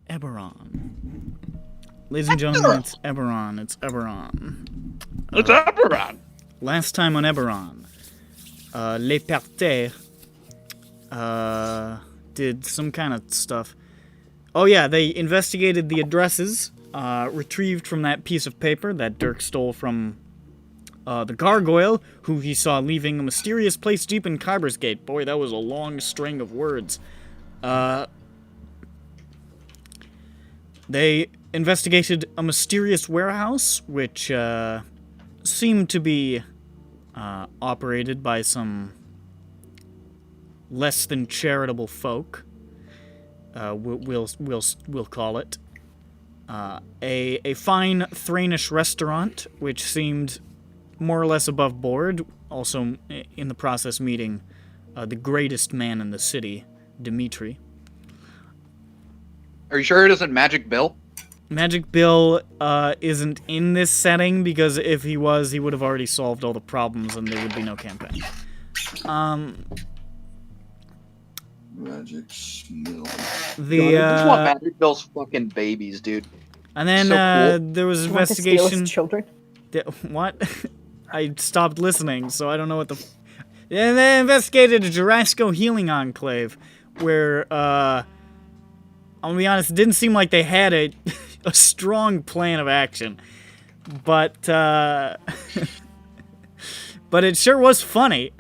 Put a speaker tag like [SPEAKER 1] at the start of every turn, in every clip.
[SPEAKER 1] EBERRON. Ladies and gentlemen, it's EBERRON. It's EBERRON.
[SPEAKER 2] It's EBERRON.
[SPEAKER 1] Last time on EBERRON, Les Pertes did some kind of stuff. Oh yeah, they investigated the addresses retrieved from that piece of paper that Dirk stole from the gargoyle, who he saw leaving a mysterious place deep in Kyber's Gate. Boy, that was a long string of words. They investigated a mysterious warehouse, which seemed to be operated by some less than charitable folk. We'll call it a fine Thranish restaurant, which seemed more or less above board. Also, in the process, meeting the greatest man in the city, Dimitri.
[SPEAKER 2] Are you sure it isn't Magic Bill?
[SPEAKER 1] Magic Bill isn't in this setting, because if he was, he would have already solved all the problems and there would be no campaign.
[SPEAKER 3] Magic Bill.
[SPEAKER 2] I just want Magic Bill's fucking babies, dude.
[SPEAKER 1] And then
[SPEAKER 2] So cool.
[SPEAKER 1] there was
[SPEAKER 4] You want to steal
[SPEAKER 1] investigation.
[SPEAKER 4] his children?
[SPEAKER 1] What? I stopped listening, so I don't know what the. And they investigated a Jorasco healing enclave, where I'm gonna be honest, it didn't seem like they had a strong plan of action, but but it sure was funny.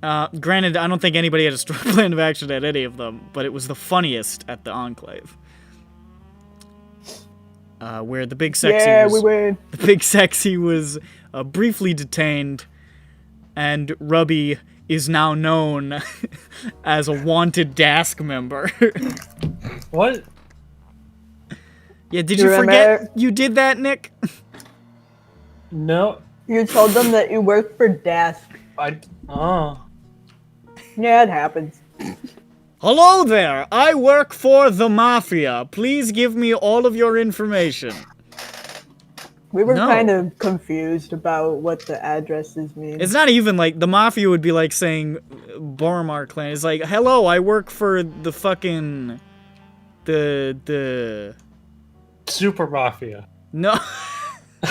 [SPEAKER 1] Granted, I don't think anybody had a strong plan of action at any of them, but it was the funniest at the enclave. Where the big sexy the big sexy was briefly detained, and Rubby is now known as a wanted Dask member.
[SPEAKER 5] What?
[SPEAKER 1] Yeah, did you forget you did that, Nick?
[SPEAKER 5] No.
[SPEAKER 4] You told them that you worked for Dask. Yeah, it happens.
[SPEAKER 1] Hello there, I work for the Mafia. Please give me all of your information.
[SPEAKER 4] We were
[SPEAKER 1] No.
[SPEAKER 4] kind of confused about what the addresses mean.
[SPEAKER 1] It's not even like, the Mafia would be like saying Boromar clan. It's like, hello, I work for the fucking... The...
[SPEAKER 5] Super Mafia.
[SPEAKER 1] No.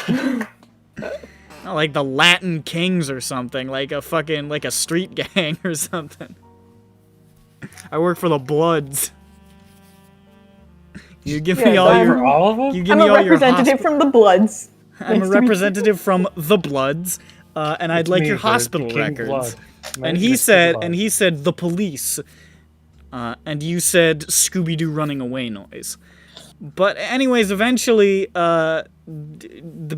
[SPEAKER 1] Not like the Latin Kings or something, like a fucking, like a street gang or something. I work for the Bloods. You give me all your...
[SPEAKER 5] all of them?
[SPEAKER 1] You give
[SPEAKER 4] I'm
[SPEAKER 1] me
[SPEAKER 4] a
[SPEAKER 1] all your
[SPEAKER 4] representative from the Bloods.
[SPEAKER 1] I'm a
[SPEAKER 4] Nice to meet you.
[SPEAKER 1] representative from the Bloods, and I'd
[SPEAKER 5] It's
[SPEAKER 1] like
[SPEAKER 5] me,
[SPEAKER 1] your
[SPEAKER 5] the
[SPEAKER 1] hospital
[SPEAKER 5] King
[SPEAKER 1] records.
[SPEAKER 5] Blood.
[SPEAKER 1] And he said, the police, and you said Scooby-Doo running away noise. But anyways, eventually, the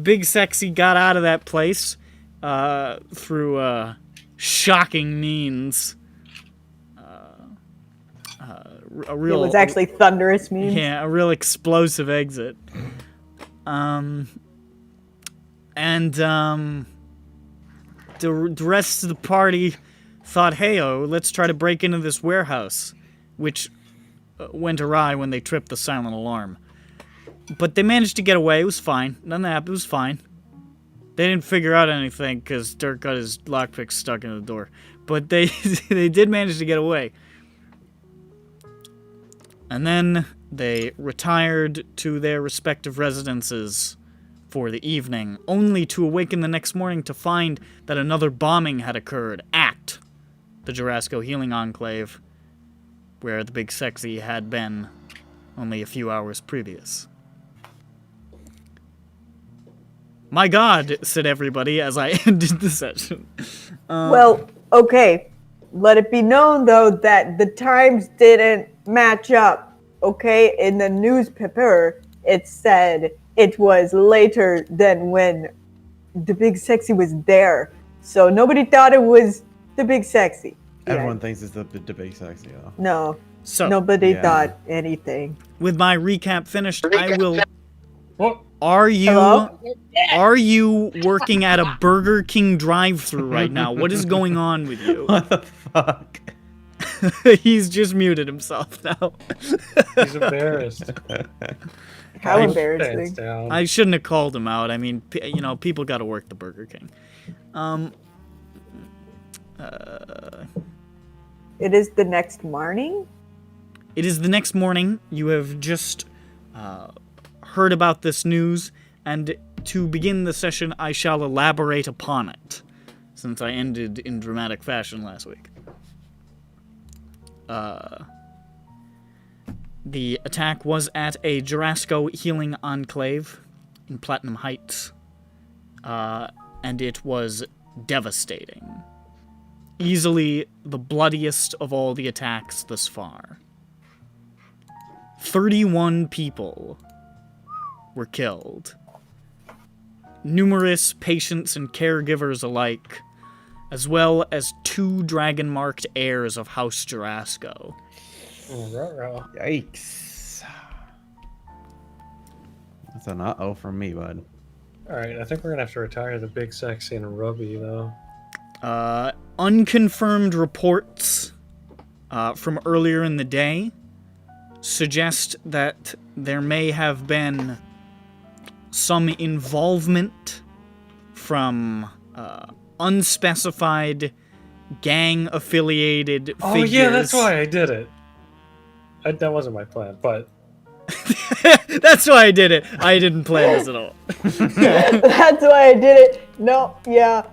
[SPEAKER 1] big sexy got out of that place through shocking means. A real,
[SPEAKER 4] It was actually thunderous memes.
[SPEAKER 1] yeah, a real explosive exit. The rest of the party thought, hey-oh, let's try to break into this warehouse, which went awry when they tripped the silent alarm. But they managed to get away. It was fine. Nothing happened. It was fine. They didn't figure out anything because Dirk got his lockpick stuck in the door. But they they did manage to get away. And then they retired to their respective residences for the evening, only to awaken the next morning to find that another bombing had occurred at the Jorasco Healing Enclave, where the big sexy had been only a few hours previous. My God, said everybody as I ended the session.
[SPEAKER 4] Well, okay. Let it be known, though, that the times didn't match up. okay, in the newspaper, it said it was later than when the Big Sexy was there. So nobody thought it was the Big Sexy. Yeah.
[SPEAKER 6] Everyone thinks it's the big sexy though.
[SPEAKER 4] No,
[SPEAKER 1] So,
[SPEAKER 4] nobody
[SPEAKER 6] Yeah.
[SPEAKER 4] thought anything.
[SPEAKER 1] with my recap finished, I will.
[SPEAKER 5] What?
[SPEAKER 1] Are you
[SPEAKER 4] Hello?
[SPEAKER 1] working at a Burger King drive-thru right now? What is going on with you?
[SPEAKER 6] What the fuck?
[SPEAKER 1] He's just muted himself now.
[SPEAKER 5] He's embarrassed.
[SPEAKER 4] How
[SPEAKER 5] Hands
[SPEAKER 4] embarrassing.
[SPEAKER 5] down.
[SPEAKER 1] I shouldn't have called him out. I mean, people got to work the Burger King.
[SPEAKER 4] It is the next morning?
[SPEAKER 1] It is the next morning. You have just heard about this news, and to begin the session, I shall elaborate upon it, since I ended in dramatic fashion last week. The attack was at a Jorasco healing enclave in Platinum Heights, and it was devastating. Easily the bloodiest of all the attacks thus far. 31 people were killed. Numerous patients and caregivers alike, as well as 2 dragon-marked heirs of House Jorasco.
[SPEAKER 5] Ruh-roh.
[SPEAKER 6] Yikes. That's an uh-oh from me, bud.
[SPEAKER 5] Alright, I think we're gonna have to retire the Big Sexy and Rubby, though.
[SPEAKER 1] Unconfirmed reports from earlier in the day suggest that there may have been some involvement from unspecified gang-affiliated figures.
[SPEAKER 5] Oh yeah, that's why I did it. That wasn't my plan, but...
[SPEAKER 1] That's why I did it. I didn't plan this at all.
[SPEAKER 4] That's why I did it. No, yeah.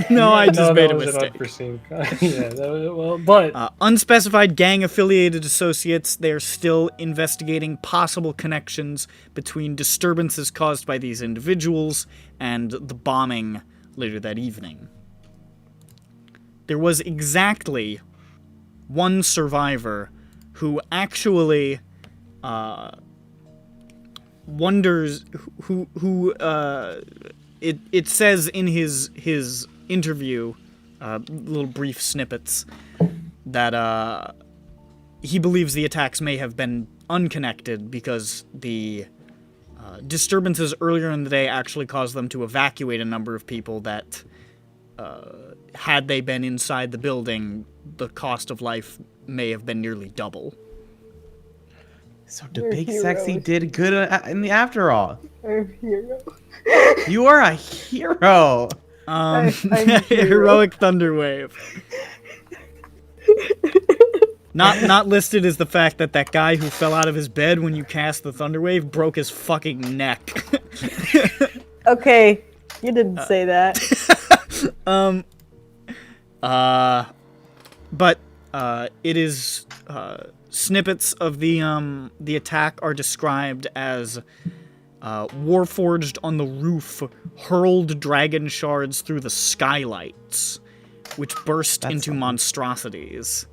[SPEAKER 1] No, I just made a
[SPEAKER 5] that was an
[SPEAKER 1] mistake.
[SPEAKER 5] unforeseen... yeah, that was, well, but...
[SPEAKER 1] Unspecified gang-affiliated associates, they're still investigating possible connections between disturbances caused by these individuals and the bombing later that evening. There was exactly one survivor who actually wonders it says in his interview, little brief snippets, that he believes the attacks may have been unconnected because the disturbances earlier in the day actually caused them to evacuate a number of people that, had they been inside the building, the cost of life may have been nearly double.
[SPEAKER 6] So the
[SPEAKER 4] We're
[SPEAKER 6] big sexy
[SPEAKER 4] heroes.
[SPEAKER 6] did good in the after all.
[SPEAKER 4] I'm hero.
[SPEAKER 6] You are a hero.
[SPEAKER 4] I'm hero.
[SPEAKER 1] Heroic Thunderwave. Not listed is the fact that guy who fell out of his bed when you cast the Thunderwave broke his fucking neck.
[SPEAKER 4] Okay, you didn't say that.
[SPEAKER 1] But it is snippets of the attack are described as Warforged on the roof hurled dragon shards through the skylights, which burst
[SPEAKER 6] That's
[SPEAKER 1] into
[SPEAKER 6] something.
[SPEAKER 1] monstrosities.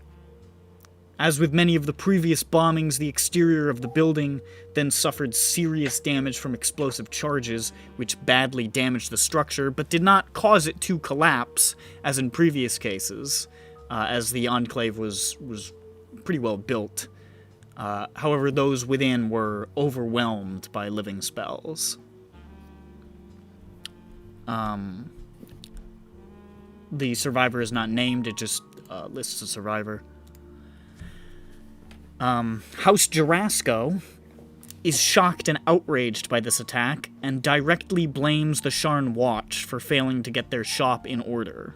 [SPEAKER 1] As with many of the previous bombings, the exterior of the building then suffered serious damage from explosive charges, which badly damaged the structure, but did not cause it to collapse, as in previous cases, as the enclave was pretty well built. However, those within were overwhelmed by living spells. The survivor is not named, it just lists a survivor. House Jorasco is shocked and outraged by this attack and directly blames the Sharn Watch for failing to get their shop in order.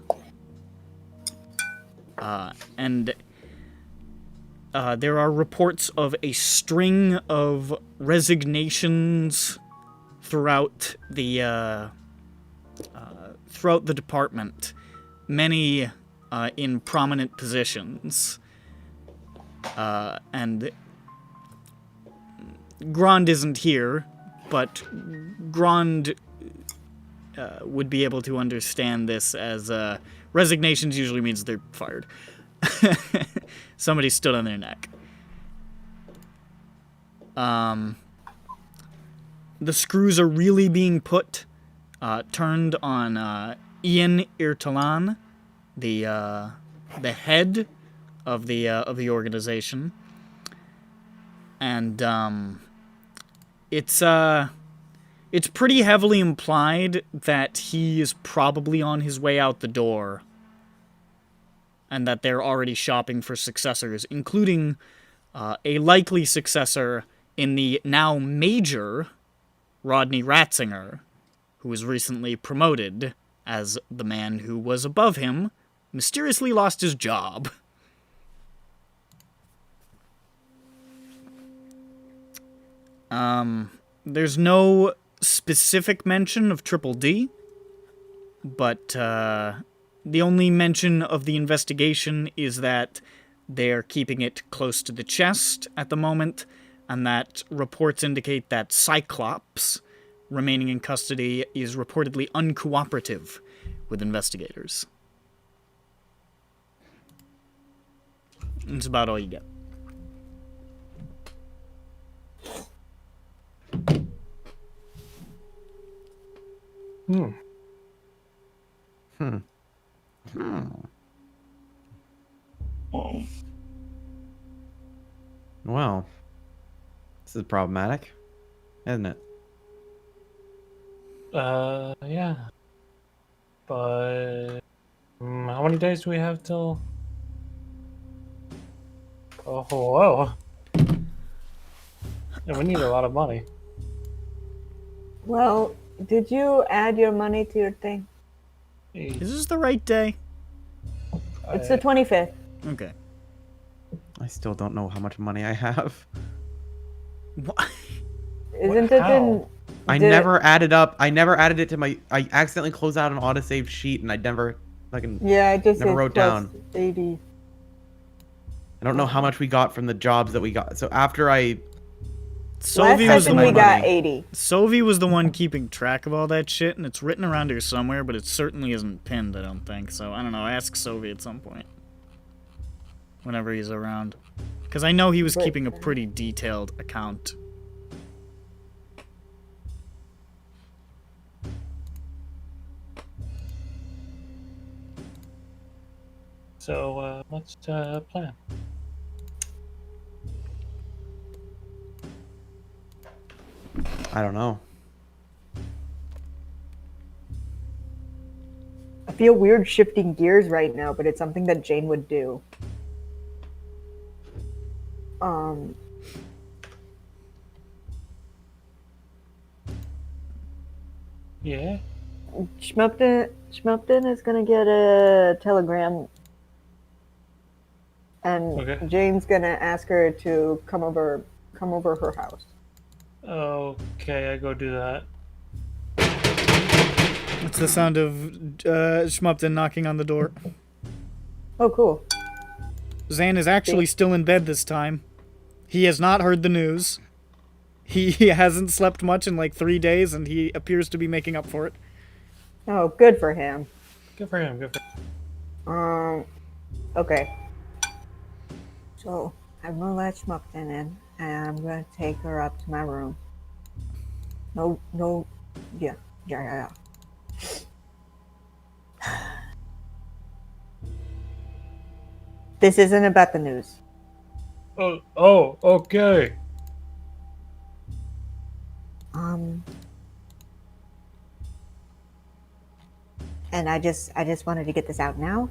[SPEAKER 1] And there are reports of a string of resignations throughout the department, many in prominent positions. And Grand isn't here, but Grand would be able to understand this as resignations usually means they're fired. Somebody stood on their neck. The screws are really being turned on Ian Irtalan, the head of the organization, and it's pretty heavily implied that he is probably on his way out the door, and that they're already shopping for successors, including a likely successor in the now major Rodney Ratzinger, who was recently promoted as the man who was above him mysteriously lost his job. There's no specific mention of Triple D, but the only mention of the investigation is that they're keeping it close to the chest at the moment, and that reports indicate that Cyclops, remaining in custody, is reportedly uncooperative with investigators. That's about all you get.
[SPEAKER 6] Well, this is problematic, isn't it?
[SPEAKER 5] Yeah. But how many days do we have till? Oh, whoa. Yeah, we need a lot of money.
[SPEAKER 4] Well, did you add your money to your thing?
[SPEAKER 1] Is this the right day?
[SPEAKER 4] It's the 25th.
[SPEAKER 1] Okay.
[SPEAKER 6] I still don't know how much money I have.
[SPEAKER 1] What?
[SPEAKER 4] Isn't it in...
[SPEAKER 6] I never added it to my... I accidentally closed out an autosave sheet and I never fucking...
[SPEAKER 4] Yeah, I just
[SPEAKER 6] never
[SPEAKER 4] said
[SPEAKER 6] wrote
[SPEAKER 4] plus
[SPEAKER 6] down.
[SPEAKER 4] 80.
[SPEAKER 6] I don't know how much we got from the jobs that we got. So after I...
[SPEAKER 1] Sovi
[SPEAKER 4] Last
[SPEAKER 1] was the
[SPEAKER 4] session we
[SPEAKER 1] one.
[SPEAKER 4] got 80.
[SPEAKER 1] Sovi was the one keeping track of all that shit, and it's written around here somewhere, but it certainly isn't pinned, I don't think. So, I don't know, ask Sovi at some point. Whenever he's around. Because I know he was keeping a pretty detailed account.
[SPEAKER 5] So, what's the plan?
[SPEAKER 6] I don't know.
[SPEAKER 4] I feel weird shifting gears right now, but it's something that Jane would do.
[SPEAKER 5] Yeah?
[SPEAKER 4] Schmupton is gonna get a telegram, and
[SPEAKER 5] Okay.
[SPEAKER 4] Jane's gonna ask her to come over her house.
[SPEAKER 5] Okay, I go do that.
[SPEAKER 1] It's the sound of Schmupton knocking on the door.
[SPEAKER 4] Oh, cool.
[SPEAKER 1] Zan is actually still in bed this time. He has not heard the news. He hasn't slept much in like 3 days, and he appears to be making up for it.
[SPEAKER 4] Oh, good for him.
[SPEAKER 5] Good for him, good for him.
[SPEAKER 4] Okay. So, I'm gonna let Schmupton in, and I'm gonna take her up to my room. Yeah. This isn't about the news.
[SPEAKER 5] Oh, okay.
[SPEAKER 4] And I just wanted to get this out now,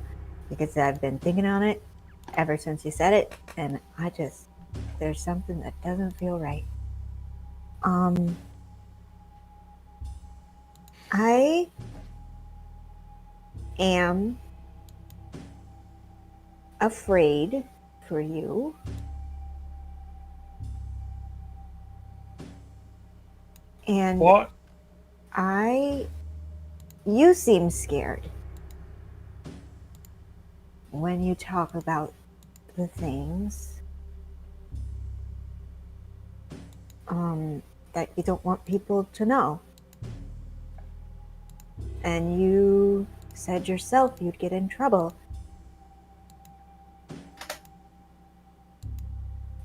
[SPEAKER 4] because I've been thinking on it ever since you said it, and there's something that doesn't feel right. I am afraid for you. And
[SPEAKER 5] What?
[SPEAKER 4] you seem scared when you talk about the things that you don't want people to know. And you said yourself you'd get in trouble.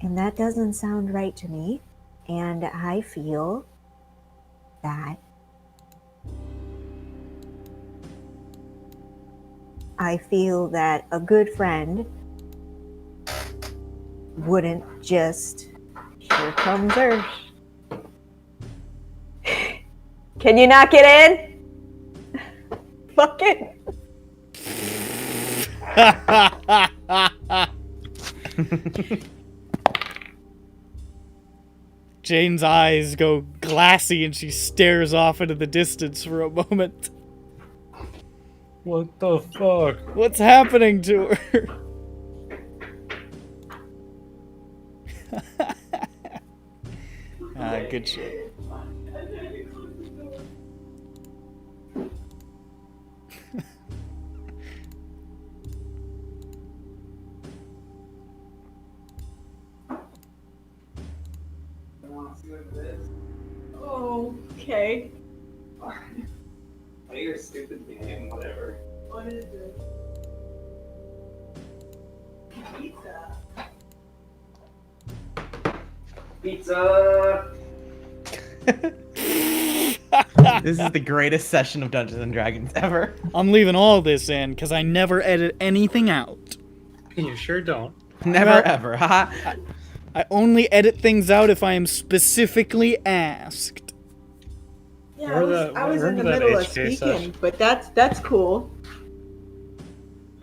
[SPEAKER 4] And that doesn't sound right to me. And I feel that a good friend wouldn't just, here comes Ursh. Can you not get in? Fuck it.
[SPEAKER 1] Jane's eyes go glassy and she stares off into the distance for a moment.
[SPEAKER 5] What the fuck?
[SPEAKER 1] What's happening to her? Good shit.
[SPEAKER 4] Okay.
[SPEAKER 7] Play your stupid game, whatever.
[SPEAKER 4] What is it? Pizza.
[SPEAKER 7] Pizza!
[SPEAKER 6] This is the greatest session of Dungeons and Dragons ever.
[SPEAKER 1] I'm leaving all this in because I never edit anything out.
[SPEAKER 5] You sure don't.
[SPEAKER 6] Never
[SPEAKER 1] Well-
[SPEAKER 6] ever, haha.
[SPEAKER 1] I only edit things out if I am specifically asked.
[SPEAKER 4] Yeah,
[SPEAKER 5] Remember
[SPEAKER 4] I was in the
[SPEAKER 5] that
[SPEAKER 4] middle of
[SPEAKER 5] HK
[SPEAKER 4] speaking,
[SPEAKER 5] session?
[SPEAKER 4] but that's cool.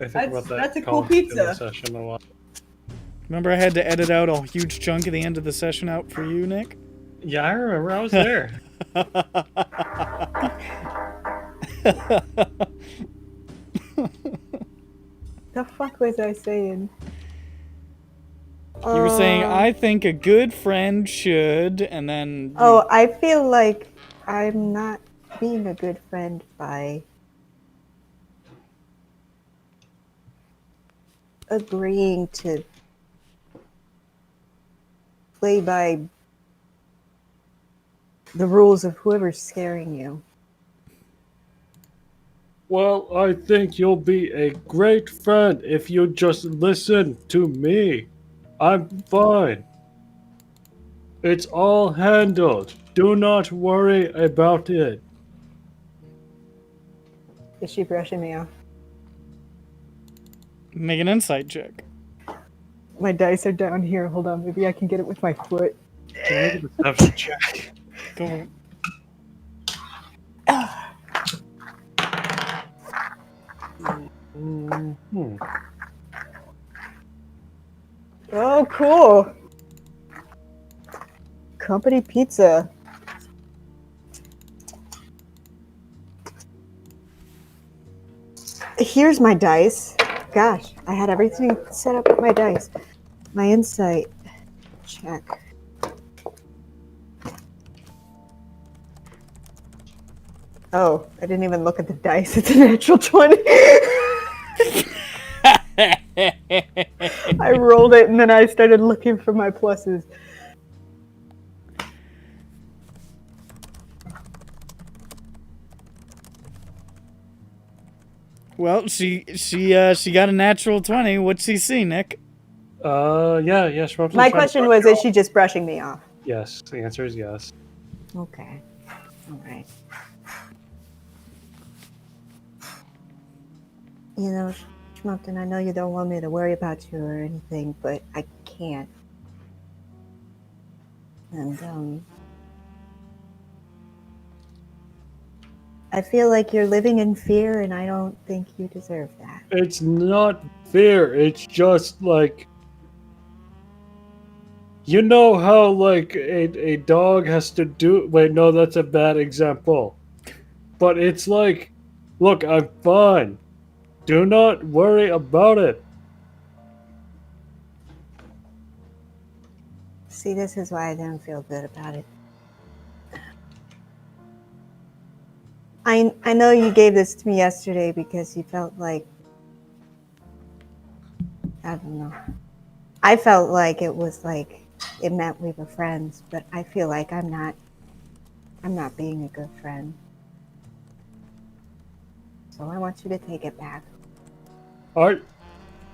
[SPEAKER 5] I think
[SPEAKER 4] That's-
[SPEAKER 5] about that.
[SPEAKER 4] that's a cool
[SPEAKER 5] college dinner
[SPEAKER 4] pizza.
[SPEAKER 5] Session a lot.
[SPEAKER 1] Remember I had to edit out a huge chunk at the end of the session out for you, Nick?
[SPEAKER 5] Yeah, I remember. I was there.
[SPEAKER 4] The fuck was I saying?
[SPEAKER 1] You were saying, I think a good friend should, and then...
[SPEAKER 4] Oh, I feel like I'm not being a good friend by agreeing to play by the rules of whoever's scaring you.
[SPEAKER 5] Well, I think you'll be a great friend if you just listen to me. I'm fine. It's all handled. Do not worry about it.
[SPEAKER 4] Is she brushing me off?
[SPEAKER 1] Make an insight check.
[SPEAKER 4] My dice are down here. Hold on, maybe I can get it with my foot.
[SPEAKER 5] Check.
[SPEAKER 1] Go.
[SPEAKER 5] Mhm.
[SPEAKER 4] Oh, cool. Company pizza. Here's my dice. Gosh, I had everything set up with my dice. My insight check. Oh, I didn't even look at the dice. It's a natural 20. I rolled it and then I started looking for my pluses.
[SPEAKER 1] Well, she got a natural 20. What's she see, Nick?
[SPEAKER 5] Yeah, Schrump's
[SPEAKER 4] My
[SPEAKER 5] trying to
[SPEAKER 4] question
[SPEAKER 5] brush
[SPEAKER 4] was,
[SPEAKER 5] you
[SPEAKER 4] is
[SPEAKER 5] off.
[SPEAKER 4] she just brushing me off?
[SPEAKER 5] Yes, the answer is yes.
[SPEAKER 4] Okay. All right. You know, Schmumpton, I know you don't want me to worry about you or anything, but I can't. And, I feel like you're living in fear, and I don't think you deserve that.
[SPEAKER 5] It's not fair. It's just like, you know how like a dog has to do. Wait, no, that's a bad example. But it's like, look, I'm fine. Do not worry about it.
[SPEAKER 4] See, this is why I didn't feel good about it. I know you gave this to me yesterday because you felt like, I don't know. I felt like it was like it meant we were friends, but I feel like I'm not being a good friend. So I want you to take it back.
[SPEAKER 5] Alright.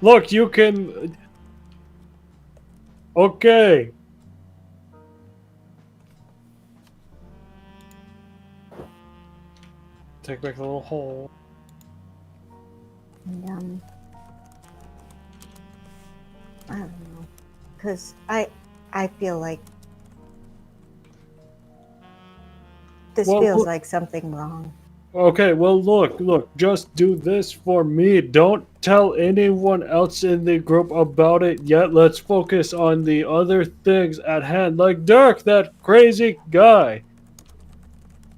[SPEAKER 5] Look, you can. Okay. take back the little hole.
[SPEAKER 4] And, I don't know. Because I feel like this
[SPEAKER 5] Well,
[SPEAKER 4] feels
[SPEAKER 5] look-
[SPEAKER 4] like something wrong.
[SPEAKER 5] Okay, well, look, just do this for me. Don't tell anyone else in the group about it yet. Let's focus on the other things at hand, like Dirk, that crazy guy.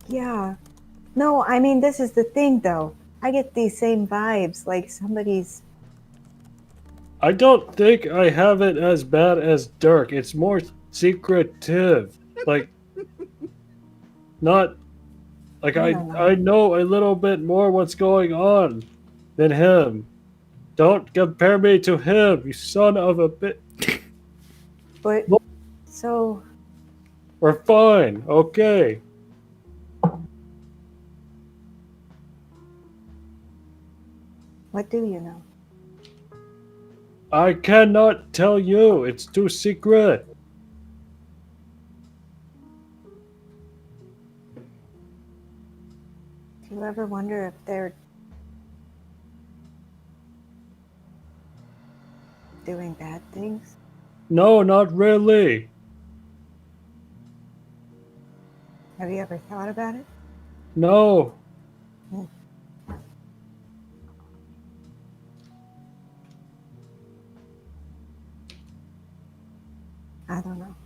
[SPEAKER 4] Yeah. No, I mean, this is the thing, though. I get these same vibes, like somebody's.
[SPEAKER 5] I don't think I have it as bad as Dirk. It's more secretive. Like, not. Like,
[SPEAKER 4] I
[SPEAKER 5] I,
[SPEAKER 4] don't know.
[SPEAKER 5] I know a little bit more what's going on than him. Don't compare me to him, you son of a bitch.
[SPEAKER 4] But.
[SPEAKER 5] Look.
[SPEAKER 4] So.
[SPEAKER 5] We're fine, okay.
[SPEAKER 4] What do you know?
[SPEAKER 5] I cannot tell you. It's too secret.
[SPEAKER 4] Do you ever wonder if they're doing bad things?
[SPEAKER 5] No, not really.
[SPEAKER 4] Have you ever thought about it?
[SPEAKER 5] No.
[SPEAKER 4] I don't know.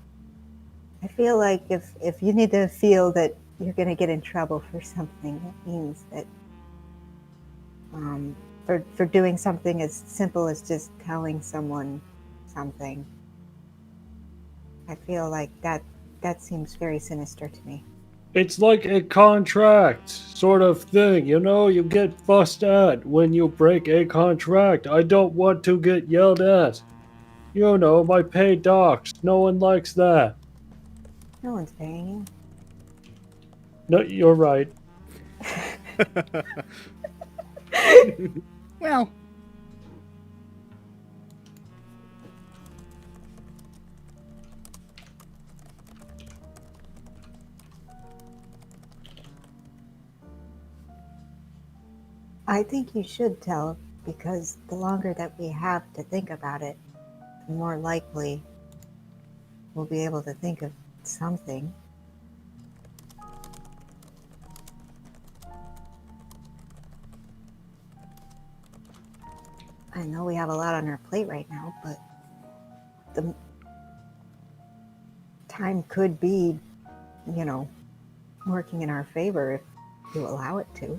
[SPEAKER 4] I feel like if you need to feel that you're going to get in trouble for something, that means that for doing something as simple as just telling someone something. I feel like that seems very sinister to me.
[SPEAKER 5] It's like a contract sort of thing, you know? You get fussed at when you break a contract. I don't want to get yelled at. You know, my pay docs. No one likes that.
[SPEAKER 4] No one's paying you.
[SPEAKER 5] No, you're right.
[SPEAKER 1] Well,
[SPEAKER 4] I think you should tell, because the longer that we have to think about it, the more likely we'll be able to think of something. I know we have a lot on our plate right now, but the time could be, working in our favor if you allow it to.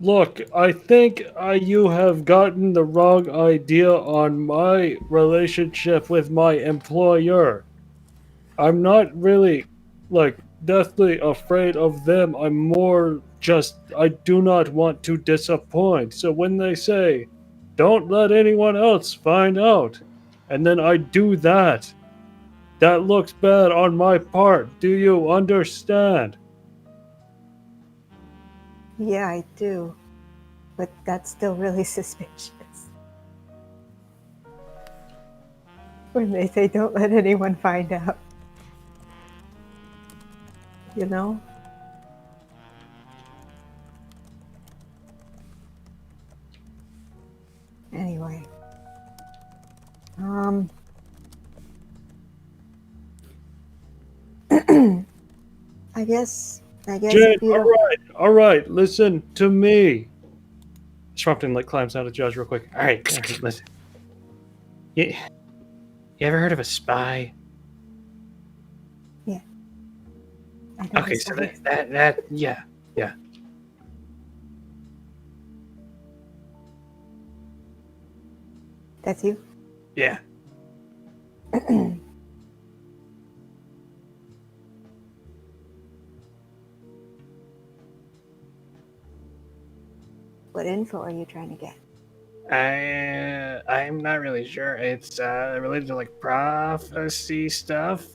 [SPEAKER 5] Look, I think you have gotten the wrong idea on my relationship with my employer. I'm not really, deathly afraid of them. I'm more just, I do not want to disappoint. So when they say, don't let anyone else find out, and then I do that, that looks bad on my part. Do you understand?
[SPEAKER 4] Yeah, I do. But that's still really suspicious. When they say don't let anyone find out. You know? Anyway. I guess
[SPEAKER 5] Jane,
[SPEAKER 4] if you don't...
[SPEAKER 5] all right, listen to me. Shrumpton climbs down to Judge real quick. All right, listen. You ever heard of a spy?
[SPEAKER 4] Yeah. I know
[SPEAKER 5] Okay,
[SPEAKER 4] this
[SPEAKER 5] so
[SPEAKER 4] guy.
[SPEAKER 5] that yeah.
[SPEAKER 4] That's you?
[SPEAKER 5] Yeah.
[SPEAKER 4] What info are you trying to get?
[SPEAKER 5] I'm not really sure. It's related to prophecy stuff.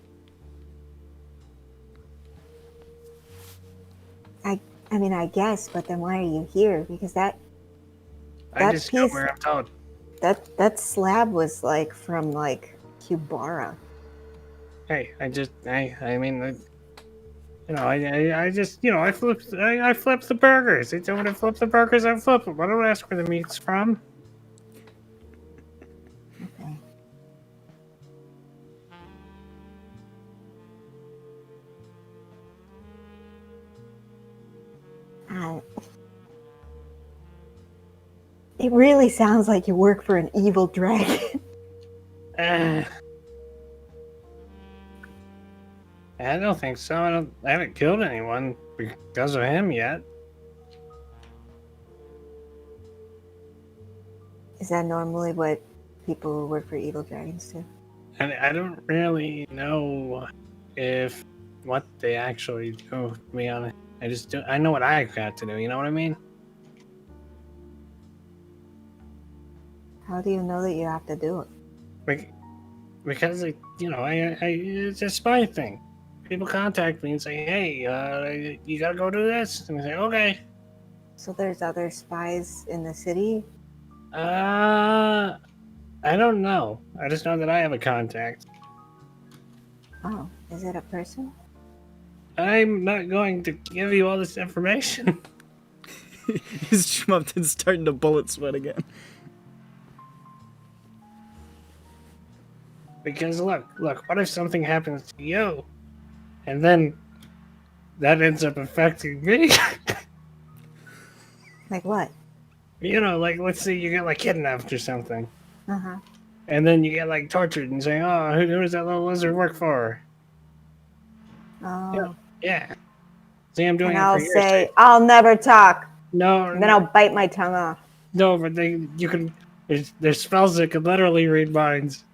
[SPEAKER 4] I mean, I guess, but then why are you here? Because that
[SPEAKER 5] I just go
[SPEAKER 4] piece-
[SPEAKER 5] where I'm told.
[SPEAKER 4] that slab was from Cubara.
[SPEAKER 5] Hey, I mean, I just, I flip the burgers. They told me to flip the burgers, I flip them. I don't ask where the meat's from.
[SPEAKER 4] Okay. It really sounds like you work for an evil dragon.
[SPEAKER 5] I don't think so. I haven't killed anyone because of him yet.
[SPEAKER 4] Is that normally what people who work for evil dragons do?
[SPEAKER 5] And I don't really know what they actually do, to be honest. I know what I got to do, you know what I mean?
[SPEAKER 4] How do you know that you have to do it?
[SPEAKER 5] Because it's a spy thing. People contact me and say, "Hey, you gotta go do this," and I say, "Okay."
[SPEAKER 4] So there's other spies in the city?
[SPEAKER 5] I don't know. I just know that I have a contact.
[SPEAKER 4] Oh, is it a person?
[SPEAKER 5] I'm not going to give you all this information.
[SPEAKER 1] His Schmumpton's starting to bullet sweat again.
[SPEAKER 5] Because look, what if something happens to you? And then that ends up affecting me?
[SPEAKER 4] Like what?
[SPEAKER 5] Like let's say you get like kidnapped or something.
[SPEAKER 4] Uh-huh.
[SPEAKER 5] And then you get like tortured and say, "Oh, who does that little lizard work for?"
[SPEAKER 4] Oh.
[SPEAKER 5] Yeah. See, I'm doing
[SPEAKER 4] And
[SPEAKER 5] it
[SPEAKER 4] I'll
[SPEAKER 5] for your
[SPEAKER 4] say,
[SPEAKER 5] sake.
[SPEAKER 4] I'll never talk.
[SPEAKER 5] No,
[SPEAKER 4] And then I'll bite my tongue off.
[SPEAKER 5] no, but you can. There's spells that can literally read minds.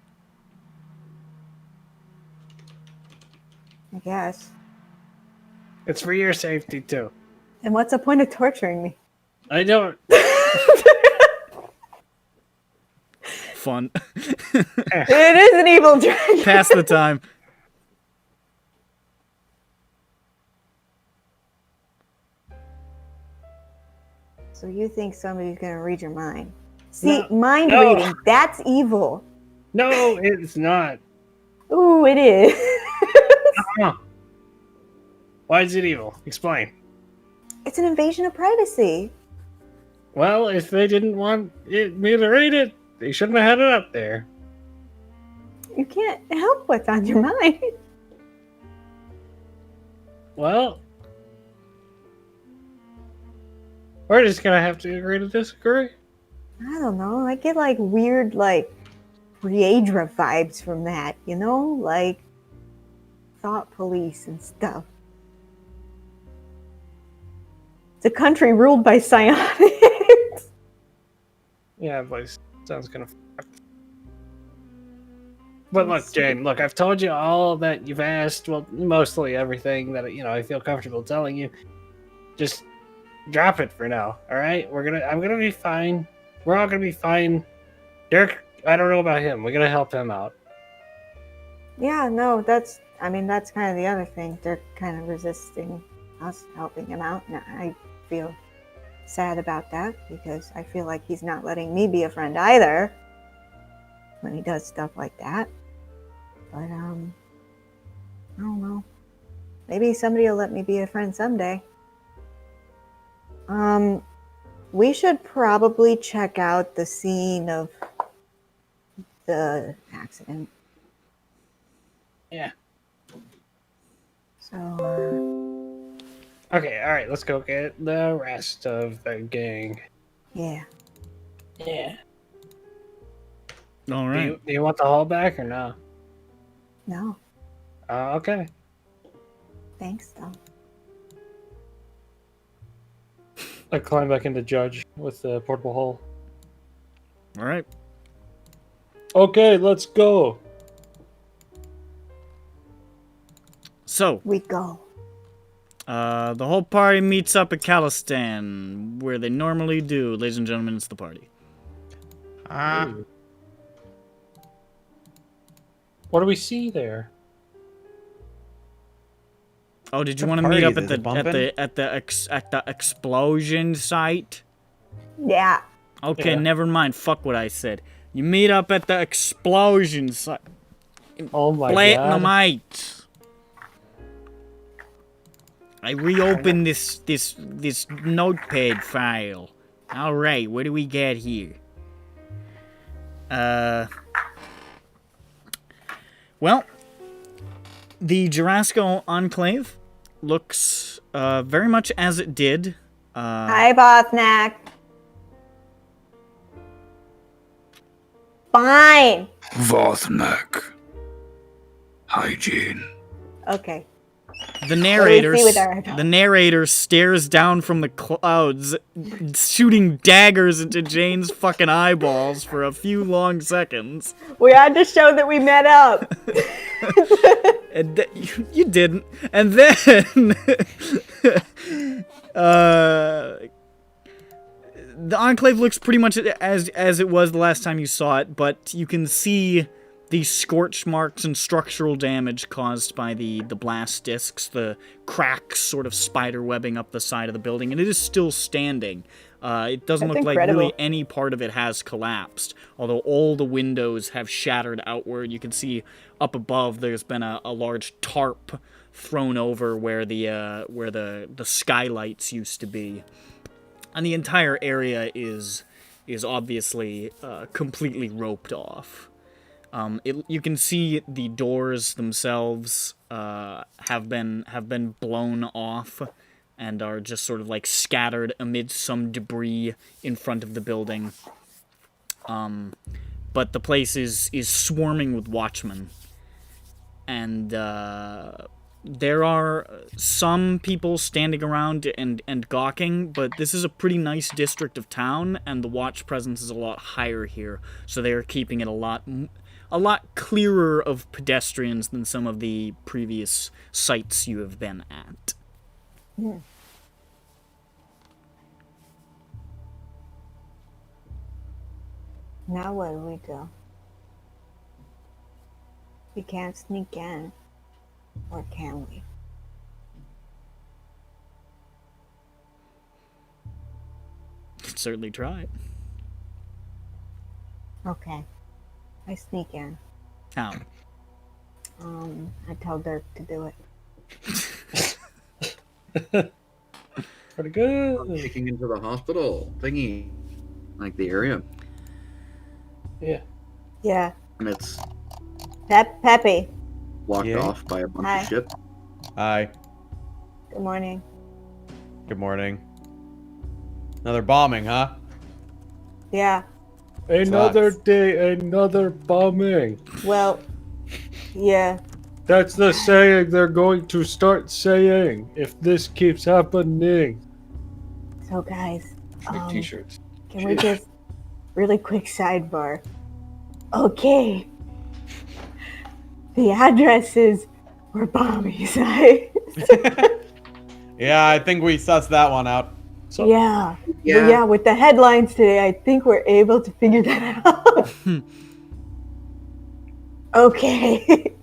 [SPEAKER 4] I guess.
[SPEAKER 5] It's for your safety too.
[SPEAKER 4] And what's the point of torturing me?
[SPEAKER 5] I don't.
[SPEAKER 1] Fun.
[SPEAKER 4] It is an evil dragon.
[SPEAKER 1] Pass the time.
[SPEAKER 4] So you think somebody's gonna read your mind? See,
[SPEAKER 5] No.
[SPEAKER 4] mind
[SPEAKER 5] No.
[SPEAKER 4] reading, that's evil.
[SPEAKER 5] No, it's not.
[SPEAKER 4] Ooh, it is.
[SPEAKER 5] Huh. Why is it evil? Explain.
[SPEAKER 4] It's an invasion of privacy.
[SPEAKER 5] Well, if they didn't want me to read it, they shouldn't have had it up there.
[SPEAKER 4] You can't help what's on your mind.
[SPEAKER 5] Well, we're just gonna have to agree to disagree.
[SPEAKER 4] I don't know. I get like weird, like Riedra vibes from that, like thought police and stuff. It's a country ruled by psionics.
[SPEAKER 5] Yeah, but sounds kind of. But look, Jane, look, I've told you all that you've asked. Well, mostly everything that I feel comfortable telling you. Just drop it for now, all right? I'm gonna be fine. We're all gonna be fine. Dirk, I don't know about him. We're gonna help him out.
[SPEAKER 4] Yeah, no, that's kind of the other thing. They're kind of resisting us helping him out, and I feel sad about that because I feel like he's not letting me be a friend either when he does stuff like that. But I don't know. Maybe somebody will let me be a friend someday. We should probably check out the scene of the accident.
[SPEAKER 5] Yeah.
[SPEAKER 4] So,
[SPEAKER 5] Okay, all right. Let's go get the rest of the gang.
[SPEAKER 4] yeah.
[SPEAKER 5] Yeah.
[SPEAKER 1] All right.
[SPEAKER 5] Do you want the hall back or no?
[SPEAKER 4] No,
[SPEAKER 5] Okay.
[SPEAKER 4] thanks though.
[SPEAKER 5] I climb back into Judge with the portable hole.
[SPEAKER 1] All right.
[SPEAKER 5] Okay, let's go.
[SPEAKER 1] So,
[SPEAKER 4] We go.
[SPEAKER 1] the whole party meets up at Calistan, where they normally do. Ladies and gentlemen, it's the party.
[SPEAKER 5] What do we see there?
[SPEAKER 1] Oh, did you
[SPEAKER 6] The
[SPEAKER 1] want to meet up
[SPEAKER 6] party,
[SPEAKER 1] at
[SPEAKER 6] is it bumping?
[SPEAKER 1] at the explosion site?
[SPEAKER 4] Yeah.
[SPEAKER 1] Okay,
[SPEAKER 5] Yeah.
[SPEAKER 1] never mind. Fuck what I said. You meet up at the explosion site.
[SPEAKER 5] Oh my god.
[SPEAKER 1] Platinumite. I reopened this notepad file. All right, what do we got here? Well, the Jorasco enclave looks very much as it did.
[SPEAKER 4] Hi, Bothnak. Fine.
[SPEAKER 3] Vothnak. Hygiene.
[SPEAKER 4] Okay.
[SPEAKER 1] The
[SPEAKER 4] narrator
[SPEAKER 1] narrator stares down from the clouds, shooting daggers into Jane's fucking eyeballs for a few long seconds.
[SPEAKER 4] We had to show that we met up.
[SPEAKER 1] And you didn't. And then the enclave looks pretty much as it was the last time you saw it, but you can see the scorch marks and structural damage caused by the blast discs, the cracks sort of spider webbing up the side of the building, and it is still standing. It doesn't
[SPEAKER 4] That's
[SPEAKER 1] look like
[SPEAKER 4] incredible.
[SPEAKER 1] really any part of it has collapsed, although all the windows have shattered outward. You can see up above there's been a large tarp thrown over where the skylights used to be. And the entire area is obviously completely roped off. You can see the doors themselves have been blown off and are just sort of like scattered amid some debris in front of the building. But the place is swarming with watchmen, and there are some people standing around and gawking, but this is a pretty nice district of town, and the watch presence is a lot higher here, so they are keeping it a lot clearer of pedestrians than some of the previous sites you have been at.
[SPEAKER 4] Hmm. Now where do we go? We can't sneak in. Or can we?
[SPEAKER 1] Could certainly try it.
[SPEAKER 4] Okay. I sneak in.
[SPEAKER 1] How?
[SPEAKER 4] I tell Dirk to do it.
[SPEAKER 5] Pretty good.
[SPEAKER 2] Taking into the hospital thingy, like the area,
[SPEAKER 5] Yeah.
[SPEAKER 4] Yeah.
[SPEAKER 2] and it's
[SPEAKER 4] Peppy.
[SPEAKER 2] blocked
[SPEAKER 6] Yeah.
[SPEAKER 2] off by a bunch
[SPEAKER 4] Hi.
[SPEAKER 2] of shit.
[SPEAKER 6] Hi.
[SPEAKER 4] Good morning.
[SPEAKER 6] Good morning. Another bombing, huh?
[SPEAKER 4] Yeah.
[SPEAKER 5] Another
[SPEAKER 6] Sucks.
[SPEAKER 5] day, another bombing.
[SPEAKER 4] Well, yeah.
[SPEAKER 5] That's the saying they're going to start saying if this keeps happening.
[SPEAKER 4] So guys,
[SPEAKER 3] Make t-shirts.
[SPEAKER 4] can we just really quick sidebar? Okay. The addresses were bomby sites.
[SPEAKER 6] Yeah, I think we sussed that one out.
[SPEAKER 5] So,
[SPEAKER 4] Yeah.
[SPEAKER 2] Yeah.
[SPEAKER 4] But yeah, with the headlines today, I think we're able to figure that out. Okay.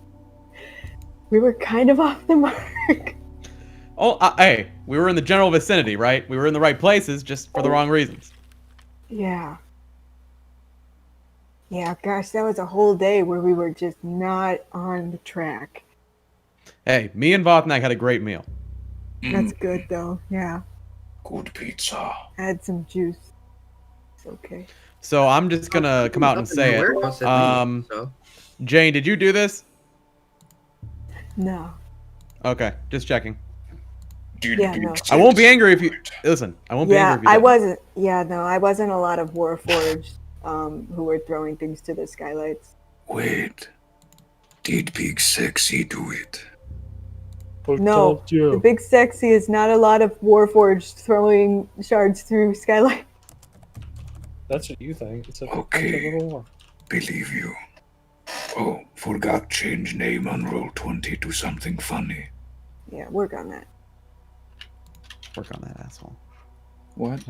[SPEAKER 4] We were kind of off the mark.
[SPEAKER 6] Oh, hey, we were in the general vicinity, right? We were in the right places, just for the wrong reasons.
[SPEAKER 4] Yeah. Yeah, gosh, that was a whole day where we were just not on the track.
[SPEAKER 6] Hey, me and Vothnak had a great meal.
[SPEAKER 4] That's good, though. Yeah.
[SPEAKER 3] Good pizza.
[SPEAKER 4] Add some juice. It's okay.
[SPEAKER 6] So I'm just gonna come out and say it. Jane, did you do this?
[SPEAKER 4] No.
[SPEAKER 6] Okay, just checking.
[SPEAKER 4] Yeah, no.
[SPEAKER 6] I won't be angry if you listen. I won't be
[SPEAKER 4] Yeah,
[SPEAKER 6] angry if you
[SPEAKER 4] I
[SPEAKER 6] don't.
[SPEAKER 4] wasn't. Yeah, no, I wasn't a lot of Warforged who were throwing things to the skylights.
[SPEAKER 3] Wait. Did Big Sexy do it?
[SPEAKER 5] who
[SPEAKER 4] No,
[SPEAKER 5] told
[SPEAKER 4] the
[SPEAKER 5] you?
[SPEAKER 4] big sexy is not a lot of Warforged throwing shards through skylight.
[SPEAKER 5] That's what you think. It's a
[SPEAKER 3] Okay.
[SPEAKER 5] little war.
[SPEAKER 3] Believe you. Oh, forgot change name on Roll20 to something funny.
[SPEAKER 4] Yeah, work on that.
[SPEAKER 6] Work on that asshole.
[SPEAKER 3] What?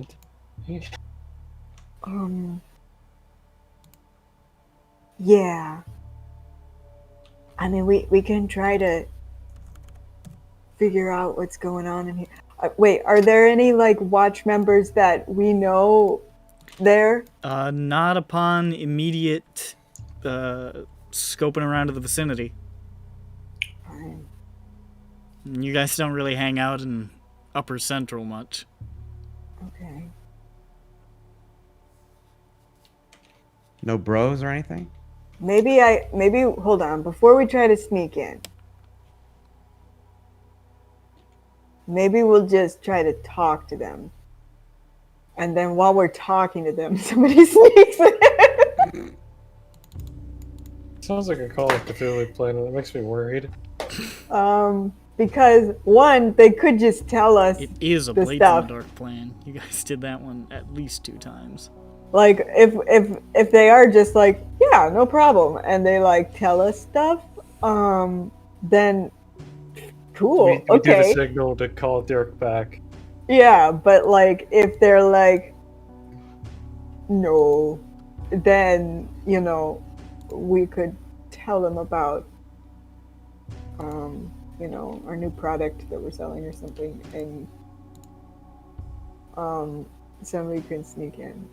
[SPEAKER 4] Yeah. I mean, we can try to figure out what's going on in here. Wait, are there any, like, watch members that we know there?
[SPEAKER 1] Not upon immediate scoping around to the vicinity.
[SPEAKER 4] Fine.
[SPEAKER 1] You guys don't really hang out in Upper Central much.
[SPEAKER 4] Okay.
[SPEAKER 6] No bros or anything?
[SPEAKER 4] Maybe hold on, before we try to sneak in. Maybe we'll just try to talk to them. And then while we're talking to them, somebody sneaks in.
[SPEAKER 5] Sounds like a Call of Cthulhu plan, and it makes me worried.
[SPEAKER 4] Because one, they could just tell us
[SPEAKER 1] It is a
[SPEAKER 4] the
[SPEAKER 1] Blades in
[SPEAKER 4] stuff.
[SPEAKER 1] the Dark plan. You guys did that one at least 2 times.
[SPEAKER 4] Like if they are just like, yeah, no problem, and they like tell us stuff, then cool,
[SPEAKER 5] We do the
[SPEAKER 4] okay.
[SPEAKER 5] signal to call Dirk back.
[SPEAKER 4] Yeah, but like if they're like no, then you know, we could tell them about you know, our new product that we're selling or something, and somebody can sneak in.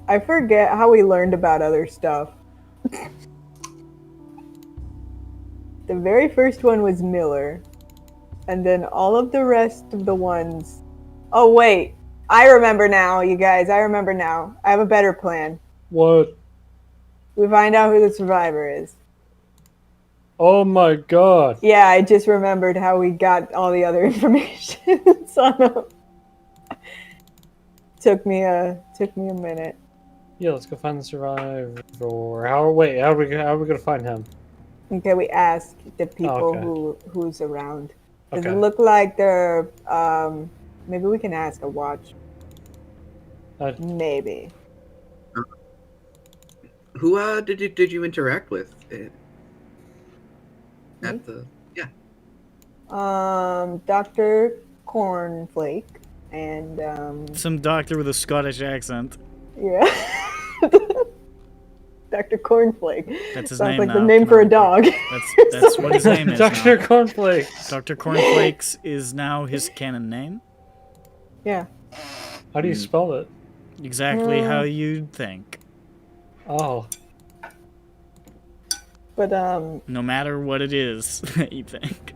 [SPEAKER 4] I forget how we learned about other stuff. The very first one was Miller, and then all of the rest of the ones. Oh wait, I remember now, you guys. I remember now. I have a better plan.
[SPEAKER 5] What?
[SPEAKER 4] We find out who the survivor is.
[SPEAKER 5] Oh my god.
[SPEAKER 4] Yeah, I just remembered how we got all the other information. So took me a minute.
[SPEAKER 5] Yeah, let's go find the survivor. How are we gonna find him?
[SPEAKER 4] Okay, we asked the people
[SPEAKER 5] Okay.
[SPEAKER 4] who's around. Does
[SPEAKER 5] Okay.
[SPEAKER 4] it look like they're maybe we can ask a watch. Maybe.
[SPEAKER 2] Who did you interact with at the
[SPEAKER 4] Dr. Cornflake and
[SPEAKER 1] Some doctor with a Scottish accent.
[SPEAKER 4] yeah. Dr. Cornflake.
[SPEAKER 1] That's his
[SPEAKER 4] Sounds
[SPEAKER 1] name
[SPEAKER 4] like
[SPEAKER 1] now.
[SPEAKER 4] the name
[SPEAKER 1] Come
[SPEAKER 4] for a
[SPEAKER 1] on.
[SPEAKER 4] dog.
[SPEAKER 1] That's what his name is
[SPEAKER 5] Dr.
[SPEAKER 1] now.
[SPEAKER 5] Cornflakes.
[SPEAKER 1] Dr. Cornflakes is now his canon name.
[SPEAKER 4] Yeah.
[SPEAKER 5] How do you spell it?
[SPEAKER 1] Exactly how you'd think.
[SPEAKER 5] Oh.
[SPEAKER 4] But
[SPEAKER 1] No matter what it is that you think.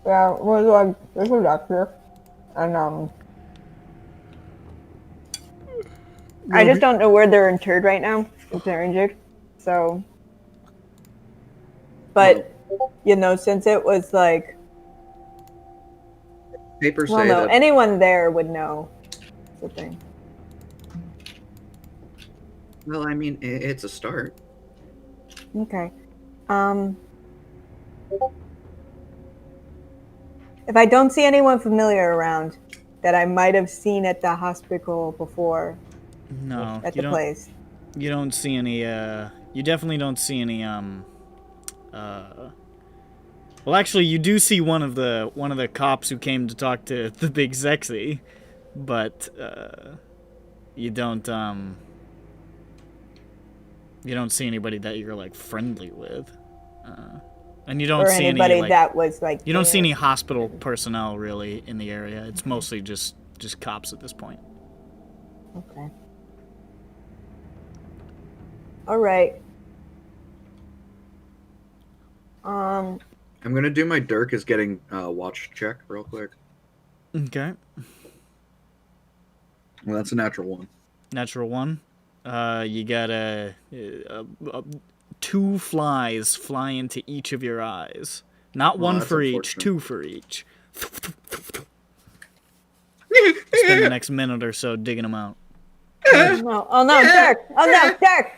[SPEAKER 4] yeah, was like there's a doctor, and I just don't know where they're interred right now if they're injured. So, but you know, since it was like,
[SPEAKER 2] papers
[SPEAKER 4] well,
[SPEAKER 2] say
[SPEAKER 4] no,
[SPEAKER 2] that
[SPEAKER 4] anyone there would know the thing.
[SPEAKER 2] well, I mean, it's a start.
[SPEAKER 4] Okay. If I don't see anyone familiar around that I might have seen at the hospital before,
[SPEAKER 1] No,
[SPEAKER 4] at
[SPEAKER 1] you
[SPEAKER 4] the
[SPEAKER 1] don't.
[SPEAKER 4] place.
[SPEAKER 1] You don't see any. You definitely don't see any. Well, actually, you do see one of the cops who came to talk to the big sexy, but you don't. You don't see anybody that you're like friendly with, and you don't
[SPEAKER 4] Or
[SPEAKER 1] see
[SPEAKER 4] anybody
[SPEAKER 1] any like.
[SPEAKER 4] that was like.
[SPEAKER 1] You don't see
[SPEAKER 4] there.
[SPEAKER 1] any hospital personnel really in the area. It's mostly just cops at this point.
[SPEAKER 4] Okay. All right.
[SPEAKER 2] I'm gonna do my Dirk is getting watch check real quick.
[SPEAKER 1] Okay.
[SPEAKER 2] Well, that's a natural one.
[SPEAKER 1] Natural one. You got 2 flies fly into each of your eyes. Not
[SPEAKER 2] Well,
[SPEAKER 1] one
[SPEAKER 2] that's
[SPEAKER 1] for each,
[SPEAKER 2] unfortunate.
[SPEAKER 1] 2 for each. Spend the next minute or so digging them out.
[SPEAKER 4] No. Oh no, Dirk! Oh no, Dirk!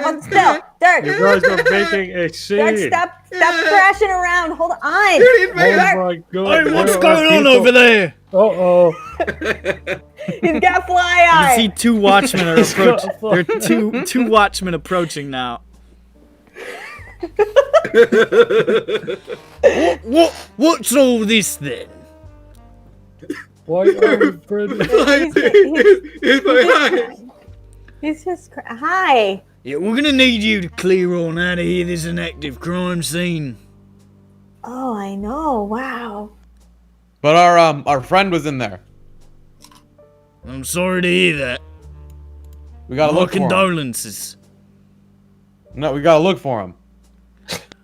[SPEAKER 4] Hold still, Dirk!
[SPEAKER 5] You guys are making a
[SPEAKER 4] Dirk,
[SPEAKER 5] scene.
[SPEAKER 4] stop crashing around. Hold on.
[SPEAKER 5] Oh my god.
[SPEAKER 1] Hey, what's
[SPEAKER 5] there are
[SPEAKER 1] going on
[SPEAKER 5] people-
[SPEAKER 1] over there?
[SPEAKER 5] Uh-oh.
[SPEAKER 4] He's got fly
[SPEAKER 1] You can
[SPEAKER 4] eye.
[SPEAKER 1] see 2 watchmen are
[SPEAKER 5] He's got
[SPEAKER 1] approaching.
[SPEAKER 5] fly
[SPEAKER 1] There are two watchmen approaching now. What's all this then?
[SPEAKER 5] Why are we friends?
[SPEAKER 2] It's my eyes.
[SPEAKER 4] He's just hi.
[SPEAKER 1] Yeah, we're gonna need you to clear on out of here. There's an active crime scene.
[SPEAKER 4] Oh, I know. Wow.
[SPEAKER 6] But our friend was in there.
[SPEAKER 1] I'm sorry to hear that.
[SPEAKER 6] We gotta
[SPEAKER 1] My
[SPEAKER 6] look for him.
[SPEAKER 1] condolences.
[SPEAKER 6] No, we gotta look for him.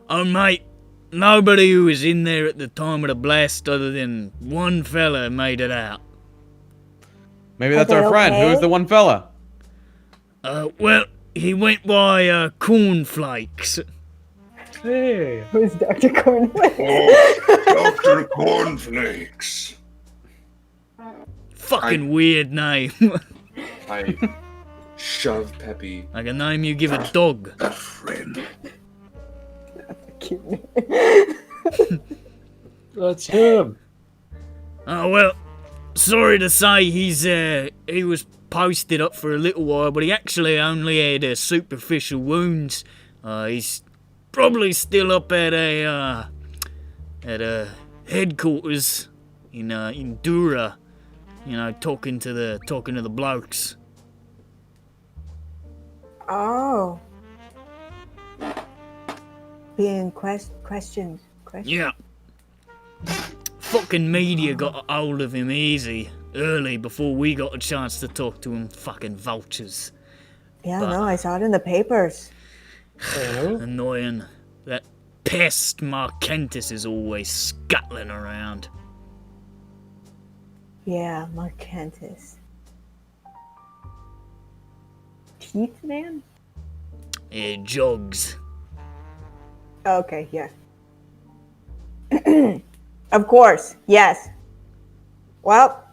[SPEAKER 1] Oh, mate, nobody who was in there at the time of the blast other than one fella made it out.
[SPEAKER 6] Maybe that's
[SPEAKER 4] Are
[SPEAKER 6] our
[SPEAKER 4] they
[SPEAKER 6] friend.
[SPEAKER 4] okay?
[SPEAKER 6] Who's the one fella?
[SPEAKER 1] Well, he went by, cornflakes.
[SPEAKER 5] Hey.
[SPEAKER 4] Who's Dr. Cornflakes?
[SPEAKER 3] Dr. Cornflakes.
[SPEAKER 1] Fucking weird name.
[SPEAKER 8] I shove Peppy.
[SPEAKER 1] Like a name you give a dog.
[SPEAKER 3] That friend.
[SPEAKER 4] Cute.
[SPEAKER 5] That's him.
[SPEAKER 1] Oh, well, sorry to say he was posted up for a little while, but he actually only had superficial wounds. He's probably still up at a headquarters in Dura, talking to the blokes.
[SPEAKER 4] Oh. Being questioned.
[SPEAKER 1] Yeah. Fucking media got a hold of him early before we got a chance to talk to him. Fucking vultures.
[SPEAKER 4] Yeah, no, I saw it in the papers.
[SPEAKER 1] Annoying. That pest Markentis is always scuttling around.
[SPEAKER 4] Yeah, Markentis. Teeth man?
[SPEAKER 1] Jogs.
[SPEAKER 4] Okay, yeah. Of course, yes. Well,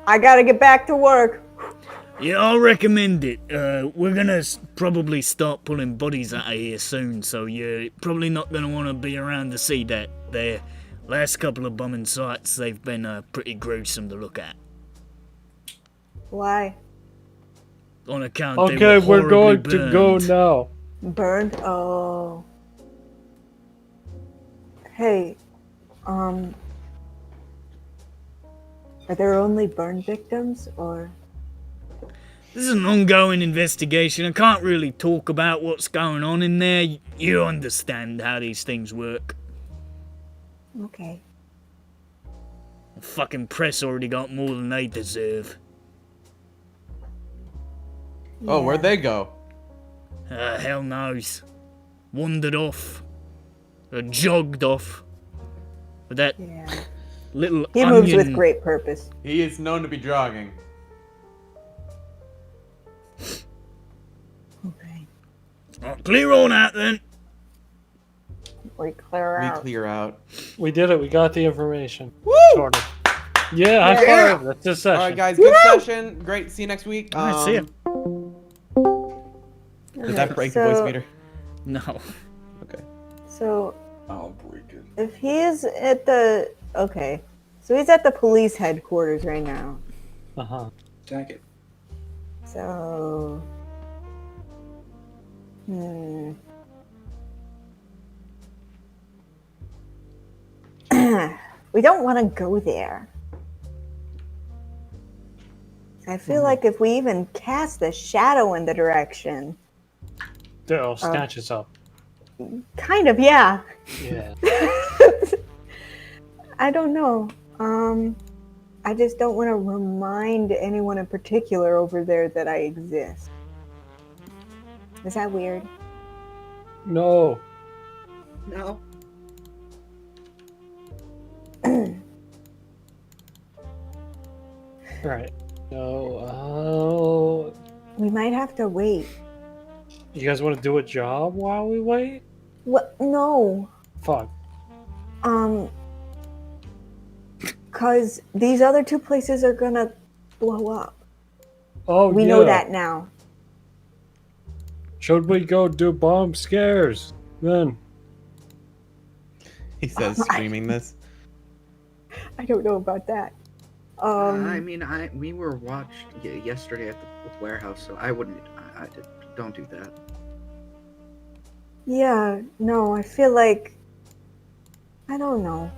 [SPEAKER 4] I gotta get back to work.
[SPEAKER 1] Yeah, I'll recommend it. We're gonna probably start pulling bodies out of here soon, so you're probably not gonna want to be around to see that. Their last couple of bombing sites, they've been pretty gruesome to look at.
[SPEAKER 4] Why?
[SPEAKER 1] On account
[SPEAKER 5] Okay,
[SPEAKER 1] they were
[SPEAKER 5] we're going
[SPEAKER 1] horribly
[SPEAKER 5] to go
[SPEAKER 1] burned.
[SPEAKER 5] now.
[SPEAKER 4] Burned? Oh. Hey, are there only burn victims, or?
[SPEAKER 1] This is an ongoing investigation. I can't really talk about what's going on in there. You understand how these things work.
[SPEAKER 4] Okay.
[SPEAKER 1] The fucking press already got more than they deserve.
[SPEAKER 6] Oh,
[SPEAKER 4] Yeah.
[SPEAKER 6] where'd they go?
[SPEAKER 1] Hell knows. Wandered off. Or jogged off. With that
[SPEAKER 4] Yeah.
[SPEAKER 1] little
[SPEAKER 4] He
[SPEAKER 1] onion.
[SPEAKER 4] moves with great purpose.
[SPEAKER 6] He is known to be jogging.
[SPEAKER 4] Okay.
[SPEAKER 1] Oh, clear on out then.
[SPEAKER 4] We clear
[SPEAKER 6] We
[SPEAKER 4] out.
[SPEAKER 6] clear out.
[SPEAKER 5] We did it. We got the information.
[SPEAKER 6] Woo!
[SPEAKER 5] Sort of. Yeah, high
[SPEAKER 6] Yeah.
[SPEAKER 5] five. That's this session.
[SPEAKER 6] All right, guys. Good session. Great. See you next week.
[SPEAKER 1] All right, see ya.
[SPEAKER 6] Did that break the voice meter?
[SPEAKER 1] No.
[SPEAKER 6] Okay.
[SPEAKER 4] So,
[SPEAKER 3] I'll break it.
[SPEAKER 4] if he is at the... Okay. So he's at the police headquarters right now.
[SPEAKER 5] Uh-huh.
[SPEAKER 8] Attack it.
[SPEAKER 4] So... We don't want to go there. I feel like if we even cast a shadow in the direction...
[SPEAKER 5] They'll snatch us up.
[SPEAKER 4] Kind of, yeah.
[SPEAKER 5] Yeah.
[SPEAKER 4] I don't know. I just don't want to remind anyone in particular over there that I exist. Is that weird?
[SPEAKER 5] No.
[SPEAKER 2] No.
[SPEAKER 5] Right. No.
[SPEAKER 4] We might have to wait.
[SPEAKER 5] You guys want to do a job while we wait?
[SPEAKER 4] What? No.
[SPEAKER 5] Fuck.
[SPEAKER 4] Cause these other two places are gonna blow up.
[SPEAKER 5] Oh,
[SPEAKER 4] We
[SPEAKER 5] yeah.
[SPEAKER 4] know that now.
[SPEAKER 5] Should we go do bomb scares then?
[SPEAKER 6] He says, screaming this.
[SPEAKER 4] I don't know about that.
[SPEAKER 2] I mean, we were watched yesterday at the warehouse, so I wouldn't. I don't do that.
[SPEAKER 4] Yeah, no, I feel like I don't know.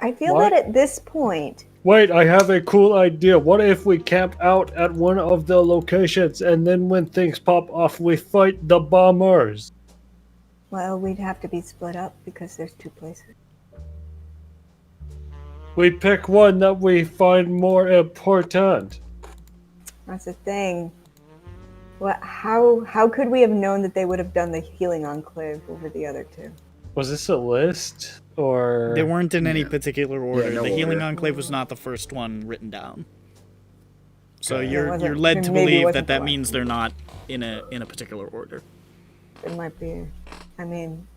[SPEAKER 4] I feel
[SPEAKER 5] What?
[SPEAKER 4] that at this point,
[SPEAKER 5] Wait, I have a cool idea. What if we camp out at one of the locations and then when things pop off, we fight the bombers?
[SPEAKER 4] well, we'd have to be split up because there's two places.
[SPEAKER 5] We pick one that we find more important.
[SPEAKER 4] That's the thing. What? How could we have known that they would have done the healing enclave over the other two?
[SPEAKER 5] Was this a list or?
[SPEAKER 1] They weren't in any
[SPEAKER 2] Yeah.
[SPEAKER 1] particular order.
[SPEAKER 2] no
[SPEAKER 1] The Healing
[SPEAKER 2] order.
[SPEAKER 1] Enclave was not the first one written down. So
[SPEAKER 5] Okay.
[SPEAKER 1] you're
[SPEAKER 4] wasn't-
[SPEAKER 1] led to
[SPEAKER 4] maybe it
[SPEAKER 1] believe
[SPEAKER 4] wasn't
[SPEAKER 1] that
[SPEAKER 4] the
[SPEAKER 1] means they're not in a particular order.
[SPEAKER 4] It might be. I mean,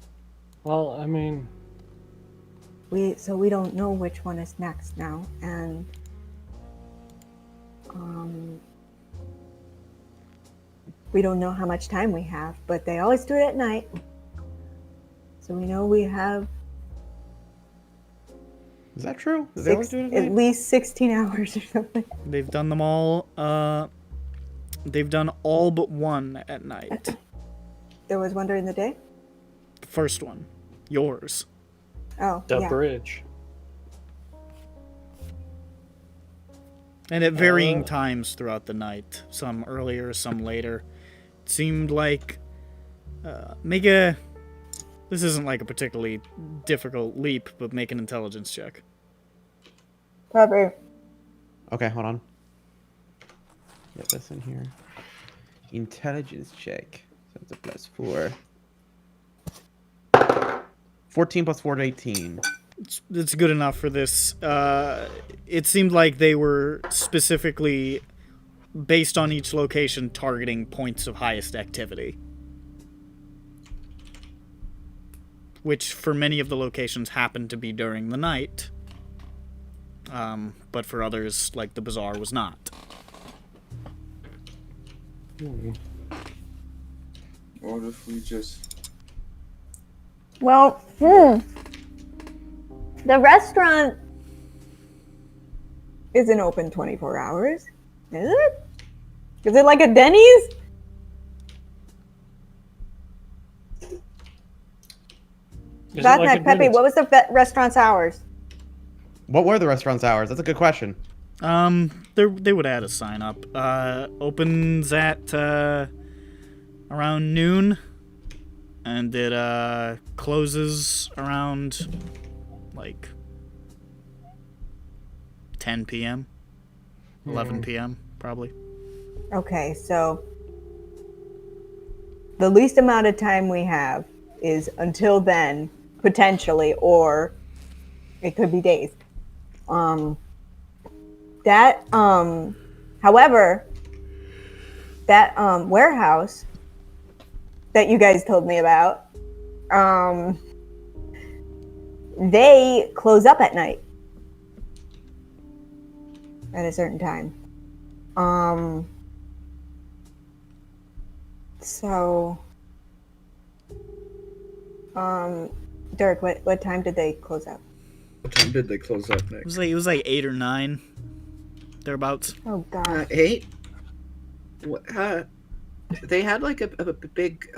[SPEAKER 5] Well, I mean,
[SPEAKER 4] we don't know which one is next now, and we don't know how much time we have. But they always do it at night, so we know we have
[SPEAKER 6] Is that true? Did they always do it at
[SPEAKER 4] at
[SPEAKER 6] night?
[SPEAKER 4] least 16 hours or something.
[SPEAKER 1] They've done them all. They've done all but one at night.
[SPEAKER 4] There was one during the day.
[SPEAKER 1] The first one, yours.
[SPEAKER 4] Oh,
[SPEAKER 5] the
[SPEAKER 4] yeah.
[SPEAKER 5] bridge.
[SPEAKER 1] And at varying times throughout the night. Some earlier, some later. It seemed like... This isn't like a particularly difficult leap, but make an intelligence check.
[SPEAKER 4] Probably.
[SPEAKER 6] Okay, hold on. Get this in here. Intelligence check. So it's a +4. 14 plus 4 to 18.
[SPEAKER 1] It's good enough for this. It seemed like they were specifically, based on each location, targeting points of highest activity. Which, for many of the locations, happened to be during the night. But for others, like the bazaar, was not.
[SPEAKER 8] What if we just...
[SPEAKER 4] Well, the restaurant isn't open 24 hours, is it? Is it like a Denny's?
[SPEAKER 5] Is it
[SPEAKER 4] That
[SPEAKER 5] like
[SPEAKER 4] night,
[SPEAKER 5] a
[SPEAKER 4] Pepe,
[SPEAKER 5] Denny's?
[SPEAKER 4] what was the restaurant's hours?
[SPEAKER 6] What were the restaurant's hours? That's a good question.
[SPEAKER 1] They would add a sign up. Opens at around noon, and it closes around like 10 p.m., 11 p.m. probably.
[SPEAKER 4] Okay, so the least amount of time we have is until then, potentially, or it could be days. However, that warehouse that you guys told me about, they close up at night at a certain time. So, Dirk, what time did they close up?
[SPEAKER 2] What time did they close up
[SPEAKER 1] It
[SPEAKER 2] next?
[SPEAKER 1] was like 8 or 9, thereabouts.
[SPEAKER 4] Oh God.
[SPEAKER 2] 8? They had like a big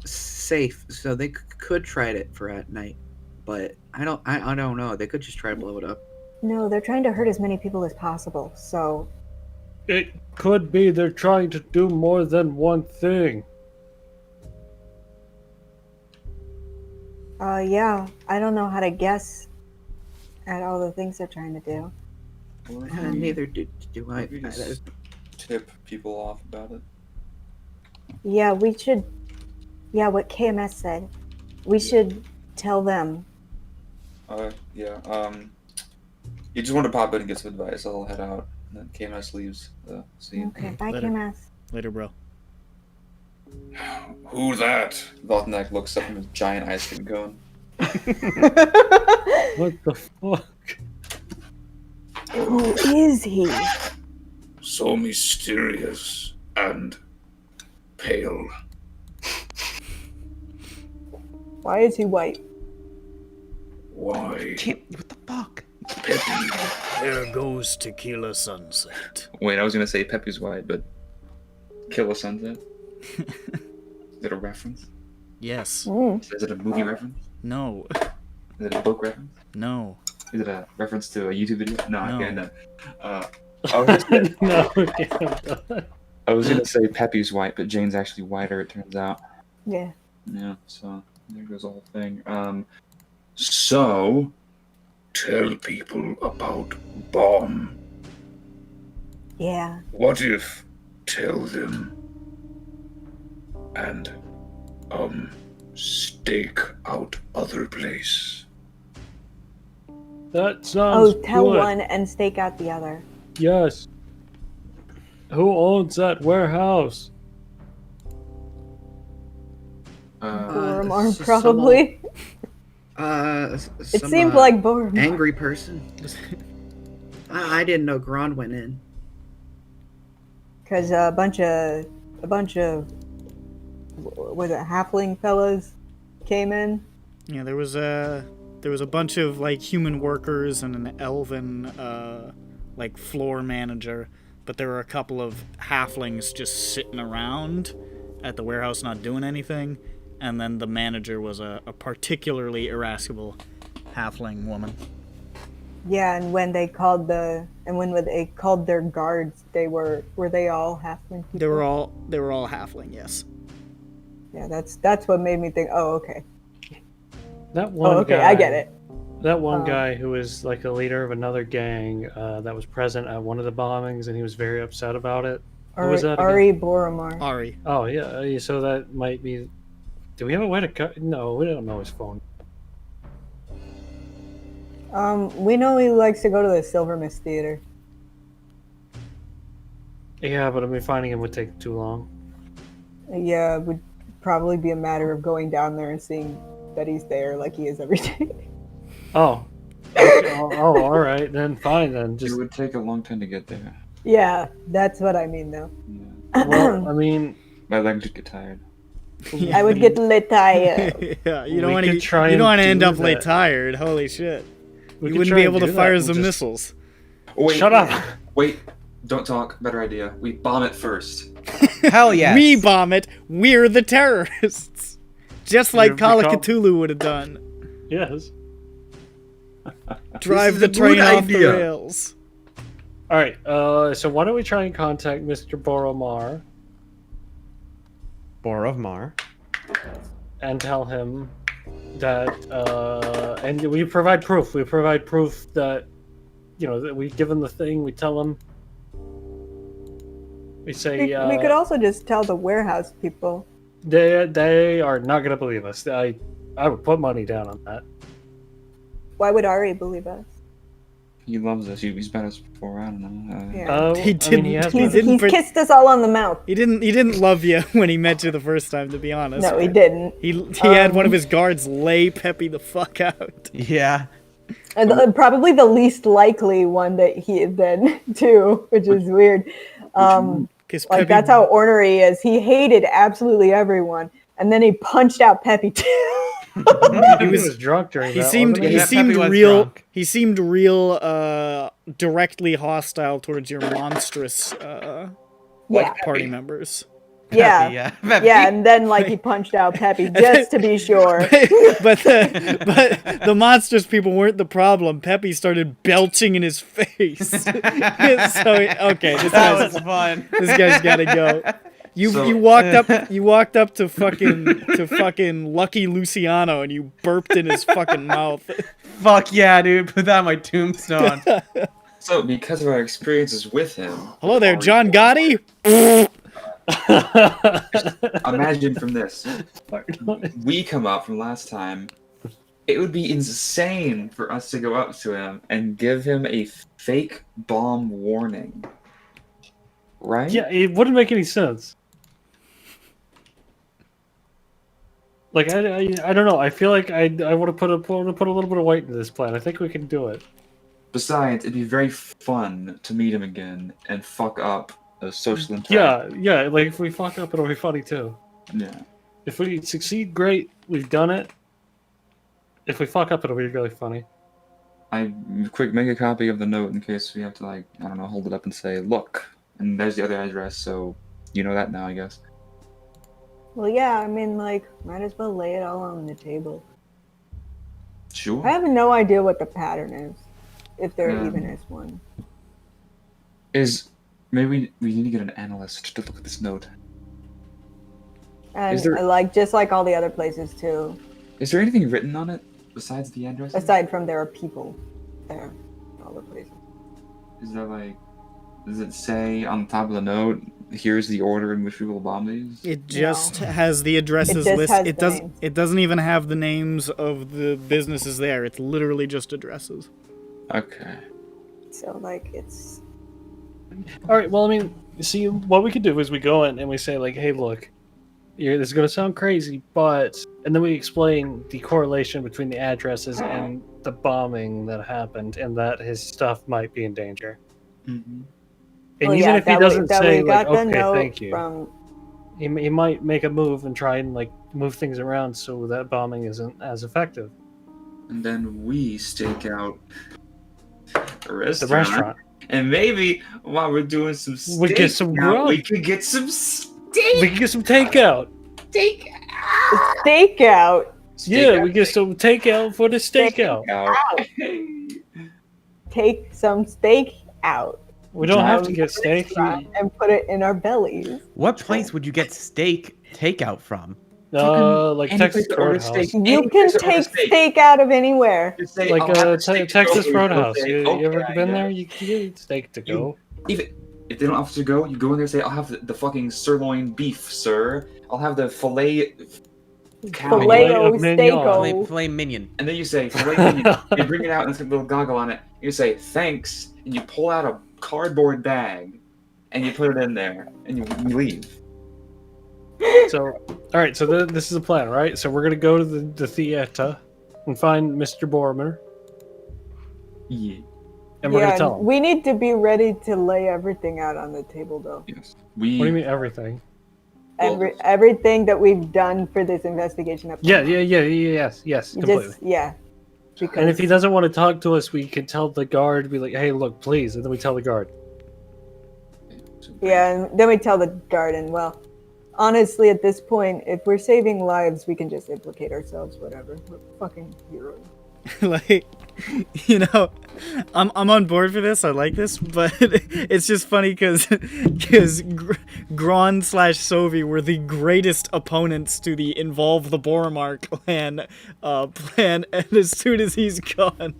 [SPEAKER 2] safe, so they could try it for at night. But I don't know. They could just try to blow it up.
[SPEAKER 4] No, they're trying to hurt as many people as possible. So,
[SPEAKER 5] It could be they're trying to do more than one thing.
[SPEAKER 4] yeah, I don't know how to guess at all the things they're trying to do.
[SPEAKER 2] Neither do I.
[SPEAKER 8] Maybe just tip people off about it.
[SPEAKER 4] Yeah, we should. Yeah, what KMS said. We should tell them.
[SPEAKER 8] Yeah. You just want to pop in and get some advice. I'll head out, and then KMS leaves the scene.
[SPEAKER 4] Okay, bye,
[SPEAKER 1] Later.
[SPEAKER 4] KMS.
[SPEAKER 1] Later, bro.
[SPEAKER 3] Who that?
[SPEAKER 8] Voltnak looks up from his giant ice cream cone.
[SPEAKER 5] What the fuck?
[SPEAKER 4] Who is he?
[SPEAKER 3] So mysterious and pale.
[SPEAKER 4] Why is he white?
[SPEAKER 3] Why?
[SPEAKER 6] What the fuck?
[SPEAKER 3] Peppy.
[SPEAKER 1] There goes Tequila Sunset.
[SPEAKER 8] Wait, I was gonna say Pepe's white, but Kill a Sunset. Is it a reference?
[SPEAKER 1] Yes.
[SPEAKER 8] Is it a movie reference?
[SPEAKER 1] No.
[SPEAKER 8] Is it a book reference?
[SPEAKER 1] No.
[SPEAKER 8] Is it a reference to a YouTube video? No, I
[SPEAKER 1] No.
[SPEAKER 8] can't. No. I was gonna say,
[SPEAKER 5] No, yeah.
[SPEAKER 8] I was gonna say Pepe's white, but Jane's actually whiter. It turns out.
[SPEAKER 4] Yeah.
[SPEAKER 8] Yeah. So there goes the whole thing. So
[SPEAKER 3] tell people about bomb?
[SPEAKER 4] Yeah.
[SPEAKER 3] What if tell them and stake out other place?
[SPEAKER 5] That sounds
[SPEAKER 4] Tell
[SPEAKER 5] good.
[SPEAKER 4] one and stake out the other.
[SPEAKER 5] Yes. Who owns that warehouse?
[SPEAKER 4] Boromar,
[SPEAKER 2] some-
[SPEAKER 4] probably.
[SPEAKER 2] It
[SPEAKER 4] seemed like Boromar.
[SPEAKER 2] angry person. I didn't know Gron went in.
[SPEAKER 4] Because a bunch of was it halfling fellas came in.
[SPEAKER 1] Yeah, there was a bunch of like human workers and an elven like floor manager, but there were a couple of halflings just sitting around at the warehouse not doing anything, and then the manager was a particularly irascible halfling woman.
[SPEAKER 4] Yeah, and when they called their guards, were they all halfling people?
[SPEAKER 1] They were all halfling, yes.
[SPEAKER 4] Yeah, that's what made me think. Oh, okay.
[SPEAKER 5] That one
[SPEAKER 4] Oh, okay,
[SPEAKER 5] guy,
[SPEAKER 4] I get it.
[SPEAKER 5] That one guy who was like a leader of another gang that was present at one of the bombings, and he was very upset about it. Who was that again?
[SPEAKER 4] Ari Boromar.
[SPEAKER 1] Ari.
[SPEAKER 5] Oh yeah, so that might be. Do we have a way to cut? No, we don't know his phone.
[SPEAKER 4] We know he likes to go to the Silver Mist Theater.
[SPEAKER 5] Yeah, but I mean, finding him would take too long.
[SPEAKER 4] Yeah, it would probably be a matter of going down there and seeing that he's there like he is every day.
[SPEAKER 5] Oh. Oh, all right, then fine, then
[SPEAKER 8] It
[SPEAKER 5] just.
[SPEAKER 8] would take a long time to get there.
[SPEAKER 4] Yeah, that's what I mean, though.
[SPEAKER 8] Yeah.
[SPEAKER 5] Well, I mean,
[SPEAKER 8] My legs would get tired.
[SPEAKER 4] I would get lit tired.
[SPEAKER 1] Yeah, you
[SPEAKER 5] We
[SPEAKER 1] don't want
[SPEAKER 5] could
[SPEAKER 1] to.
[SPEAKER 5] try
[SPEAKER 1] You don't
[SPEAKER 5] and
[SPEAKER 1] want to end
[SPEAKER 5] do
[SPEAKER 1] up late
[SPEAKER 5] that.
[SPEAKER 1] tired. Holy shit!
[SPEAKER 5] we
[SPEAKER 1] You
[SPEAKER 5] could
[SPEAKER 1] wouldn't
[SPEAKER 5] try
[SPEAKER 1] be
[SPEAKER 5] and
[SPEAKER 1] able to
[SPEAKER 5] do that
[SPEAKER 1] fire
[SPEAKER 5] and
[SPEAKER 1] some
[SPEAKER 5] just-
[SPEAKER 1] missiles.
[SPEAKER 8] Wait,
[SPEAKER 5] Shut up!
[SPEAKER 8] Wait, don't talk. Better idea. We bomb it first.
[SPEAKER 6] Hell yes.
[SPEAKER 1] We bomb it. We're the terrorists. Just like
[SPEAKER 5] You've
[SPEAKER 1] Call of
[SPEAKER 5] become-
[SPEAKER 1] Cthulhu would have done.
[SPEAKER 5] Yes.
[SPEAKER 1] Drive
[SPEAKER 3] is
[SPEAKER 1] the
[SPEAKER 3] a good
[SPEAKER 1] train off the
[SPEAKER 3] idea.
[SPEAKER 1] rails.
[SPEAKER 5] All right. So why don't we try and contact Mr. Boromar
[SPEAKER 6] Boromar.
[SPEAKER 5] and tell him that, and we provide proof. We provide proof that, that we give him the thing. We tell him. We say
[SPEAKER 4] We could also just tell the warehouse people.
[SPEAKER 5] they are not gonna believe us. I would put money down on that.
[SPEAKER 4] Why would Ari believe us?
[SPEAKER 8] He loves us. He's met us before. I don't know.
[SPEAKER 4] Yeah.
[SPEAKER 1] He
[SPEAKER 5] I mean, he
[SPEAKER 1] didn't-
[SPEAKER 5] has
[SPEAKER 1] he
[SPEAKER 5] been-
[SPEAKER 1] didn't
[SPEAKER 4] He's
[SPEAKER 1] pre-
[SPEAKER 4] kissed us all on the mouth.
[SPEAKER 1] He didn't love you when he met you the first time, to be honest.
[SPEAKER 4] No, he
[SPEAKER 1] but
[SPEAKER 4] didn't.
[SPEAKER 1] He had one of his guards lay Peppy the fuck out.
[SPEAKER 6] Yeah.
[SPEAKER 4] And probably the least likely one that he then too, which is weird.
[SPEAKER 1] 'Cause
[SPEAKER 4] Like
[SPEAKER 1] Peppy,
[SPEAKER 4] that's how ornery he is. He hated absolutely everyone, and then he punched out Peppy too.
[SPEAKER 5] He was drunk during
[SPEAKER 1] he
[SPEAKER 5] that.
[SPEAKER 1] seemed
[SPEAKER 5] wasn't he?
[SPEAKER 1] he
[SPEAKER 6] Yeah,
[SPEAKER 1] seemed
[SPEAKER 6] Peppy was
[SPEAKER 1] real
[SPEAKER 6] drunk.
[SPEAKER 1] he seemed real directly hostile towards your monstrous
[SPEAKER 4] Yeah,
[SPEAKER 1] party members.
[SPEAKER 4] yeah,
[SPEAKER 6] Yeah.
[SPEAKER 4] yeah, and then like he punched out Peppy just to be sure.
[SPEAKER 1] but the monstrous people weren't the problem. Peppy started belching in his face. So okay, this
[SPEAKER 6] That
[SPEAKER 1] guy's
[SPEAKER 6] was fun.
[SPEAKER 1] this guy's gotta go. You
[SPEAKER 8] So-
[SPEAKER 1] you walked up to fucking Lucky Luciano and you burped in his fucking mouth.
[SPEAKER 6] Fuck yeah, dude. Put that on my tombstone.
[SPEAKER 8] So, because of our experiences with him,
[SPEAKER 1] Hello there, John Gotti.
[SPEAKER 8] imagine from this. We come up from last time. It would be insane for us to go up to him and give him a fake bomb warning. Right?
[SPEAKER 5] Yeah, it wouldn't make any sense. Like I don't know. I feel like I want to put a little bit of weight into this plan. I think we can do it.
[SPEAKER 8] Besides, it'd be very fun to meet him again and fuck up a social interaction.
[SPEAKER 5] Yeah. Like if we fuck up, it'll be funny too.
[SPEAKER 8] Yeah.
[SPEAKER 5] If we succeed, great. We've done it. If we fuck up, it'll be really funny.
[SPEAKER 8] Quick, make a copy of the note in case we have to, like, I don't know, hold it up and say, look, and there's the other address, so you know that now, I guess.
[SPEAKER 4] Well, yeah, I mean, like, might as well lay it all on the table.
[SPEAKER 8] Sure.
[SPEAKER 4] I have no idea what the pattern is, if there
[SPEAKER 8] Yeah.
[SPEAKER 4] even is one.
[SPEAKER 8] Maybe we need to get an analyst to look at this note.
[SPEAKER 4] And
[SPEAKER 8] Is there-
[SPEAKER 4] like just like all the other places too,
[SPEAKER 8] Is there anything written on it besides the address?
[SPEAKER 4] aside from there are people. there. All the places.
[SPEAKER 8] Is there like, does it say on the top of the note, here's the order in which we will bomb these?
[SPEAKER 1] It just has the addresses
[SPEAKER 4] just
[SPEAKER 1] list.
[SPEAKER 4] has
[SPEAKER 1] It
[SPEAKER 4] the
[SPEAKER 1] does.
[SPEAKER 4] names.
[SPEAKER 1] It doesn't even have the names of the businesses there. It's literally just addresses.
[SPEAKER 8] Okay.
[SPEAKER 4] So like it's
[SPEAKER 5] All right. Well, I mean, see, what we could do is we go in and we say like, "Hey, look, this is going to sound crazy, but," and then we explain the correlation between the addresses and the bombing that happened, and that his stuff might be in danger.
[SPEAKER 8] Mm-hmm.
[SPEAKER 5] And
[SPEAKER 4] well,
[SPEAKER 5] even
[SPEAKER 4] yeah,
[SPEAKER 5] if he
[SPEAKER 4] that
[SPEAKER 5] doesn't
[SPEAKER 4] we, that
[SPEAKER 5] say
[SPEAKER 4] we
[SPEAKER 5] like,
[SPEAKER 4] got the
[SPEAKER 5] "Okay,
[SPEAKER 4] note
[SPEAKER 5] thank you,"
[SPEAKER 4] from
[SPEAKER 5] he might make a move and try and like move things around so that bombing isn't as effective.
[SPEAKER 8] And then we stake out a
[SPEAKER 5] The
[SPEAKER 8] restaurant.
[SPEAKER 5] restaurant.
[SPEAKER 8] And maybe while we're doing some
[SPEAKER 5] We get some
[SPEAKER 8] stakeout,
[SPEAKER 5] grub.
[SPEAKER 8] we could get some
[SPEAKER 5] We can get some takeout.
[SPEAKER 4] stakeout.
[SPEAKER 5] Yeah, we get some takeout for the stakeout.
[SPEAKER 4] Take some steak out.
[SPEAKER 5] We don't have to
[SPEAKER 4] From
[SPEAKER 5] get
[SPEAKER 4] the
[SPEAKER 5] steak.
[SPEAKER 4] restaurant and put it in our bellies.
[SPEAKER 6] What place would you get steak takeout from?
[SPEAKER 5] Like
[SPEAKER 8] any
[SPEAKER 5] Texas
[SPEAKER 8] place to order
[SPEAKER 5] Roadhouse.
[SPEAKER 8] steak.
[SPEAKER 4] You
[SPEAKER 8] Any
[SPEAKER 4] can
[SPEAKER 8] place to order
[SPEAKER 4] take
[SPEAKER 8] steak.
[SPEAKER 4] steak out of anywhere.
[SPEAKER 8] Just say,
[SPEAKER 5] Like
[SPEAKER 8] "I'll have the steak to go,"
[SPEAKER 5] Texas
[SPEAKER 8] and they'll
[SPEAKER 5] Roadhouse.
[SPEAKER 8] say,
[SPEAKER 5] You ever
[SPEAKER 8] "Okay,
[SPEAKER 5] been
[SPEAKER 8] I
[SPEAKER 5] there?
[SPEAKER 8] guess."
[SPEAKER 5] You can get steak to go.
[SPEAKER 8] Even if they don't offer to go, you go in there and say, "I'll have the fucking sirloin beef, sir. I'll have the filet cow."
[SPEAKER 4] Filet-o
[SPEAKER 5] of mignon.
[SPEAKER 4] steako.
[SPEAKER 6] Filet minion.
[SPEAKER 8] And then you say, filet mignon. You bring it out and it's got a little goggle on it. You say, "Thanks," and you pull out a cardboard bag and you put it in there and you leave.
[SPEAKER 5] So, all right. So this is the plan, right? So we're gonna go to the theater and find Mr. Bormer,
[SPEAKER 8] Yeah.
[SPEAKER 5] and we're gonna tell him.
[SPEAKER 4] we need to be ready to lay everything out on the table, though.
[SPEAKER 8] Yes.
[SPEAKER 5] What do you mean everything?
[SPEAKER 8] Well-
[SPEAKER 4] Everything that we've done for this investigation. Up to
[SPEAKER 5] Yeah,
[SPEAKER 4] now.
[SPEAKER 5] yes, completely.
[SPEAKER 4] Yeah. Because
[SPEAKER 5] And if he doesn't want to talk to us, we can tell the guard, be like, "Hey, look, please," and then we tell the guard.
[SPEAKER 4] yeah, and then we tell the guard, and well, honestly, at this point, if we're saving lives, we can just implicate ourselves. Whatever, we're fucking heroes.
[SPEAKER 1] Like, you know, I'm on board for this. I like this, but it's just funny because Gron / Sovi were the greatest opponents to the involve the Boromar clan plan, and as soon as he's gone,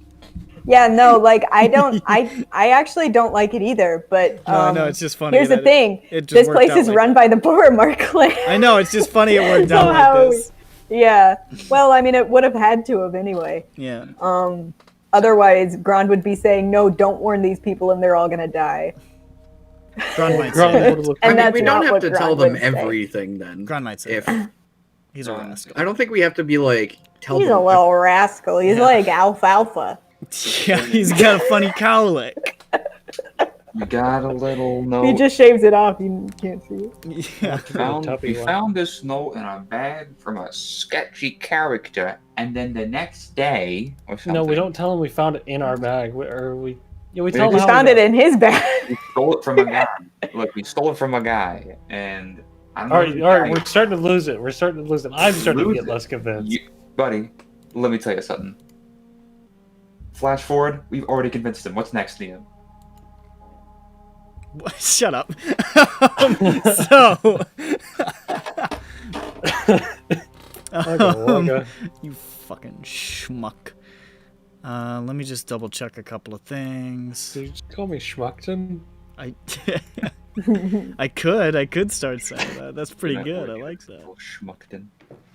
[SPEAKER 4] Yeah, no, like I don't, I actually don't like it either. But
[SPEAKER 1] no, it's just funny.
[SPEAKER 4] here's the
[SPEAKER 1] that
[SPEAKER 4] thing:
[SPEAKER 1] it just
[SPEAKER 4] this
[SPEAKER 1] worked
[SPEAKER 4] place
[SPEAKER 1] out
[SPEAKER 4] is
[SPEAKER 1] like
[SPEAKER 4] run
[SPEAKER 1] that.
[SPEAKER 4] by the Boromar clan.
[SPEAKER 1] I know, it's just funny it worked out
[SPEAKER 4] Somehow,
[SPEAKER 1] like this.
[SPEAKER 4] yeah. Well, I mean, it would have had to have anyway.
[SPEAKER 1] Yeah.
[SPEAKER 4] Otherwise, Grand would be saying, "No, don't warn these people, and they're all gonna die."
[SPEAKER 1] Gron might
[SPEAKER 5] Gron
[SPEAKER 1] say that.
[SPEAKER 5] would've looked
[SPEAKER 4] And
[SPEAKER 2] I mean,
[SPEAKER 4] that's
[SPEAKER 2] we
[SPEAKER 4] not
[SPEAKER 2] don't have
[SPEAKER 4] what
[SPEAKER 2] to
[SPEAKER 4] Grand
[SPEAKER 2] tell them
[SPEAKER 4] would say.
[SPEAKER 2] everything then.
[SPEAKER 1] Gron might say
[SPEAKER 2] If
[SPEAKER 1] that. He's a rascal.
[SPEAKER 2] I don't think we have to be like tell
[SPEAKER 4] He's
[SPEAKER 2] them.
[SPEAKER 4] a little rascal. He's like alfalfa.
[SPEAKER 1] Yeah, he's got a funny cowlick.
[SPEAKER 8] We got a little note.
[SPEAKER 4] He just shaves it off. You can't see it.
[SPEAKER 1] Yeah.
[SPEAKER 8] We found this note in a bag from a sketchy character, and then the next day or something.
[SPEAKER 5] No, we don't tell him we found it in our bag, we tell
[SPEAKER 4] We
[SPEAKER 5] him how
[SPEAKER 4] found
[SPEAKER 5] we
[SPEAKER 4] it in his bag.
[SPEAKER 8] We stole it from a guy. Look, we stole it from a guy, and I don't know.
[SPEAKER 5] All
[SPEAKER 8] who the
[SPEAKER 5] right,
[SPEAKER 8] guy
[SPEAKER 5] we're starting to lose it. I'm starting to
[SPEAKER 8] Lose
[SPEAKER 5] get
[SPEAKER 8] it.
[SPEAKER 5] less convinced.
[SPEAKER 8] Buddy, let me tell you something. Flash forward, we've already convinced him. What's next, Liam?
[SPEAKER 1] Shut up. So,
[SPEAKER 5] Okay.
[SPEAKER 1] you fucking schmuck. Let me just double check a couple of things.
[SPEAKER 5] Did you just call me Schmuckton?
[SPEAKER 1] I could start saying that. That's pretty
[SPEAKER 8] Not
[SPEAKER 1] good. I
[SPEAKER 8] working.
[SPEAKER 1] like that.
[SPEAKER 8] Oh, Schmuckton.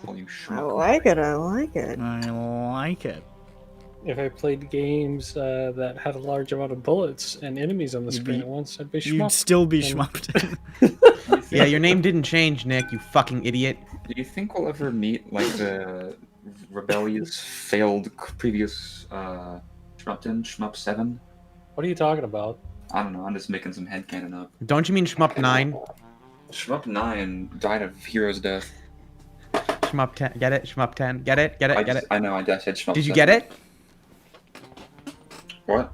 [SPEAKER 8] Call you
[SPEAKER 4] I
[SPEAKER 8] Schmuck.
[SPEAKER 4] like it. I like it.
[SPEAKER 1] I like it.
[SPEAKER 5] If I played games that had a large amount of bullets and enemies on the
[SPEAKER 1] You'd
[SPEAKER 5] screen
[SPEAKER 1] be-
[SPEAKER 5] at once, I'd be
[SPEAKER 1] You'd
[SPEAKER 5] Schmuck.
[SPEAKER 1] still be
[SPEAKER 5] And-
[SPEAKER 1] schmucked.
[SPEAKER 6] Yeah, your name didn't change, Nick. You fucking idiot.
[SPEAKER 8] Do you think we'll ever meet like the rebellious, failed previous Shmup 7?
[SPEAKER 5] What are you talking about?
[SPEAKER 8] I don't know. I'm just making some headcanon up.
[SPEAKER 6] Don't you mean Shmup 9?
[SPEAKER 8] Shmup 9 died of hero's death.
[SPEAKER 6] Shmup 10. Get it? Shmup 10. Get it? Get it? Get it?
[SPEAKER 8] I know. I just said Shmup.
[SPEAKER 6] Did you
[SPEAKER 8] 7.
[SPEAKER 6] get it?
[SPEAKER 8] What?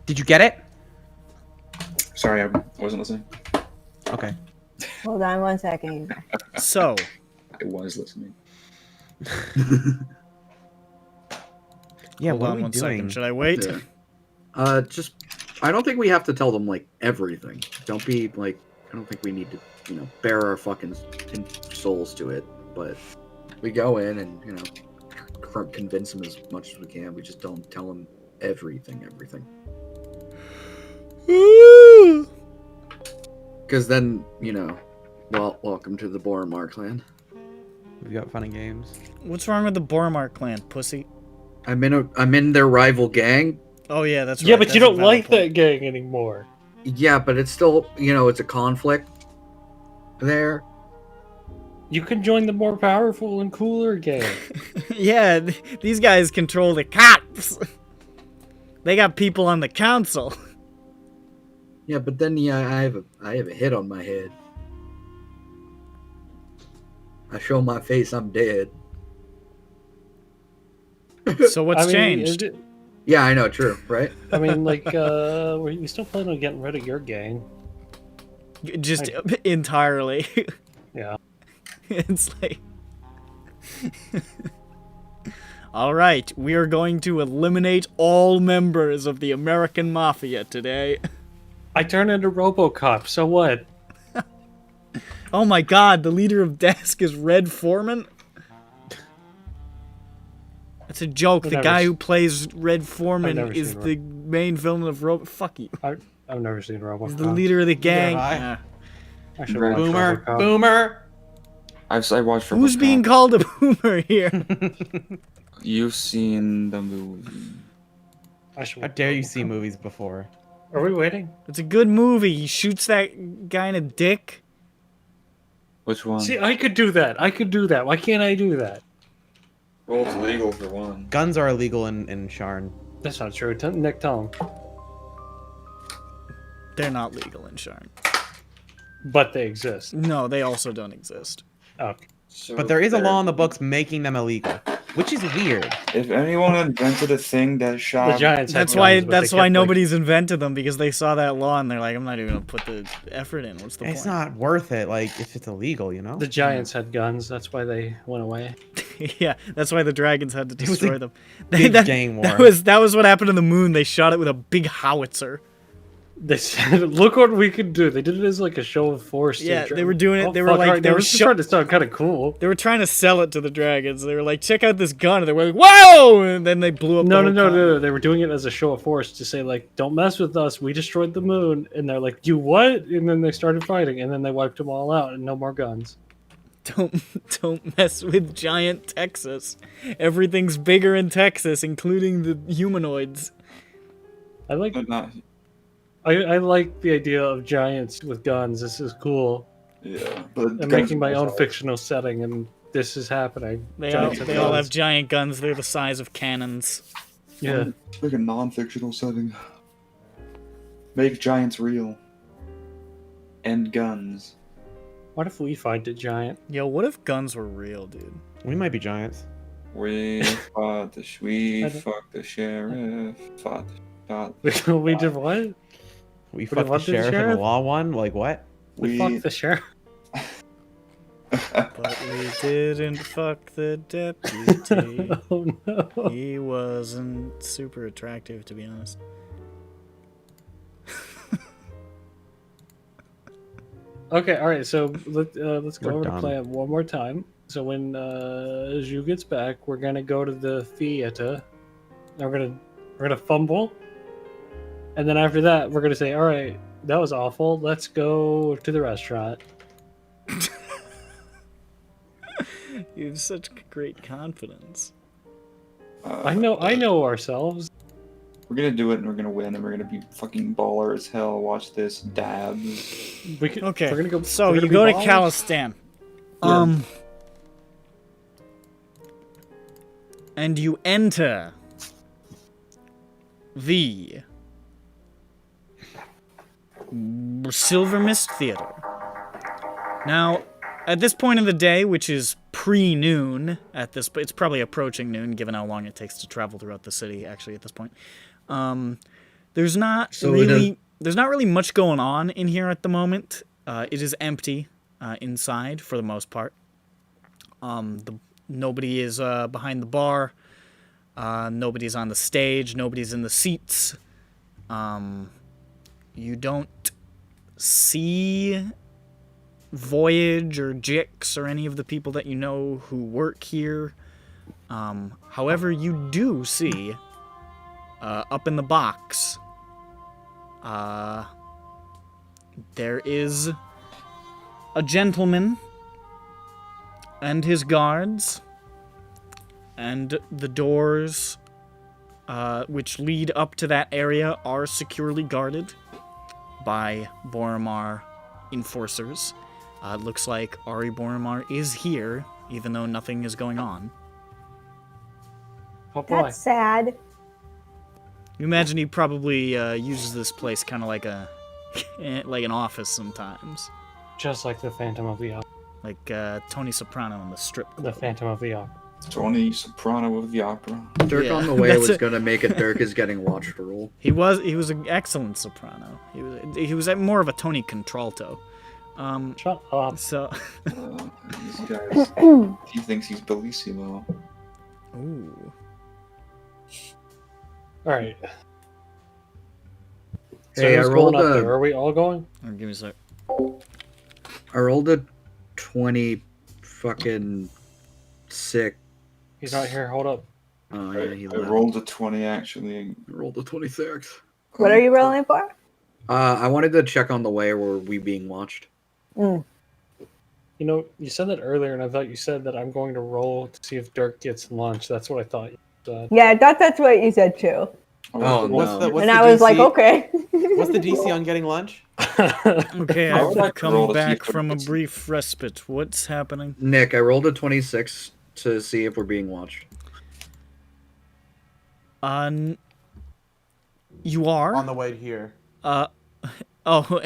[SPEAKER 6] Did you get it?
[SPEAKER 8] Sorry, I wasn't listening.
[SPEAKER 6] Okay.
[SPEAKER 4] Hold on 1 second.
[SPEAKER 1] So,
[SPEAKER 8] I was listening.
[SPEAKER 6] Yeah,
[SPEAKER 1] hold
[SPEAKER 6] what
[SPEAKER 1] on
[SPEAKER 6] are we
[SPEAKER 1] one
[SPEAKER 6] doing?
[SPEAKER 1] second. Should I wait?
[SPEAKER 2] Yeah. Just I don't think we have to tell them like everything. Don't be like I don't think we need to, bare our fucking souls to it. But we go in and convince them as much as we can. We just don't tell them everything.
[SPEAKER 1] Ooh.
[SPEAKER 2] Because then, you know, well, welcome to the Boromar clan.
[SPEAKER 6] We've got fun and games.
[SPEAKER 1] What's wrong with the Boromar clan, pussy?
[SPEAKER 2] I'm in their rival gang.
[SPEAKER 1] Oh yeah, that's right.
[SPEAKER 5] Yeah, but
[SPEAKER 1] That's
[SPEAKER 5] you
[SPEAKER 1] a
[SPEAKER 5] don't
[SPEAKER 1] valid
[SPEAKER 5] like
[SPEAKER 1] point.
[SPEAKER 5] that gang anymore.
[SPEAKER 2] Yeah, but it's still, you know, it's a conflict there.
[SPEAKER 5] You can join the more powerful and cooler gang.
[SPEAKER 1] Yeah, these guys control the cops. They got people on the council.
[SPEAKER 2] Yeah, but then I have a hit on my head. I show my face, I'm dead.
[SPEAKER 1] So what's changed?
[SPEAKER 2] Yeah, I know, true, right?
[SPEAKER 5] I mean, like, we still plan on getting rid of your gang.
[SPEAKER 1] Just entirely.
[SPEAKER 5] Yeah.
[SPEAKER 1] It's like... Alright, we are going to eliminate all members of the American Mafia today.
[SPEAKER 5] I turn into RoboCop, so what?
[SPEAKER 1] Oh my god, the leader of Desk is Red Foreman? That's a joke. The guy who plays Red Foreman is the main villain of Fuck you.
[SPEAKER 5] I've never seen RoboCop.
[SPEAKER 1] He's the leader of the gang.
[SPEAKER 6] I
[SPEAKER 5] should
[SPEAKER 8] Red
[SPEAKER 5] watch
[SPEAKER 6] Boomer.
[SPEAKER 5] RoboCop.
[SPEAKER 6] Boomer.
[SPEAKER 8] I watched.
[SPEAKER 1] Who's
[SPEAKER 8] RoboCop.
[SPEAKER 1] being called a boomer here?
[SPEAKER 8] You've seen the movie.
[SPEAKER 5] I should
[SPEAKER 6] How
[SPEAKER 5] watch
[SPEAKER 6] dare you
[SPEAKER 5] RoboCop.
[SPEAKER 6] see movies before?
[SPEAKER 5] Are we waiting?
[SPEAKER 1] It's a good movie. He shoots that guy in a dick.
[SPEAKER 8] Which one?
[SPEAKER 5] See, I could do that. Why can't I do that?
[SPEAKER 8] Well, it's legal for one.
[SPEAKER 6] Guns are illegal in Sharn.
[SPEAKER 5] That's not true. Nick, tell him.
[SPEAKER 1] They're not legal in Sharn.
[SPEAKER 5] But they exist.
[SPEAKER 1] No, they also don't exist.
[SPEAKER 5] Okay.
[SPEAKER 8] So
[SPEAKER 6] But there is a law in the books making them illegal, which is weird.
[SPEAKER 8] If anyone invented a thing that shot,
[SPEAKER 5] The Giants. had
[SPEAKER 1] That's why.
[SPEAKER 5] guns, but
[SPEAKER 1] That's
[SPEAKER 5] they
[SPEAKER 1] why
[SPEAKER 5] kept,
[SPEAKER 1] nobody's invented them, because they saw that law and they're like, I'm not even gonna put the effort in. What's the
[SPEAKER 6] It's
[SPEAKER 1] point?
[SPEAKER 6] not worth it, like, if it's illegal, you know?
[SPEAKER 5] The Giants had guns. That's why they went away.
[SPEAKER 1] Yeah, that's why the dragons had to
[SPEAKER 6] was a
[SPEAKER 1] destroy them.
[SPEAKER 6] big
[SPEAKER 1] that,
[SPEAKER 6] gang war.
[SPEAKER 1] That was what happened to the moon. They shot it with a big howitzer.
[SPEAKER 5] They said, "Look what we can do." They did it as like a show of force.
[SPEAKER 1] Yeah, they were doing it.
[SPEAKER 5] Oh,
[SPEAKER 1] They were
[SPEAKER 5] fuck,
[SPEAKER 1] like,
[SPEAKER 5] alright,
[SPEAKER 1] they were
[SPEAKER 5] just trying to sound kind of cool.
[SPEAKER 1] They were trying to sell it to the dragons. They were like, check out this gun. And they were like, whoa! And then they blew up.
[SPEAKER 5] No,
[SPEAKER 1] the
[SPEAKER 5] no,
[SPEAKER 1] whole
[SPEAKER 5] no,
[SPEAKER 1] con-
[SPEAKER 5] no. They were doing it as a show of force to say like, "Don't mess with us. We destroyed the moon." And they're like, "You what?" And then they started fighting, and then they wiped them all out, and no more guns.
[SPEAKER 1] Don't mess with giant Texas. Everything's bigger in Texas, including the humanoids.
[SPEAKER 5] I like.
[SPEAKER 8] but not.
[SPEAKER 5] I like the idea of giants with guns. This is cool.
[SPEAKER 8] Yeah, but
[SPEAKER 5] I'm
[SPEAKER 8] guns
[SPEAKER 5] making
[SPEAKER 8] are
[SPEAKER 5] my own
[SPEAKER 8] also-
[SPEAKER 5] fictional setting, and this is happening.
[SPEAKER 1] They
[SPEAKER 5] Giants with
[SPEAKER 1] all
[SPEAKER 5] guns.
[SPEAKER 1] have giant guns. They're the size of cannons.
[SPEAKER 5] Yeah.
[SPEAKER 8] Like a non-fictional setting. Make giants real. And guns.
[SPEAKER 5] What if we find a giant?
[SPEAKER 1] Yo, what if guns were real, dude?
[SPEAKER 6] We might be giants.
[SPEAKER 8] We fought the we
[SPEAKER 5] I don't-
[SPEAKER 8] fucked the sheriff. Fought.
[SPEAKER 5] We did what?
[SPEAKER 6] We
[SPEAKER 5] But
[SPEAKER 6] fucked the
[SPEAKER 5] what did
[SPEAKER 6] sheriff and the
[SPEAKER 5] sheriff?
[SPEAKER 6] law won? Like, what?
[SPEAKER 5] We fucked the sheriff.
[SPEAKER 1] But we didn't fuck the deputy.
[SPEAKER 5] Oh no.
[SPEAKER 1] He wasn't super attractive, to be honest.
[SPEAKER 5] Okay, all right. So let's go
[SPEAKER 6] We're
[SPEAKER 5] over the
[SPEAKER 6] done.
[SPEAKER 5] plan one more time. So when Zhu gets back, we're gonna go to the theater. And we're gonna fumble, and then after that, we're gonna say, "All right, that was awful. Let's go to the restaurant."
[SPEAKER 1] You have such great confidence.
[SPEAKER 5] I know ourselves.
[SPEAKER 8] We're gonna do it and we're gonna win and we're gonna be fucking baller as hell. Watch this. Dabs.
[SPEAKER 5] We could,
[SPEAKER 1] Okay,
[SPEAKER 5] We're gonna go.
[SPEAKER 1] so
[SPEAKER 5] we're
[SPEAKER 1] you
[SPEAKER 5] gonna
[SPEAKER 1] go
[SPEAKER 5] be
[SPEAKER 1] to
[SPEAKER 5] ballers.
[SPEAKER 1] Calistan.
[SPEAKER 5] Yeah.
[SPEAKER 1] And you enter the Silver Mist Theater. Now, at this point in the day, which is pre-noon, it's probably approaching noon, given how long it takes to travel throughout the city. Actually, at this point, there's not really much going on in here at the moment. It is empty inside for the most part. Nobody is behind the bar. Nobody's on the stage. Nobody's in the seats. You don't see Voyage or Jix or any of the people that you know who work here. However, you do see up in the box, there is a gentleman and his guards, and the doors which lead up to that area are securely guarded by Boromar enforcers. It looks like Ari Boromar is here, even though nothing is going on.
[SPEAKER 5] Oh boy.
[SPEAKER 4] That's sad.
[SPEAKER 1] You imagine he probably uses this place kind of like like an office sometimes.
[SPEAKER 5] Just like the Phantom of the Opera.
[SPEAKER 1] Like Tony Soprano in the strip club.
[SPEAKER 5] The Phantom of the Opera.
[SPEAKER 8] Tony Soprano of the opera.
[SPEAKER 2] Dirk
[SPEAKER 1] Yeah,
[SPEAKER 2] on the way
[SPEAKER 1] that's
[SPEAKER 2] was
[SPEAKER 1] it.
[SPEAKER 2] gonna make a Dirk is getting watched rule.
[SPEAKER 1] He was an excellent soprano. He was more of a Tony contralto.
[SPEAKER 5] Shut up.
[SPEAKER 1] So
[SPEAKER 8] These guys, he thinks he's Bellissimo.
[SPEAKER 1] ooh.
[SPEAKER 5] Alright. So
[SPEAKER 2] Hey, I
[SPEAKER 5] who's
[SPEAKER 2] rolled
[SPEAKER 5] going up
[SPEAKER 2] a-
[SPEAKER 5] there? Are we all going?
[SPEAKER 1] Oh, give me a sec.
[SPEAKER 2] I rolled a 20 fucking sick.
[SPEAKER 5] He's not here. Hold up.
[SPEAKER 2] Oh yeah, he
[SPEAKER 8] I
[SPEAKER 2] left.
[SPEAKER 8] rolled a 20 actually.
[SPEAKER 2] I rolled a 26.
[SPEAKER 4] What are you rolling for?
[SPEAKER 2] I wanted to check on the way. Were we being watched?
[SPEAKER 5] You know, you said that earlier, and I thought you said that I'm going to roll to see if Dirk gets lunch. That's what I thought you said.
[SPEAKER 4] Yeah, I thought that's what you said too.
[SPEAKER 2] Oh,
[SPEAKER 6] What's
[SPEAKER 2] no.
[SPEAKER 6] the
[SPEAKER 4] And I was like,
[SPEAKER 6] DC?
[SPEAKER 4] okay.
[SPEAKER 6] What's the DC on getting lunch?
[SPEAKER 1] Okay,
[SPEAKER 8] I would
[SPEAKER 1] I've
[SPEAKER 8] like to roll
[SPEAKER 1] come
[SPEAKER 8] to see
[SPEAKER 1] back
[SPEAKER 8] if
[SPEAKER 1] from a
[SPEAKER 8] it's-
[SPEAKER 1] brief respite. What's happening?
[SPEAKER 2] Nick, I rolled a 26 to see if we're being watched.
[SPEAKER 1] You are?
[SPEAKER 6] On the way here.
[SPEAKER 1] Oh,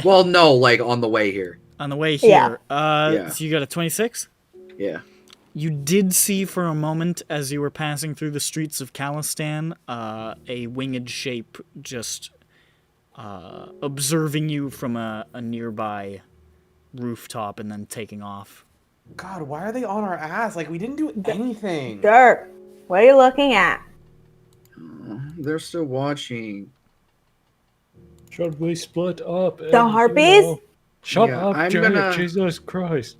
[SPEAKER 2] Well, no, like on the way here.
[SPEAKER 1] on the way here.
[SPEAKER 4] Yeah.
[SPEAKER 2] Yeah.
[SPEAKER 1] So you got a 26?
[SPEAKER 2] Yeah.
[SPEAKER 1] You did see for a moment as you were passing through the streets of Calistan, a winged shape just observing you from a nearby rooftop and then taking off.
[SPEAKER 6] God, why are they on our ass? Like, we didn't do anything.
[SPEAKER 4] Dirk, what are you looking at?
[SPEAKER 2] They're still watching.
[SPEAKER 5] Should we split up?
[SPEAKER 4] The harpies?
[SPEAKER 5] Shut
[SPEAKER 2] Yeah,
[SPEAKER 5] up,
[SPEAKER 2] I'm
[SPEAKER 5] Jay.
[SPEAKER 2] gonna-
[SPEAKER 5] Jesus Christ.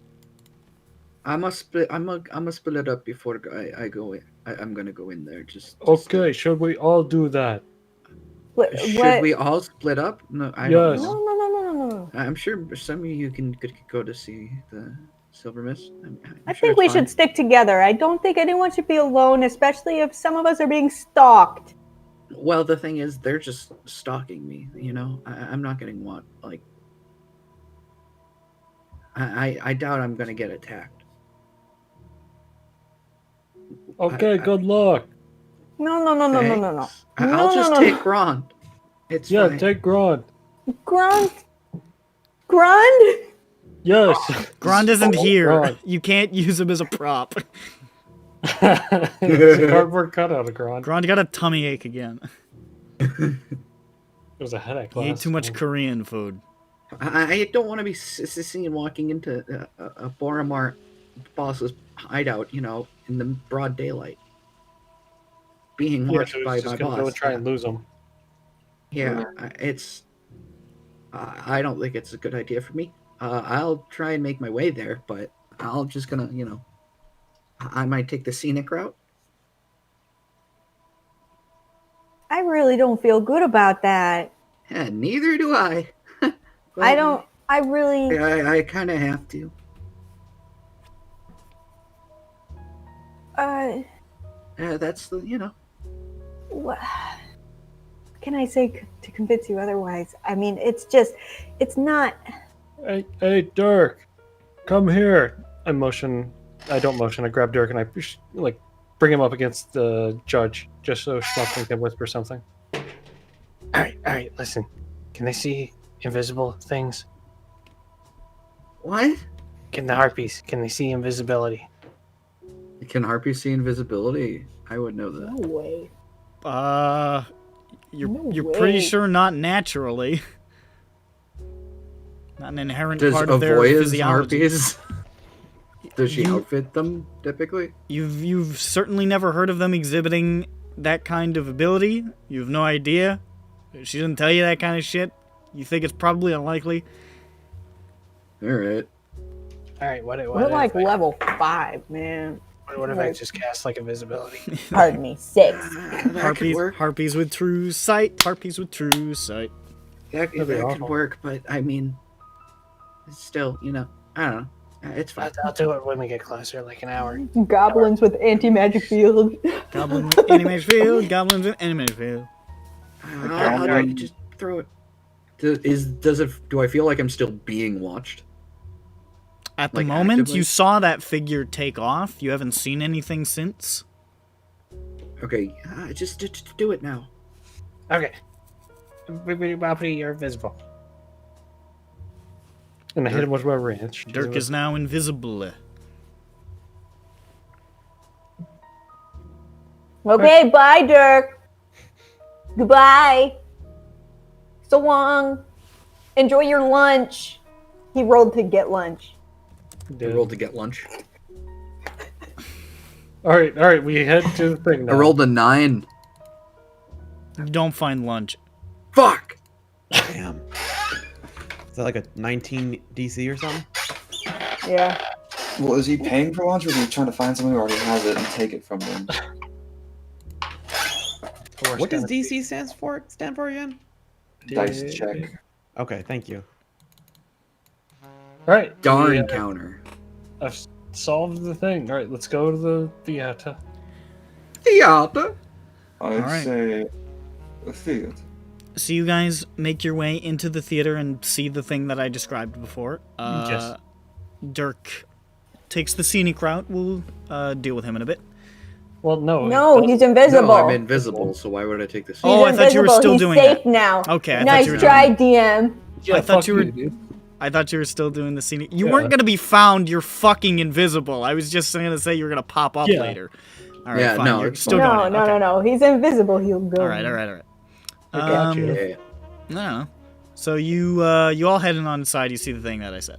[SPEAKER 2] I must split. I'm split it up before I go in. I'm gonna go in there. Just
[SPEAKER 5] Okay, should we all do that?
[SPEAKER 4] What?
[SPEAKER 2] Should we all split up? No, I
[SPEAKER 5] Yes.
[SPEAKER 2] don't
[SPEAKER 4] No,
[SPEAKER 2] know.
[SPEAKER 4] no, no, no, no, no.
[SPEAKER 2] I'm sure some of you could go to see the Silver Mist. I'm
[SPEAKER 4] I
[SPEAKER 2] sure
[SPEAKER 4] think
[SPEAKER 2] it's
[SPEAKER 4] we
[SPEAKER 2] fine.
[SPEAKER 4] should stick together. I don't think anyone should be alone, especially if some of us are being stalked.
[SPEAKER 2] Well, the thing is, they're just stalking me. You know, I'm not getting what like. I doubt I'm gonna get attacked.
[SPEAKER 5] Okay, good luck.
[SPEAKER 4] No, no, no, no, no, no, no.
[SPEAKER 2] Thanks.
[SPEAKER 4] No,
[SPEAKER 2] I'll
[SPEAKER 4] no,
[SPEAKER 2] just
[SPEAKER 4] no,
[SPEAKER 2] take
[SPEAKER 4] no.
[SPEAKER 2] Grond. It's
[SPEAKER 5] Yeah,
[SPEAKER 2] fine.
[SPEAKER 5] take Grond.
[SPEAKER 4] Grund? Grund?
[SPEAKER 5] Yes.
[SPEAKER 1] Grond isn't here.
[SPEAKER 5] Grond.
[SPEAKER 1] You can't use him as a prop.
[SPEAKER 5] It's a cardboard cutout of Grond.
[SPEAKER 1] Grond got a tummy ache again.
[SPEAKER 5] It was a headache.
[SPEAKER 1] He ate
[SPEAKER 5] last
[SPEAKER 1] too much
[SPEAKER 5] time.
[SPEAKER 1] Korean food.
[SPEAKER 2] I don't want to be seen walking into a Boromar boss's hideout, you know, in the broad daylight. Being
[SPEAKER 5] Yeah,
[SPEAKER 2] watched
[SPEAKER 5] so
[SPEAKER 2] by
[SPEAKER 5] he's
[SPEAKER 2] my
[SPEAKER 5] just gonna
[SPEAKER 2] boss.
[SPEAKER 5] go and try and lose him.
[SPEAKER 2] Yeah, it's. I don't think it's a good idea for me. I'll try and make my way there, but I'm just gonna, you know, I might take the scenic route.
[SPEAKER 4] I really don't feel good about that.
[SPEAKER 2] Yeah, neither do I.
[SPEAKER 4] I don't. I really.
[SPEAKER 2] I kind of have to. That's the, you know.
[SPEAKER 4] What can I say to convince you otherwise? I mean, it's just. It's not.
[SPEAKER 5] Hey, Dirk, come here. I don't motion. I grab Dirk and I like bring him up against the judge just so Schmuckling can whisper something. All right. Listen, can they see invisible things?
[SPEAKER 2] What?
[SPEAKER 5] Can the harpies? Can they see invisibility?
[SPEAKER 2] Can harpies see invisibility? I would know that.
[SPEAKER 4] No way.
[SPEAKER 1] You're
[SPEAKER 4] No
[SPEAKER 1] you're pretty
[SPEAKER 4] way.
[SPEAKER 1] sure not naturally. Not an inherent
[SPEAKER 2] Does
[SPEAKER 1] part of their
[SPEAKER 2] Avoya's
[SPEAKER 1] physiology.
[SPEAKER 2] harpies? Does she
[SPEAKER 1] You-
[SPEAKER 2] outfit them typically?
[SPEAKER 1] You've certainly never heard of them exhibiting that kind of ability. You have no idea. She didn't tell you that kind of shit. You think it's probably unlikely.
[SPEAKER 2] All right.
[SPEAKER 5] All right, what
[SPEAKER 4] We're like level 5, man.
[SPEAKER 9] What if I just cast like invisibility?
[SPEAKER 4] Pardon me, 6.
[SPEAKER 2] That could
[SPEAKER 1] Harpies,
[SPEAKER 2] work.
[SPEAKER 1] harpies with true sight. Harpies with true sight.
[SPEAKER 2] That
[SPEAKER 5] That'd be
[SPEAKER 2] could
[SPEAKER 5] awful.
[SPEAKER 2] work, but I mean, it's still, I don't know. It's fine.
[SPEAKER 9] I'll do it when we get closer, like an hour.
[SPEAKER 4] Goblins with anti-magic field.
[SPEAKER 1] Goblin with animated field. Goblins with animated field.
[SPEAKER 2] I'll try to just throw it. Do I feel like I'm still being watched?
[SPEAKER 1] At the
[SPEAKER 2] Like,
[SPEAKER 1] moment,
[SPEAKER 2] actively?
[SPEAKER 1] you saw that figure take off. You haven't seen anything since.
[SPEAKER 2] Okay, just do it now.
[SPEAKER 9] Okay. Boppity, you're invisible.
[SPEAKER 5] And I hit him with my ranch.
[SPEAKER 1] Dirk is now invisible.
[SPEAKER 4] Okay, bye, Dirk. Goodbye. So long. Enjoy your lunch. He rolled to get lunch.
[SPEAKER 2] I rolled to get lunch.
[SPEAKER 5] All right. We head to the thing now.
[SPEAKER 2] I rolled a 9.
[SPEAKER 1] You don't find lunch.
[SPEAKER 2] Fuck!
[SPEAKER 6] Damn. Is that like a 19 DC or something?
[SPEAKER 4] Yeah.
[SPEAKER 8] Well, is he paying for lunch, or is he trying to find someone who already has it and take it from them?
[SPEAKER 6] What does DC stand for again?
[SPEAKER 8] Dice check.
[SPEAKER 6] Okay, thank you.
[SPEAKER 5] All right.
[SPEAKER 2] Darn counter.
[SPEAKER 5] I've solved the thing. All right, let's go to the theater.
[SPEAKER 2] Theater?
[SPEAKER 8] I'd
[SPEAKER 1] right.
[SPEAKER 8] say a theater.
[SPEAKER 1] So you guys make your way into the theater and see the thing that I described before.
[SPEAKER 5] Yes.
[SPEAKER 1] Dirk takes the scenic route. We'll deal with him in a bit.
[SPEAKER 5] Well, no.
[SPEAKER 4] No, he's invisible.
[SPEAKER 2] No, I'm invisible, so why would I take this?
[SPEAKER 1] Oh, I thought you were still
[SPEAKER 4] He's
[SPEAKER 1] doing
[SPEAKER 4] safe
[SPEAKER 1] that.
[SPEAKER 4] now.
[SPEAKER 1] Okay, I thought
[SPEAKER 4] Nice
[SPEAKER 1] you were
[SPEAKER 4] try, DM.
[SPEAKER 5] Yeah,
[SPEAKER 1] I thought
[SPEAKER 5] fuck
[SPEAKER 1] you were-
[SPEAKER 5] dude.
[SPEAKER 1] I thought you were still doing the scenic. You
[SPEAKER 5] Yeah.
[SPEAKER 1] weren't gonna be found. You're fucking invisible. I was just gonna say you were gonna pop up
[SPEAKER 5] Yeah.
[SPEAKER 1] later. All right,
[SPEAKER 2] Yeah,
[SPEAKER 1] fine.
[SPEAKER 2] no,
[SPEAKER 1] You're
[SPEAKER 2] it's
[SPEAKER 1] still
[SPEAKER 4] No,
[SPEAKER 1] doing it.
[SPEAKER 4] no,
[SPEAKER 1] Okay.
[SPEAKER 4] no, no. He's invisible. He'll go.
[SPEAKER 1] All right.
[SPEAKER 5] I got you.
[SPEAKER 2] Yeah.
[SPEAKER 1] I don't know. So you all heading on inside. You see the thing that I said.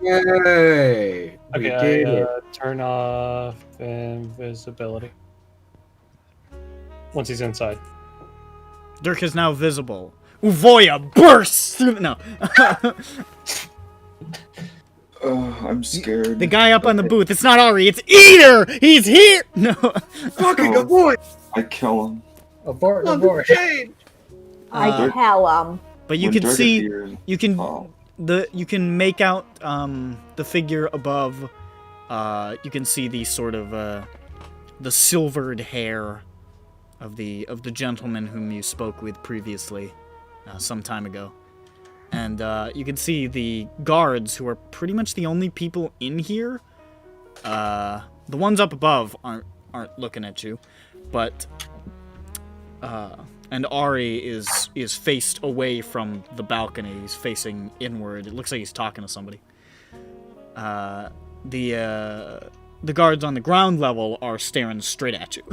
[SPEAKER 2] Yay! We
[SPEAKER 5] Okay,
[SPEAKER 2] did
[SPEAKER 5] I
[SPEAKER 2] it.
[SPEAKER 5] turn off invisibility. Once he's inside.
[SPEAKER 1] Dirk is now visible. Uvoya bursts through. No.
[SPEAKER 8] I'm scared.
[SPEAKER 1] The guy up on the booth. It's not Ari. It's Eater. He's here. No.
[SPEAKER 2] Fucking
[SPEAKER 8] Oh.
[SPEAKER 2] avoid!
[SPEAKER 8] I kill him.
[SPEAKER 5] Abort,
[SPEAKER 2] On the
[SPEAKER 5] abort.
[SPEAKER 2] chain!
[SPEAKER 4] I tell him.
[SPEAKER 1] But you
[SPEAKER 8] When
[SPEAKER 1] can
[SPEAKER 8] Dirk
[SPEAKER 1] see.
[SPEAKER 8] appears-
[SPEAKER 1] You can.
[SPEAKER 8] Oh.
[SPEAKER 1] You can make out the figure above. You can see the sort of the silvered hair of the gentleman whom you spoke with previously some time ago, and you can see the guards who are pretty much the only people in here. The ones up above aren't looking at you, but and Ari is faced away from the balcony. He's facing inward. It looks like he's talking to somebody. The guards on the ground level are staring straight at you.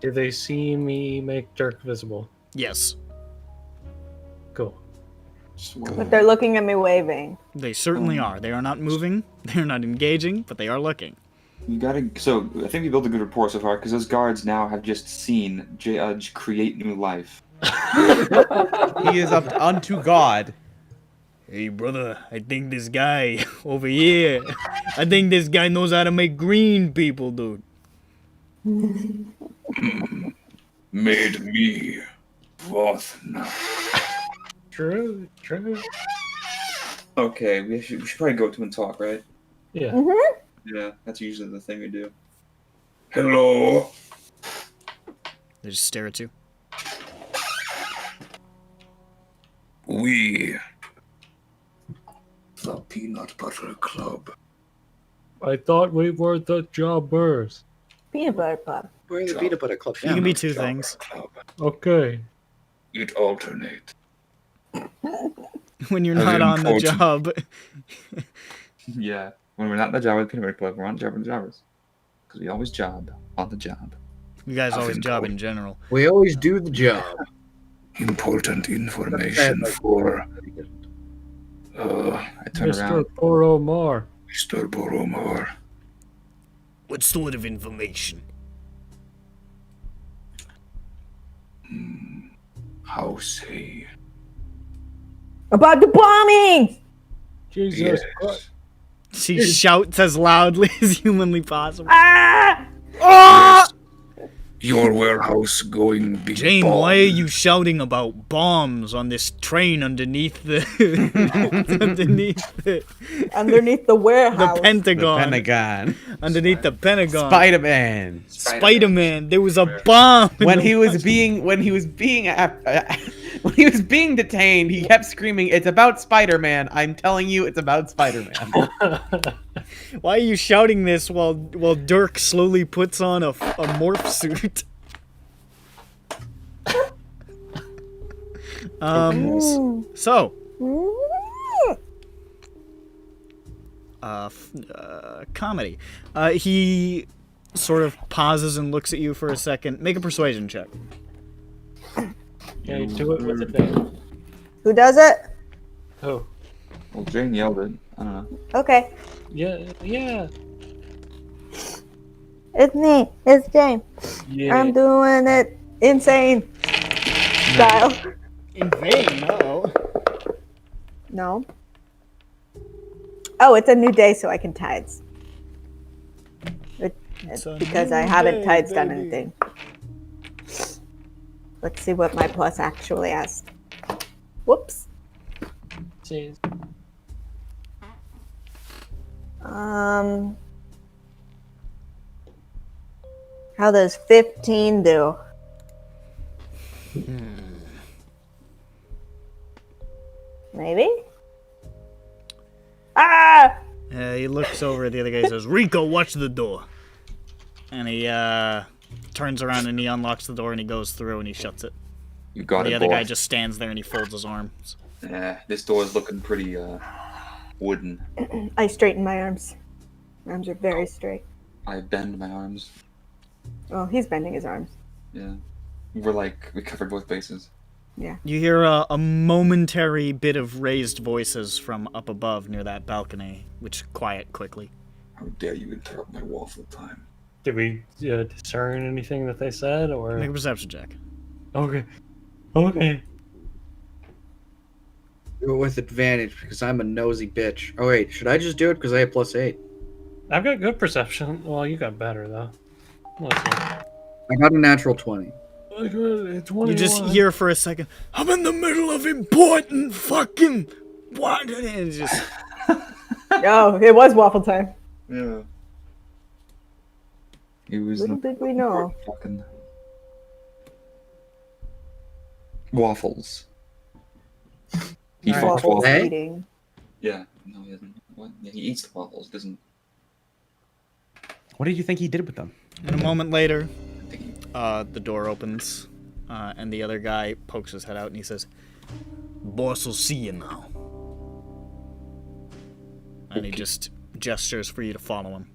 [SPEAKER 5] Did they see me make Dirk visible?
[SPEAKER 1] Yes,
[SPEAKER 5] Cool.
[SPEAKER 4] But they're looking at me waving.
[SPEAKER 1] they certainly are. They are not moving. They are not engaging, but they are looking.
[SPEAKER 8] You gotta. So I think we built a good rapport so far because those guards now have just seen Judge create new life.
[SPEAKER 6] He is up unto God.
[SPEAKER 1] Hey, brother, I think this guy over here, I think this guy knows how to make green people, dude.
[SPEAKER 3] Made me worth now.
[SPEAKER 5] True.
[SPEAKER 8] Okay, we should probably go to and talk, right?
[SPEAKER 5] Yeah.
[SPEAKER 8] Yeah, that's usually the thing we do.
[SPEAKER 3] Hello.
[SPEAKER 1] They just stare at you.
[SPEAKER 3] We, the Peanut Butter Club.
[SPEAKER 5] I thought we were the jobbers.
[SPEAKER 4] Peanut butter club.
[SPEAKER 2] We're the peanut butter club.
[SPEAKER 1] You can be two things.
[SPEAKER 3] Club.
[SPEAKER 5] Okay.
[SPEAKER 3] It alternate.
[SPEAKER 1] When you're
[SPEAKER 3] As
[SPEAKER 1] not on the
[SPEAKER 3] important.
[SPEAKER 1] job.
[SPEAKER 8] Yeah, when we're not in the job with Peanut Butter Club, we're on the job with the jobbers. Because we always job on the job.
[SPEAKER 1] You guys always
[SPEAKER 3] Nothing
[SPEAKER 1] job
[SPEAKER 3] cool.
[SPEAKER 1] in general.
[SPEAKER 2] We always do the job.
[SPEAKER 3] Important information for
[SPEAKER 8] I turn
[SPEAKER 5] Mr.
[SPEAKER 8] around.
[SPEAKER 5] Boromar.
[SPEAKER 3] Mr. Boromar.
[SPEAKER 1] What sort of information?
[SPEAKER 3] How say?
[SPEAKER 4] About the bombings!
[SPEAKER 5] Jesus
[SPEAKER 3] Yes.
[SPEAKER 5] Christ.
[SPEAKER 1] She shouts as loudly as humanly possible.
[SPEAKER 4] Ah!
[SPEAKER 1] Ah!
[SPEAKER 3] Your warehouse going big
[SPEAKER 1] Jane,
[SPEAKER 3] bomb.
[SPEAKER 1] why are you shouting about bombs on this train underneath the
[SPEAKER 4] Underneath the warehouse.
[SPEAKER 1] the Pentagon?
[SPEAKER 6] Pentagon.
[SPEAKER 1] Underneath the Pentagon.
[SPEAKER 6] Spider-Man.
[SPEAKER 1] Spider-Man. There was a bomb. in
[SPEAKER 6] When
[SPEAKER 1] the-
[SPEAKER 6] he was being detained, he kept screaming, "It's about Spider-Man! I'm telling you, it's about Spider-Man."
[SPEAKER 1] Why are you shouting this while Dirk slowly puts on a morph suit? So, comedy. He sort of pauses and looks at you for a second. Make a persuasion check.
[SPEAKER 5] Okay, do it with advantage.
[SPEAKER 4] Who does it?
[SPEAKER 5] Oh,
[SPEAKER 8] Well, Jane yelled it. I don't know.
[SPEAKER 4] Okay.
[SPEAKER 5] yeah.
[SPEAKER 4] It's me. It's James.
[SPEAKER 5] Yeah.
[SPEAKER 4] I'm doing it insane style.
[SPEAKER 1] In vain, no.
[SPEAKER 4] No. Oh, it's a new day, so I can tides.
[SPEAKER 1] It's a
[SPEAKER 4] Because I
[SPEAKER 1] new
[SPEAKER 4] haven't
[SPEAKER 1] day,
[SPEAKER 4] tides done
[SPEAKER 1] baby.
[SPEAKER 4] anything. Let's see what my plus actually has. Whoops.
[SPEAKER 5] Jeez.
[SPEAKER 4] How does 15 do? Maybe? Ah!
[SPEAKER 1] He looks over at the other guy and says, "Rico, watch the door." And he turns around and he unlocks the door and he goes through and he shuts it.
[SPEAKER 8] You got
[SPEAKER 1] The
[SPEAKER 8] it,
[SPEAKER 1] other
[SPEAKER 8] boy.
[SPEAKER 1] guy just stands there and he folds his arms.
[SPEAKER 8] Yeah, this door is looking pretty wooden.
[SPEAKER 4] I straighten my arms. My arms are very straight.
[SPEAKER 8] I bend my arms.
[SPEAKER 4] Well, he's bending his arms.
[SPEAKER 8] Yeah, we covered both bases.
[SPEAKER 1] You hear a momentary bit of raised voices from up above near that balcony, which quiet quickly.
[SPEAKER 3] How dare you interrupt my waffle time?
[SPEAKER 5] Did we discern anything that they said, or?
[SPEAKER 1] Make a perception check.
[SPEAKER 5] Okay.
[SPEAKER 2] Do it with advantage because I'm a nosy bitch. Oh wait, should I just do it because I have +8?
[SPEAKER 5] I've got good perception. Well, you got better though. Let's see.
[SPEAKER 2] I got a natural 20.
[SPEAKER 5] I got a 21.
[SPEAKER 1] You just hear for a second, "I'm in the middle of important fucking what?" And it's just
[SPEAKER 4] Oh, it was waffle time.
[SPEAKER 8] Yeah. He was
[SPEAKER 4] Little did we know.
[SPEAKER 8] fucking waffles. He
[SPEAKER 5] Alright.
[SPEAKER 8] fucks
[SPEAKER 4] Waffle
[SPEAKER 8] waffles.
[SPEAKER 2] Eh?
[SPEAKER 4] eating.
[SPEAKER 8] Yeah. No, he doesn't. What? Yeah, he eats the waffles. Doesn't.
[SPEAKER 6] What did you think he did with them?
[SPEAKER 1] And a moment later,
[SPEAKER 8] I think he
[SPEAKER 1] the door opens, and the other guy pokes his head out and he says, "Boss will see you now." And he just gestures for you to follow him.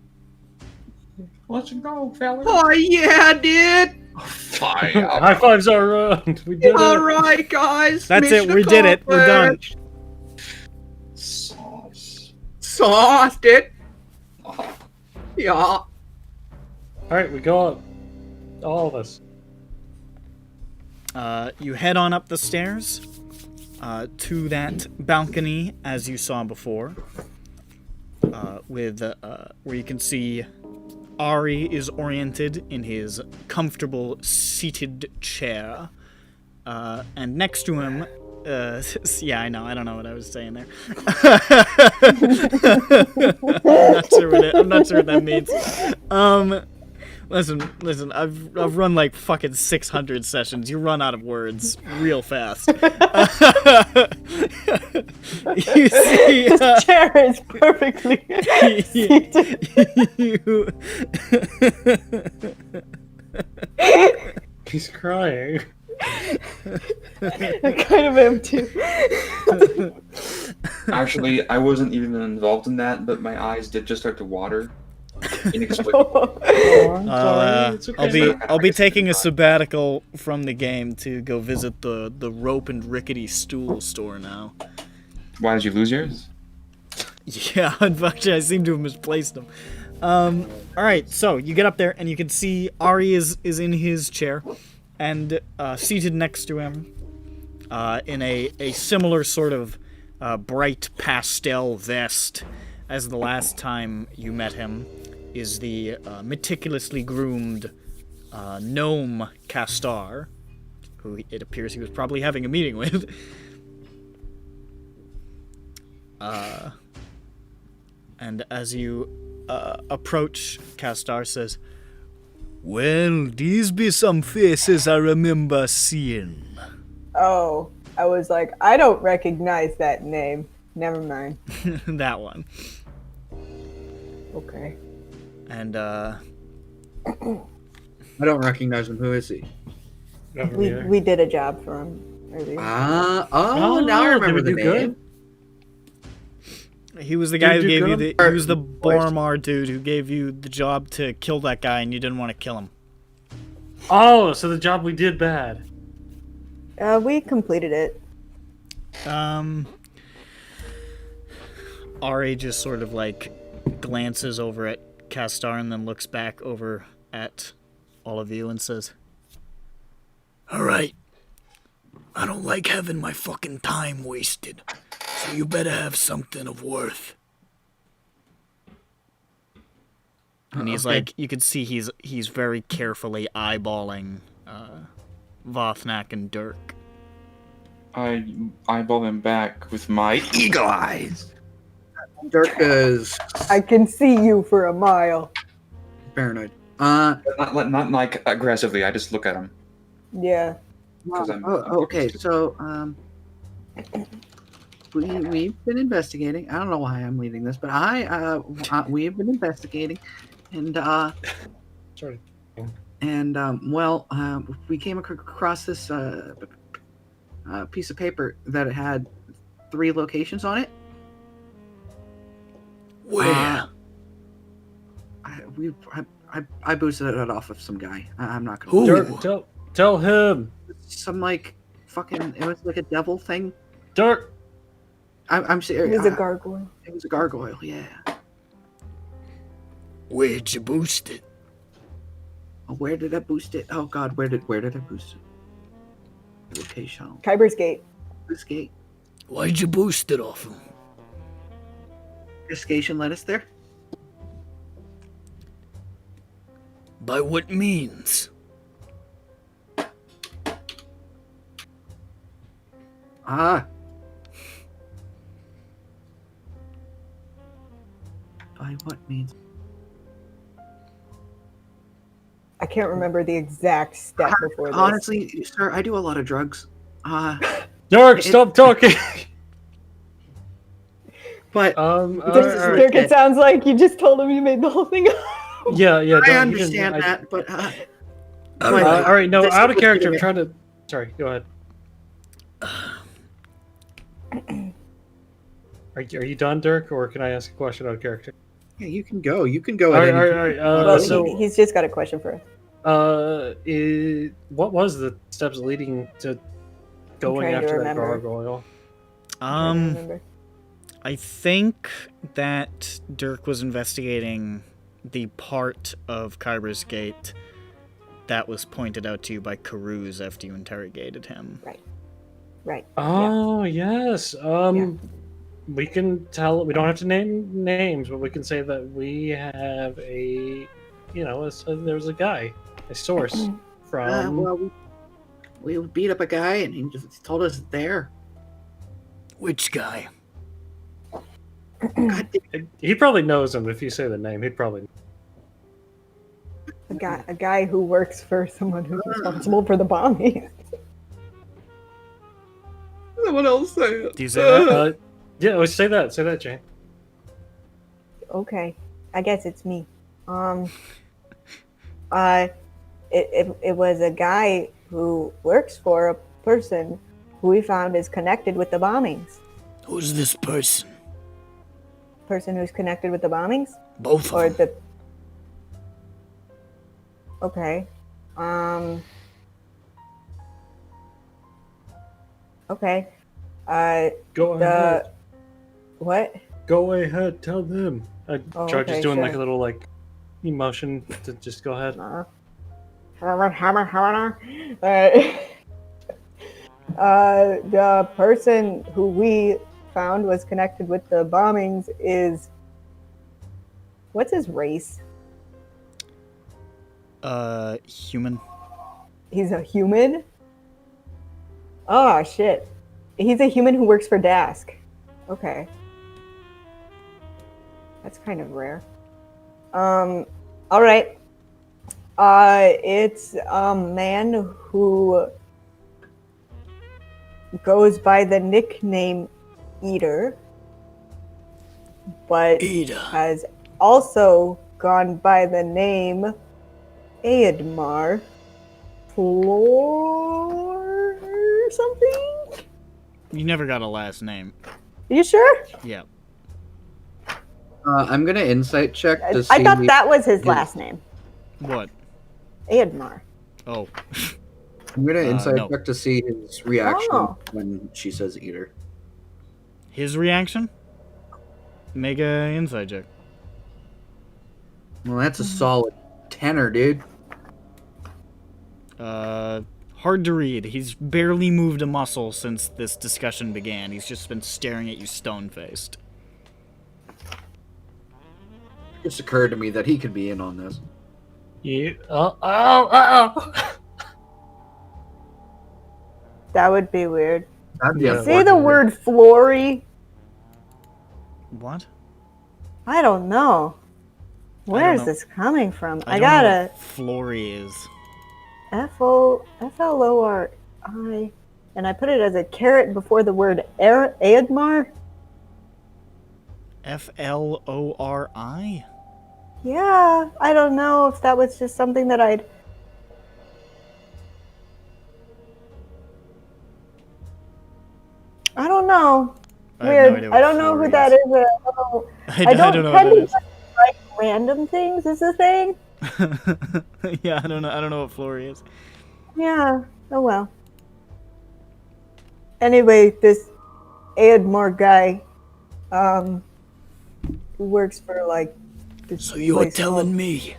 [SPEAKER 8] Let's go, fellas.
[SPEAKER 2] Oh yeah, dude!
[SPEAKER 3] Fine.
[SPEAKER 5] High fives are around. We did
[SPEAKER 2] All
[SPEAKER 5] it.
[SPEAKER 2] right, guys.
[SPEAKER 1] That's
[SPEAKER 2] mission
[SPEAKER 1] it, we did it, we're done.
[SPEAKER 2] accomplished.
[SPEAKER 8] Sauce.
[SPEAKER 2] Sauced it.
[SPEAKER 8] Oh,
[SPEAKER 2] Yeah.
[SPEAKER 5] All right, we go up. All of us.
[SPEAKER 1] You head on up the stairs to that balcony as you saw before, with where you can see Ari is oriented in his comfortable seated chair, and next to him, yeah, I know, I don't know what I was saying there. I'm not sure what that means. Listen, I've run like fucking 600 sessions. You run out of words real fast. You see,
[SPEAKER 4] This chair is perfectly
[SPEAKER 5] He's crying.
[SPEAKER 4] I kind of am too.
[SPEAKER 8] actually, I wasn't even involved in that, but my eyes did just start to water. Inexplicably.
[SPEAKER 5] Oh, I'm sorry. It's okay.
[SPEAKER 1] I'll be taking a sabbatical from the game to go visit the rope and rickety stool store now.
[SPEAKER 8] Why did you lose yours?
[SPEAKER 1] Yeah, unfortunately, I seem to have misplaced them. All right, so you get up there and you can see Ari is in his chair, and seated next to him, in a similar sort of bright pastel vest, as the last time you met him, is the meticulously groomed gnome Castar, who it appears he was probably having a meeting with. And as you approach, Castar says, "Well, these be some faces I remember seeing."
[SPEAKER 4] Oh, I was like, I don't recognize that name. Never mind.
[SPEAKER 1] That one.
[SPEAKER 4] Okay.
[SPEAKER 1] And
[SPEAKER 2] I don't recognize him. Who is he?
[SPEAKER 4] We did a job for him earlier.
[SPEAKER 2] Now I remember the
[SPEAKER 5] did we do
[SPEAKER 2] name.
[SPEAKER 5] good?
[SPEAKER 1] he was the guy who
[SPEAKER 5] Dude,
[SPEAKER 1] gave you
[SPEAKER 5] good.
[SPEAKER 1] the. He was the Boromar dude who gave you the job to kill that guy, and you didn't want to kill him.
[SPEAKER 5] Oh, so the job we did bad.
[SPEAKER 4] We completed it.
[SPEAKER 1] Ari just sort of like glances over at Castar and then looks back over at all of you and says, "All right, I don't like having my fucking time wasted, so you better have something of worth." And he's
[SPEAKER 2] Okay.
[SPEAKER 1] like, you can see he's very carefully eyeballing Vothnak and Dirk.
[SPEAKER 8] I eyeball him back with my eagle eyes.
[SPEAKER 2] Dirk is
[SPEAKER 4] I can see you for a mile.
[SPEAKER 2] paranoid.
[SPEAKER 8] Not like aggressively. I just look at him.
[SPEAKER 4] Yeah.
[SPEAKER 8] 'Cause I'm-
[SPEAKER 2] Okay. So, we've been investigating. I don't know why I'm leading this, but we have been investigating, and
[SPEAKER 5] Sorry.
[SPEAKER 2] we came across this piece of paper that it had 3 locations on it.
[SPEAKER 1] Where?
[SPEAKER 2] I boosted it off of some guy. I'm not gonna.
[SPEAKER 1] Who?
[SPEAKER 5] Dirk, tell him.
[SPEAKER 2] Some like fucking. It was like a devil thing.
[SPEAKER 5] Dirk.
[SPEAKER 2] I'm
[SPEAKER 4] It
[SPEAKER 2] serious.
[SPEAKER 4] was a gargoyle.
[SPEAKER 2] It was a gargoyle. Yeah.
[SPEAKER 1] Where'd you boost it?
[SPEAKER 2] Where did I boost it? Oh God, where did I boost it? Location.
[SPEAKER 4] Kyber's Gate.
[SPEAKER 2] This gate.
[SPEAKER 1] Why'd you boost it off him?
[SPEAKER 2] Investigation led us there.
[SPEAKER 1] By what means?
[SPEAKER 2] Ah. By what means?
[SPEAKER 4] I can't remember the exact step before this.
[SPEAKER 2] Honestly, sir, I do a lot of drugs.
[SPEAKER 5] Dirk, stop talking.
[SPEAKER 2] But
[SPEAKER 4] Dirk, it sounds like you just told him you made the whole thing up.
[SPEAKER 5] Yeah.
[SPEAKER 2] I
[SPEAKER 5] don't- you
[SPEAKER 2] understand
[SPEAKER 5] didn't-
[SPEAKER 2] that. But
[SPEAKER 5] all right, no,
[SPEAKER 2] this
[SPEAKER 5] out of
[SPEAKER 2] is
[SPEAKER 5] character. I'm
[SPEAKER 2] legitimate.
[SPEAKER 5] trying to. Sorry, go ahead. Are you done, Dirk, or can I ask a question out of character?
[SPEAKER 2] Yeah, you can go. You can go.
[SPEAKER 5] All
[SPEAKER 2] at
[SPEAKER 5] right,
[SPEAKER 2] any
[SPEAKER 5] all right.
[SPEAKER 4] Well,
[SPEAKER 5] So,
[SPEAKER 4] he's just got a question for us.
[SPEAKER 5] what was the steps leading to going
[SPEAKER 4] trying to
[SPEAKER 5] after that
[SPEAKER 4] remember.
[SPEAKER 5] gargoyle?
[SPEAKER 4] I don't remember.
[SPEAKER 1] I think that Dirk was investigating the part of Kyber's Gate that was pointed out to you by Karuz after you interrogated him.
[SPEAKER 4] Right.
[SPEAKER 5] Oh yes. We can tell. We don't have to name names, but we can say that we have a, there's a guy, a source from.
[SPEAKER 2] well, we beat up a guy, and he just told us there.
[SPEAKER 1] Which guy?
[SPEAKER 2] God damn.
[SPEAKER 5] He probably knows him if you say the name. He'd probably.
[SPEAKER 4] A guy who works for someone who's responsible for the bombing.
[SPEAKER 2] Someone else say it.
[SPEAKER 1] Do you say that?
[SPEAKER 5] Yeah, let's say that. Say that, Jane.
[SPEAKER 4] Okay, I guess it's me. It was a guy who works for a person who we found is connected with the bombings.
[SPEAKER 1] Who's this person?
[SPEAKER 4] Person who's connected with the bombings,
[SPEAKER 1] Both
[SPEAKER 4] or
[SPEAKER 1] of them.
[SPEAKER 4] the. Okay. Okay.
[SPEAKER 5] Go ahead.
[SPEAKER 4] What?
[SPEAKER 5] Go ahead. Tell them. Charge
[SPEAKER 4] okay,
[SPEAKER 5] is doing
[SPEAKER 4] sure.
[SPEAKER 5] like a little emotion to just go ahead.
[SPEAKER 4] The person who we found was connected with the bombings is What's his race?
[SPEAKER 1] Human.
[SPEAKER 4] He's a human? Oh, shit. He's a human who works for Dask. Okay. That's kind of rare. Alright. It's a man who goes by the nickname Eater, but has also gone by the name Aedmar Floor or something?
[SPEAKER 1] You never got a last name.
[SPEAKER 4] Are you sure?
[SPEAKER 1] Yeah.
[SPEAKER 2] I'm gonna insight check to see.
[SPEAKER 4] I thought that was his last name.
[SPEAKER 1] What?
[SPEAKER 4] Aedmar.
[SPEAKER 1] Oh.
[SPEAKER 2] I'm gonna insight
[SPEAKER 1] no.
[SPEAKER 2] check to see his reaction
[SPEAKER 4] Oh.
[SPEAKER 2] when she says eater.
[SPEAKER 1] His reaction? Make a inside check.
[SPEAKER 2] Well, that's a solid tenor, dude.
[SPEAKER 1] Hard to read. He's barely moved a muscle since this discussion began. He's just been staring at you stone-faced.
[SPEAKER 2] It just occurred to me that he could be in on this.
[SPEAKER 9] You.
[SPEAKER 4] That would be weird.
[SPEAKER 2] That'd be
[SPEAKER 9] Yeah.
[SPEAKER 4] Say the word Flory.
[SPEAKER 1] What?
[SPEAKER 4] I don't know. Where
[SPEAKER 1] don't
[SPEAKER 4] is
[SPEAKER 1] know.
[SPEAKER 4] this coming from? I
[SPEAKER 1] don't know
[SPEAKER 4] gotta
[SPEAKER 1] what Flory is.
[SPEAKER 4] Flori, and I put it as a caret before the word Aedmar.
[SPEAKER 1] Flori?
[SPEAKER 4] Yeah, I don't know if that was just something that I don't know.
[SPEAKER 1] I have no
[SPEAKER 4] Weird.
[SPEAKER 1] idea
[SPEAKER 4] I
[SPEAKER 1] what
[SPEAKER 4] don't know who
[SPEAKER 1] Flory
[SPEAKER 4] that
[SPEAKER 1] is.
[SPEAKER 4] is. But I
[SPEAKER 1] I
[SPEAKER 4] don't
[SPEAKER 1] don't know
[SPEAKER 4] tend
[SPEAKER 1] what
[SPEAKER 4] to
[SPEAKER 1] that
[SPEAKER 4] just write random things. Is the thing?
[SPEAKER 1] is. Yeah, I don't know what Flory is.
[SPEAKER 4] Yeah. Oh well. Anyway, this Aedmar guy, who works for like. This
[SPEAKER 10] So you're
[SPEAKER 4] place
[SPEAKER 10] telling
[SPEAKER 4] called-
[SPEAKER 10] me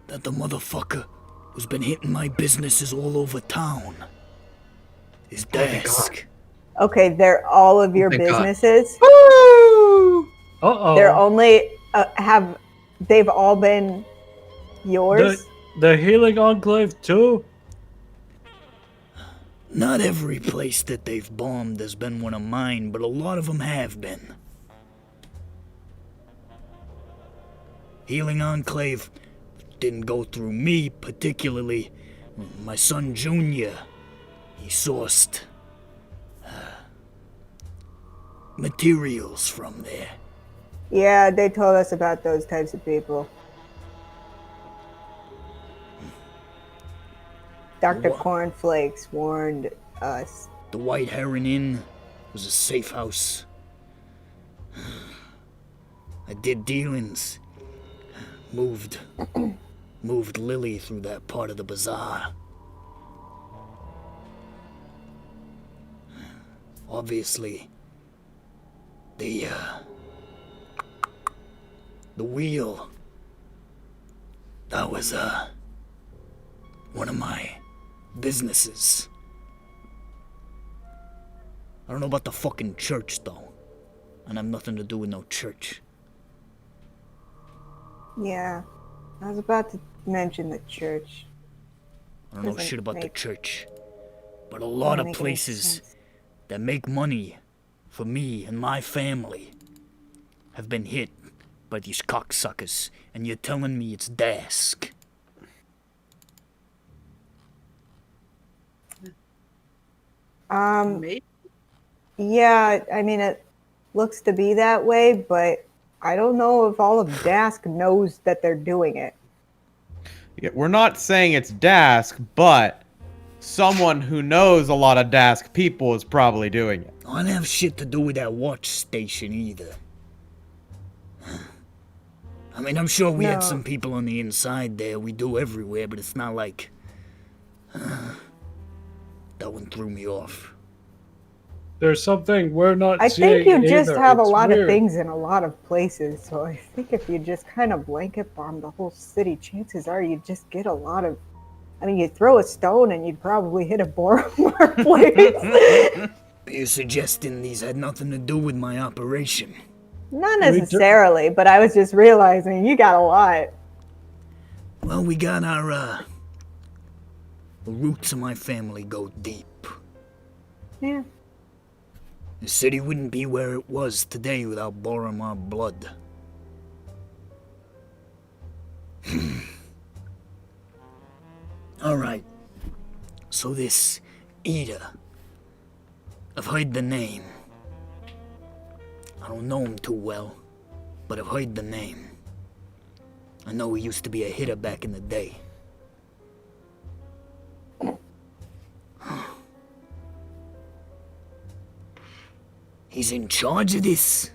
[SPEAKER 10] that the motherfucker who's been hitting my businesses all over town is Dask?
[SPEAKER 4] Okay, they're all of your
[SPEAKER 2] my God.
[SPEAKER 4] businesses.
[SPEAKER 9] Uh-oh.
[SPEAKER 4] They're only they've all been yours.
[SPEAKER 5] The healing enclave too?
[SPEAKER 10] Not every place that they've bombed has been one of mine, but a lot of them have been. Healing Enclave didn't go through me particularly. My son Junior, he sourced materials from there.
[SPEAKER 4] Yeah, they told us about those types of people. Dr.
[SPEAKER 10] What?
[SPEAKER 4] Cornflakes warned us.
[SPEAKER 10] The White Heron Inn was a safe house. I did dealings. Moved Lily through that part of the bazaar. Obviously, the wheel, that was one of my businesses. I don't know about the fucking church though. And I have nothing to do with no church.
[SPEAKER 4] Yeah, I was about to mention the church.
[SPEAKER 10] I don't know
[SPEAKER 4] Doesn't
[SPEAKER 10] shit about the
[SPEAKER 4] make-
[SPEAKER 10] church. But a lot
[SPEAKER 4] Doesn't
[SPEAKER 10] of
[SPEAKER 4] make any
[SPEAKER 10] places
[SPEAKER 4] sense.
[SPEAKER 10] that make money for me and my family have been hit by these cocksuckers. And you're telling me it's Dask?
[SPEAKER 2] Maybe.
[SPEAKER 4] Yeah, I mean it looks to be that way, but I don't know if all of Dask knows that they're doing it.
[SPEAKER 6] Yeah, we're not saying it's Dask, but someone who knows a lot of Dask people is probably doing it.
[SPEAKER 10] I don't have shit to do with that watch station either. I mean, I'm sure we had
[SPEAKER 4] No.
[SPEAKER 10] some people on the inside there. We do everywhere, but it's not like... that one threw me off.
[SPEAKER 5] There's something we're not
[SPEAKER 4] I
[SPEAKER 5] seeing
[SPEAKER 4] think you just
[SPEAKER 5] either.
[SPEAKER 4] have a
[SPEAKER 5] It's
[SPEAKER 4] lot
[SPEAKER 5] weird.
[SPEAKER 4] of things in a lot of places, so I think if you just kind of blanket bomb the whole city, chances are you just get a lot of. I mean, you throw a stone and you'd probably hit a more place.
[SPEAKER 10] You're suggesting these had nothing to do with my operation?
[SPEAKER 4] Not necessarily, but I was just realizing you got a lot.
[SPEAKER 10] Well, we got our, the roots of my family go deep.
[SPEAKER 4] Yeah.
[SPEAKER 10] The city wouldn't be where it was today without Boromar blood. Alright. So this Ida. I've heard the name. I don't know him too well, but I've heard the name. I know he used to be a hitter back in the day. He's in charge of this.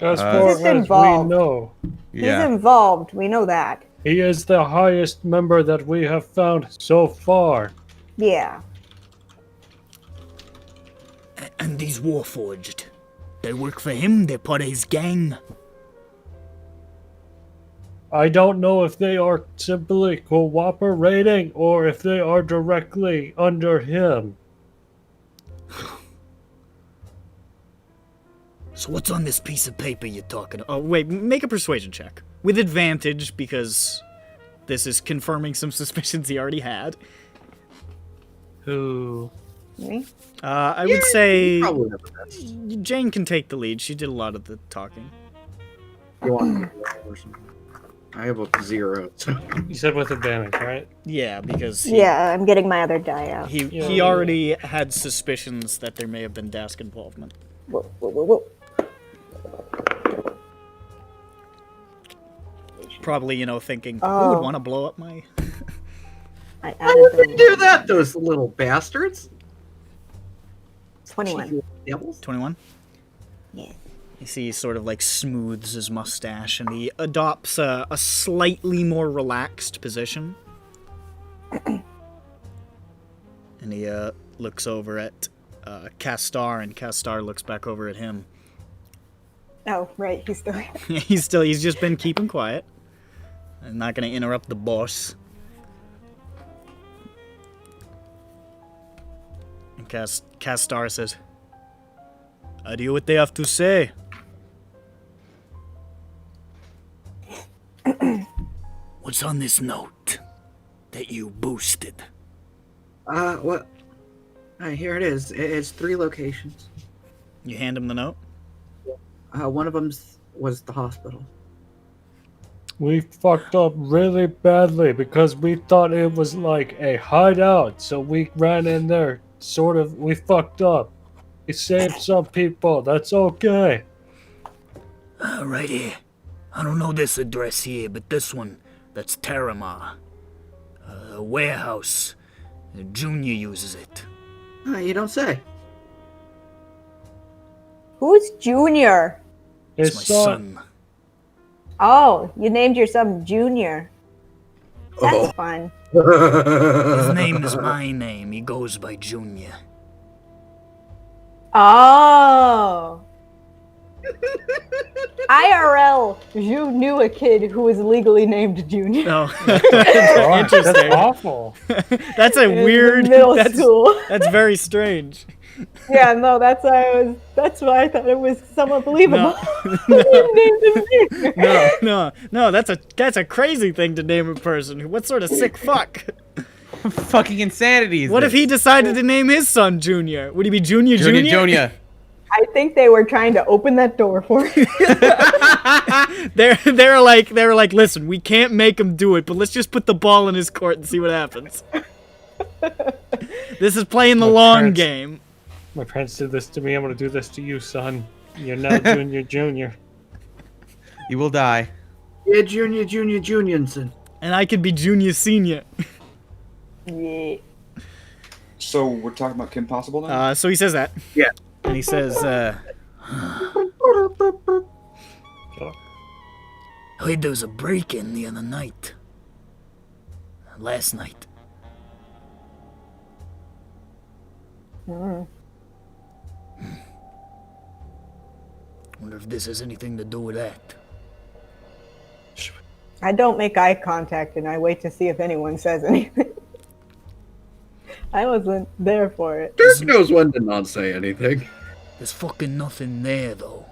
[SPEAKER 5] As far
[SPEAKER 4] He's
[SPEAKER 5] as we
[SPEAKER 4] involved.
[SPEAKER 5] know,
[SPEAKER 4] He's involved. We know that.
[SPEAKER 5] he is the highest member that we have found so far.
[SPEAKER 4] Yeah.
[SPEAKER 10] And these Warforged. They work for him, they're part of his gang.
[SPEAKER 5] I don't know if they are simply cooperating or if they are directly under him.
[SPEAKER 10] So what's on this piece of paper you're talking about?
[SPEAKER 1] Oh, wait, make a persuasion check. With advantage, because this is confirming some suspicions he already had.
[SPEAKER 5] Who?
[SPEAKER 4] Me?
[SPEAKER 1] I would say
[SPEAKER 2] Probably not the best.
[SPEAKER 1] Jane can take the lead. She did a lot of the talking.
[SPEAKER 2] You want me to roll or something? I have a 0. So.
[SPEAKER 5] You said with advantage, right?
[SPEAKER 1] Yeah, because
[SPEAKER 4] Yeah, I'm getting my other die out.
[SPEAKER 1] he already had suspicions that there may have been Dask involvement.
[SPEAKER 4] Whoa, whoa, whoa, whoa.
[SPEAKER 1] Probably, thinking, who
[SPEAKER 4] Oh.
[SPEAKER 1] would want to blow up my...
[SPEAKER 4] I
[SPEAKER 2] How would
[SPEAKER 4] added
[SPEAKER 2] they
[SPEAKER 4] the
[SPEAKER 2] do that, those little bastards?
[SPEAKER 4] 21.
[SPEAKER 2] Devils?
[SPEAKER 1] 21?
[SPEAKER 4] Yeah.
[SPEAKER 1] You see he sort of like smooths his mustache and he adopts a slightly more relaxed position. And he looks over at Castar, and Castar looks back over at him.
[SPEAKER 4] Oh, right. He's still
[SPEAKER 1] He's just been keeping quiet. I'm not going to interrupt the boss. And Castar says, I do what they have to say.
[SPEAKER 10] What's on this note that you boosted?
[SPEAKER 2] What? Here it is. It's 3 locations.
[SPEAKER 1] You hand him the note?
[SPEAKER 2] One of them was the hospital.
[SPEAKER 5] We fucked up really badly because we thought it was like a hideout, so we ran in there. We fucked up. We saved some people. That's okay.
[SPEAKER 10] Right here. I don't know this address here, but this one, that's Terramar. A warehouse. Junior uses it.
[SPEAKER 2] You don't say.
[SPEAKER 4] Who's Junior?
[SPEAKER 10] It's my son.
[SPEAKER 4] Oh, you named your son Junior. That's
[SPEAKER 2] Oh.
[SPEAKER 4] fun.
[SPEAKER 10] His name is my name. He goes by Junior.
[SPEAKER 4] Oh. IRL, you knew a kid who was legally named Junior.
[SPEAKER 1] No.
[SPEAKER 5] That's
[SPEAKER 1] Interesting.
[SPEAKER 5] awful.
[SPEAKER 1] That's a
[SPEAKER 4] In
[SPEAKER 1] weird...
[SPEAKER 4] middle
[SPEAKER 1] that's,
[SPEAKER 4] school.
[SPEAKER 1] That's very strange.
[SPEAKER 4] Yeah, no, that's why I thought it was somewhat believable.
[SPEAKER 1] No.
[SPEAKER 4] You named him Junior.
[SPEAKER 1] No, that's a crazy thing to name a person. What sort of sick fuck?
[SPEAKER 6] Fucking insanity.
[SPEAKER 1] What if he decided to name his son Junior? Would he be Junior?
[SPEAKER 6] Junior?
[SPEAKER 4] I think they were trying to open that door for him.
[SPEAKER 1] They're like, listen, we can't make him do it, but let's just put the ball in his court and see what happens. This is playing the long game.
[SPEAKER 5] My parents did this to me. I'm gonna do this to you, son. You're now Junior.
[SPEAKER 6] You will die.
[SPEAKER 2] Yeah, Junionson.
[SPEAKER 1] And I could be Junior Senior.
[SPEAKER 4] Yeah.
[SPEAKER 8] So we're talking about Kim Possible now?
[SPEAKER 1] So he says that.
[SPEAKER 2] Yeah.
[SPEAKER 1] And he says,
[SPEAKER 10] I heard there was a break-in the other night. Last night. Wonder if this has anything to do with that.
[SPEAKER 4] I don't make eye contact and I wait to see if anyone says anything. I wasn't there for it.
[SPEAKER 2] Dirk knows when to not say anything.
[SPEAKER 10] There's fucking nothing there, though.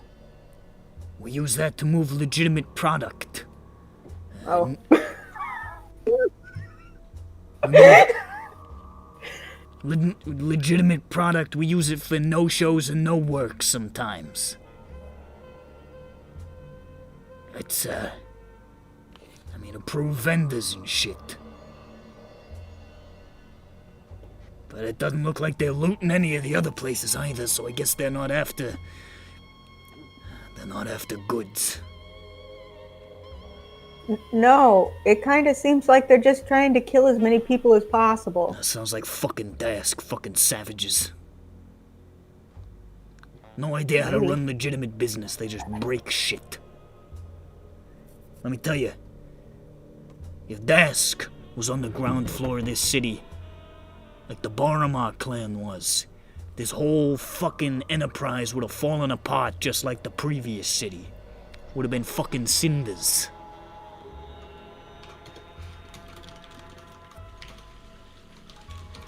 [SPEAKER 10] We use that to move legitimate product.
[SPEAKER 4] Oh.
[SPEAKER 10] Legitimate product, we use it for no-shows and no work sometimes. It's, approved vendors and shit. But it doesn't look like they're looting any of the other places either, so I guess they're not after... They're not after goods.
[SPEAKER 4] No, it kind of seems like they're just trying to kill as many people as possible.
[SPEAKER 10] That sounds like fucking Dask, fucking savages. No idea how to run legitimate business, they just break shit. Let me tell you, if Dask was on the ground floor of this city, like the Boromar clan was, this whole fucking enterprise would have fallen apart just like the previous city. Would have been fucking cinders.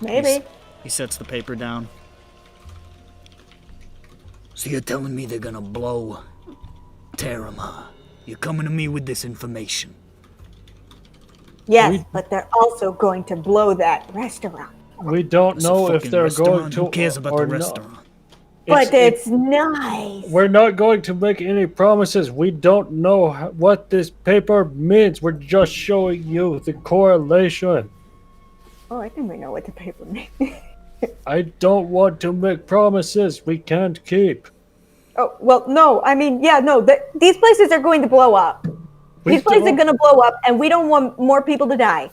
[SPEAKER 4] Maybe.
[SPEAKER 1] He sets the paper down.
[SPEAKER 10] So you're telling me they're gonna blow Terramar? You're coming to me with this information?
[SPEAKER 4] Yes, but they're also going to blow that restaurant.
[SPEAKER 5] We don't
[SPEAKER 10] It's a
[SPEAKER 5] know if
[SPEAKER 10] fucking
[SPEAKER 5] they're going
[SPEAKER 10] restaurant.
[SPEAKER 5] to
[SPEAKER 10] Who cares about
[SPEAKER 5] or
[SPEAKER 10] the
[SPEAKER 5] not.
[SPEAKER 10] restaurant?
[SPEAKER 4] But it's nice.
[SPEAKER 5] We're not going to make any promises. We don't know what this paper means. We're just showing you the correlation.
[SPEAKER 4] Oh, I think we know what the paper means.
[SPEAKER 5] I don't want to make promises we can't keep.
[SPEAKER 4] Oh, well, no. I mean, yeah, no. These places are going to blow up. These places are going to blow up, and we don't want more people to die.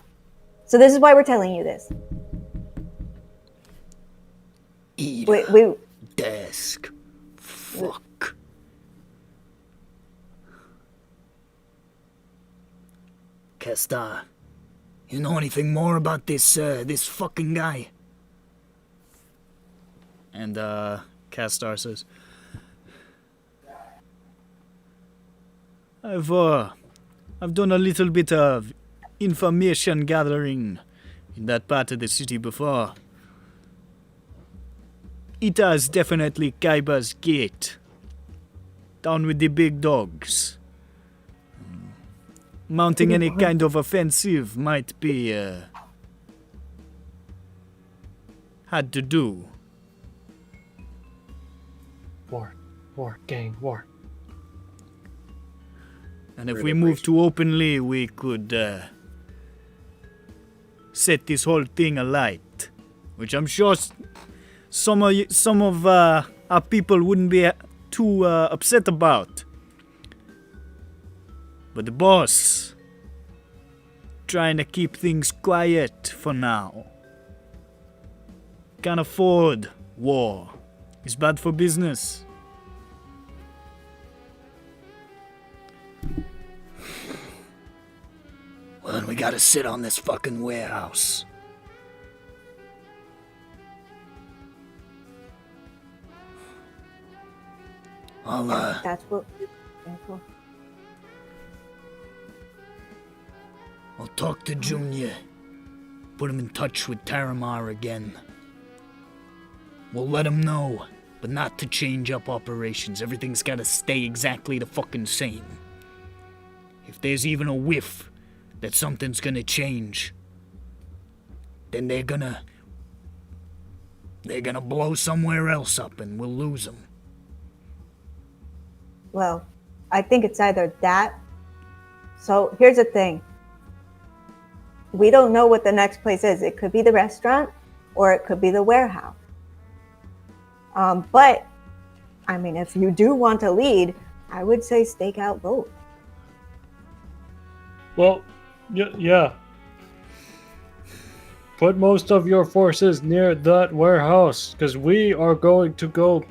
[SPEAKER 4] So this is why we're telling you this.
[SPEAKER 10] Ida. Desk. Fuck. Castar, you know anything more about this fucking guy?
[SPEAKER 1] And, Castar says, I've done a little bit of information gathering in that part of the city before. It is definitely Kaiba's gate. Down with the big dogs. Mounting any kind of offensive might be, hard to do.
[SPEAKER 5] War, gang, war.
[SPEAKER 1] And if we move too openly, we could, set this whole thing alight. Which I'm sure some of our people wouldn't be too upset about. But the boss, trying to keep things quiet for now. Can't afford war. It's bad for business.
[SPEAKER 10] Well, then we gotta sit on this fucking warehouse.
[SPEAKER 4] That's what we're looking for.
[SPEAKER 10] I'll talk to Junior. Put him in touch with Terramar again. We'll let him know, but not to change up operations. Everything's gotta stay exactly the fucking same. If there's even a whiff that something's gonna change, then they're gonna blow somewhere else up and we'll lose them.
[SPEAKER 4] Well, I think it's either that. So here's the thing. We don't know what the next place is. It could be the restaurant or it could be the warehouse. But, I mean, if you do want to lead, I would say stake out both.
[SPEAKER 5] Well, yeah. Put most of your forces near that warehouse, because we are going to go,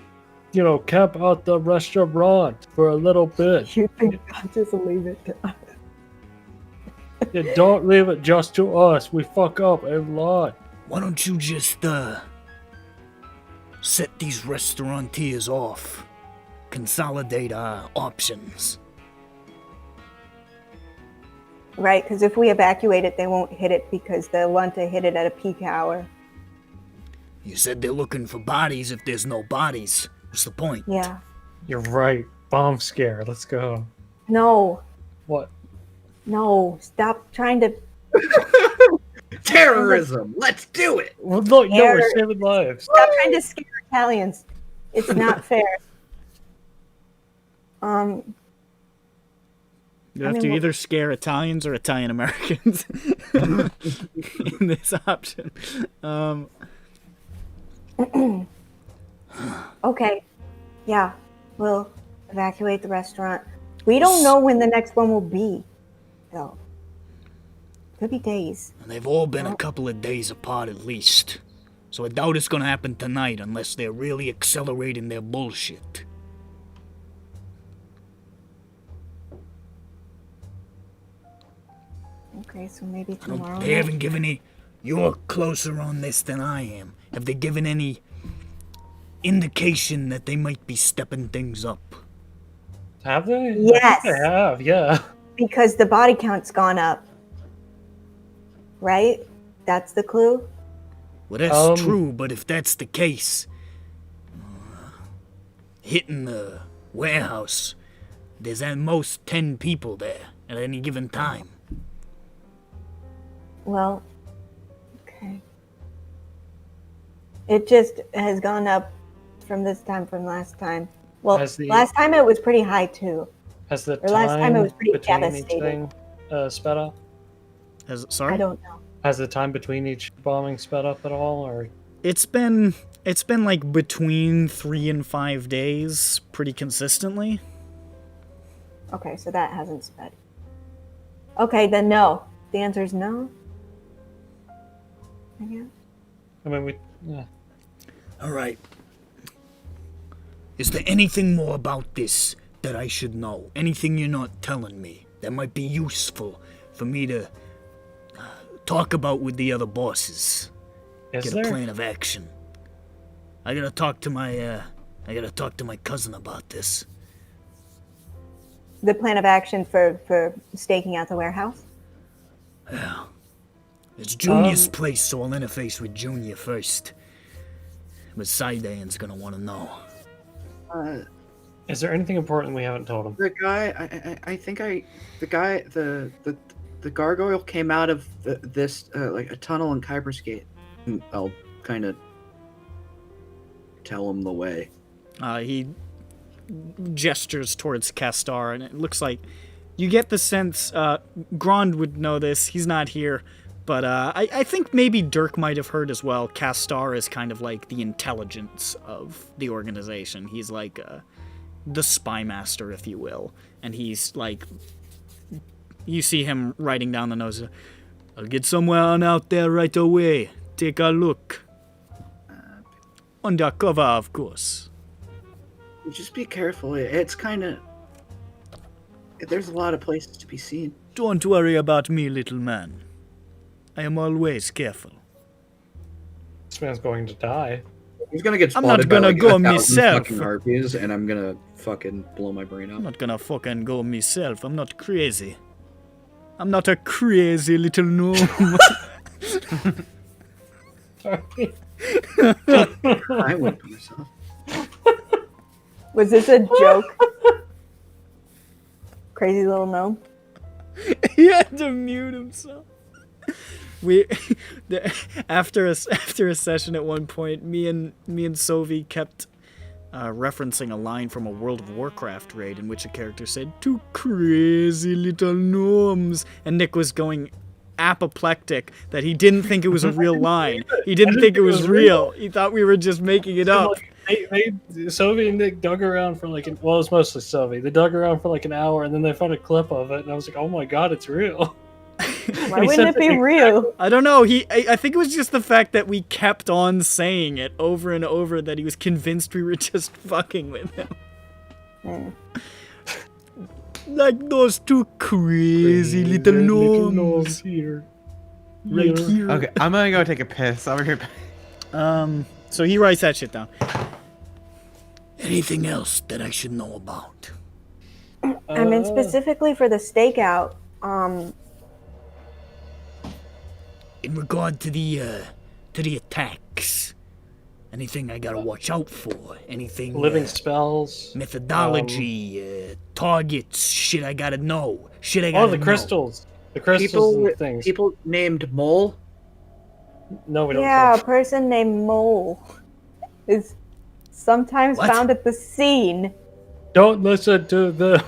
[SPEAKER 5] camp out the restaurant for a little bit.
[SPEAKER 4] You think I'll just leave it to us?
[SPEAKER 5] Yeah, don't leave it just to us. We fuck up a lot.
[SPEAKER 10] Why don't you just, set these restaurateurs off? Consolidate our options.
[SPEAKER 4] Right, because if we evacuate it, they won't hit it because they'll want to hit it at a peak hour.
[SPEAKER 10] You said they're looking for bodies if there's no bodies. What's the point?
[SPEAKER 4] Yeah.
[SPEAKER 5] You're right. Bomb scare. Let's go.
[SPEAKER 4] No.
[SPEAKER 5] What?
[SPEAKER 4] No. Stop trying to.
[SPEAKER 2] Terrorism. Let's do it.
[SPEAKER 5] Well, look, no, we're
[SPEAKER 4] Terror-
[SPEAKER 5] saving lives.
[SPEAKER 4] Stop trying to scare Italians. It's not fair.
[SPEAKER 1] You have to either scare Italians or Italian Americans in this option.
[SPEAKER 4] Okay. Yeah. We'll evacuate the restaurant. We don't know when the next one will be, though. Could be days.
[SPEAKER 10] And they've all been a couple of days apart at least. So I doubt it's gonna happen tonight unless they're really accelerating their bullshit.
[SPEAKER 4] Okay, so maybe tomorrow.
[SPEAKER 10] They haven't given any... You're closer on this than I am. Have they given any indication that they might be stepping things up?
[SPEAKER 5] Have they?
[SPEAKER 4] Yes.
[SPEAKER 5] I think they have, yeah.
[SPEAKER 4] Because the body count's gone up. Right? That's the clue?
[SPEAKER 10] Well, that's true, but if that's the case, hitting the warehouse, there's at most 10 people there at any given time.
[SPEAKER 4] Well, okay. It just has gone up from this time from last time. Well, last time it was pretty high too.
[SPEAKER 5] Has the
[SPEAKER 4] Or last time it was pretty
[SPEAKER 5] between
[SPEAKER 4] devastating.
[SPEAKER 5] each thing sped up?
[SPEAKER 1] Sorry?
[SPEAKER 4] I don't know.
[SPEAKER 5] Has the time between each bombing sped up at all, or?
[SPEAKER 1] It's been like between 3 and 5 days, pretty consistently.
[SPEAKER 4] Okay, so that hasn't sped. Okay, then no. The answer is no. I guess.
[SPEAKER 5] I mean, yeah.
[SPEAKER 10] All right. Is there anything more about this that I should know? Anything you're not telling me that might be useful for me to talk about with the other bosses?
[SPEAKER 5] Is
[SPEAKER 10] Get a plan of action. I gotta talk to my cousin about this.
[SPEAKER 4] The plan of action for staking out the warehouse?
[SPEAKER 10] Yeah. It's Junior's place, so I'll interface with Junior first. But Sidean's gonna want to know.
[SPEAKER 5] Is there anything important we haven't told him?
[SPEAKER 2] The guy, I think the gargoyle came out of this like a tunnel in Kyber's Gate. I'll kind of tell him the way.
[SPEAKER 1] He gestures towards Castar, and it looks like you get the sense Grond would know this. He's not here, but I think maybe Dirk might have heard as well. Castar is kind of like the intelligence of the organization. He's like the spy master, if you will, and he's like, you see him writing down the notes. I'll get somewhere on out there right away. Take a look. Undercover, of course.
[SPEAKER 2] Just be careful. It's kind of... There's a lot of places to be seen.
[SPEAKER 1] Don't worry about me, little man. I am always careful.
[SPEAKER 5] This man's going to die.
[SPEAKER 2] He's gonna get
[SPEAKER 1] I'm
[SPEAKER 2] spotted
[SPEAKER 1] not gonna
[SPEAKER 2] by, like,
[SPEAKER 1] go
[SPEAKER 2] 1,000
[SPEAKER 1] myself.
[SPEAKER 2] fucking harpies, and I'm gonna fucking blow my brain
[SPEAKER 1] I'm
[SPEAKER 2] out.
[SPEAKER 1] not gonna fucking go myself. I'm not crazy. I'm not a crazy little gnome.
[SPEAKER 2] I went to myself.
[SPEAKER 4] Was this a joke? Crazy little gnome?
[SPEAKER 1] He had to mute himself. After a session at one point, me and Sovi kept referencing a line from a World of Warcraft raid in which a character said, "Two crazy little gnomes," and Nick was going apoplectic that he didn't think it was a real line. He didn't think it was real. He thought we were just making it up.
[SPEAKER 5] Sovi and Nick dug around for like well, it was mostly Sovi. They dug around for like an hour, and then they found a clip of it, and I was like, "Oh my god, it's real!"
[SPEAKER 4] Why wouldn't it be real?
[SPEAKER 1] I don't know. I think it was just the fact that we kept on saying it over and over that he was convinced we were just fucking with him. Like those two crazy little gnomes
[SPEAKER 5] here.
[SPEAKER 1] right here.
[SPEAKER 6] Okay, I'm gonna go take a piss. I'll be right back.
[SPEAKER 1] So he writes that shit down.
[SPEAKER 10] Anything else that I should know about?
[SPEAKER 4] I mean, specifically for the stakeout,
[SPEAKER 10] In regard to the attacks, Anything I gotta watch out for? Anything?
[SPEAKER 5] Living spells.
[SPEAKER 10] Methodology, targets, shit I gotta know. Shit I gotta
[SPEAKER 5] Oh, the
[SPEAKER 10] know.
[SPEAKER 5] crystals. The crystals and things.
[SPEAKER 2] People named Mole.
[SPEAKER 5] No, we don't.
[SPEAKER 4] Yeah, a
[SPEAKER 5] touch.
[SPEAKER 4] person named Mole is sometimes
[SPEAKER 10] What?
[SPEAKER 4] found at the scene.
[SPEAKER 5] Don't listen to the.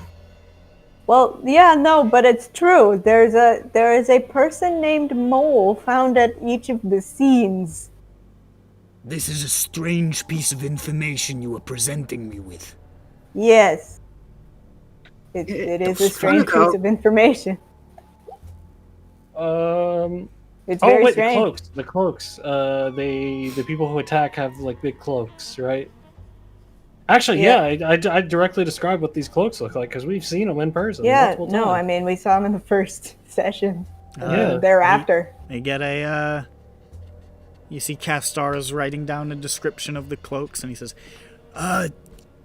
[SPEAKER 4] Well, yeah, no, but it's true. There is a person named Mole found at each of the scenes.
[SPEAKER 10] This is a strange piece of information you are presenting me with.
[SPEAKER 4] Yes. It is a strange piece of information. It's
[SPEAKER 5] Oh
[SPEAKER 4] very
[SPEAKER 5] wait,
[SPEAKER 4] strange.
[SPEAKER 5] the cloaks. The people who attack have like big cloaks, right? Actually,
[SPEAKER 4] Yeah.
[SPEAKER 5] I directly described what these cloaks look like because we've seen them in person.
[SPEAKER 4] Yeah,
[SPEAKER 5] multiple
[SPEAKER 4] no, I
[SPEAKER 5] times.
[SPEAKER 4] mean, we saw him in the first session.
[SPEAKER 5] Yeah.
[SPEAKER 4] Thereafter.
[SPEAKER 1] They get a, you see Castar is writing down a description of the cloaks, and he says,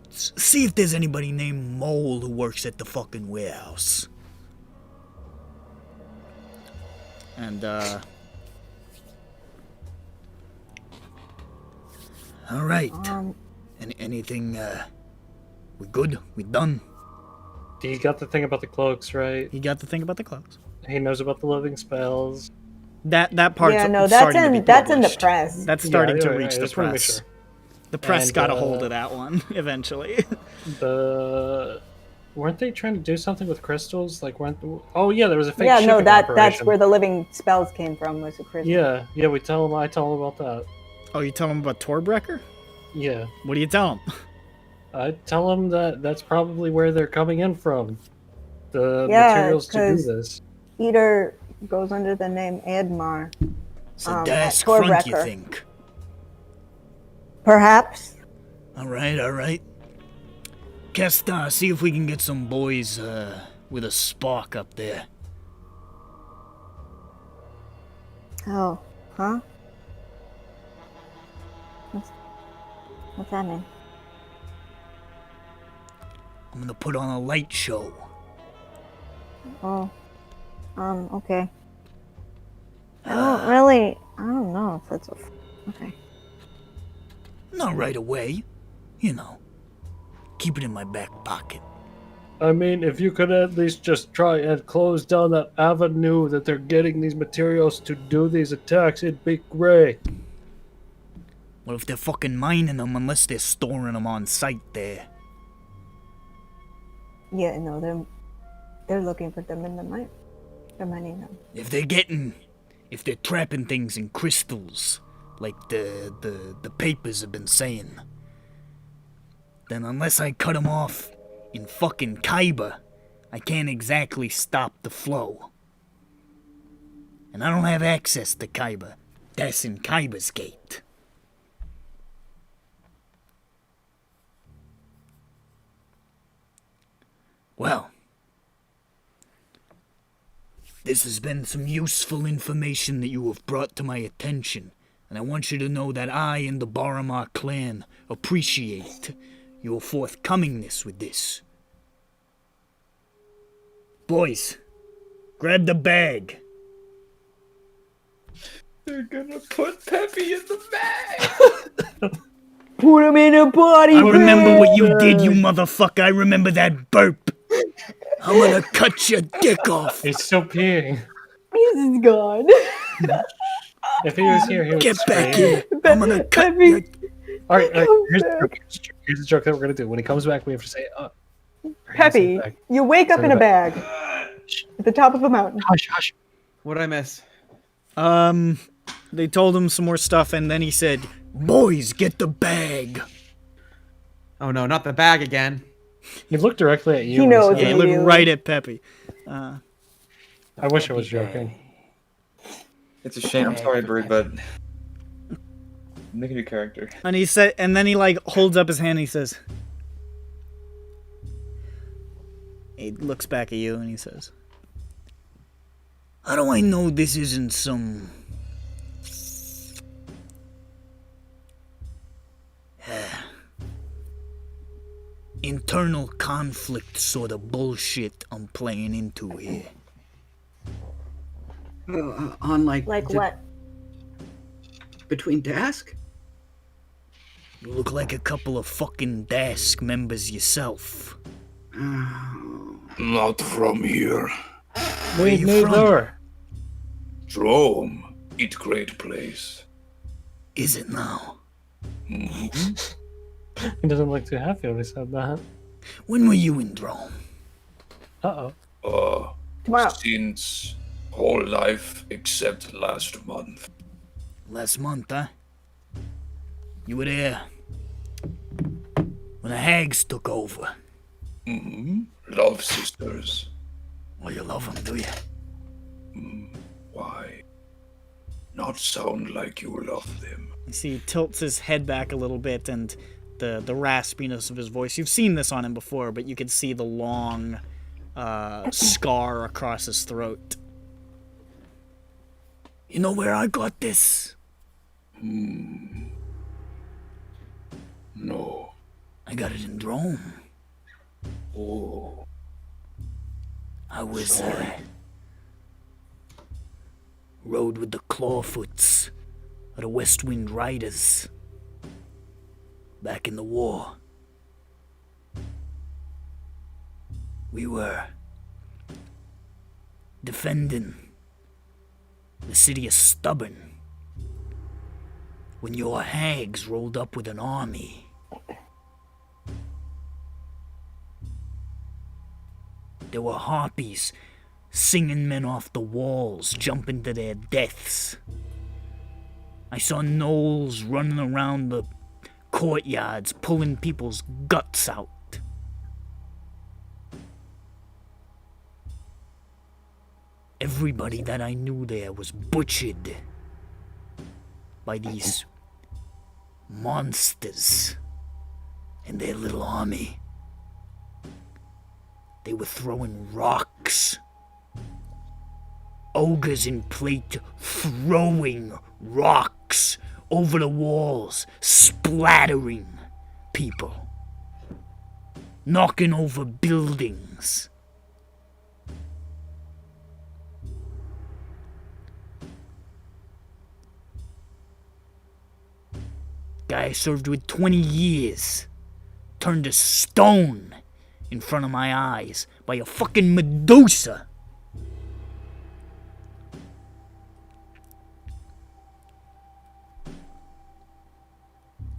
[SPEAKER 10] See if there's anybody named Mole who works at the fucking warehouse.
[SPEAKER 1] and,
[SPEAKER 10] All right.
[SPEAKER 4] Um,
[SPEAKER 10] Anything, we good? We done?
[SPEAKER 5] You got the thing about the cloaks, right?
[SPEAKER 1] you got the thing about the cloaks.
[SPEAKER 5] He knows about the living spells.
[SPEAKER 1] That part's
[SPEAKER 4] yeah, no,
[SPEAKER 1] starting to be
[SPEAKER 4] that's in the
[SPEAKER 1] published.
[SPEAKER 4] press.
[SPEAKER 1] That's starting to
[SPEAKER 5] Yeah,
[SPEAKER 1] reach
[SPEAKER 5] I
[SPEAKER 1] the
[SPEAKER 5] just wanna make
[SPEAKER 1] press.
[SPEAKER 5] sure.
[SPEAKER 1] The press
[SPEAKER 5] And,
[SPEAKER 1] got a hold of that one eventually.
[SPEAKER 5] Weren't they trying to do something with crystals? Like, oh yeah, there was a fake
[SPEAKER 4] Yeah, no,
[SPEAKER 5] shipping
[SPEAKER 4] that's
[SPEAKER 5] operation.
[SPEAKER 4] where the living spells came from, was the crystal.
[SPEAKER 5] Yeah, I tell him about that.
[SPEAKER 1] Oh, you tell him about Torbrecker?
[SPEAKER 5] Yeah,
[SPEAKER 1] What do you tell him?
[SPEAKER 5] I tell him that that's probably where they're coming in from. The
[SPEAKER 4] Yeah,
[SPEAKER 5] materials to do
[SPEAKER 4] 'cause-
[SPEAKER 5] this.
[SPEAKER 4] Peter goes under the name Admar.
[SPEAKER 10] So
[SPEAKER 4] at
[SPEAKER 10] that's front, you
[SPEAKER 4] Torbrecker.
[SPEAKER 10] think?
[SPEAKER 4] Perhaps.
[SPEAKER 10] All right. Castar, see if we can get some boys, with a spark up there.
[SPEAKER 4] Oh, huh? What's that mean?
[SPEAKER 10] I'm gonna put on a light show.
[SPEAKER 4] Oh, okay. I don't know if that's okay.
[SPEAKER 10] Not right away. You know. Keep it in my back pocket.
[SPEAKER 5] I mean, if you could at least just try and close down that avenue that they're getting these materials to do these attacks, it'd be great.
[SPEAKER 10] Well, if they're fucking mining them, unless they're storing them on site there.
[SPEAKER 4] Yeah, no, they're looking for them in the mine. They're mining them.
[SPEAKER 10] If they're trapping things in crystals, like the papers have been saying, then unless I cut them off in fucking Khyber, I can't exactly stop the flow. And I don't have access to Khyber. That's in Khyber's gate. Well, this has been some useful information that you have brought to my attention, and I want you to know that I and the Boromar clan appreciate your forthcomingness with this. Boys, grab the bag.
[SPEAKER 8] They're gonna put Peppy in the bag.
[SPEAKER 4] Put him in a body
[SPEAKER 10] I remember what you did, you motherfucker. I remember that burp. I'm gonna cut your dick off.
[SPEAKER 5] He's still peeing.
[SPEAKER 4] He's gone.
[SPEAKER 5] If he was here, he would
[SPEAKER 10] Get back
[SPEAKER 5] scream.
[SPEAKER 10] here. I'm gonna cut
[SPEAKER 4] Peppy.
[SPEAKER 10] your...
[SPEAKER 5] All right,
[SPEAKER 4] Come
[SPEAKER 5] here's
[SPEAKER 4] back.
[SPEAKER 5] the joke. Here's the joke that we're gonna do. When he comes back, we have to say,
[SPEAKER 4] Peppy, you wake up in a bag at the top of a mountain.
[SPEAKER 5] Hush, hush.
[SPEAKER 6] What did I miss?
[SPEAKER 1] They told him some more stuff, and then he said,
[SPEAKER 10] Boys, get the bag.
[SPEAKER 6] Oh no, not the bag again.
[SPEAKER 5] He looked directly at you.
[SPEAKER 4] He
[SPEAKER 5] when
[SPEAKER 4] knows
[SPEAKER 5] said
[SPEAKER 1] yeah, he
[SPEAKER 5] that.
[SPEAKER 4] Immediately.
[SPEAKER 1] looked right at Peppy.
[SPEAKER 5] I wish I was joking.
[SPEAKER 8] It's a shame. I'm sorry, Bird, but make a new character.
[SPEAKER 1] And he said, and then he like holds up his hand and he says, he looks back at you and he says,
[SPEAKER 10] How do I know this isn't some... internal conflict sort of bullshit I'm playing into here?
[SPEAKER 2] On
[SPEAKER 4] Like what?
[SPEAKER 2] between task?
[SPEAKER 10] You look like a couple of fucking desk members yourself.
[SPEAKER 3] Not from here.
[SPEAKER 10] Where
[SPEAKER 5] Me
[SPEAKER 10] you from?
[SPEAKER 5] neither.
[SPEAKER 3] Rome, it great place.
[SPEAKER 10] Is it now?
[SPEAKER 3] Mhm.
[SPEAKER 5] He doesn't look too happy when he said that.
[SPEAKER 10] When were you in Rome?
[SPEAKER 5] Uh-oh.
[SPEAKER 4] Tomorrow.
[SPEAKER 3] Since whole life except last month.
[SPEAKER 10] Last month, huh? You were there when the hags took over.
[SPEAKER 3] Love sisters.
[SPEAKER 10] Well, you love them, do you?
[SPEAKER 3] Why? Not sound like you love them.
[SPEAKER 1] You see, he tilts his head back a little bit, and the raspiness of his voice. You've seen this on him before, but you can see the long scar across his throat.
[SPEAKER 10] You know where I got this?
[SPEAKER 3] No.
[SPEAKER 10] I got it in Rome.
[SPEAKER 3] Oh.
[SPEAKER 10] I was,
[SPEAKER 3] Sorry.
[SPEAKER 10] rode with the Clawfoots of the West Wind Riders back in the war. We were defending the city of Stubborn when your hags rolled up with an army. There were harpies singing men off the walls, jumping to their deaths. I saw gnolls running around the courtyards, pulling people's guts out. Everybody that I knew there was butchered by these monsters and their little army. They were throwing rocks. Ogres in plate throwing rocks over the walls, splattering people, knocking over buildings. Guy I served with 20 years turned to stone in front of my eyes by a fucking Medusa.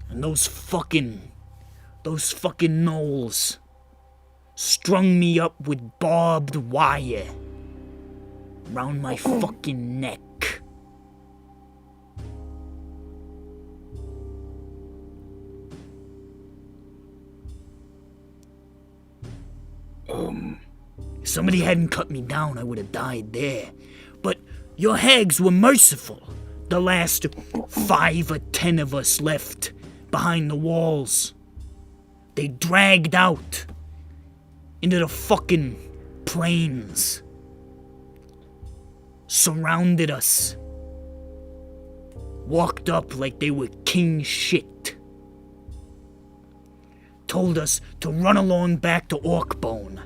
[SPEAKER 10] And those fucking gnolls strung me up with barbed wire around my fucking neck. If somebody hadn't cut me down, I would have died there. But your hags were merciful. The last 5 or 10 of us left behind the walls. They dragged out into the fucking plains. Surrounded us. Walked up like they were king shit. Told us to run along back to Orkbone.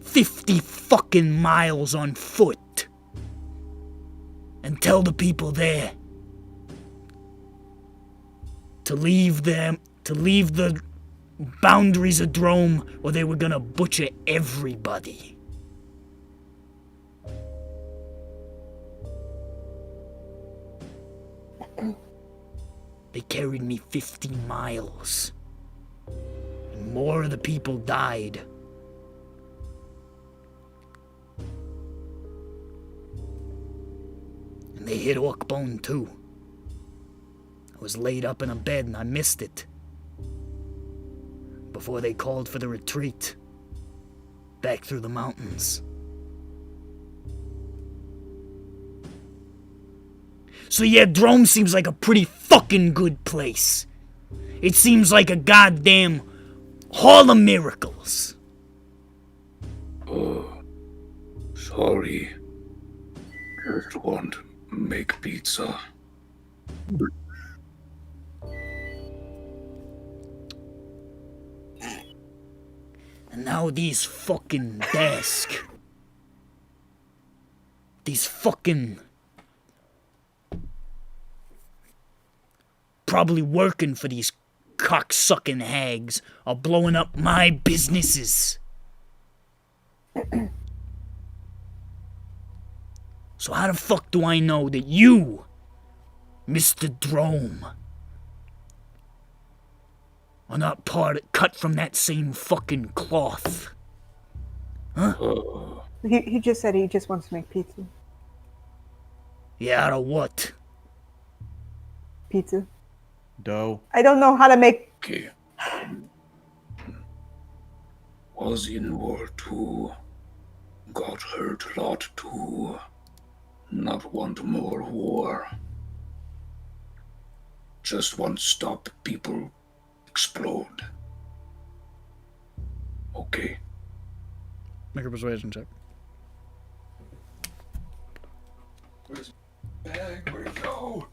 [SPEAKER 10] 50 fucking miles on foot. And tell the people there to leave the boundaries of Drome, or they were gonna butcher everybody. They carried me 50 miles. And more of the people died. And they hit Orkbone too. I was laid up in a bed and I missed it. Before they called for the retreat. Back through the mountains. So yeah, Drome seems like a pretty fucking good place. It seems like a goddamn hall of miracles.
[SPEAKER 3] Oh, sorry. Just want to make pizza.
[SPEAKER 10] And now these fucking desk. These fucking probably working for these cocksucking hags or blowing up my businesses. So how the fuck do I know that you, Mr. Drome, are not cut from that same fucking cloth? Huh?
[SPEAKER 4] He just said he just wants to make pizza.
[SPEAKER 10] Yeah, out of what?
[SPEAKER 4] Pizza.
[SPEAKER 6] Dough.
[SPEAKER 4] I don't know how to make.
[SPEAKER 3] Okay. Was in War II. Got hurt a lot too. Not want more war. Just want to stop people explode. Okay.
[SPEAKER 1] Make a persuasion check.
[SPEAKER 3] Where's the bag? Where'd it go?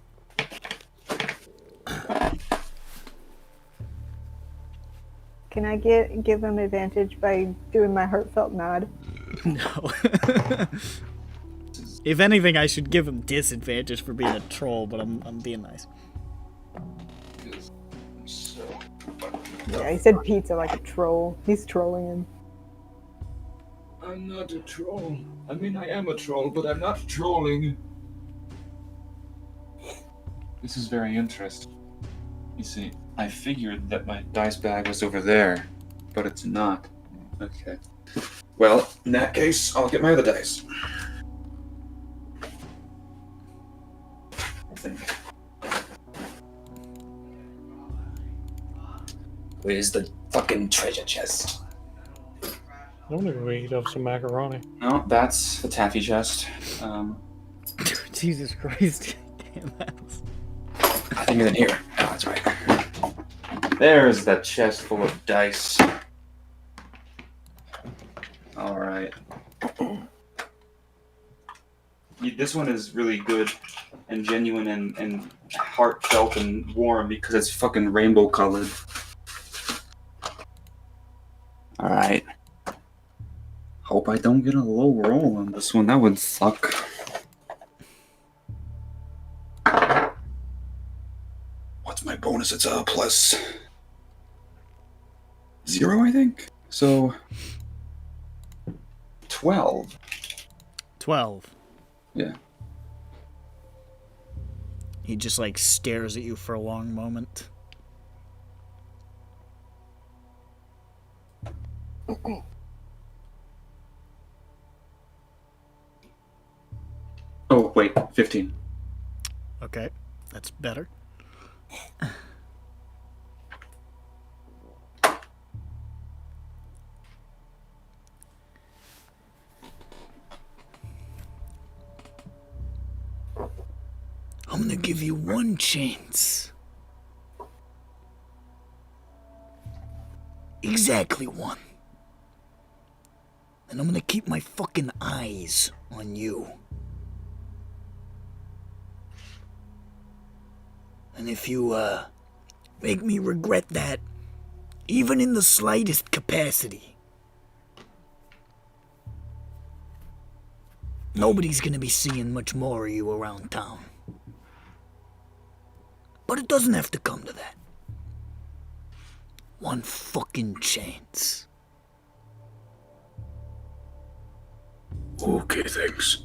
[SPEAKER 4] Can I give him advantage by doing my heartfelt nod?
[SPEAKER 1] No. If anything, I should give him disadvantage for being a troll, but I'm being nice.
[SPEAKER 4] Yeah, he said pizza like a troll. He's trolling him.
[SPEAKER 3] I'm not a troll. I mean, I am a troll, but I'm not trolling.
[SPEAKER 8] This is very interesting. You see, I figured that my dice bag was over there, but it's not. Okay. Well, in that case, I'll get my other dice. I think.
[SPEAKER 3] Where's the fucking treasure chest?
[SPEAKER 5] I wonder if we could have some macaroni.
[SPEAKER 8] No, that's the taffy chest.
[SPEAKER 1] Jesus Christ. Damn that.
[SPEAKER 8] I think it's in here. Oh, that's right. There's that chest full of dice. Alright. This one is really good and genuine and heartfelt and warm because it's fucking rainbow colored. Alright. Hope I don't get a low roll on this one. That would suck.
[SPEAKER 3] What's my bonus? It's a plus 0, I think.
[SPEAKER 8] So 12.
[SPEAKER 1] 12.
[SPEAKER 8] Yeah.
[SPEAKER 1] He just like stares at you for a long moment.
[SPEAKER 8] Oh, wait, 15.
[SPEAKER 1] Okay, that's better.
[SPEAKER 10] I'm gonna give you one chance. Exactly one. And I'm gonna keep my fucking eyes on you. And if you, make me regret that, even in the slightest capacity, nobody's gonna be seeing much more of you around town. But it doesn't have to come to that. One fucking chance.
[SPEAKER 3] Okay, thanks.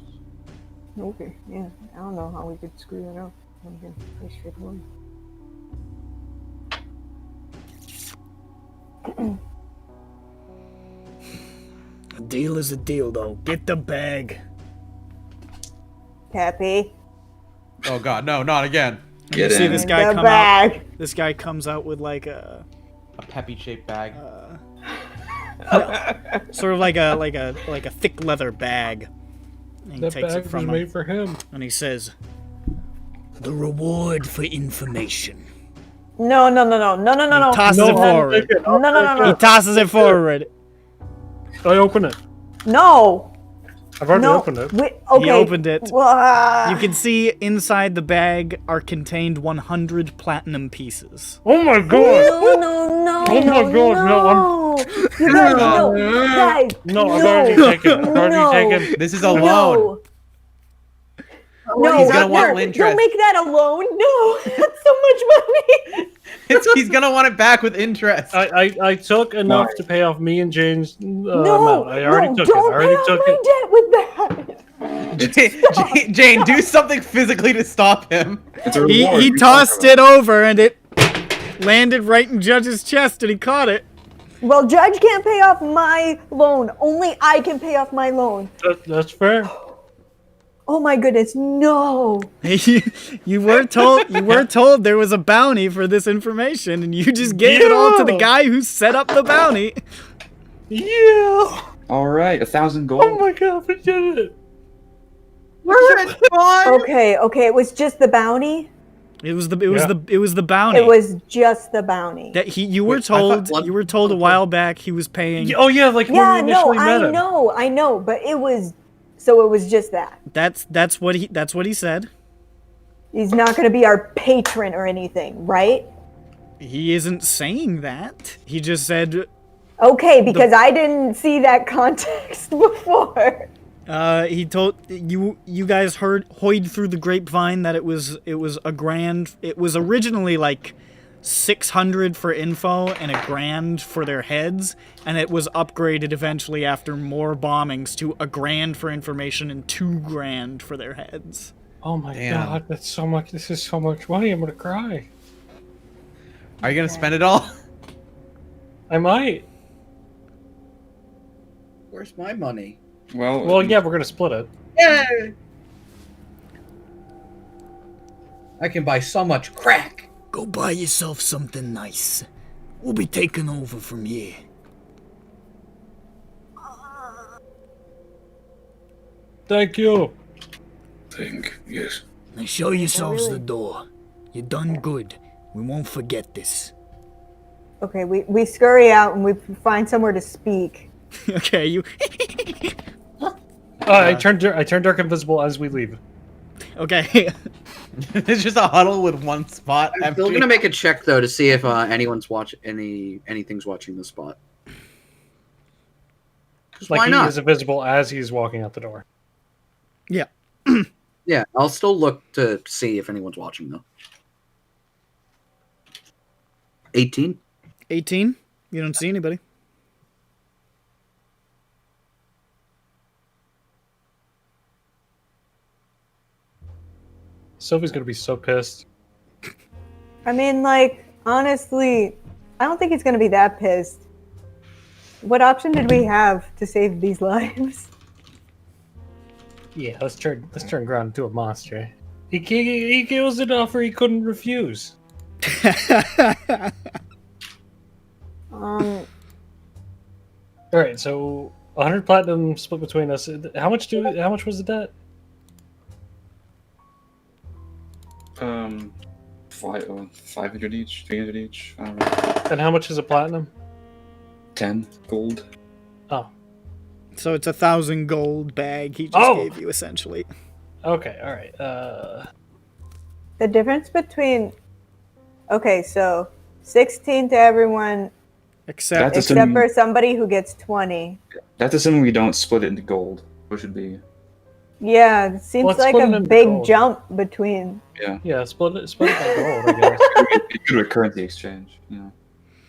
[SPEAKER 4] Okay, yeah. I don't know how we could screw that up. Okay, pretty straightforward.
[SPEAKER 10] A deal is a deal, though. Get the bag.
[SPEAKER 4] Pappy.
[SPEAKER 6] Oh god, no, not again.
[SPEAKER 1] You see this guy
[SPEAKER 4] The
[SPEAKER 1] come
[SPEAKER 4] bag.
[SPEAKER 1] out. This guy comes out with like a
[SPEAKER 6] A peppy shaped bag.
[SPEAKER 1] sort of like a thick leather bag. And he
[SPEAKER 5] That
[SPEAKER 1] takes
[SPEAKER 5] bag
[SPEAKER 1] it
[SPEAKER 5] was
[SPEAKER 1] from him,
[SPEAKER 5] made for him.
[SPEAKER 1] and he says,
[SPEAKER 10] The reward for information.
[SPEAKER 4] No.
[SPEAKER 1] He tosses
[SPEAKER 5] No,
[SPEAKER 1] it
[SPEAKER 5] I'll
[SPEAKER 1] forward.
[SPEAKER 5] take it. I'll
[SPEAKER 4] No.
[SPEAKER 5] take
[SPEAKER 1] He
[SPEAKER 5] it.
[SPEAKER 1] tosses it forward.
[SPEAKER 5] I open it.
[SPEAKER 4] No.
[SPEAKER 5] I've already
[SPEAKER 4] No.
[SPEAKER 5] opened it.
[SPEAKER 4] Wait, okay.
[SPEAKER 1] He opened it.
[SPEAKER 4] Well,
[SPEAKER 1] You can see inside the bag are contained 100 platinum pieces.
[SPEAKER 5] Oh my god!
[SPEAKER 4] No.
[SPEAKER 5] Oh my god, no,
[SPEAKER 4] You guys, no. Guys.
[SPEAKER 5] No, I've already taken it. I've already taken
[SPEAKER 6] This is a loan.
[SPEAKER 4] No. No,
[SPEAKER 6] he's gonna want
[SPEAKER 4] no,
[SPEAKER 6] interest.
[SPEAKER 4] don't make that a loan. No, that's so much money.
[SPEAKER 6] He's gonna want it back with interest.
[SPEAKER 5] I took enough
[SPEAKER 8] Why?
[SPEAKER 5] to pay off me and Jane's
[SPEAKER 4] No,
[SPEAKER 5] amount. I already
[SPEAKER 4] no,
[SPEAKER 5] took it. I
[SPEAKER 4] don't
[SPEAKER 5] already
[SPEAKER 4] pay
[SPEAKER 5] took
[SPEAKER 4] off
[SPEAKER 5] it.
[SPEAKER 4] my debt with that.
[SPEAKER 6] Jane, do something physically to stop him.
[SPEAKER 8] It's a
[SPEAKER 1] He,
[SPEAKER 8] reward.
[SPEAKER 1] he
[SPEAKER 8] We
[SPEAKER 1] tossed
[SPEAKER 8] talk
[SPEAKER 1] it over and it landed right in Judge's chest and he caught it.
[SPEAKER 4] Well, Judge can't pay off my loan. Only I can pay off my lown.
[SPEAKER 5] That's fair.
[SPEAKER 4] Oh my goodness, no.
[SPEAKER 1] You were told there was a bounty for this information and you just gave it all to the
[SPEAKER 5] Yeah.
[SPEAKER 1] guy who set up the bounty.
[SPEAKER 5] Yeah.
[SPEAKER 8] All right, 1,000 gold.
[SPEAKER 5] Oh my god, we did it.
[SPEAKER 2] We're at fun.
[SPEAKER 4] Okay, it was just the bounty.
[SPEAKER 1] It was the
[SPEAKER 5] Yeah.
[SPEAKER 1] bounty.
[SPEAKER 4] It was just the bounty.
[SPEAKER 1] that you were
[SPEAKER 2] Wait, I thought
[SPEAKER 1] told
[SPEAKER 2] blood-
[SPEAKER 1] you were told a while back he was paying.
[SPEAKER 5] Oh yeah, like when
[SPEAKER 4] Yeah,
[SPEAKER 5] we
[SPEAKER 4] no,
[SPEAKER 5] initially met him.
[SPEAKER 4] I know, but it was just that.
[SPEAKER 1] That's what he said.
[SPEAKER 4] He's not going to be our patron or anything, right?
[SPEAKER 1] He isn't saying that. He just said
[SPEAKER 4] Okay, because I didn't see that context before.
[SPEAKER 1] he told you guys hoid through the grapevine that it was a grand. It was originally like 600 for info and a grand for their heads, and it was upgraded eventually after more bombings to a grand for information and 2 grand for their heads.
[SPEAKER 5] Oh my
[SPEAKER 6] Damn.
[SPEAKER 5] god, that's so much. This is so much money. I'm gonna cry.
[SPEAKER 6] Are you gonna spend it all?
[SPEAKER 5] I might.
[SPEAKER 2] Where's my money?
[SPEAKER 5] Well, yeah, we're gonna split it.
[SPEAKER 2] Yay! I can buy so much crack.
[SPEAKER 10] Go buy yourself something nice. We'll be taking over from here.
[SPEAKER 5] Thank you.
[SPEAKER 3] Yes.
[SPEAKER 10] Now show yourselves
[SPEAKER 4] really?
[SPEAKER 10] the door. You done good. We won't forget this.
[SPEAKER 4] Okay, we scurry out and we find somewhere to speak.
[SPEAKER 1] Okay, you.
[SPEAKER 5] I turned dark invisible as we leave.
[SPEAKER 1] Okay.
[SPEAKER 6] It's just a huddle with one spot
[SPEAKER 2] I'm
[SPEAKER 6] empty.
[SPEAKER 2] still gonna make a check though to see if anyone's anything's watching the spot. 'Cause
[SPEAKER 5] Like
[SPEAKER 2] why
[SPEAKER 5] he
[SPEAKER 2] not?
[SPEAKER 5] is invisible as he's walking out the door.
[SPEAKER 1] Yeah.
[SPEAKER 2] Yeah, I'll still look to see if anyone's watching though. 18.
[SPEAKER 1] 18. You don't see anybody.
[SPEAKER 5] Sophie's gonna be so pissed.
[SPEAKER 4] I mean, like, honestly, I don't think he's going to be that pissed. What option did we have to save these lives?
[SPEAKER 5] Yeah, let's turn Ground into a monster. He was an offer he couldn't refuse.
[SPEAKER 4] Um,
[SPEAKER 5] All right, so 100 platinum split between us. How much was the debt?
[SPEAKER 8] 500 each, 300 each. I don't know.
[SPEAKER 5] And how much is a platinum?
[SPEAKER 8] 10 gold.
[SPEAKER 5] Oh,
[SPEAKER 1] So it's 1,000 gold bag he just
[SPEAKER 5] Oh!
[SPEAKER 1] gave you essentially.
[SPEAKER 5] okay, all right.
[SPEAKER 4] the difference between... Okay, so 16 to everyone
[SPEAKER 1] Except
[SPEAKER 8] That's
[SPEAKER 4] except
[SPEAKER 8] assuming,
[SPEAKER 4] for somebody who gets 20.
[SPEAKER 8] that's assuming we don't split it into gold, which would be
[SPEAKER 4] Yeah, it seems
[SPEAKER 5] Let's
[SPEAKER 4] like
[SPEAKER 5] split it
[SPEAKER 4] a
[SPEAKER 5] into
[SPEAKER 4] big
[SPEAKER 5] gold.
[SPEAKER 4] jump between...
[SPEAKER 5] Yeah, split it by gold, I guess.
[SPEAKER 8] you could do a currency exchange. You know,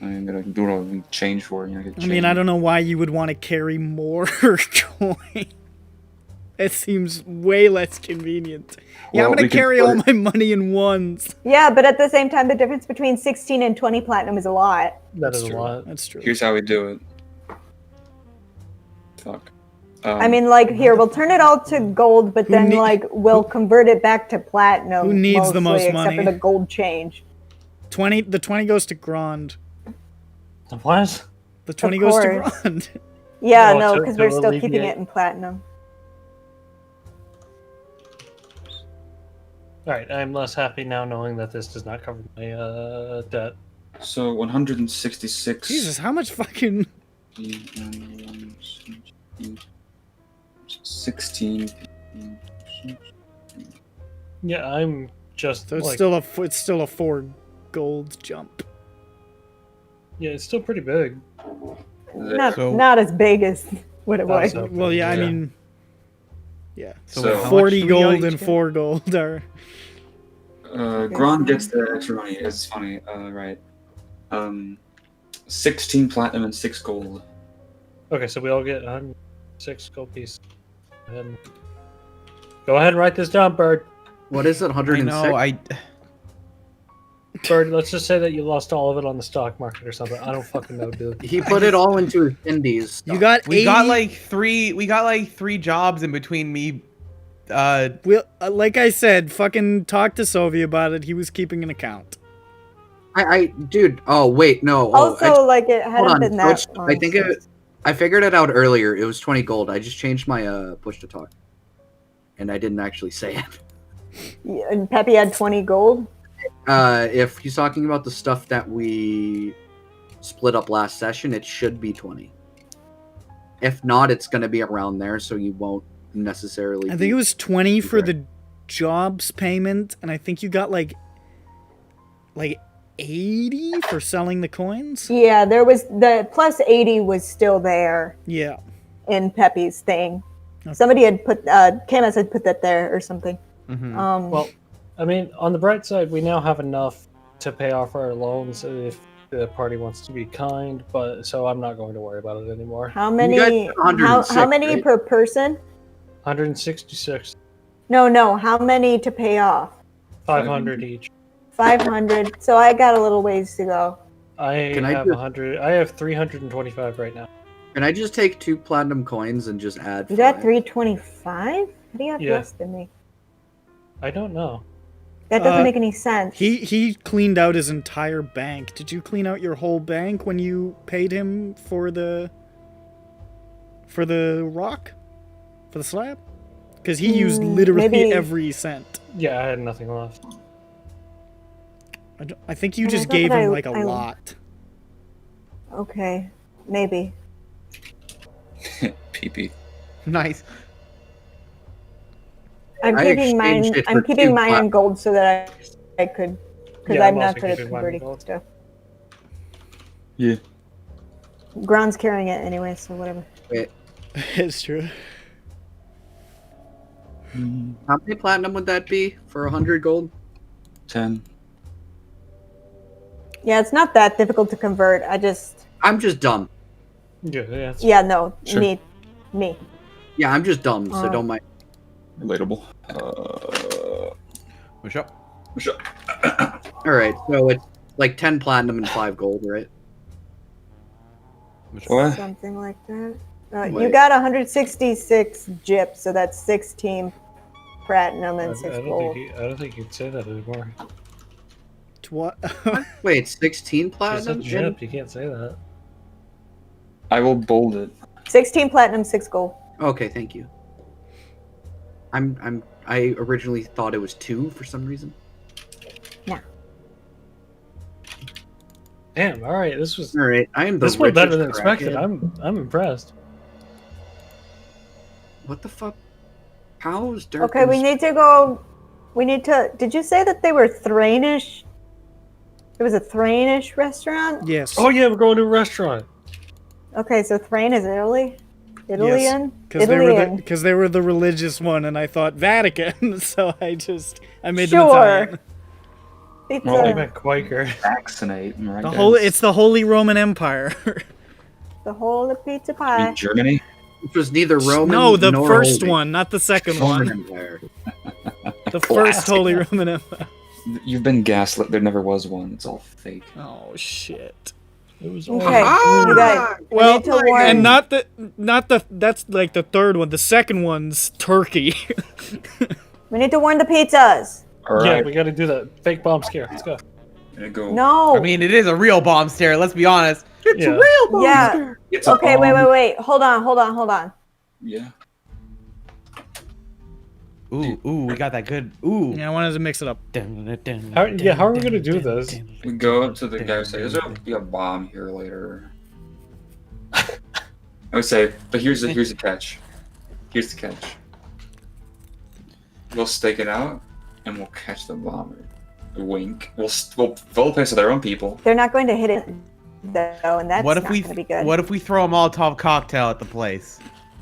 [SPEAKER 8] I mean, gotta do it all change for it. You know, get
[SPEAKER 1] I mean, I don't know why you would want to carry more coin. It seems way less convenient. Yeah,
[SPEAKER 8] Well,
[SPEAKER 1] I'm gonna
[SPEAKER 8] we could
[SPEAKER 1] carry
[SPEAKER 8] put
[SPEAKER 1] all
[SPEAKER 8] it-
[SPEAKER 1] my money in ones.
[SPEAKER 4] Yeah, but at the same time, the difference between 16 and 20 platinum is a lot.
[SPEAKER 5] That is
[SPEAKER 1] That's
[SPEAKER 5] a
[SPEAKER 1] true.
[SPEAKER 5] lot.
[SPEAKER 1] That's true.
[SPEAKER 8] Here's how we do it. Fuck.
[SPEAKER 4] I mean, like, here, we'll turn it all to gold, but then,
[SPEAKER 1] ne-
[SPEAKER 4] like, we'll convert it back to platinum.
[SPEAKER 1] Who needs the most
[SPEAKER 4] except
[SPEAKER 1] money?
[SPEAKER 4] for the gold change.
[SPEAKER 1] 20. The 20 goes to Grand.
[SPEAKER 5] What?
[SPEAKER 1] The 20
[SPEAKER 4] Of
[SPEAKER 1] goes to
[SPEAKER 4] course.
[SPEAKER 1] Grand.
[SPEAKER 4] Yeah,
[SPEAKER 5] Oh,
[SPEAKER 4] no,
[SPEAKER 5] to-
[SPEAKER 4] because
[SPEAKER 5] to
[SPEAKER 4] we're still keeping
[SPEAKER 5] alleviate-
[SPEAKER 4] it in platinum.
[SPEAKER 5] All right, I'm less happy now knowing that this does not cover my debt.
[SPEAKER 8] So 166.
[SPEAKER 1] Jesus, how much fucking?
[SPEAKER 8] 16.
[SPEAKER 5] Yeah, I'm just
[SPEAKER 1] So it's
[SPEAKER 5] like,
[SPEAKER 1] still a 4 gold jump.
[SPEAKER 5] yeah, it's still pretty big.
[SPEAKER 4] Not,
[SPEAKER 6] So-
[SPEAKER 4] not as big as what it was.
[SPEAKER 5] So-
[SPEAKER 1] Well, yeah, I
[SPEAKER 5] Yeah.
[SPEAKER 1] mean, Yeah.
[SPEAKER 8] So,
[SPEAKER 6] how much
[SPEAKER 1] 40
[SPEAKER 6] do we owe
[SPEAKER 1] gold
[SPEAKER 6] each
[SPEAKER 1] and
[SPEAKER 6] guy?
[SPEAKER 1] 4 gold are.
[SPEAKER 8] Gron gets the extra money. It's funny. Right. 16 platinum and 6 gold.
[SPEAKER 5] Okay, so we all get 106 gold pieces. And go ahead and write this down, Bird.
[SPEAKER 2] What is it?
[SPEAKER 6] I
[SPEAKER 2] 106?
[SPEAKER 6] know.
[SPEAKER 5] Bird, let's just say that you lost all of it on the stock market or something. I don't fucking know, dude.
[SPEAKER 2] He put it all into his indies.
[SPEAKER 1] You got 80.
[SPEAKER 6] We got like three jobs in between me.
[SPEAKER 1] Like I said, fucking talk to Sovi about it. He was keeping an account.
[SPEAKER 2] Dude. Oh wait, no.
[SPEAKER 4] Also, like it
[SPEAKER 2] hold
[SPEAKER 4] hadn't
[SPEAKER 2] on.
[SPEAKER 4] been that long.
[SPEAKER 2] I think I figured it out earlier. It was 20 gold. I just changed my push to talk, and I didn't actually say it.
[SPEAKER 4] Yeah, and Peppy had 20 gold.
[SPEAKER 2] If he's talking about the stuff that we split up last session, it should be 20. If not, it's going to be around there, so you won't necessarily.
[SPEAKER 1] I think it was 20 for the jobs payment, and I think you got like 80 for selling the coins.
[SPEAKER 4] Yeah, there was the plus 80 was still there
[SPEAKER 1] Yeah.
[SPEAKER 4] in Peppy's thing.
[SPEAKER 1] Okay.
[SPEAKER 4] Somebody had put Camus had put that there or something.
[SPEAKER 6] Mhm.
[SPEAKER 5] Well, I mean, on the bright side, we now have enough to pay off our loans if the party wants to be kind. But so I'm not going to worry about it anymore.
[SPEAKER 4] How many?
[SPEAKER 2] guys did 106,
[SPEAKER 4] How many
[SPEAKER 2] right?
[SPEAKER 4] per person?
[SPEAKER 5] 166,
[SPEAKER 4] No. How many to pay off?
[SPEAKER 5] 500 each.
[SPEAKER 4] 500. So I got a little ways to go.
[SPEAKER 5] I
[SPEAKER 2] Can I
[SPEAKER 5] have
[SPEAKER 2] just-
[SPEAKER 5] 100. I have 325 right now.
[SPEAKER 2] Can I just take 2 platinum coins and just add?
[SPEAKER 4] You got
[SPEAKER 2] 5?
[SPEAKER 4] 325? How do you have
[SPEAKER 5] Yeah.
[SPEAKER 4] less than me?
[SPEAKER 5] I don't know.
[SPEAKER 4] That doesn't make any sense.
[SPEAKER 1] He cleaned out his entire bank. Did you clean out your whole bank when you paid him for the rock? For the slab? Because he used literally
[SPEAKER 4] maybe-
[SPEAKER 1] every cent.
[SPEAKER 5] Yeah, I had nothing left.
[SPEAKER 1] I think you
[SPEAKER 4] And I
[SPEAKER 1] just
[SPEAKER 4] thought
[SPEAKER 1] gave
[SPEAKER 4] that
[SPEAKER 1] him
[SPEAKER 4] I-
[SPEAKER 1] like a
[SPEAKER 4] I-
[SPEAKER 1] lot.
[SPEAKER 4] Okay, maybe.
[SPEAKER 8] PP.
[SPEAKER 6] Nice.
[SPEAKER 4] I'm
[SPEAKER 2] I
[SPEAKER 4] keeping mine.
[SPEAKER 2] exchanged it
[SPEAKER 4] I'm
[SPEAKER 2] for
[SPEAKER 4] keeping
[SPEAKER 2] 2
[SPEAKER 4] mine in gold so that I could, because
[SPEAKER 5] Yeah,
[SPEAKER 4] I'm
[SPEAKER 5] I'm
[SPEAKER 4] not
[SPEAKER 5] also
[SPEAKER 4] good at
[SPEAKER 5] keeping mine in
[SPEAKER 4] converting
[SPEAKER 5] gold.
[SPEAKER 4] stuff.
[SPEAKER 8] Yeah.
[SPEAKER 4] Gron's carrying it anyway, so whatever.
[SPEAKER 1] It's true.
[SPEAKER 2] How many platinum would that be for 100 gold?
[SPEAKER 8] 10.
[SPEAKER 4] Yeah, it's not that difficult to convert.
[SPEAKER 2] I'm just dumb.
[SPEAKER 5] Yeah.
[SPEAKER 4] No,
[SPEAKER 8] Sure.
[SPEAKER 4] me.
[SPEAKER 2] Yeah, I'm just dumb, so don't mind.
[SPEAKER 8] Relatable.
[SPEAKER 6] What's up?
[SPEAKER 8] What's up?
[SPEAKER 2] All right, so it's like 10 platinum and 5 gold, right?
[SPEAKER 8] What?
[SPEAKER 4] Something like that. You
[SPEAKER 2] Wait.
[SPEAKER 4] got 166 gyps, so that's 16 platinum and 6
[SPEAKER 5] I
[SPEAKER 4] gold.
[SPEAKER 5] don't think you'd say that anymore.
[SPEAKER 1] What?
[SPEAKER 2] Wait, 16
[SPEAKER 5] It's a
[SPEAKER 2] platinum?
[SPEAKER 5] jip. You can't say that.
[SPEAKER 8] I will bold it.
[SPEAKER 4] 16 platinum, 6 gold.
[SPEAKER 2] Okay, thank you. I originally thought it was 2 for some reason.
[SPEAKER 5] Damn. All right. This was.
[SPEAKER 2] All right, I am the
[SPEAKER 5] This went better than
[SPEAKER 2] richest
[SPEAKER 5] expected.
[SPEAKER 2] crackhead.
[SPEAKER 5] I'm impressed.
[SPEAKER 2] What the fuck? How is Dirk?
[SPEAKER 4] Okay, we need to go. We need to. Did you say that they were Thrainish? It was a Thrainish restaurant?
[SPEAKER 1] Yes.
[SPEAKER 5] Oh yeah, we're going to a restaurant.
[SPEAKER 4] Okay, so Thrain is Italy? Italian?
[SPEAKER 1] Because they were the religious one, and I thought Vatican, so I made them
[SPEAKER 4] Sure.
[SPEAKER 1] Italian.
[SPEAKER 4] Pizza.
[SPEAKER 5] Oh, I meant Quaker.
[SPEAKER 8] Vaccinate. Right,
[SPEAKER 1] The
[SPEAKER 8] guys?
[SPEAKER 1] it's the Holy Roman Empire.
[SPEAKER 4] The whole pizza
[SPEAKER 8] I
[SPEAKER 4] pie.
[SPEAKER 8] mean, Germany?
[SPEAKER 2] Which was neither Roman.
[SPEAKER 1] No, the
[SPEAKER 2] nor
[SPEAKER 1] first
[SPEAKER 2] holy.
[SPEAKER 1] one, not the second
[SPEAKER 2] Roman
[SPEAKER 1] one.
[SPEAKER 2] Empire.
[SPEAKER 1] The first Holy Roman Empire.
[SPEAKER 8] You've been gaslit. There never was one. It's all fake.
[SPEAKER 1] Oh shit.
[SPEAKER 5] It was all
[SPEAKER 4] Okay, you guys. We
[SPEAKER 1] Well,
[SPEAKER 4] need to warn.
[SPEAKER 1] and not the that's like the third one. The second one's Turkey.
[SPEAKER 4] We need to warn the pizzas.
[SPEAKER 8] All
[SPEAKER 5] Yeah,
[SPEAKER 8] right.
[SPEAKER 5] we got to do that fake bomb scare. Let's go.
[SPEAKER 8] Gonna go.
[SPEAKER 4] No.
[SPEAKER 6] I mean, it is a real bomb stare. Let's be honest.
[SPEAKER 2] It's
[SPEAKER 5] Yeah.
[SPEAKER 2] a real bomb
[SPEAKER 4] Yeah.
[SPEAKER 2] scare.
[SPEAKER 8] It's a
[SPEAKER 4] Okay,
[SPEAKER 8] bomb.
[SPEAKER 4] wait. Hold on.
[SPEAKER 8] Yeah.
[SPEAKER 6] Ooh, we got that good. Ooh.
[SPEAKER 1] Yeah, I wanted to mix it up.
[SPEAKER 5] How are we gonna do this?
[SPEAKER 8] We go up to the guy and say, "Is there be a bomb here later?" I would say, but here's the catch. Here's the catch. We'll stake it out, and we'll catch the bomber. Wink. We'll fill the place with our own people.
[SPEAKER 4] They're not going to hit it though, and that's
[SPEAKER 6] What if
[SPEAKER 4] not
[SPEAKER 6] we
[SPEAKER 4] going to be good.
[SPEAKER 6] What if we throw a Molotov cocktail at the place?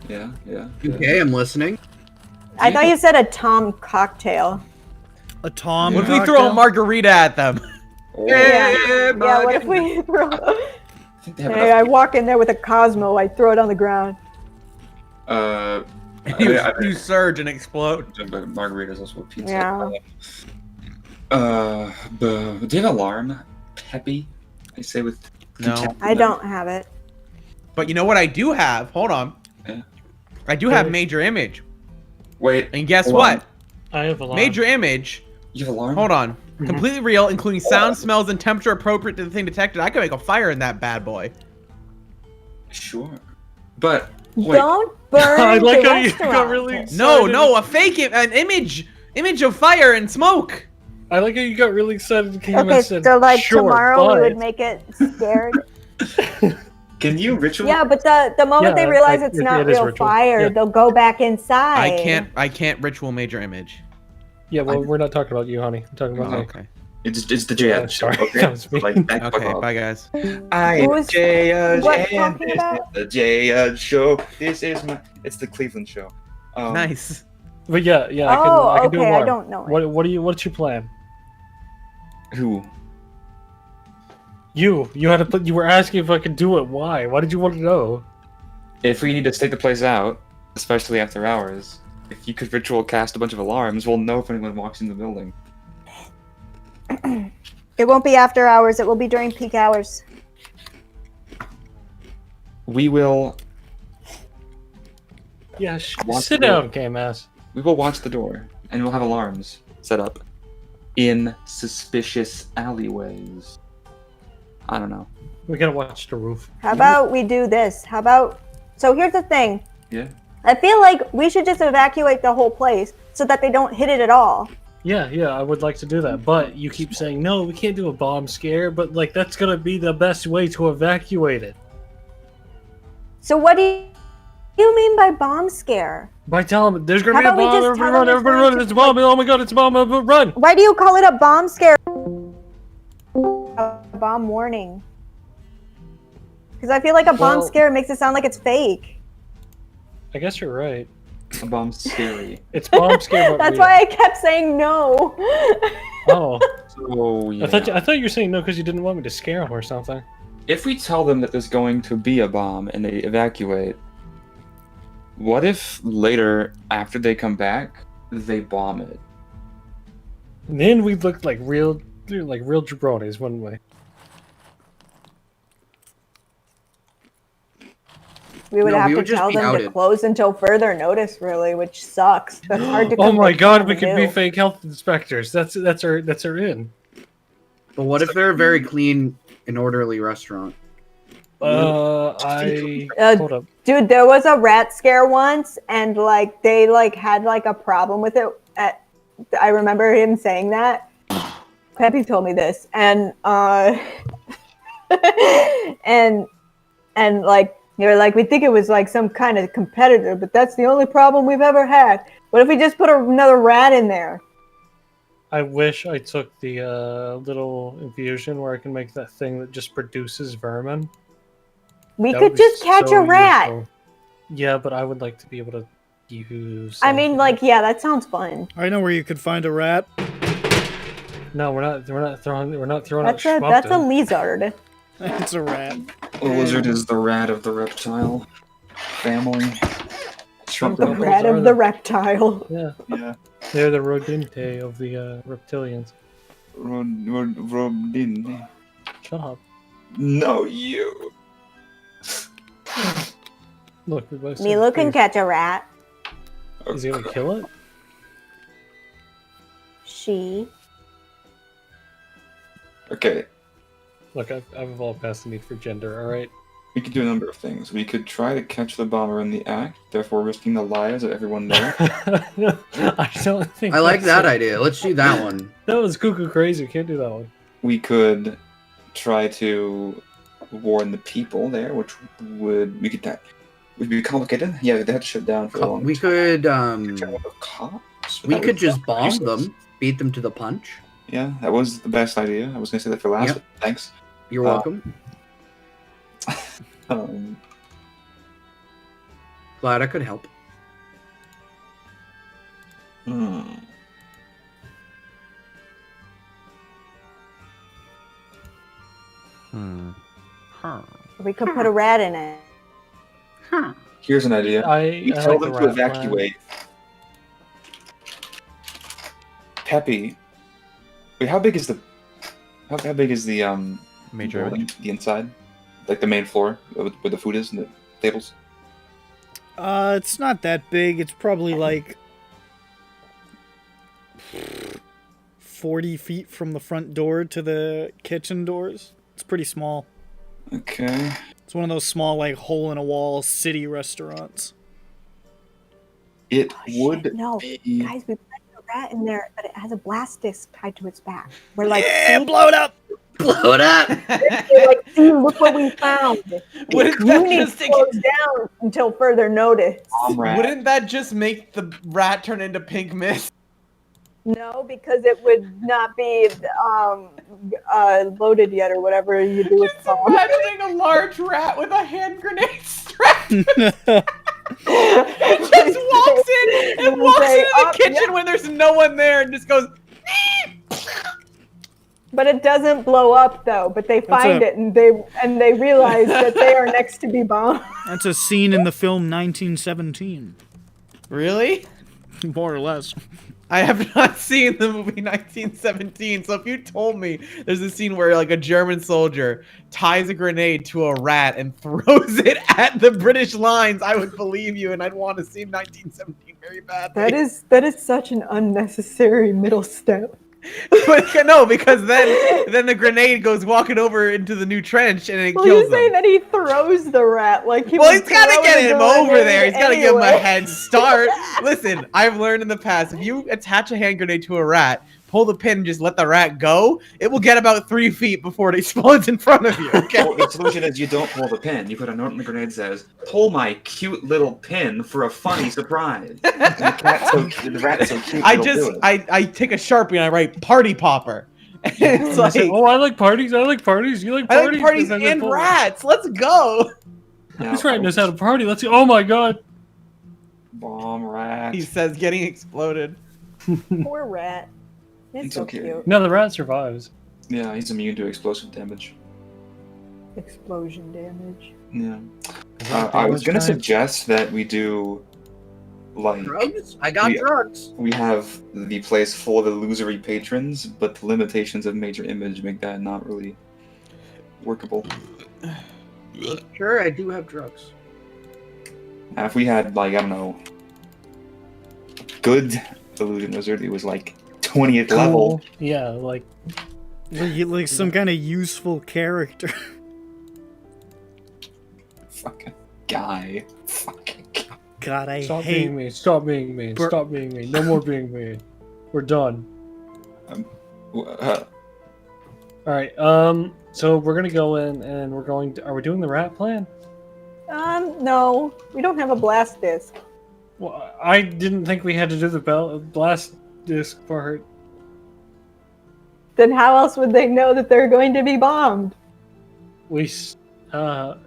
[SPEAKER 8] Yeah.
[SPEAKER 2] Okay, I'm listening.
[SPEAKER 4] I thought you said a Tom cocktail.
[SPEAKER 1] A Tom.
[SPEAKER 6] What if we
[SPEAKER 1] cocktail?
[SPEAKER 6] throw a margarita at them?
[SPEAKER 4] Yeah, what if we throw...
[SPEAKER 8] I think they have
[SPEAKER 4] Hey, I walk in there with a Cosmo, I throw it on the ground.
[SPEAKER 6] You surge and explode.
[SPEAKER 8] But margaritas also with pizza.
[SPEAKER 4] Yeah.
[SPEAKER 8] Do you have alarm? Peppy? I say with...
[SPEAKER 6] No.
[SPEAKER 4] I don't have it.
[SPEAKER 6] But you know what I do have? Hold on.
[SPEAKER 8] Yeah.
[SPEAKER 6] I do have major image.
[SPEAKER 8] Wait.
[SPEAKER 6] And guess
[SPEAKER 8] Alarm.
[SPEAKER 6] what?
[SPEAKER 9] I have a lot.
[SPEAKER 6] Major image.
[SPEAKER 8] You have alarm?
[SPEAKER 6] Hold on. Completely real, including sound, smells, and temperature appropriate to the thing detected. I can make a fire in that bad boy.
[SPEAKER 8] Sure. But, wait.
[SPEAKER 4] Don't burn
[SPEAKER 9] I like
[SPEAKER 4] the
[SPEAKER 9] how you
[SPEAKER 4] restaurant.
[SPEAKER 9] got really excited.
[SPEAKER 6] No, a fake an image of fire and smoke.
[SPEAKER 9] I like how you got really excited and came
[SPEAKER 4] Okay,
[SPEAKER 9] and said,
[SPEAKER 4] so like
[SPEAKER 9] sure,
[SPEAKER 4] tomorrow we
[SPEAKER 9] but...
[SPEAKER 4] would make it scared.
[SPEAKER 8] Can you ritual?
[SPEAKER 4] Yeah, but the moment
[SPEAKER 9] Yeah,
[SPEAKER 4] they realize it's
[SPEAKER 9] it
[SPEAKER 4] not
[SPEAKER 9] is
[SPEAKER 4] real
[SPEAKER 9] ritual.
[SPEAKER 4] fire,
[SPEAKER 9] Yeah.
[SPEAKER 4] they'll go back inside.
[SPEAKER 6] I can't ritual major image.
[SPEAKER 9] Yeah, well, we're not talking about you, honey. I'm talking about me.
[SPEAKER 6] Okay.
[SPEAKER 8] It's the JH.
[SPEAKER 9] sorry,
[SPEAKER 8] Okay?
[SPEAKER 9] that was me.
[SPEAKER 8] Like, back
[SPEAKER 6] Okay,
[SPEAKER 8] up.
[SPEAKER 6] bye guys.
[SPEAKER 8] I'm
[SPEAKER 4] Who's-
[SPEAKER 8] JH,
[SPEAKER 4] what
[SPEAKER 8] and
[SPEAKER 4] talking
[SPEAKER 8] this
[SPEAKER 4] about?
[SPEAKER 8] is the JH show. This is my... It's the Cleveland show.
[SPEAKER 6] Nice.
[SPEAKER 9] But yeah, I
[SPEAKER 4] Oh,
[SPEAKER 9] can do
[SPEAKER 4] okay, I
[SPEAKER 9] alarm.
[SPEAKER 4] don't know it.
[SPEAKER 9] What's your plan?
[SPEAKER 8] Who?
[SPEAKER 9] You had to put. You were asking if I could do it. Why? Why did you want to know?
[SPEAKER 8] If we need to stake the place out, especially after hours, if you could ritual cast a bunch of alarms, we'll know if anyone walks in the building.
[SPEAKER 11] It won't be after hours. It will be during peak hours.
[SPEAKER 8] We will...
[SPEAKER 9] Yeah,
[SPEAKER 8] Watch
[SPEAKER 9] sit
[SPEAKER 8] the door.
[SPEAKER 9] down, game ass.
[SPEAKER 8] We will watch the door, and we'll have alarms set up in suspicious alleyways. I don't know.
[SPEAKER 9] We gotta watch the roof.
[SPEAKER 11] How about we do this? How about... So here's the thing.
[SPEAKER 8] Yeah.
[SPEAKER 11] I feel like we should just evacuate the whole place so that they don't hit it at all.
[SPEAKER 9] Yeah, I would like to do that, but you keep saying no. We can't do a bomb scare, but like that's gonna be the best way to evacuate it.
[SPEAKER 11] So what do you mean by bomb scare?
[SPEAKER 9] By telling them there's gonna
[SPEAKER 11] How
[SPEAKER 9] be a
[SPEAKER 11] about we
[SPEAKER 9] bomb.
[SPEAKER 11] just
[SPEAKER 9] Everybody
[SPEAKER 11] tell
[SPEAKER 9] run!
[SPEAKER 11] them
[SPEAKER 9] Everybody
[SPEAKER 11] it's
[SPEAKER 9] run!
[SPEAKER 11] going
[SPEAKER 9] It's a
[SPEAKER 11] to,
[SPEAKER 9] bomb! Oh my god! It's a bomb! Run!
[SPEAKER 11] Why do you call it a bomb scare? A bomb warning. Because I feel like a bomb
[SPEAKER 9] Well-
[SPEAKER 11] scare makes it sound like it's fake.
[SPEAKER 9] I guess you're right.
[SPEAKER 8] A bomb's scary.
[SPEAKER 9] It's bomb scare. But
[SPEAKER 11] That's
[SPEAKER 9] real.
[SPEAKER 11] why I kept saying no.
[SPEAKER 9] Oh,
[SPEAKER 8] So, yeah.
[SPEAKER 9] I thought you were saying no because you didn't want me to scare them or something.
[SPEAKER 8] If we tell them that there's going to be a bomb and they evacuate, what if later, after they come back, they bomb it?
[SPEAKER 9] Then we looked like real jabronis, wouldn't we?
[SPEAKER 4] We would
[SPEAKER 2] No,
[SPEAKER 4] have
[SPEAKER 2] we
[SPEAKER 4] to
[SPEAKER 2] would just
[SPEAKER 4] tell
[SPEAKER 2] be
[SPEAKER 4] them to
[SPEAKER 2] outed.
[SPEAKER 4] close until further notice, really, which sucks. That's hard to
[SPEAKER 9] Oh my
[SPEAKER 4] convince
[SPEAKER 9] god,
[SPEAKER 4] them
[SPEAKER 9] we
[SPEAKER 4] to
[SPEAKER 9] could
[SPEAKER 4] do.
[SPEAKER 9] be fake health inspectors. That's our in.
[SPEAKER 2] But what if they're a very clean and orderly restaurant?
[SPEAKER 9] I
[SPEAKER 4] Uh,
[SPEAKER 9] hold up.
[SPEAKER 4] Dude, there was a rat scare once, and like they like had like a problem with it. I remember him saying that. Peppy told me this, and and like they were like, we think it was like some kind of competitor, but that's the only problem we've ever had. What if we just put another rat in there?
[SPEAKER 9] I wish I took the little infusion where I can make that thing that just produces vermin.
[SPEAKER 4] We
[SPEAKER 9] That
[SPEAKER 4] could
[SPEAKER 9] would be
[SPEAKER 4] just catch
[SPEAKER 9] so
[SPEAKER 4] a rat.
[SPEAKER 9] useful. Yeah, but I would like to be able to use.
[SPEAKER 4] I mean, like, yeah, that sounds fun.
[SPEAKER 1] I know where you could find a rat.
[SPEAKER 9] no, we're not throwing
[SPEAKER 4] That's
[SPEAKER 9] out
[SPEAKER 4] a
[SPEAKER 9] schmuck.
[SPEAKER 4] lizard.
[SPEAKER 1] It's a rat.
[SPEAKER 8] The lizard is the rat of the reptile family. Shrimp
[SPEAKER 4] The
[SPEAKER 9] Those
[SPEAKER 4] rat
[SPEAKER 9] are
[SPEAKER 4] of
[SPEAKER 9] the-
[SPEAKER 4] the reptile.
[SPEAKER 9] Yeah,
[SPEAKER 8] Yeah.
[SPEAKER 9] they're the rodente of the reptilians.
[SPEAKER 8] Rodin.
[SPEAKER 9] Shut up.
[SPEAKER 8] No, you.
[SPEAKER 9] Look, we both
[SPEAKER 4] Milo
[SPEAKER 9] said
[SPEAKER 4] can
[SPEAKER 9] things.
[SPEAKER 4] catch a rat.
[SPEAKER 9] Is he gonna kill it?
[SPEAKER 4] She.
[SPEAKER 8] Okay,
[SPEAKER 9] Look, I've evolved past the need for gender. All right.
[SPEAKER 8] we could do a number of things. We could try to catch the bomber in the act, therefore risking the lives of everyone there.
[SPEAKER 9] I don't think.
[SPEAKER 2] I like
[SPEAKER 9] that's
[SPEAKER 2] that idea. Let's do that one.
[SPEAKER 9] That was cuckoo crazy. Can't do that one.
[SPEAKER 8] We could try to warn the people there, which would be complicated. Yeah, they had to shut down for a long
[SPEAKER 2] We
[SPEAKER 8] time.
[SPEAKER 2] could
[SPEAKER 8] Cops?
[SPEAKER 2] we
[SPEAKER 8] That
[SPEAKER 2] could
[SPEAKER 8] would-
[SPEAKER 2] just bomb them, beat them to the punch.
[SPEAKER 8] Yeah, that was the best idea. I was gonna say that for last.
[SPEAKER 2] Yep.
[SPEAKER 8] But thanks.
[SPEAKER 2] You're welcome.
[SPEAKER 8] Um,
[SPEAKER 2] Glad I could help.
[SPEAKER 8] Hmm.
[SPEAKER 6] Huh.
[SPEAKER 11] We could put a rat in it.
[SPEAKER 8] Here's an idea. We tell
[SPEAKER 9] like
[SPEAKER 8] them
[SPEAKER 9] the
[SPEAKER 8] to
[SPEAKER 9] rat plan.
[SPEAKER 8] evacuate. Peppy, wait, how big is the
[SPEAKER 6] Major
[SPEAKER 8] building, the inside, like the main floor where the food is and the tables?
[SPEAKER 1] It's not that big. It's probably like 40 feet from the front door to the kitchen doors. It's pretty small.
[SPEAKER 8] Okay.
[SPEAKER 1] It's one of those small, like, hole-in-a-wall city restaurants.
[SPEAKER 8] It would
[SPEAKER 11] Shit, no,
[SPEAKER 8] be.
[SPEAKER 11] guys, we put a rat in there, but it has a blast disc tied to its back. We're like,
[SPEAKER 1] Yeah,
[SPEAKER 11] see?
[SPEAKER 1] blow it up! Blow it up!
[SPEAKER 11] We're like, see, look what we found.
[SPEAKER 6] Wouldn't
[SPEAKER 11] You
[SPEAKER 6] that
[SPEAKER 11] need
[SPEAKER 6] just
[SPEAKER 11] to close down until further notice.
[SPEAKER 8] Rat.
[SPEAKER 6] Wouldn't that just make the rat turn into pink mist?
[SPEAKER 4] No, because it would not be loaded yet, or whatever you do with bomb.
[SPEAKER 6] Imagining a large rat with a hand grenade strapped. It just walks in and walks
[SPEAKER 4] Say,
[SPEAKER 6] into the kitchen when there's no one there and just goes.
[SPEAKER 4] But it doesn't blow up though. But they find it and they realize that they are next to be bombed.
[SPEAKER 1] That's a scene in the film 1917.
[SPEAKER 6] Really?
[SPEAKER 1] More or less.
[SPEAKER 6] I have not seen the movie 1917, so if you told me there's a scene where like a German soldier ties a grenade to a rat and throws it at the British lines, I would believe you, and I'd want to see 1917 very badly.
[SPEAKER 4] That is such an unnecessary middle step.
[SPEAKER 6] But no, because then the grenade goes walking over into the new trench and it
[SPEAKER 4] Well,
[SPEAKER 6] kills
[SPEAKER 4] you say
[SPEAKER 6] them.
[SPEAKER 4] that he throws the rat like he.
[SPEAKER 6] Well,
[SPEAKER 4] would
[SPEAKER 6] he's got to
[SPEAKER 4] throw
[SPEAKER 6] get
[SPEAKER 4] the
[SPEAKER 6] him over
[SPEAKER 4] grenade
[SPEAKER 6] there. He's got to give him a
[SPEAKER 4] anyway.
[SPEAKER 6] head start. Listen, I've learned in the past, if you attach a hand grenade to a rat, pull the pin and just let the rat go, it will get about 3 feet before it explodes in front of you, okay?
[SPEAKER 8] Well, the solution is you don't pull the pin. You put a note on the grenade that says, "Pull my cute little pin for a funny surprise." The rat is so cute.
[SPEAKER 6] I
[SPEAKER 8] it'll
[SPEAKER 6] just,
[SPEAKER 8] do it.
[SPEAKER 6] I take a Sharpie and I write party popper. It's
[SPEAKER 9] I
[SPEAKER 6] like,
[SPEAKER 9] say, oh, I like parties. I like parties. You like
[SPEAKER 6] I
[SPEAKER 9] parties?
[SPEAKER 6] like parties
[SPEAKER 9] Then they
[SPEAKER 6] and
[SPEAKER 9] pull it.
[SPEAKER 6] rats. Let's go.
[SPEAKER 8] Now,
[SPEAKER 9] This rat knows how to party. Let's see. Oh my god.
[SPEAKER 8] bomb rat.
[SPEAKER 6] He says getting exploded.
[SPEAKER 4] Poor rat. It's
[SPEAKER 8] It's
[SPEAKER 4] so
[SPEAKER 8] okay.
[SPEAKER 4] cute.
[SPEAKER 9] No, the rat survives.
[SPEAKER 8] Yeah, he's immune to explosive damage.
[SPEAKER 4] Explosion damage.
[SPEAKER 8] Yeah.
[SPEAKER 9] that
[SPEAKER 8] I was
[SPEAKER 9] damage
[SPEAKER 8] gonna
[SPEAKER 9] kind?
[SPEAKER 8] suggest that we do, like,
[SPEAKER 2] Drugs? I got
[SPEAKER 8] we-
[SPEAKER 2] drugs.
[SPEAKER 8] we have the place full of illusory patrons, but the limitations of Major Image make that not really workable.
[SPEAKER 2] Sure, I do have drugs.
[SPEAKER 8] Now, if we had, like, I don't know, good illusion wizard, it was like 20th level.
[SPEAKER 9] Cool. Yeah, like
[SPEAKER 1] Like some kind of useful character.
[SPEAKER 8] Fucking guy. Fucking guy.
[SPEAKER 1] God, I
[SPEAKER 9] stop
[SPEAKER 1] hate.
[SPEAKER 9] being mean. Stop being mean. Stop being mean. No more being mean. We're done.
[SPEAKER 8] Uh,
[SPEAKER 9] All right. So we're gonna go in and we're going to. Are we doing the rat plan?
[SPEAKER 4] No, we don't have a blast disc.
[SPEAKER 9] Well, I didn't think we had to do the blast disc part.
[SPEAKER 4] Then how else would they know that they're going to be bombed?
[SPEAKER 9] We.
[SPEAKER 4] That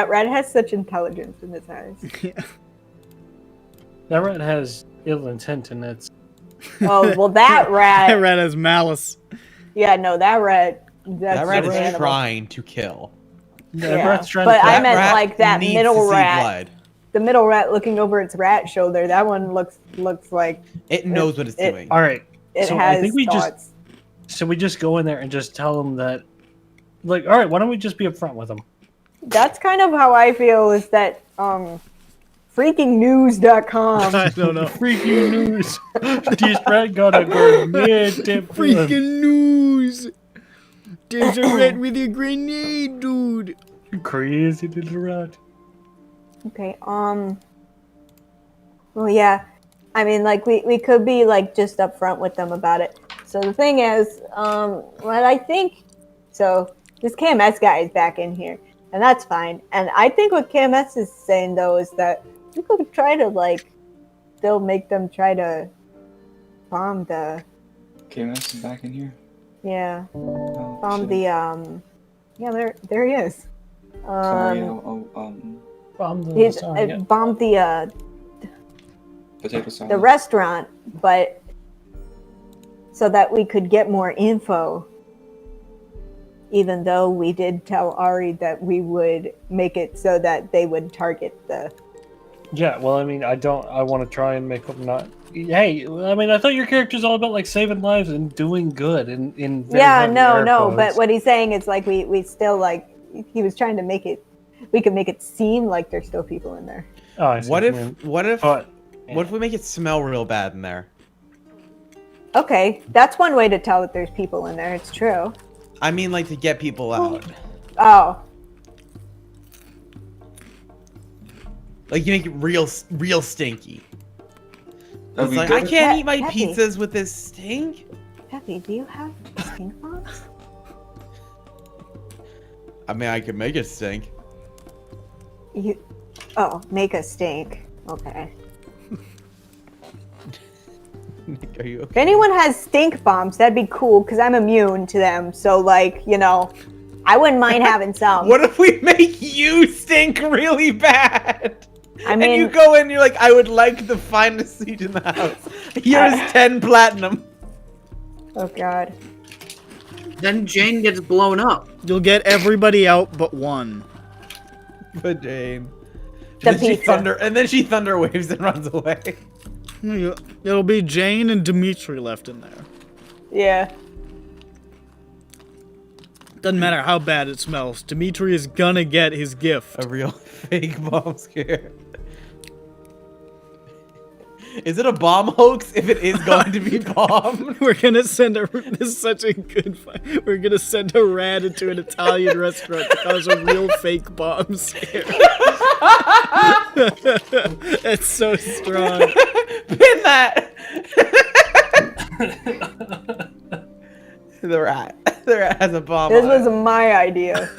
[SPEAKER 4] rat has such intelligence in his eyes.
[SPEAKER 9] That rat has ill intent in its.
[SPEAKER 4] Oh well, that rat.
[SPEAKER 1] That rat has malice.
[SPEAKER 4] Yeah, no, that rat. That's
[SPEAKER 6] That rat
[SPEAKER 4] an
[SPEAKER 6] is
[SPEAKER 4] animal.
[SPEAKER 6] trying to kill.
[SPEAKER 9] That
[SPEAKER 4] Yeah,
[SPEAKER 9] rat's trying
[SPEAKER 4] but
[SPEAKER 9] to.
[SPEAKER 4] I
[SPEAKER 6] That
[SPEAKER 4] meant
[SPEAKER 6] rat
[SPEAKER 4] like that
[SPEAKER 6] needs
[SPEAKER 4] middle
[SPEAKER 6] to see
[SPEAKER 4] rat.
[SPEAKER 6] blood.
[SPEAKER 4] The middle rat looking over its rat shoulder. That one looks like
[SPEAKER 6] It knows what it's doing.
[SPEAKER 9] All right.
[SPEAKER 4] it
[SPEAKER 9] So I
[SPEAKER 4] has
[SPEAKER 9] think we just-
[SPEAKER 4] thoughts.
[SPEAKER 9] So we just go in there and just tell them that. Like, all right, why don't we just be upfront with them?
[SPEAKER 4] That's kind of how I feel. Is that freakingnews.com.
[SPEAKER 1] I don't know.
[SPEAKER 9] Freaking news! This rat got a grenade.
[SPEAKER 1] Freaking news! There's a rat with a grenade, dude.
[SPEAKER 9] Crazy little rat.
[SPEAKER 4] Okay. Well, yeah. I mean, like we could be like just upfront with them about it. So the thing is, what I think. So this KMS guy is back in here, and that's fine. And I think what KMS is saying though is that we could try to like still make them try to bomb the
[SPEAKER 8] KMS is back in here.
[SPEAKER 4] bomb
[SPEAKER 8] shit.
[SPEAKER 4] the yeah, there he is.
[SPEAKER 8] Sorry,
[SPEAKER 9] Bomb the.
[SPEAKER 4] He's
[SPEAKER 9] Sorry, yeah.
[SPEAKER 4] bombed the
[SPEAKER 8] Potato salad.
[SPEAKER 11] the restaurant, but so that we could get more info. Even though we did tell Ari that we would make it so that they would target the.
[SPEAKER 9] Yeah, well, I mean, I want to try and make them not. Hey, I mean, I thought your character's all about like saving lives and doing good. In very
[SPEAKER 11] Yeah,
[SPEAKER 9] heavy
[SPEAKER 11] no,
[SPEAKER 9] air
[SPEAKER 11] no.
[SPEAKER 9] quotes.
[SPEAKER 11] But what he's saying is like we still like he was trying to make it. We could make it seem like there's still people in there.
[SPEAKER 9] Oh, I see
[SPEAKER 6] What
[SPEAKER 9] you
[SPEAKER 6] if
[SPEAKER 9] mean.
[SPEAKER 6] what if
[SPEAKER 9] But,
[SPEAKER 6] what if we make it smell real bad in there?
[SPEAKER 11] Okay, that's one way to tell that there's people in there. It's true.
[SPEAKER 6] I mean, like to get people out.
[SPEAKER 11] Oh,
[SPEAKER 6] Like you make it real stinky.
[SPEAKER 8] That'd
[SPEAKER 6] It's
[SPEAKER 8] be
[SPEAKER 6] like
[SPEAKER 8] good.
[SPEAKER 6] I can't eat my
[SPEAKER 11] Peppy.
[SPEAKER 6] pizzas with this stink.
[SPEAKER 11] Peppy, do you have stink bombs?
[SPEAKER 6] I mean, I could make it stink.
[SPEAKER 11] You. Oh, make a stink. Okay.
[SPEAKER 6] Are you
[SPEAKER 11] If
[SPEAKER 6] okay?
[SPEAKER 11] anyone has stink bombs, that'd be cool because I'm immune to them. So, like, you know, I wouldn't mind having some.
[SPEAKER 6] What if we make you stink really bad?
[SPEAKER 11] I
[SPEAKER 6] And you
[SPEAKER 11] mean,
[SPEAKER 6] go in, you're like, I would like the finest seat in the house. Here's 10 platinum.
[SPEAKER 11] oh god.
[SPEAKER 2] Then Jane gets blown up.
[SPEAKER 1] You'll get everybody out but one.
[SPEAKER 6] But Jane.
[SPEAKER 11] The
[SPEAKER 6] And then she
[SPEAKER 11] pizza.
[SPEAKER 6] and then she thunder waves and runs away.
[SPEAKER 1] It'll be Jane and Dimitri left in there.
[SPEAKER 11] Yeah.
[SPEAKER 1] Doesn't matter how bad it smells. Dimitri is gonna get his gift.
[SPEAKER 6] A real fake bomb scare. Is it a bomb hoax if it is going to be bombed?
[SPEAKER 1] We're gonna send a. This is such a good fight. We're gonna send a rat into an Italian restaurant to cause a real fake bomb scare. That's so strong.
[SPEAKER 6] Pin that! The rat. The rat has a bomb.
[SPEAKER 4] This
[SPEAKER 6] on
[SPEAKER 4] was
[SPEAKER 6] it.
[SPEAKER 4] my idea.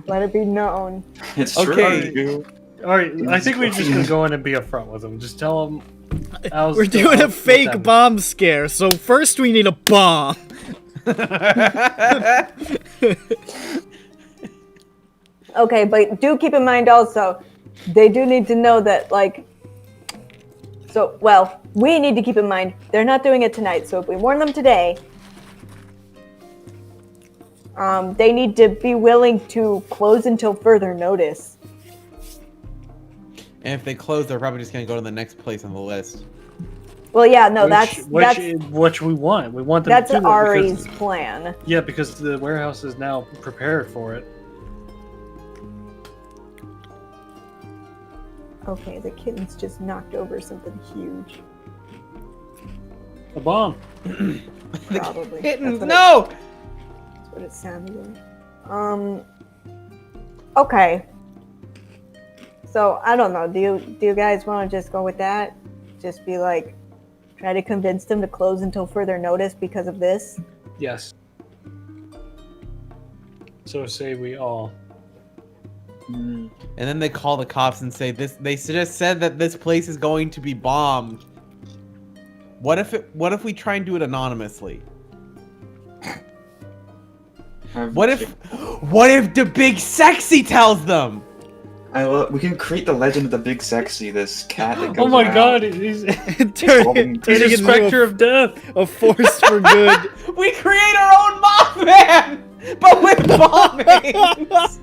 [SPEAKER 4] Let it be known.
[SPEAKER 8] It's
[SPEAKER 6] Okay.
[SPEAKER 8] true.
[SPEAKER 9] all right, I think we're just gonna go in and be upfront with them. Just tell them.
[SPEAKER 1] We're doing a fake bomb scare, so first we need a bomb.
[SPEAKER 11] Okay, but do keep in mind also, they do need to know that, like, so, well, we need to keep in mind, they're not doing it tonight, so if we warn them today, they need to be willing to close until further notice.
[SPEAKER 6] And if they close, they're probably just gonna go to the next place on the list.
[SPEAKER 11] Well, yeah, no,
[SPEAKER 9] which we want. We want them
[SPEAKER 11] that's
[SPEAKER 9] to do that
[SPEAKER 11] Ari's
[SPEAKER 9] because,
[SPEAKER 11] plan.
[SPEAKER 9] yeah, because the warehouse is now prepared for it.
[SPEAKER 11] Okay, the kitten's just knocked over something huge.
[SPEAKER 9] A bomb.
[SPEAKER 11] Probably.
[SPEAKER 6] Kittens,
[SPEAKER 11] That's what
[SPEAKER 6] no!
[SPEAKER 11] That's what it sounded like. Okay. So I don't know. Do you guys want to just go with that? Just be like, try to convince them to close until further notice because of this.
[SPEAKER 9] Yes. So say we all.
[SPEAKER 6] And then they call the cops and say this. They just said that this place is going to be bombed. What if we try and do it anonymously? What if the big sexy tells them?
[SPEAKER 8] We can create the legend of the big sexy. This cat that goes
[SPEAKER 9] Oh my
[SPEAKER 8] around.
[SPEAKER 9] god, he's
[SPEAKER 1] Turning
[SPEAKER 9] he's a
[SPEAKER 1] into
[SPEAKER 9] specter of death.
[SPEAKER 1] a force for good.
[SPEAKER 6] We create our own Mothman, but with bombings.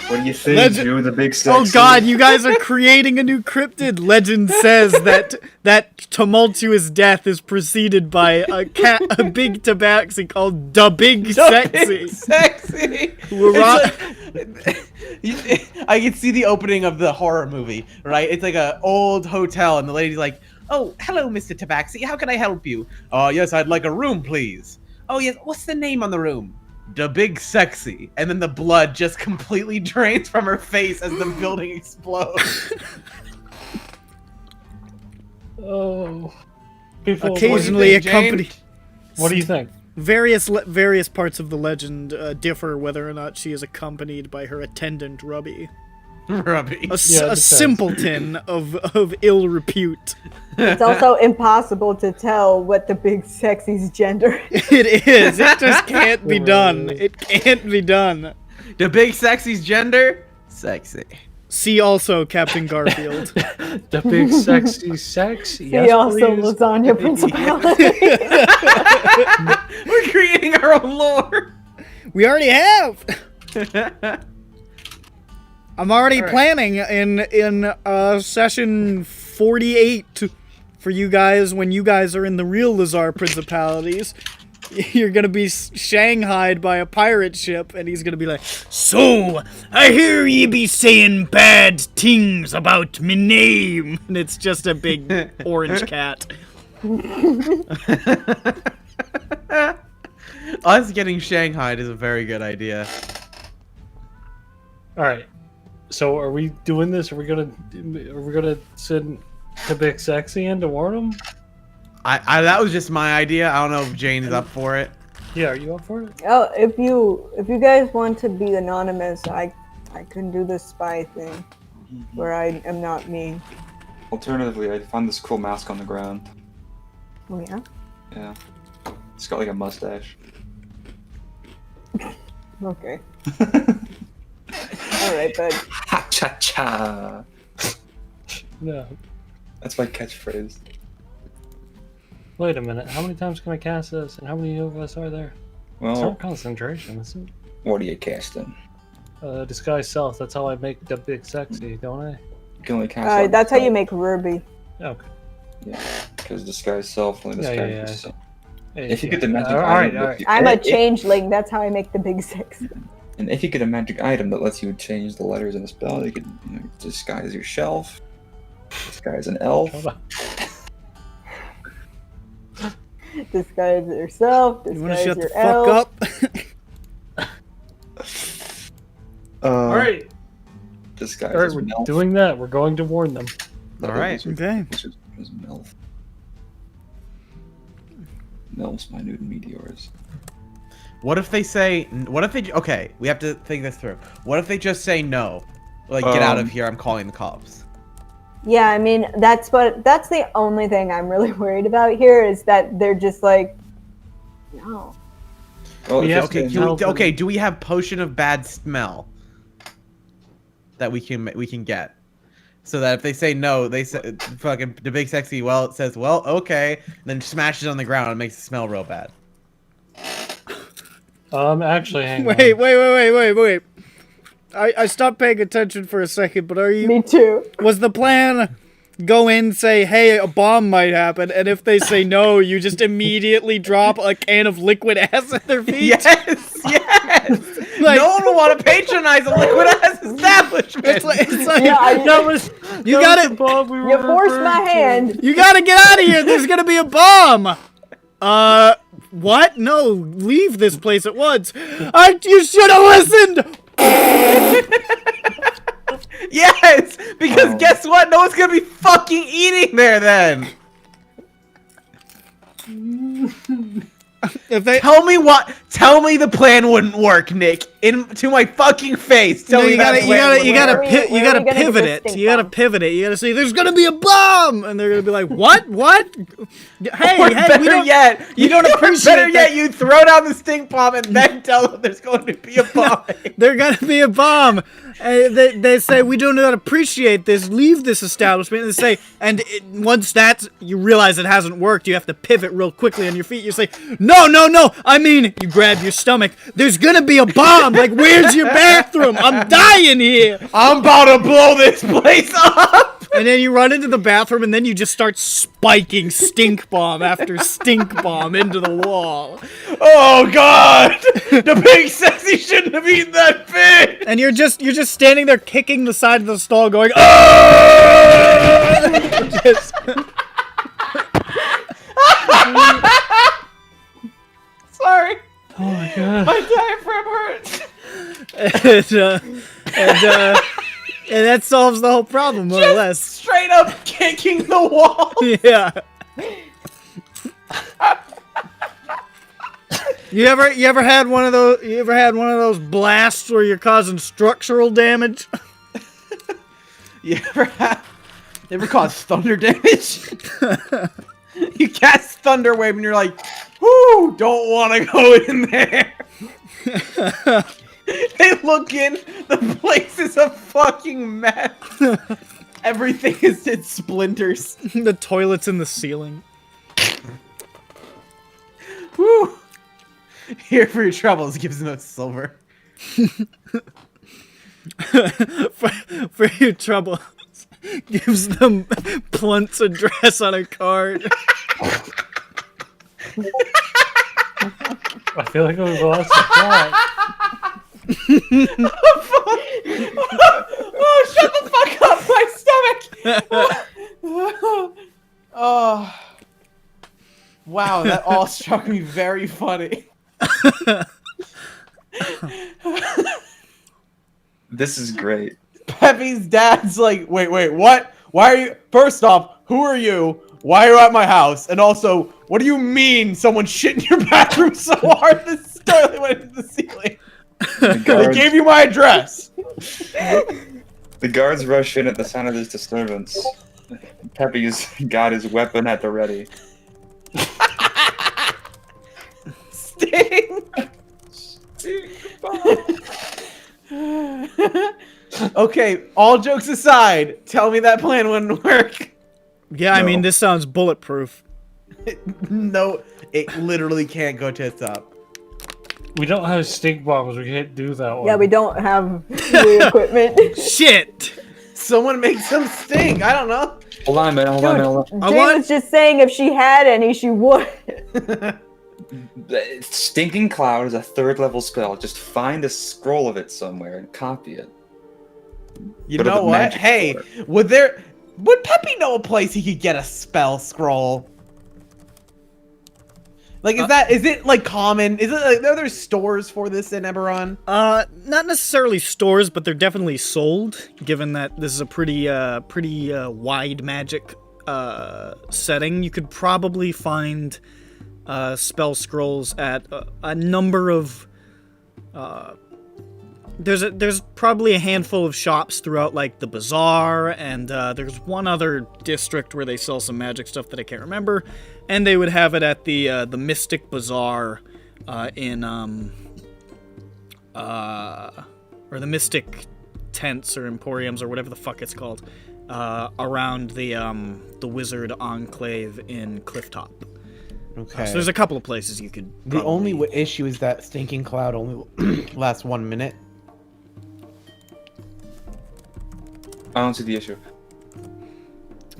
[SPEAKER 8] What do you think,
[SPEAKER 1] Legend-
[SPEAKER 8] dude? The big sexy.
[SPEAKER 1] Oh god, you guys are creating a new cryptid. Legend says that tumultuous death is preceded by a big tabaxi called the Big Sexy.
[SPEAKER 6] Big sexy.
[SPEAKER 1] We're
[SPEAKER 6] I can see the opening of the horror movie, right? It's like an old hotel, and the lady's like, "Oh, hello, Mr. Tabaxi. How can I help you?" "Oh, yes, I'd like a room, please." "Oh, yes. What's the name on the room?" "The Big Sexy." And then the blood just completely drains from her face as the building explodes.
[SPEAKER 9] Oh. People.
[SPEAKER 1] Occasionally
[SPEAKER 6] What do you think,
[SPEAKER 1] accompanied.
[SPEAKER 9] What do you think?
[SPEAKER 1] Various parts of the legend differ whether or not she is accompanied by her attendant Rubby,
[SPEAKER 6] Rubby.
[SPEAKER 1] a
[SPEAKER 9] depends.
[SPEAKER 1] simpleton of ill repute.
[SPEAKER 4] It's also impossible to tell what the big sexy's gender is.
[SPEAKER 1] It is. It just can't be
[SPEAKER 9] It
[SPEAKER 1] done.
[SPEAKER 9] really is.
[SPEAKER 1] It can't be done.
[SPEAKER 6] The Big Sexy's gender? Sexy.
[SPEAKER 1] See also Captain Garfield.
[SPEAKER 9] The big sexy sex.
[SPEAKER 11] He
[SPEAKER 9] Yes,
[SPEAKER 11] also
[SPEAKER 9] please.
[SPEAKER 11] lasagna principality.
[SPEAKER 6] We're creating our own lore.
[SPEAKER 1] We already have. I'm already
[SPEAKER 6] All right.
[SPEAKER 1] planning in session 48 for you guys when you guys are in the real Lazar principalities. You're gonna be shanghaied by a pirate ship, and he's gonna be like,
[SPEAKER 10] So, I hear ye be saying bad things about me name.
[SPEAKER 1] and it's just a big orange cat.
[SPEAKER 6] Us getting shanghaied is a very good idea.
[SPEAKER 9] All right. So are we doing this? Are we gonna send the big sexy in to warn him?
[SPEAKER 6] I that was just my idea. I don't know if Jane's up for it.
[SPEAKER 9] Yeah, are you up for it?
[SPEAKER 11] Oh, if you guys want to be anonymous, I can do the spy thing, where I am not me.
[SPEAKER 8] Alternatively, I found this cool mask on the ground.
[SPEAKER 11] Oh yeah.
[SPEAKER 8] Yeah. It's got like a mustache.
[SPEAKER 11] Okay. All right, bud.
[SPEAKER 8] Ha cha cha.
[SPEAKER 9] No.
[SPEAKER 8] That's my catchphrase.
[SPEAKER 9] Wait a minute. How many times can I cast this? And how many of us are there? It's
[SPEAKER 8] Well,
[SPEAKER 9] not concentration, is it?
[SPEAKER 8] what are you casting?
[SPEAKER 9] Disguise self. That's how I make the big sexy, don't I?
[SPEAKER 8] You can only cast. one
[SPEAKER 11] That's how you
[SPEAKER 8] spell.
[SPEAKER 11] make Ruby.
[SPEAKER 9] Okay.
[SPEAKER 8] Yeah, because disguise self only
[SPEAKER 9] Yeah,
[SPEAKER 8] disguise
[SPEAKER 9] yeah.
[SPEAKER 8] yourself.
[SPEAKER 9] Hey,
[SPEAKER 8] If you
[SPEAKER 9] yeah.
[SPEAKER 8] get the magic
[SPEAKER 9] all
[SPEAKER 8] item,
[SPEAKER 9] right,
[SPEAKER 8] that
[SPEAKER 9] all right.
[SPEAKER 8] you-
[SPEAKER 11] I'm a
[SPEAKER 8] if-
[SPEAKER 11] changeling. That's how I make the big six.
[SPEAKER 8] And if you get a magic item that lets you change the letters in the spell, you can disguise yourself, disguise an elf.
[SPEAKER 9] Hold on.
[SPEAKER 11] Disguise yourself.
[SPEAKER 1] You wanna
[SPEAKER 11] Disguise
[SPEAKER 1] shut
[SPEAKER 11] your
[SPEAKER 1] the fuck
[SPEAKER 11] elf.
[SPEAKER 1] up?
[SPEAKER 9] All right.
[SPEAKER 8] Disguise
[SPEAKER 9] All right,
[SPEAKER 8] as
[SPEAKER 9] we're
[SPEAKER 8] an elf.
[SPEAKER 9] doing that. We're going to warn them.
[SPEAKER 6] All right.
[SPEAKER 1] Okay.
[SPEAKER 8] Wizard as an elf. Elves, minute meteors.
[SPEAKER 6] What if they say? What if they? Okay, we have to think this through. What if they just say no? Like, get out of here! I'm calling the cops.
[SPEAKER 11] Yeah, I mean that's the only thing I'm really worried about here is that they're just like, no.
[SPEAKER 8] Well,
[SPEAKER 9] We
[SPEAKER 8] if
[SPEAKER 9] have
[SPEAKER 8] it's
[SPEAKER 6] Okay,
[SPEAKER 9] to
[SPEAKER 8] been-
[SPEAKER 9] tell them-
[SPEAKER 6] okay. Do we have potion of bad smell that we can get? So that if they say no, they say fucking the big sexy. Well, it says well, okay, and then smashes on the ground and makes it smell real bad.
[SPEAKER 9] Actually, hang on.
[SPEAKER 1] Wait. I stopped paying attention for a second, but are you...
[SPEAKER 11] Me too.
[SPEAKER 1] Was the plan go in, say, hey, a bomb might happen, and if they say no, you just immediately drop a can of liquid ass at their feet?
[SPEAKER 6] Yes.
[SPEAKER 1] Like-
[SPEAKER 6] No one will want to patronize a liquid ass establishment.
[SPEAKER 1] It's like
[SPEAKER 11] Yeah,
[SPEAKER 9] That was
[SPEAKER 1] you
[SPEAKER 9] that
[SPEAKER 1] gotta
[SPEAKER 9] was the bomb we were
[SPEAKER 11] You forced my
[SPEAKER 9] referring to.
[SPEAKER 11] hand.
[SPEAKER 1] you gotta get out of here. There's gonna be a bomb. What? No, leave this place at once. You should have listened.
[SPEAKER 6] Yes, because guess what? No one's gonna be fucking eating there then.
[SPEAKER 1] If they
[SPEAKER 6] Tell me the plan wouldn't work, Nick. To my fucking face. Tell
[SPEAKER 1] no,
[SPEAKER 6] me
[SPEAKER 1] you
[SPEAKER 6] that plan wouldn't
[SPEAKER 11] Where are
[SPEAKER 6] work.
[SPEAKER 11] we gonna get
[SPEAKER 1] pivot
[SPEAKER 11] this
[SPEAKER 1] it.
[SPEAKER 11] stink
[SPEAKER 1] You gotta
[SPEAKER 11] bomb?
[SPEAKER 1] pivot it. You gotta say, "There's gonna be a bomb," and they're gonna be like, "What? What? Hey,
[SPEAKER 6] Or
[SPEAKER 1] we
[SPEAKER 6] better
[SPEAKER 1] don't."
[SPEAKER 6] yet,
[SPEAKER 1] you don't appreciate
[SPEAKER 6] Better
[SPEAKER 1] that-
[SPEAKER 6] yet, you throw down the stink bomb and then tell them there's going to be a bomb.
[SPEAKER 1] There's gonna be a bomb. They say we do not appreciate this. Leave this establishment. And they say, once you realize it hasn't worked, you have to pivot real quickly on your feet. You say, no. I mean, you grab your stomach. There's gonna be a bomb. Like, where's your bathroom? I'm dying here.
[SPEAKER 6] I'm about to blow this place up.
[SPEAKER 1] And then you run into the bathroom, and then you just start spiking stink bomb after stink bomb into the wall.
[SPEAKER 6] Oh God! The big sexy shouldn't have eaten that fish.
[SPEAKER 1] And you're just standing there kicking the side of the stall, going, "Oh!" Just-
[SPEAKER 6] Sorry,
[SPEAKER 9] Oh my god.
[SPEAKER 6] my diaphragm hurts.
[SPEAKER 1] and that solves the whole problem, more or less.
[SPEAKER 6] Straight up kicking the wall.
[SPEAKER 1] Yeah. You ever had one of those? You ever had one of those blasts where you're causing structural damage?
[SPEAKER 6] You ever caused thunder damage? You cast thunder wave and you're like, whoo, don't want to go in there. They look in. The place is a fucking mess. Everything is in splinters.
[SPEAKER 1] The toilet's in the ceiling.
[SPEAKER 6] Woo! Here for your troubles gives them a silver.
[SPEAKER 1] for your trouble, gives them Plunt's address on a card.
[SPEAKER 9] I feel like we've lost the plot.
[SPEAKER 6] Oh, shut the fuck up, my stomach! Oh. Wow, that all struck me very funny.
[SPEAKER 8] This is great.
[SPEAKER 6] Peppy's dad's like, wait, what? Why are you? First off, who are you? Why are you at my house? And also, what do you mean someone shit in your bathroom so hard this toilet went into the ceiling? They gave you my address.
[SPEAKER 8] The guards rush in at the sound of this disturbance. Peppy's got his weapon at the ready.
[SPEAKER 6] Sting! Okay, all jokes aside, tell me that plan wouldn't work.
[SPEAKER 1] Yeah, I mean, this sounds bulletproof.
[SPEAKER 6] No, it literally can't go tits up.
[SPEAKER 9] We don't have stink bombs. We can't do that one.
[SPEAKER 4] Yeah, we don't have the equipment.
[SPEAKER 1] Shit!
[SPEAKER 6] Someone make some stink. I don't know.
[SPEAKER 8] Hold on, man. Hold on.
[SPEAKER 4] Jay was just saying if she had any, she would.
[SPEAKER 8] Stinking Cloud is a 3rd level spell. Just find a scroll of it somewhere and copy it.
[SPEAKER 6] You
[SPEAKER 8] Go to
[SPEAKER 6] know
[SPEAKER 8] the
[SPEAKER 6] what?
[SPEAKER 8] magic
[SPEAKER 6] Hey,
[SPEAKER 8] store.
[SPEAKER 6] would Peppy know a place he could get a spell scroll? Like, is it like common? Is it like, are there stores for this in EBERRON?
[SPEAKER 1] Not necessarily stores, but they're definitely sold, given that this is a pretty wide magic, setting. You could probably find, spell scrolls at a number of, there's probably a handful of shops throughout, like, the bazaar, and, there's one other district where they sell some magic stuff that I can't remember, and they would have it at the Mystic Bazaar, in, or the Mystic Tents or Emporiums or whatever the fuck it's called, around the Wizard Enclave in Clifftop.
[SPEAKER 6] Okay.
[SPEAKER 1] So there's a couple of places you could.
[SPEAKER 6] The only issue is that Stinking Cloud only lasts 1 minute.
[SPEAKER 8] I don't see the issue.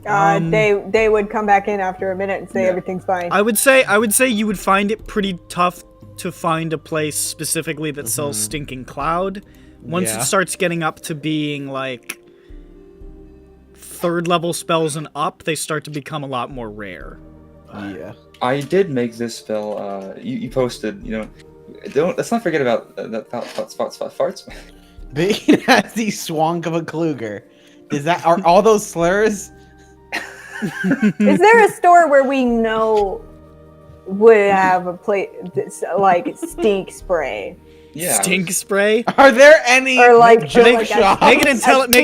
[SPEAKER 4] They would come back in after a minute and say everything's fine.
[SPEAKER 1] I would say you would find it pretty tough to find a place specifically that sells Stinking Cloud. Once it starts getting up to being like 3rd level spells and up, they start to become a lot more rare.
[SPEAKER 6] Yeah.
[SPEAKER 8] I did make this spell. You posted. You know, let's not forget about that farts.
[SPEAKER 6] Bacon has the swank of a Kluger. Are all those slurs?
[SPEAKER 4] Is there a store where we know would have a place like stink spray?
[SPEAKER 8] Yeah.
[SPEAKER 1] Stink spray?
[SPEAKER 6] Are there any
[SPEAKER 4] Or like
[SPEAKER 6] joke shops?
[SPEAKER 1] Make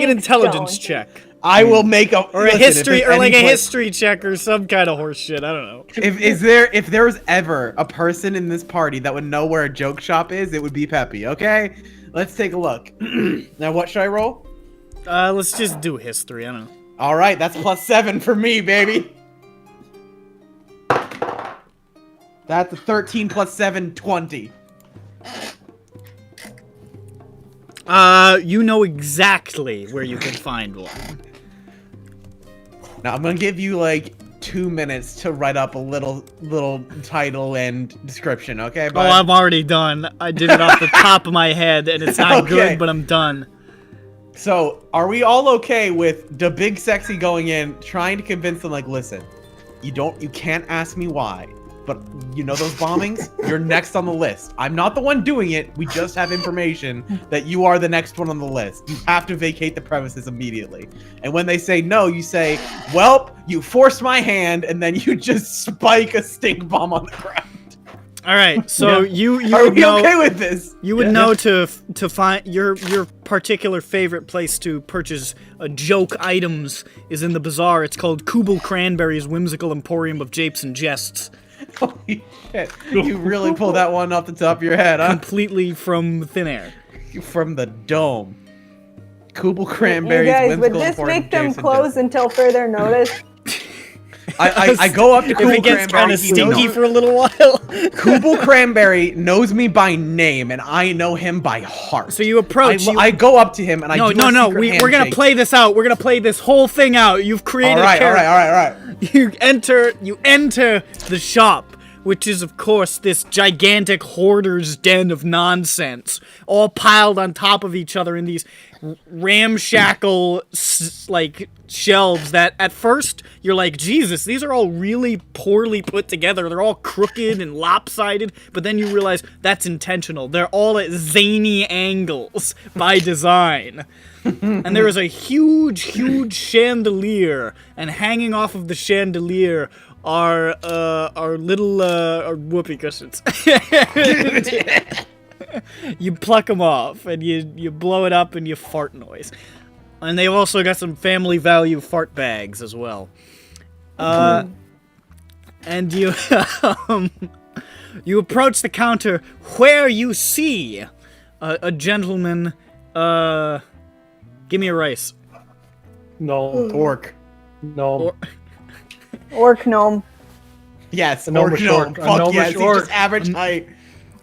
[SPEAKER 1] an intelligence
[SPEAKER 4] stone.
[SPEAKER 1] check.
[SPEAKER 6] I will make a
[SPEAKER 1] Or a history, or like a history check, or some kind of horse shit. I don't know.
[SPEAKER 6] If there was ever a person in this party that would know where a joke shop is, it would be Peppy. Okay, let's take a look. Now, what should I roll?
[SPEAKER 1] Let's just do history. I don't know.
[SPEAKER 6] All right, that's +7 for me, baby. That's a 13 + 7, 20.
[SPEAKER 1] You know exactly where you can find one.
[SPEAKER 6] Now I'm gonna give you like 2 minutes to write up a little title and description, okay?
[SPEAKER 1] Oh, I'm already done. I did it off the top of my head, and it's not good, but I'm done.
[SPEAKER 6] So, are we all okay with the big sexy going in, trying to convince them, like, listen, you can't ask me why, but you know those bombings? You're next on the list. I'm not the one doing it. We just have information that you are the next one on the list. You have to vacate the premises immediately. And when they say no, you say, well, you forced my hand, and then you just spike a stink bomb on the ground.
[SPEAKER 1] All right, so you
[SPEAKER 6] Are
[SPEAKER 1] would
[SPEAKER 6] we
[SPEAKER 1] know,
[SPEAKER 6] okay with this?
[SPEAKER 1] You would know to find your particular favorite place to purchase joke items is in the bazaar. It's called Kubel Cranberry's Whimsical Emporium of Japes and Jests.
[SPEAKER 6] Holy shit. You really pulled that one off the top of your head, huh?
[SPEAKER 1] Completely from thin air.
[SPEAKER 6] from the dome. Kubel
[SPEAKER 11] You
[SPEAKER 6] Cranberry's
[SPEAKER 11] guys, would
[SPEAKER 6] whimsical
[SPEAKER 11] this
[SPEAKER 6] important
[SPEAKER 11] make them
[SPEAKER 6] Jason
[SPEAKER 11] close
[SPEAKER 6] Jones.
[SPEAKER 11] until further notice?
[SPEAKER 6] I go up to
[SPEAKER 1] If
[SPEAKER 6] Kubel
[SPEAKER 1] it gets kind
[SPEAKER 6] Cranberry.
[SPEAKER 1] of
[SPEAKER 6] He knows
[SPEAKER 1] stinky
[SPEAKER 6] me-
[SPEAKER 1] for a little while.
[SPEAKER 6] Kubel Cranberry knows me by name, and I know him by heart.
[SPEAKER 1] So you approach.
[SPEAKER 6] I go up to him, and I do a
[SPEAKER 1] No.
[SPEAKER 6] secret
[SPEAKER 1] We're gonna
[SPEAKER 6] handshake.
[SPEAKER 1] play this out. We're gonna play this whole thing out. You've created a character.
[SPEAKER 6] All right.
[SPEAKER 1] You enter the shop, which is of course this gigantic hoarder's den of nonsense, all piled on top of each other in these ramshackle like shelves that at first you're like, Jesus, these are all really poorly put together. They're all crooked and lopsided, but then you realize that's intentional. They're all at zany angles by design. And there is a huge chandelier, and hanging off of the chandelier are little whoopee cushions. You pluck them off, and you blow it up, and you fart noise. And they've also got some family value fart bags as well. And you you approach the counter where you see a gentleman. Give me a rice.
[SPEAKER 9] No.
[SPEAKER 6] Orc.
[SPEAKER 9] No.
[SPEAKER 11] Orc gnome.
[SPEAKER 6] Yes,
[SPEAKER 9] A
[SPEAKER 6] orc
[SPEAKER 9] gnomish
[SPEAKER 6] gnome.
[SPEAKER 9] orc. A
[SPEAKER 6] Fuck
[SPEAKER 9] gnomish
[SPEAKER 6] yes, he's
[SPEAKER 9] orc.
[SPEAKER 6] just average height.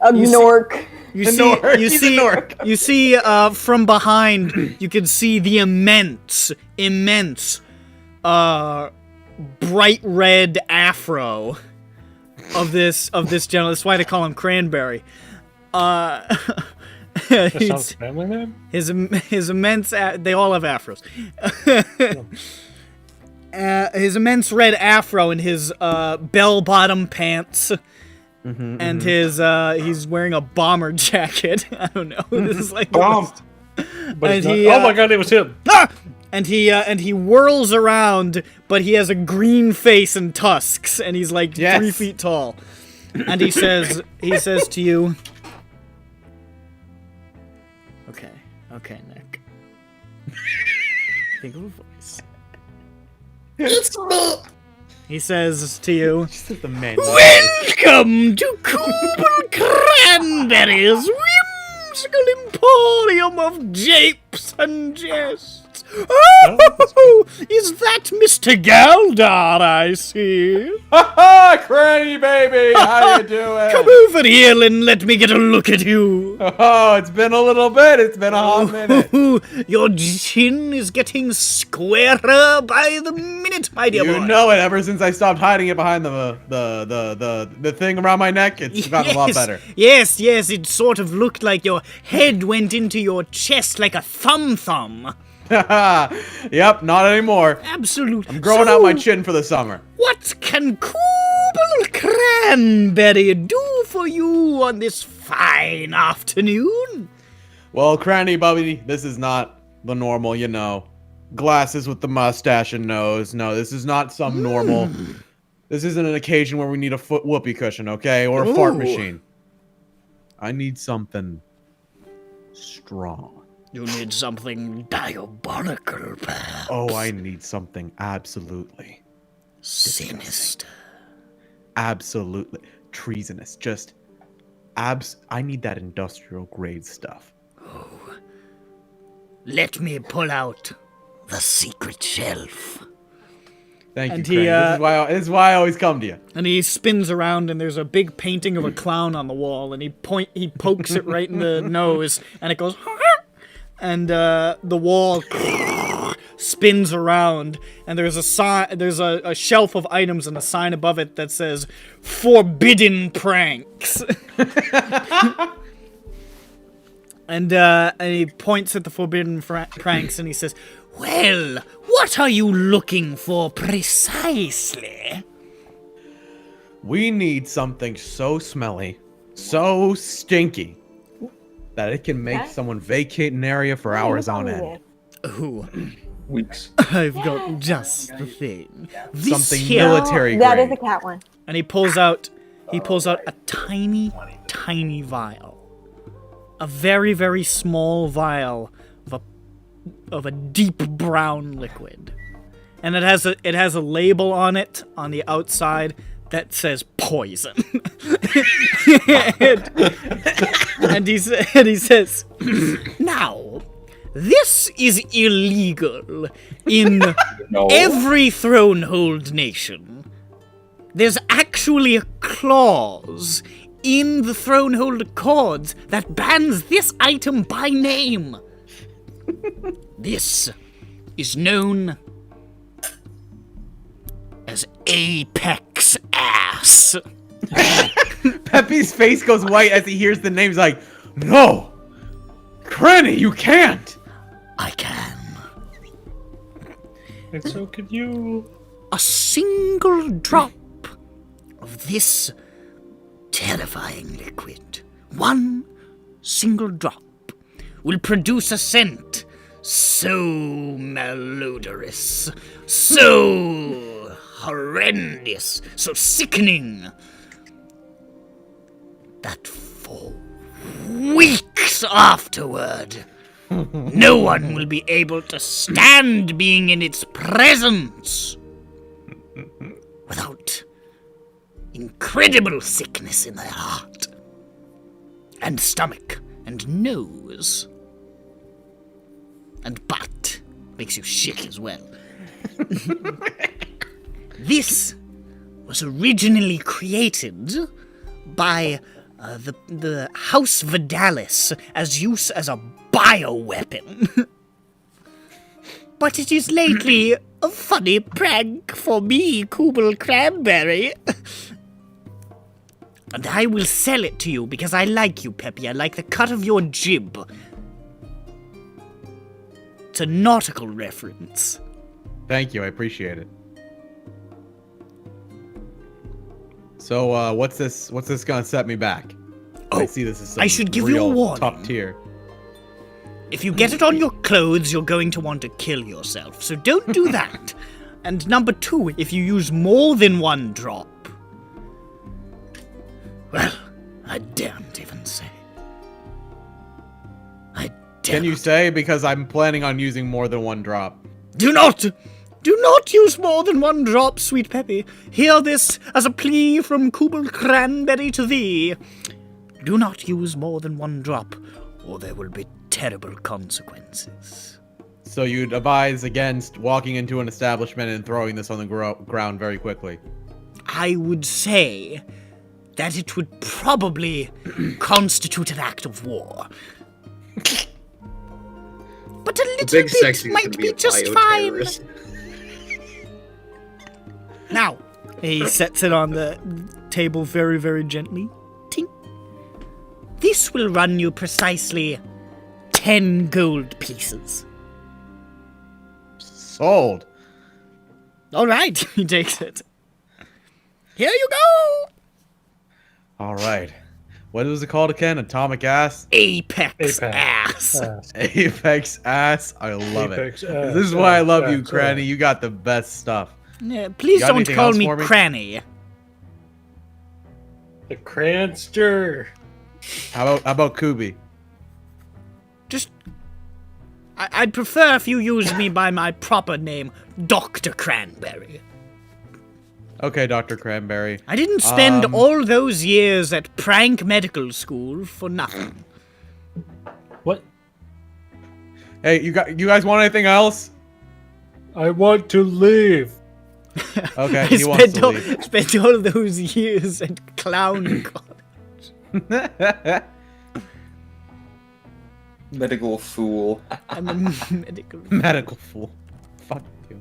[SPEAKER 11] A
[SPEAKER 1] You see-
[SPEAKER 11] gnork.
[SPEAKER 1] You
[SPEAKER 6] A
[SPEAKER 1] see,
[SPEAKER 6] Nork.
[SPEAKER 1] you
[SPEAKER 6] He's a
[SPEAKER 1] see,
[SPEAKER 6] Nork.
[SPEAKER 1] you see, from behind, you can see the immense, bright red afro of this gentleman. That's why they call him Cranberry.
[SPEAKER 9] That sounds
[SPEAKER 1] He's-
[SPEAKER 9] family name?
[SPEAKER 1] his immense, they all have afros. His immense red afro and his bell-bottom pants. And his he's wearing a bomber jacket. I don't know. This is like
[SPEAKER 8] Bomb.
[SPEAKER 9] But
[SPEAKER 1] And
[SPEAKER 9] it's not-
[SPEAKER 1] he,
[SPEAKER 9] oh my god, it was him.
[SPEAKER 1] Ah! And he whirls around, but he has a green face and tusks, and he's like
[SPEAKER 6] Yes.
[SPEAKER 1] 3 feet tall. And he says to you, okay, Nick. Think of a voice.
[SPEAKER 10] It's me.
[SPEAKER 1] He says to you,
[SPEAKER 6] Just the man.
[SPEAKER 1] "Welcome to Kubel Cranberry's whimsical emporium of japes and jests. Oh, is that Mr. Galdar I see?
[SPEAKER 6] Cranny baby, how you doing?
[SPEAKER 1] Come over here and let me get a look at you.
[SPEAKER 6] Oh, it's been a little bit. It's been a hot minute.
[SPEAKER 1] Your chin is getting squarer by the minute, my dear
[SPEAKER 6] You
[SPEAKER 1] boy.
[SPEAKER 6] know it. Ever since I stopped hiding it behind the thing around my neck, it's gotten a lot better.
[SPEAKER 1] Yes, it sort of looked like your head went into your chest like a thumb.
[SPEAKER 6] Yep, not anymore.
[SPEAKER 1] Absolutely.
[SPEAKER 6] I'm growing out my chin for the summer.
[SPEAKER 1] What can Kubel Cranberry do for you on this fine afternoon?
[SPEAKER 6] Well, Cranny Bubby, this is not the normal, glasses with the mustache and nose. No, this is not some normal. This isn't an occasion where we need a foot whoopee cushion, okay? Or a fart
[SPEAKER 1] Ooh.
[SPEAKER 6] machine. I need something strong.
[SPEAKER 1] You need something diabolical, perhaps.
[SPEAKER 6] Oh, I need something absolutely,
[SPEAKER 1] Sinister.
[SPEAKER 6] absolutely treasonous. Just I need that industrial grade stuff.
[SPEAKER 10] Let me pull out the secret shelf.
[SPEAKER 6] Thank
[SPEAKER 1] And
[SPEAKER 6] you,
[SPEAKER 1] he,
[SPEAKER 6] Cranny. This is why I always come to you.
[SPEAKER 1] And he spins around, and there's a big painting of a clown on the wall, and he pokes it right in the nose, and it goes, and the wall spins around, and there's a shelf of items and a sign above it that says "Forbidden Pranks." And he points at the forbidden pranks, and he says, "Well, what are you looking for precisely?"
[SPEAKER 6] We need something so smelly, so stinky, that it can make someone vacate an area for hours on end.
[SPEAKER 1] Ooh,
[SPEAKER 8] Weeks.
[SPEAKER 1] I've got just the thing. This
[SPEAKER 6] Something
[SPEAKER 1] here.
[SPEAKER 6] military
[SPEAKER 11] That
[SPEAKER 6] grade.
[SPEAKER 11] is a cat one.
[SPEAKER 1] And he pulls out a tiny, tiny vial. A very, very small vial of a deep brown liquid. And it has a label on it on the outside that says poison. and he says, "Now, this is illegal in
[SPEAKER 8] No.
[SPEAKER 1] every Thronehold nation. There's actually a clause in the Thronehold Accords that bans this item by name. This is known as Apex Ass."
[SPEAKER 6] Pepe's face goes white as he hears the name. He's like, "No! Cranny, you can't!"
[SPEAKER 10] I can.
[SPEAKER 9] And so could you.
[SPEAKER 10] A single drop of this terrifying liquid, one single drop, will produce a scent so malodorous, so horrendous, so sickening, that for weeks afterward, no one will be able to stand being in its presence without incredible sickness in their heart and stomach and nose and butt. Makes you shit as well. This was originally created by the House Vidalis as use as a bioweapon. But it is lately a funny prank for me, Kubel Cranberry. And I will sell it to you because I like you, Peppy. I like the cut of your jib. It's a nautical reference.
[SPEAKER 6] Thank you, I appreciate it. So, what's this gonna set me back? I see this as some
[SPEAKER 1] I should give you a
[SPEAKER 6] real
[SPEAKER 1] warning.
[SPEAKER 6] top tier.
[SPEAKER 1] If you get it on your clothes, you're going to want to kill yourself, so don't do that. And number 2, if you use more than one drop, well, I daren't even say. I dare
[SPEAKER 6] Can you
[SPEAKER 1] not.
[SPEAKER 6] say? Because I'm planning on using more than one drop.
[SPEAKER 1] Do not use more than one drop, sweet Peppy. Hear this as a plea from Kubel Cranberry to thee. Do not use more than one drop, or there will be terrible consequences.
[SPEAKER 6] So you'd advise against walking into an establishment and throwing this on the ground very quickly.
[SPEAKER 1] I would say that it would probably constitute an act of war. But a little
[SPEAKER 2] Big
[SPEAKER 1] bit
[SPEAKER 2] Sexy's
[SPEAKER 1] might
[SPEAKER 2] gonna
[SPEAKER 1] be
[SPEAKER 2] a
[SPEAKER 1] just fine.
[SPEAKER 2] bioterrorist.
[SPEAKER 1] Now, he sets it on the table very, very gently. Tink. This will run you precisely 10 gold pieces.
[SPEAKER 6] Sold.
[SPEAKER 1] All right, he takes it. Here you go.
[SPEAKER 6] All right. What was it called again? Atomic ass?
[SPEAKER 1] Apex ass.
[SPEAKER 6] Apex ass. I love
[SPEAKER 9] Apex
[SPEAKER 6] it.
[SPEAKER 9] ass,
[SPEAKER 6] This is why I love
[SPEAKER 9] ass,
[SPEAKER 6] you,
[SPEAKER 9] ass,
[SPEAKER 6] Cranny.
[SPEAKER 9] ass.
[SPEAKER 6] You got the best stuff.
[SPEAKER 1] Yeah, please
[SPEAKER 6] got
[SPEAKER 1] don't
[SPEAKER 6] anything
[SPEAKER 1] call
[SPEAKER 6] else
[SPEAKER 1] me
[SPEAKER 6] for me?
[SPEAKER 1] Cranny.
[SPEAKER 9] The Cranster.
[SPEAKER 6] How about Kubi?
[SPEAKER 1] Just, I'd prefer if you used me by my proper name, Dr. Cranberry.
[SPEAKER 6] Okay, Dr. Cranberry.
[SPEAKER 1] I didn't spend all those years at prank medical school for nothing.
[SPEAKER 9] What?
[SPEAKER 6] Hey, you guys want anything else?
[SPEAKER 9] I want to leave.
[SPEAKER 6] Okay,
[SPEAKER 1] I
[SPEAKER 6] he wants to leave.
[SPEAKER 1] spent all those years at clown college.
[SPEAKER 8] Medical fool.
[SPEAKER 1] I'm a medical.
[SPEAKER 6] Medical fool. Fuck you.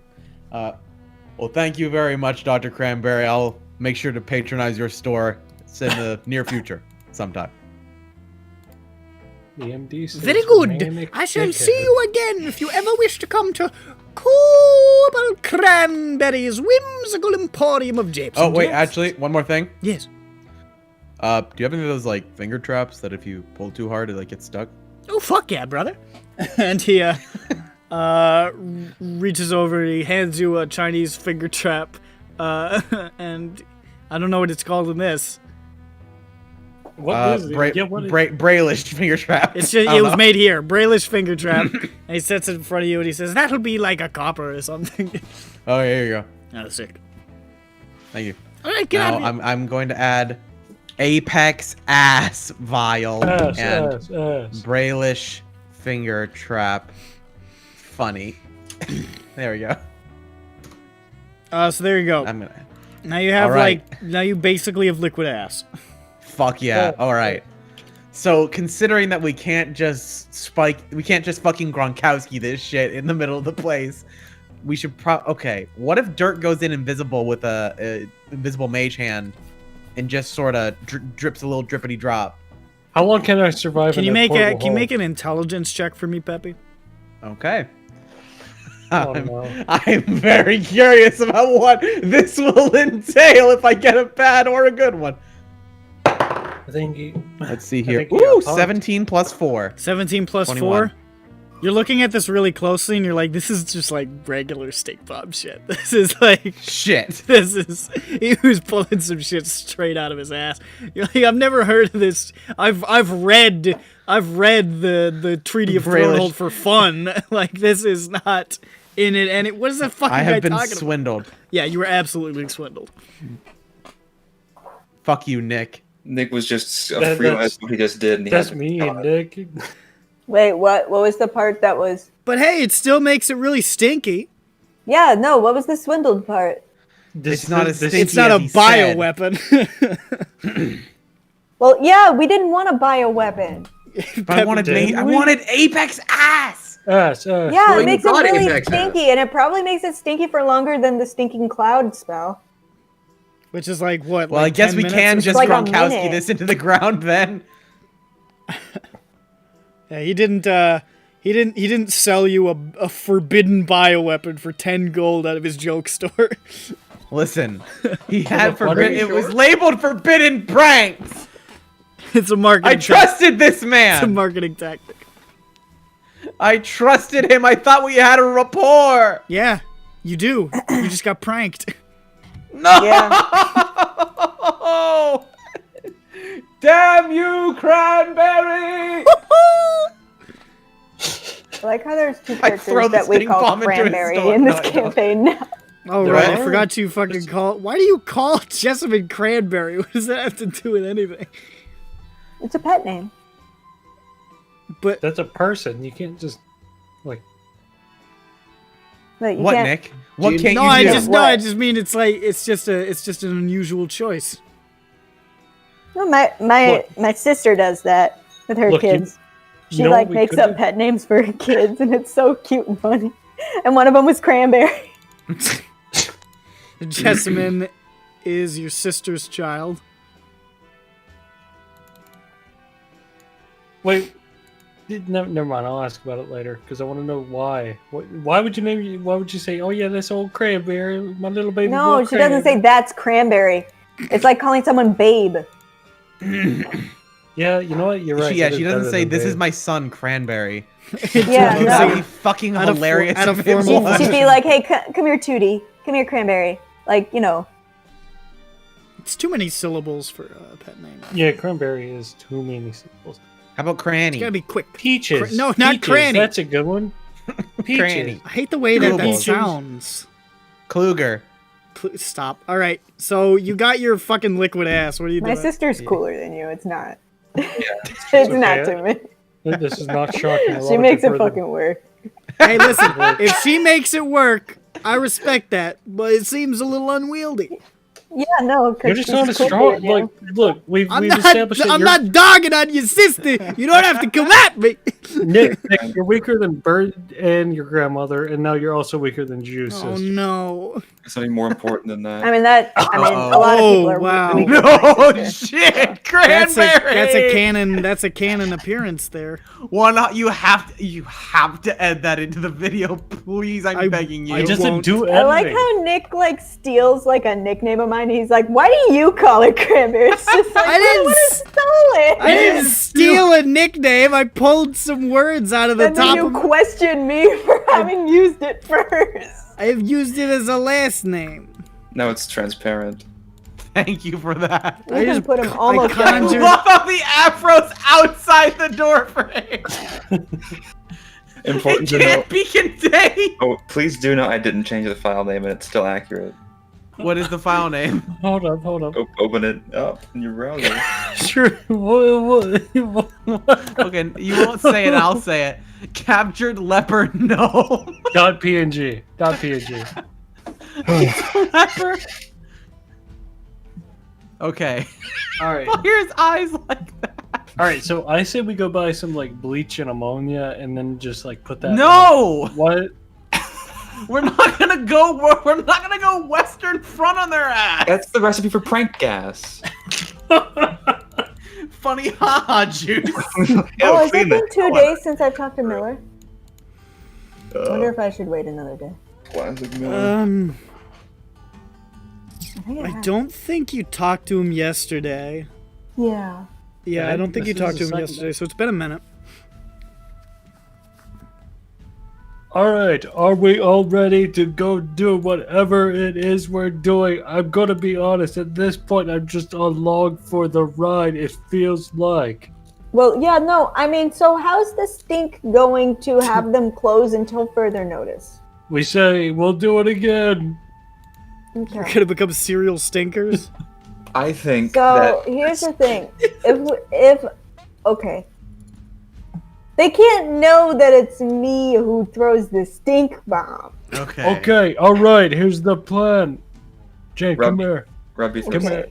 [SPEAKER 6] Well, thank you very much, Dr. Cranberry. I'll make sure to patronize your store. It's in the near future, sometime.
[SPEAKER 9] The MD says
[SPEAKER 1] Very good.
[SPEAKER 9] manic
[SPEAKER 1] I shall
[SPEAKER 9] dickhead.
[SPEAKER 1] see you again if you ever wish to come to Kubel Cranberry's whimsical emporium of japes.
[SPEAKER 6] Oh,
[SPEAKER 1] and
[SPEAKER 6] wait,
[SPEAKER 1] jams.
[SPEAKER 6] actually, one more thing.
[SPEAKER 1] Yes.
[SPEAKER 6] Do you have any of those, like, finger traps that if you pull too hard, it, like, gets stuck?
[SPEAKER 1] Oh, fuck yeah, brother. And he, reaches over, he hands you a Chinese finger trap, and I don't know what it's called in this.
[SPEAKER 9] What is it? Yeah, what is
[SPEAKER 6] Braille's finger trap.
[SPEAKER 1] It's just,
[SPEAKER 6] I don't
[SPEAKER 1] it was
[SPEAKER 6] know.
[SPEAKER 1] made here, Braille's finger trap, and he sets it in front of you, and he says, that'll be like a copper or something.
[SPEAKER 6] Oh, here you go.
[SPEAKER 1] Oh, sick.
[SPEAKER 6] Thank you.
[SPEAKER 1] All right, get out
[SPEAKER 6] Now,
[SPEAKER 1] of here.
[SPEAKER 6] I'm going to add Apex ass vial
[SPEAKER 5] Ass,
[SPEAKER 6] and
[SPEAKER 5] ass, ass.
[SPEAKER 6] Brailish finger trap. Funny. There we go.
[SPEAKER 1] So there you go.
[SPEAKER 6] I'm gonna.
[SPEAKER 1] Now you have
[SPEAKER 6] Alright.
[SPEAKER 1] now you basically have liquid ass.
[SPEAKER 6] Fuck yeah. All right. So considering that we can't just fucking Gronkowski this shit in the middle of the place, we should okay. What if Dirt goes in invisible with a invisible mage hand, and just sort of drips a little drippity drop?
[SPEAKER 5] How long can I survive?
[SPEAKER 1] Can
[SPEAKER 5] in
[SPEAKER 1] you
[SPEAKER 5] a
[SPEAKER 1] make
[SPEAKER 5] portable
[SPEAKER 1] can you
[SPEAKER 5] hole?
[SPEAKER 1] make an intelligence check for me, Peppy?
[SPEAKER 6] Okay.
[SPEAKER 5] Oh, no.
[SPEAKER 6] I'm very curious about what this will entail if I get a bad or a good one.
[SPEAKER 5] I think
[SPEAKER 6] Let's see here.
[SPEAKER 5] think you got
[SPEAKER 6] Ooh,
[SPEAKER 5] punked.
[SPEAKER 6] 17 plus 4.
[SPEAKER 1] 17 plus
[SPEAKER 6] 21.
[SPEAKER 1] 4. You're looking at this really closely, and you're like, "This is just like regular steak bomb shit. This is like
[SPEAKER 6] shit.
[SPEAKER 1] This is he was pulling some shit straight out of his ass." You're like, "I've never heard of this. I've read the Treaty of Thronehold for fun. Like this is not in it." And what is that fucking
[SPEAKER 6] I
[SPEAKER 1] guy
[SPEAKER 6] have been
[SPEAKER 1] talking
[SPEAKER 6] swindled.
[SPEAKER 1] about? Yeah, you were absolutely swindled.
[SPEAKER 6] Fuck you, Nick.
[SPEAKER 8] Nick was just
[SPEAKER 5] That-
[SPEAKER 8] realized
[SPEAKER 5] that's-
[SPEAKER 8] what he just did. And he
[SPEAKER 5] That's
[SPEAKER 8] had to
[SPEAKER 5] me,
[SPEAKER 8] call it.
[SPEAKER 5] Nick.
[SPEAKER 4] Wait, what? What was the part that was?
[SPEAKER 1] But hey, it still makes it really stinky.
[SPEAKER 4] Yeah, no. What was the swindled part?
[SPEAKER 6] It's not as stinky
[SPEAKER 1] It's not a
[SPEAKER 6] as he said.
[SPEAKER 1] bioweapon.
[SPEAKER 4] Well, yeah, we didn't want to buy a weapon.
[SPEAKER 6] But I wanted
[SPEAKER 5] did.
[SPEAKER 6] I wanted Apex ass.
[SPEAKER 5] Ass, ass.
[SPEAKER 4] Yeah,
[SPEAKER 2] Well,
[SPEAKER 4] it
[SPEAKER 2] you
[SPEAKER 4] makes it
[SPEAKER 2] got
[SPEAKER 4] really
[SPEAKER 2] Apex ass.
[SPEAKER 4] stinky, and it probably makes it stinky for longer than the stinking cloud spell.
[SPEAKER 1] Which is like what?
[SPEAKER 6] Well,
[SPEAKER 1] like
[SPEAKER 6] I guess
[SPEAKER 1] 10
[SPEAKER 6] we
[SPEAKER 1] minutes
[SPEAKER 6] can
[SPEAKER 1] or
[SPEAKER 6] just
[SPEAKER 4] like a
[SPEAKER 6] Gronkowski
[SPEAKER 4] minute.
[SPEAKER 6] this into the ground then.
[SPEAKER 1] Yeah, he didn't sell you a forbidden bioweapon for 10 gold out of his joke store.
[SPEAKER 6] Listen, he had
[SPEAKER 5] What are
[SPEAKER 6] forbidden.
[SPEAKER 5] you
[SPEAKER 6] It was labeled forbidden pranks.
[SPEAKER 1] It's a marketing.
[SPEAKER 6] I trusted this
[SPEAKER 1] It's a
[SPEAKER 6] man.
[SPEAKER 1] marketing tactic.
[SPEAKER 6] I trusted him. I thought we had a rapport.
[SPEAKER 1] Yeah, you do. You just got pranked.
[SPEAKER 6] No.
[SPEAKER 4] Yeah.
[SPEAKER 6] Damn you, Cranberry!
[SPEAKER 4] I like how there's two
[SPEAKER 6] I throw
[SPEAKER 4] characters
[SPEAKER 6] the
[SPEAKER 4] that we
[SPEAKER 6] stink
[SPEAKER 4] call
[SPEAKER 6] bomb into his
[SPEAKER 4] Cranberry
[SPEAKER 6] stomach.
[SPEAKER 4] in this
[SPEAKER 6] No, I don't.
[SPEAKER 4] campaign now.
[SPEAKER 1] Oh
[SPEAKER 6] Do
[SPEAKER 1] right,
[SPEAKER 6] I?
[SPEAKER 1] I forgot to fucking call. Why do you call Jessamine Cranberry? What does that have to do with anything?
[SPEAKER 4] It's a pet name.
[SPEAKER 1] But
[SPEAKER 5] That's a person. You can't just like.
[SPEAKER 4] Like, you
[SPEAKER 6] What,
[SPEAKER 4] can't-
[SPEAKER 6] Nick? What
[SPEAKER 2] you-
[SPEAKER 6] can't
[SPEAKER 1] no,
[SPEAKER 6] you
[SPEAKER 1] I
[SPEAKER 6] do?
[SPEAKER 1] just
[SPEAKER 4] What?
[SPEAKER 1] no, I just mean it's just an unusual choice.
[SPEAKER 4] No, my sister does that with her
[SPEAKER 5] Look,
[SPEAKER 4] kids.
[SPEAKER 5] you
[SPEAKER 4] She
[SPEAKER 5] know
[SPEAKER 4] like
[SPEAKER 5] what we
[SPEAKER 4] makes
[SPEAKER 5] could
[SPEAKER 4] up
[SPEAKER 5] do?
[SPEAKER 4] pet names for her kids, and it's so cute and funny. And one of them was Cranberry.
[SPEAKER 1] Jessamine is your sister's child.
[SPEAKER 5] Wait. Never mind. I'll ask about it later because I want to know why. Why would you name? Why would you say, "Oh yeah, this old Cranberry, my little baby"?
[SPEAKER 4] No,
[SPEAKER 5] boy
[SPEAKER 4] she doesn't say
[SPEAKER 5] Cranberry"?
[SPEAKER 4] that's Cranberry. It's like calling someone Babe.
[SPEAKER 5] Yeah, you know what? You're right.
[SPEAKER 6] Yeah,
[SPEAKER 5] that
[SPEAKER 6] she
[SPEAKER 5] is
[SPEAKER 6] doesn't
[SPEAKER 5] better
[SPEAKER 6] say
[SPEAKER 5] than
[SPEAKER 6] this is
[SPEAKER 5] Babe.
[SPEAKER 6] my son Cranberry.
[SPEAKER 4] Yeah,
[SPEAKER 1] no.
[SPEAKER 6] That would
[SPEAKER 4] no.
[SPEAKER 6] be fucking
[SPEAKER 1] At a
[SPEAKER 6] hilarious.
[SPEAKER 1] at a
[SPEAKER 6] if it
[SPEAKER 1] formal
[SPEAKER 6] was.
[SPEAKER 4] She'd be like, "Hey, come here, Tootie. Come here, Cranberry." Like, you know.
[SPEAKER 1] It's too many syllables for a pet name.
[SPEAKER 5] Yeah, Cranberry is too many syllables.
[SPEAKER 6] How about Cranny?
[SPEAKER 1] It's gotta be quick.
[SPEAKER 5] Peaches.
[SPEAKER 1] No, not
[SPEAKER 5] Peaches,
[SPEAKER 1] Cranny.
[SPEAKER 5] That's a good one. Peaches.
[SPEAKER 6] Cranny.
[SPEAKER 1] I hate the way that
[SPEAKER 6] Peaches.
[SPEAKER 1] sounds.
[SPEAKER 6] Kluger.
[SPEAKER 1] Stop. All right, so you got your fucking liquid ass. What are you
[SPEAKER 4] My
[SPEAKER 1] doing?
[SPEAKER 4] sister's cooler than you. It's not. it's
[SPEAKER 5] okay.
[SPEAKER 4] not to me.
[SPEAKER 5] This is not shocking. A lot
[SPEAKER 4] She
[SPEAKER 5] of
[SPEAKER 4] makes it
[SPEAKER 5] people are
[SPEAKER 4] fucking work.
[SPEAKER 1] Hey, listen. If she makes it work, I respect that, but it seems a little unwieldy.
[SPEAKER 4] Yeah, no. 'cause
[SPEAKER 5] You're just
[SPEAKER 4] she's
[SPEAKER 5] not as
[SPEAKER 4] cooler
[SPEAKER 5] strong.
[SPEAKER 4] than you.
[SPEAKER 5] Like, look, we've
[SPEAKER 1] I'm
[SPEAKER 5] established that
[SPEAKER 1] I'm
[SPEAKER 5] you're
[SPEAKER 1] not dogging on your sister. You don't have to come at me.
[SPEAKER 5] Nick, you're weaker than Bird and your grandmother, and now you're also weaker than Juice.
[SPEAKER 1] Oh no.
[SPEAKER 8] Something more important than that.
[SPEAKER 4] I mean, a lot of people are
[SPEAKER 1] wow.
[SPEAKER 4] weak.
[SPEAKER 6] No shit, Cranberry.
[SPEAKER 1] That's a canon appearance there.
[SPEAKER 6] One, you have to add that into the video, please. I'm begging you.
[SPEAKER 1] I
[SPEAKER 5] He doesn't
[SPEAKER 1] won't.
[SPEAKER 5] do
[SPEAKER 4] I like
[SPEAKER 5] editing.
[SPEAKER 4] how Nick like steals like a nickname of mine. He's like, "Why do you call it Cranberry?" It's just like,
[SPEAKER 1] I didn't
[SPEAKER 4] "What is stolen?"
[SPEAKER 1] I didn't steal a nickname. I pulled some words out of the
[SPEAKER 4] And then
[SPEAKER 1] top
[SPEAKER 4] you
[SPEAKER 1] of
[SPEAKER 4] question me for having used it first.
[SPEAKER 1] I've used it as a last name.
[SPEAKER 8] Now it's transparent.
[SPEAKER 6] Thank you for that.
[SPEAKER 4] We can put him
[SPEAKER 1] I
[SPEAKER 4] almost
[SPEAKER 6] I
[SPEAKER 1] conjured-
[SPEAKER 6] love how the afro's outside the door frame. It
[SPEAKER 8] Important to know.
[SPEAKER 6] can't be contained.
[SPEAKER 8] Oh, please do know I didn't change the file name and it's still accurate.
[SPEAKER 6] What is the file name?
[SPEAKER 9] Hold up.
[SPEAKER 8] Open it up in your browser.
[SPEAKER 9] Sure. What?
[SPEAKER 6] Okay, you won't say it, I'll say it. Captured leopard no.
[SPEAKER 9] .png.
[SPEAKER 6] Leopard. Okay.
[SPEAKER 9] All right.
[SPEAKER 6] Here's eyes like that.
[SPEAKER 9] All right. So I say we go buy some like bleach and ammonia, and then just like put that.
[SPEAKER 6] No.
[SPEAKER 9] What?
[SPEAKER 6] We're not gonna go. We're not gonna go Western Front on their ass.
[SPEAKER 8] That's the recipe for prank gas.
[SPEAKER 6] Funny haha juice.
[SPEAKER 11] Oh, has it been 2 days since I've talked to Miller? I wonder if I should wait another day.
[SPEAKER 8] Classic Miller.
[SPEAKER 1] I don't think you talked to him yesterday.
[SPEAKER 11] Yeah.
[SPEAKER 1] Yeah, I don't think you
[SPEAKER 9] This is
[SPEAKER 1] talked to
[SPEAKER 9] the
[SPEAKER 1] him
[SPEAKER 9] second
[SPEAKER 1] yesterday, so it's been a minute.
[SPEAKER 9] All right, are we all ready to go do whatever it is we're doing? I'm gonna be honest, at this point, I'm just along for the ride, it feels like.
[SPEAKER 11] Well, yeah, no, I mean, so how's the stink going to have them close until further notice?
[SPEAKER 9] We say, we'll do it again.
[SPEAKER 1] We're
[SPEAKER 11] Okay.
[SPEAKER 1] gonna become serial stinkers.
[SPEAKER 8] I think
[SPEAKER 11] So
[SPEAKER 8] that
[SPEAKER 11] here's the thing. If okay. They can't know that it's me who throws the stink bomb.
[SPEAKER 6] Okay.
[SPEAKER 9] Okay, all right, here's the plan. Jane, come here.
[SPEAKER 8] Rub your
[SPEAKER 9] Come
[SPEAKER 8] throat.
[SPEAKER 9] here.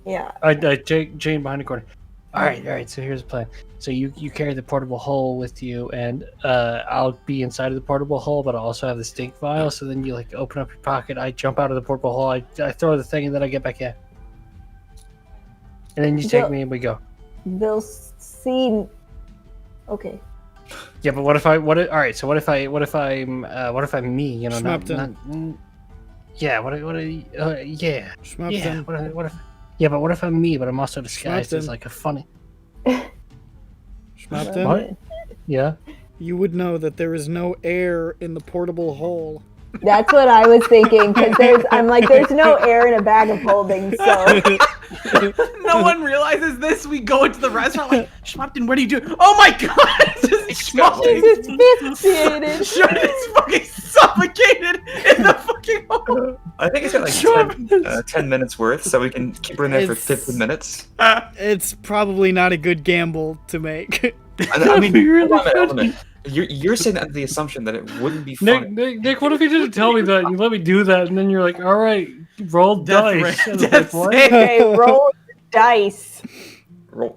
[SPEAKER 11] Yeah.
[SPEAKER 9] I take Jane behind the corner. All right, so here's the plan. So you carry the portable hull with you, and I'll be inside of the portable hull, but I also have the stink vial. So then you like open up your pocket, I jump out of the portable hull, I throw the thing, and then I get back in. And then you take
[SPEAKER 11] Well-
[SPEAKER 9] me and we go.
[SPEAKER 11] They'll see. Okay.
[SPEAKER 9] Yeah, but what if I'm me? You know,
[SPEAKER 1] Schmupton.
[SPEAKER 9] yeah. Yeah.
[SPEAKER 1] Schmupton.
[SPEAKER 9] What if? Yeah, but what if I'm me, but I'm also disguised as
[SPEAKER 1] Schmupton.
[SPEAKER 9] like a funny?
[SPEAKER 1] Schmupton,
[SPEAKER 9] What? Yeah.
[SPEAKER 1] you would know that there is no air in the portable hole.
[SPEAKER 11] That's what I was thinking, because there's no air in a bag of holding, so
[SPEAKER 6] No one realizes this. We go into the restaurant like, Schmupton, what do you do? Oh my god! Schmupton
[SPEAKER 11] he's asphyxiated.
[SPEAKER 6] is fucking suffocated in the fucking hole.
[SPEAKER 8] I think it's got like 10 minutes worth, so we can keep her in there for
[SPEAKER 1] It's-
[SPEAKER 8] 15 minutes.
[SPEAKER 1] It's probably not a good gamble to make.
[SPEAKER 8] I mean,
[SPEAKER 9] be really
[SPEAKER 8] hold on a
[SPEAKER 9] funny.
[SPEAKER 8] minute. You're saying that under the assumption that it wouldn't be funny.
[SPEAKER 9] Nick, what if you didn't tell me that? And you let me do that, and then you're like, "All right, roll dice." And it's like, what?
[SPEAKER 11] Okay, roll the dice.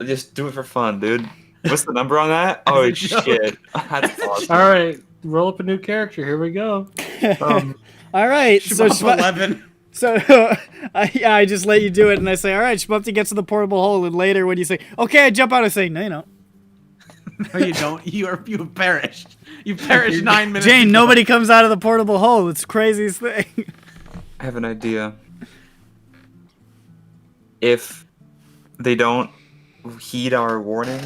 [SPEAKER 8] Just do it for fun, dude. What's the number on that? Oh
[SPEAKER 6] It's a joke.
[SPEAKER 8] shit, that's awesome.
[SPEAKER 9] All right, roll up a new character. Here we go.
[SPEAKER 1] All right, so
[SPEAKER 6] Shmup 11.
[SPEAKER 1] I just let you do it, and I say, all right, Schmupty gets to the portable hole, and later when you say, okay, I jump out, I say, no, you don't.
[SPEAKER 6] No, you don't. You have perished. You perished 9 minutes
[SPEAKER 1] Jane,
[SPEAKER 6] ago.
[SPEAKER 1] nobody comes out of the portable hole. It's the craziest thing.
[SPEAKER 8] I have an idea. If they don't heed our warning,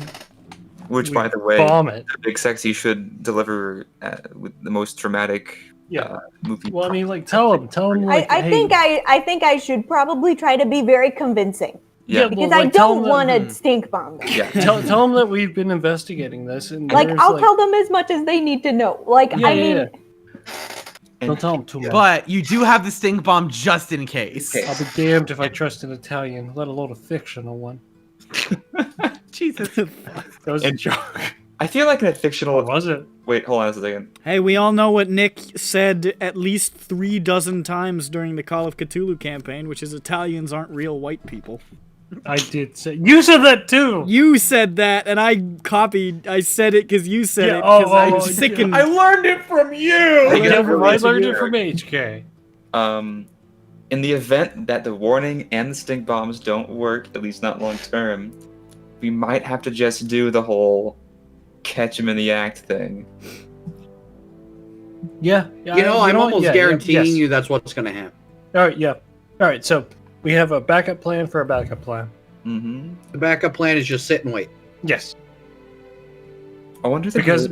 [SPEAKER 8] which,
[SPEAKER 9] We
[SPEAKER 8] by the way,
[SPEAKER 9] bomb it.
[SPEAKER 8] the Big Sexy should deliver with the most dramatic
[SPEAKER 9] Yeah.
[SPEAKER 8] movie.
[SPEAKER 9] Well, I mean, like, tell him. Like,
[SPEAKER 11] I
[SPEAKER 9] hey,
[SPEAKER 11] think I should probably try to be very convincing,
[SPEAKER 8] yeah,
[SPEAKER 11] because
[SPEAKER 9] well,
[SPEAKER 11] I
[SPEAKER 9] like, tell
[SPEAKER 11] don't
[SPEAKER 9] them
[SPEAKER 11] want
[SPEAKER 9] that-
[SPEAKER 11] a stink bomb. Them.
[SPEAKER 8] yeah.
[SPEAKER 9] tell him that we've been investigating this, and
[SPEAKER 11] Like,
[SPEAKER 9] there's,
[SPEAKER 11] I'll tell them as much as they need to know. Like,
[SPEAKER 9] Yeah,
[SPEAKER 11] I mean,
[SPEAKER 9] yeah. Don't tell him too much.
[SPEAKER 6] But you do have the stink bomb just in case.
[SPEAKER 8] Okay.
[SPEAKER 9] I'll be damned if I trust an Italian, let alone a fictional one.
[SPEAKER 6] Jesus.
[SPEAKER 9] That was a joke.
[SPEAKER 8] I feel like in a fictional.
[SPEAKER 9] What was it?
[SPEAKER 8] Wait, hold on a second.
[SPEAKER 1] Hey, we all know what Nick said at least 3 dozen times during the Call of Cthulhu campaign, which is Italians aren't real white people.
[SPEAKER 9] I did say. You said that too!
[SPEAKER 1] You said that, and I copied. I said it because you said
[SPEAKER 9] Yeah,
[SPEAKER 1] it, because I'm
[SPEAKER 9] oh,
[SPEAKER 1] sickened.
[SPEAKER 6] I learned it from you.
[SPEAKER 8] I
[SPEAKER 9] Yeah,
[SPEAKER 8] get
[SPEAKER 9] I
[SPEAKER 8] it
[SPEAKER 9] learned
[SPEAKER 8] from
[SPEAKER 9] it from HK.
[SPEAKER 8] In the event that the warning and the stink bombs don't work, at least not long term, we might have to just do the whole catch him in the act thing.
[SPEAKER 9] Yeah.
[SPEAKER 2] I'm almost
[SPEAKER 9] yeah,
[SPEAKER 2] guaranteeing
[SPEAKER 9] yes.
[SPEAKER 2] you that's what's going to happen.
[SPEAKER 9] All right, yeah. All right, so we have a backup plan for a backup plan.
[SPEAKER 8] Mm-hmm.
[SPEAKER 2] The backup plan is just sit and wait.
[SPEAKER 9] Yes.
[SPEAKER 8] I wonder if
[SPEAKER 9] Because of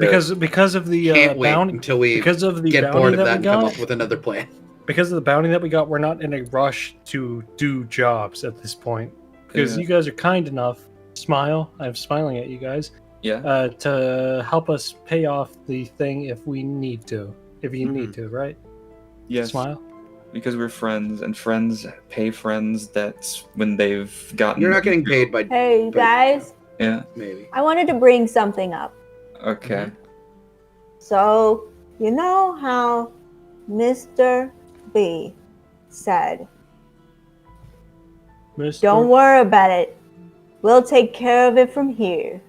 [SPEAKER 9] the
[SPEAKER 2] Can't wait
[SPEAKER 9] bounty,
[SPEAKER 2] until we
[SPEAKER 9] because of the
[SPEAKER 2] get
[SPEAKER 9] bounty
[SPEAKER 2] bored of
[SPEAKER 9] that
[SPEAKER 2] that
[SPEAKER 9] we
[SPEAKER 2] and come
[SPEAKER 9] got,
[SPEAKER 2] up with another plan.
[SPEAKER 9] because of the bounty that we got, we're not in a rush to do jobs at this point. Because
[SPEAKER 8] Yeah.
[SPEAKER 9] you guys are kind enough, smile, I'm smiling at you guys,
[SPEAKER 8] yeah.
[SPEAKER 9] to help us pay off the thing if we need to. If you need to, right?
[SPEAKER 8] Yes.
[SPEAKER 9] Smile.
[SPEAKER 8] because we're friends, and friends pay friends. That's when they've gotten.
[SPEAKER 2] You're not getting paid by.
[SPEAKER 11] Hey, you
[SPEAKER 2] by-
[SPEAKER 11] guys,
[SPEAKER 8] Yeah.
[SPEAKER 2] Maybe.
[SPEAKER 11] I wanted to bring something up.
[SPEAKER 8] Okay.
[SPEAKER 11] So, you know how Mr. B said,
[SPEAKER 5] Mr.
[SPEAKER 11] don't worry about it. We'll take care of it from here.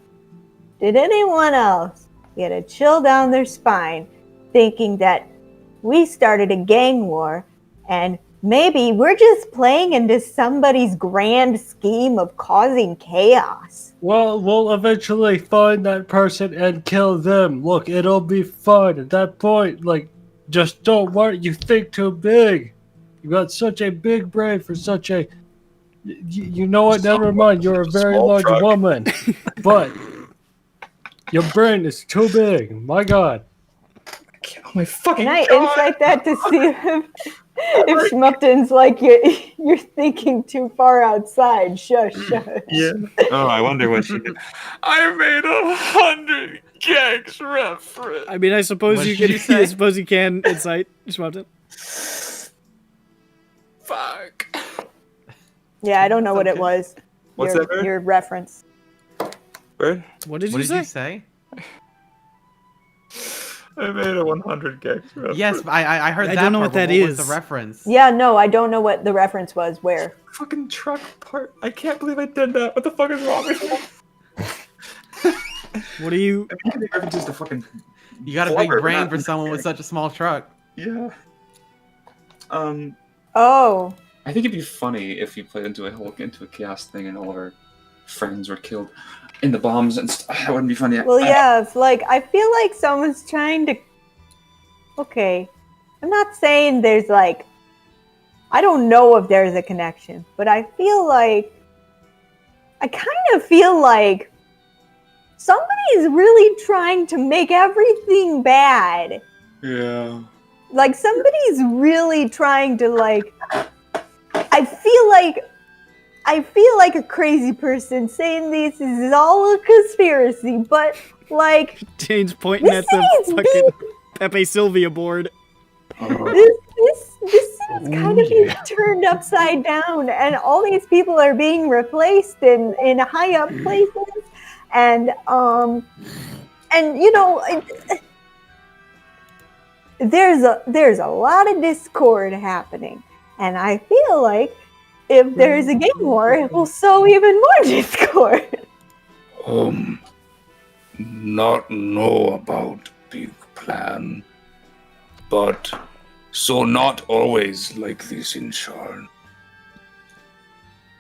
[SPEAKER 11] Did anyone else get a chill down their spine thinking that we started a gang war and maybe we're just playing into somebody's grand scheme of causing chaos?
[SPEAKER 5] Well, we'll eventually find that person and kill them. Look, it'll be fun. At that point, like, just don't worry. You think too big. You got such a big brain for such a... You know what? Never mind. You're a very large woman. But your brain is too big. My God.
[SPEAKER 8] Oh my fucking
[SPEAKER 11] Can I
[SPEAKER 8] God.
[SPEAKER 11] insight that to see if Schmupton's like you're thinking too far outside? Shush, shush.
[SPEAKER 8] Yeah. Oh, I wonder what she did. I made 100 gags reference.
[SPEAKER 1] I mean, I suppose
[SPEAKER 6] What
[SPEAKER 1] you
[SPEAKER 6] did
[SPEAKER 1] can.
[SPEAKER 6] you say?
[SPEAKER 1] I suppose you can incite Schmupton.
[SPEAKER 8] Fuck.
[SPEAKER 11] Yeah, I don't know what it
[SPEAKER 6] Okay.
[SPEAKER 11] was.
[SPEAKER 8] What's
[SPEAKER 11] your,
[SPEAKER 8] that, Bird?
[SPEAKER 11] your reference.
[SPEAKER 8] Bird?
[SPEAKER 1] What did
[SPEAKER 6] What
[SPEAKER 1] you
[SPEAKER 6] did
[SPEAKER 1] say?
[SPEAKER 6] you say?
[SPEAKER 8] I made a 100 gags reference.
[SPEAKER 6] Yes, I heard
[SPEAKER 1] I
[SPEAKER 6] that.
[SPEAKER 1] don't know
[SPEAKER 6] part,
[SPEAKER 1] what
[SPEAKER 6] but
[SPEAKER 1] that
[SPEAKER 6] what was
[SPEAKER 1] is.
[SPEAKER 6] the reference?
[SPEAKER 11] Yeah, no, I don't know what the reference was. Where?
[SPEAKER 8] Fucking truck part. I can't believe I did that. What the fuck is wrong with me?
[SPEAKER 1] What are you?
[SPEAKER 8] I mean, references to fucking.
[SPEAKER 6] You got a big
[SPEAKER 8] Flubber,
[SPEAKER 6] brain
[SPEAKER 8] not-
[SPEAKER 6] for someone with such a small truck.
[SPEAKER 8] Yeah.
[SPEAKER 11] Oh,
[SPEAKER 8] I think it'd be funny if we played into a chaos thing and all of our friends were killed in the bombs and stuff. That wouldn't be funny.
[SPEAKER 11] well, yeah. If, like, I feel like someone's trying to. Okay, I'm not saying there's like. I don't know if there's a connection, but I feel like. I kind of feel like somebody is really trying to make everything bad.
[SPEAKER 8] Yeah.
[SPEAKER 11] Like somebody's really trying to like. I feel like a crazy person saying this is all a conspiracy, but like
[SPEAKER 1] Jane's pointing
[SPEAKER 11] this
[SPEAKER 1] at the
[SPEAKER 11] city's
[SPEAKER 1] fucking Pepe Sylvia board.
[SPEAKER 11] this city's kind of being turned upside down, and all these people are being replaced in high up places, and you know. There's a lot of discord happening, and I feel like if there's a gang war, it will sow even more discord.
[SPEAKER 3] Not know about big plan, but so not always like this in Sharn.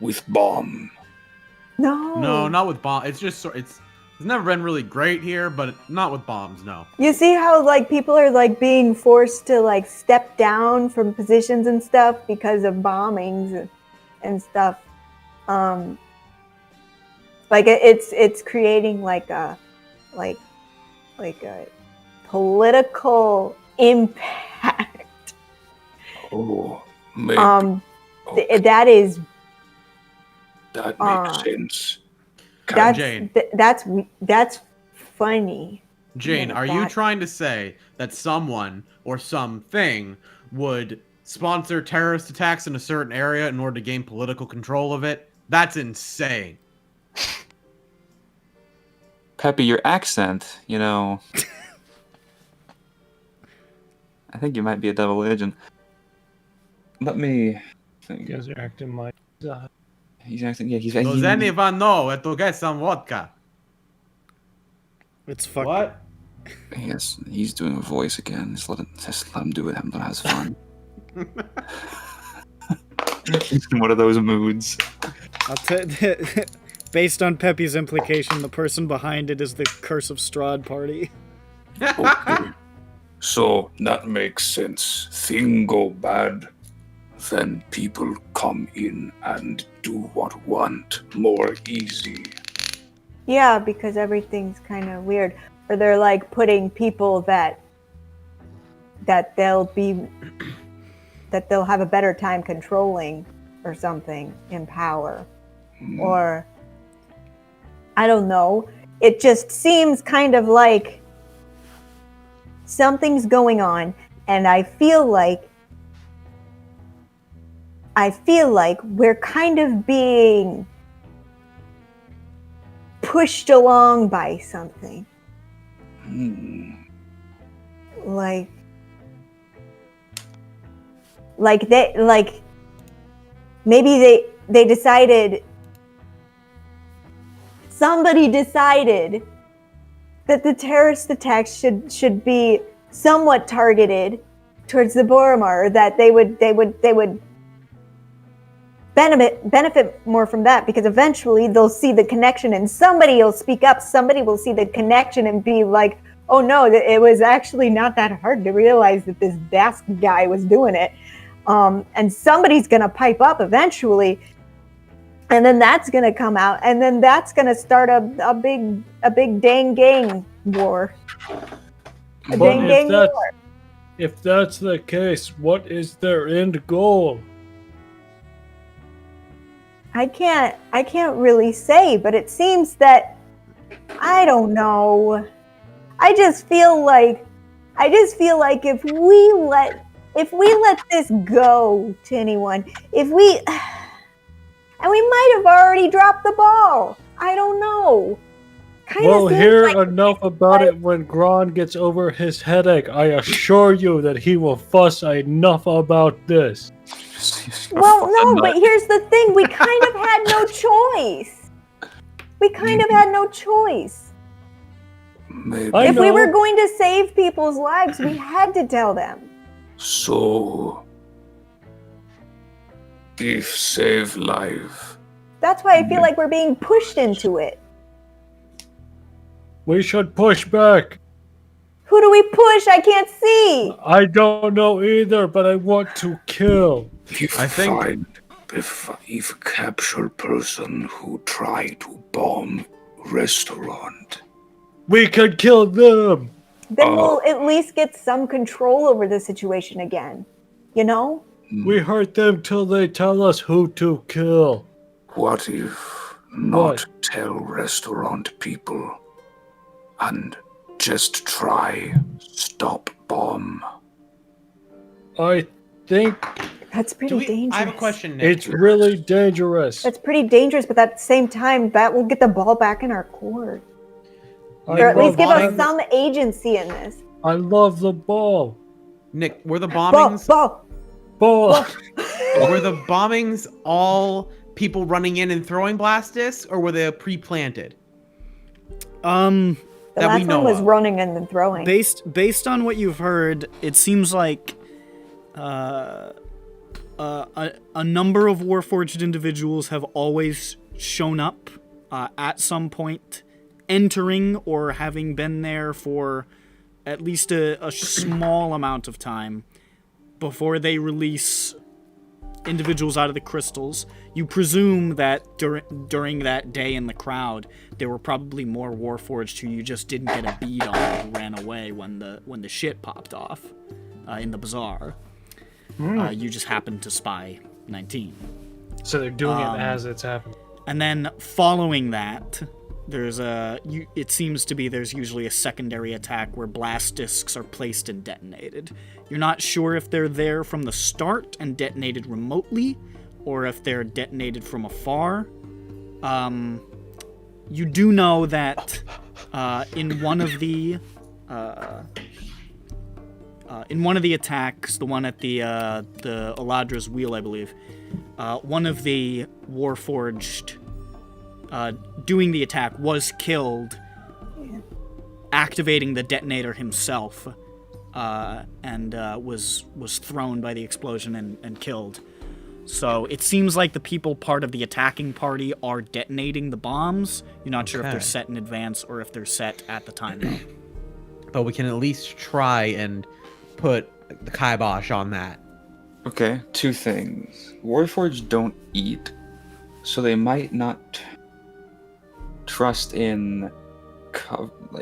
[SPEAKER 3] With bomb.
[SPEAKER 6] No, not with bomb. It's just it's never been really great here, but not with bombs. No.
[SPEAKER 11] You see how like people are like being forced to like step down from positions and stuff because of bombings and stuff. Like it's creating like a political impact.
[SPEAKER 3] Oh, maybe
[SPEAKER 11] That is
[SPEAKER 3] that makes sense.
[SPEAKER 6] Jane.
[SPEAKER 11] that's funny.
[SPEAKER 6] Jane,
[SPEAKER 11] Yeah,
[SPEAKER 6] are you
[SPEAKER 11] that-
[SPEAKER 6] trying to say that someone or something would sponsor terrorist attacks in a certain area in order to gain political control of it? That's insane.
[SPEAKER 8] Peppy, your accent, you know. I think you might be a double agent. Let me think.
[SPEAKER 5] You guys are acting like...
[SPEAKER 8] He's acting, yeah, he's
[SPEAKER 6] Does anyone know where to get some vodka?
[SPEAKER 1] It's fucking.
[SPEAKER 6] What?
[SPEAKER 8] Yes, he's doing a voice again. Just let him do it. Let him have fun. He's in one of those moods.
[SPEAKER 1] Based on Pepe's implication, the person behind it is the Curse of Strahd party.
[SPEAKER 3] Okay. So that makes sense. Thing go bad, then people come in and do what want more easy.
[SPEAKER 11] Yeah, because everything's kind of weird. Or they're like putting people that they'll have a better time controlling or something in power. Or I don't know. It just seems kind of like something's going on, and I feel like I feel like we're kind of being pushed along by something. Like maybe they decided, somebody decided that the terrorist attacks should be somewhat targeted towards the Boromar, that they would benefit more from that, because eventually they'll see the connection and somebody will speak up, somebody will see the connection and be like, oh no, it was actually not that hard to realize that this Dask guy was doing it. And somebody's gonna pipe up eventually, and then that's gonna come out, and then that's gonna start a big dang gang war.
[SPEAKER 5] If that's the case, what is their end goal?
[SPEAKER 11] I can't really say, but it seems that, I don't know. I just feel like if we let this go to anyone, and we might have already dropped the ball. I don't know.
[SPEAKER 5] We'll hear enough about it when Gron gets over his headache. I assure you that he will fuss enough about this.
[SPEAKER 11] Well, no, but here's the thing. We kind of had no choice.
[SPEAKER 3] Maybe.
[SPEAKER 11] If we were going to save people's lives, we had to tell them.
[SPEAKER 3] So, if save life.
[SPEAKER 11] That's why I feel like we're being pushed into it.
[SPEAKER 5] We should push back.
[SPEAKER 11] Who do we push? I can't see.
[SPEAKER 5] I don't know either, but I want to kill.
[SPEAKER 3] If capture person who try to bomb restaurant.
[SPEAKER 5] We could kill them.
[SPEAKER 11] Then we'll at least get some control over the situation again. You know?
[SPEAKER 5] We hurt them till they tell us who to kill.
[SPEAKER 3] What if not tell restaurant people and just try stop bomb?
[SPEAKER 5] I think
[SPEAKER 11] that's pretty dangerous.
[SPEAKER 6] I have a question, Nick.
[SPEAKER 5] It's really dangerous.
[SPEAKER 11] That's pretty dangerous, but at the same time, that will get the ball back in our court. Or at least give us some agency in this.
[SPEAKER 5] I love the ball.
[SPEAKER 6] Nick, were the bombings...
[SPEAKER 5] Ball.
[SPEAKER 6] Were the bombings all people running in and throwing blast discs, or were they pre-planted?
[SPEAKER 11] The last one was running and then throwing.
[SPEAKER 1] Based on what you've heard, it seems like a number of Warforged individuals have always shown up at some point, entering or having been there for at least a small amount of time before they release individuals out of the crystals. You presume that during that day in the crowd, there were probably more Warforged who you just didn't get a bead on, who ran away when the shit popped off in the bazaar. You just happened to spy 19.
[SPEAKER 9] So they're doing it as it's happening.
[SPEAKER 1] And then following that, it seems to be there's usually a secondary attack where blast discs are placed and detonated. You're not sure if they're there from the start and detonated remotely, or if they're detonated from afar. You do know that in one of the attacks, the one at the Eladra's wheel, I believe, one of the Warforged doing the attack was killed, activating the detonator himself, and was thrown by the explosion and killed. So it seems like the people part of the attacking party are detonating the bombs. You're not sure if they're set in advance or if they're set at the time, though.
[SPEAKER 6] But we can at least try and put the kibosh on that.
[SPEAKER 8] Okay, two things. Warforged don't eat, so they might not trust in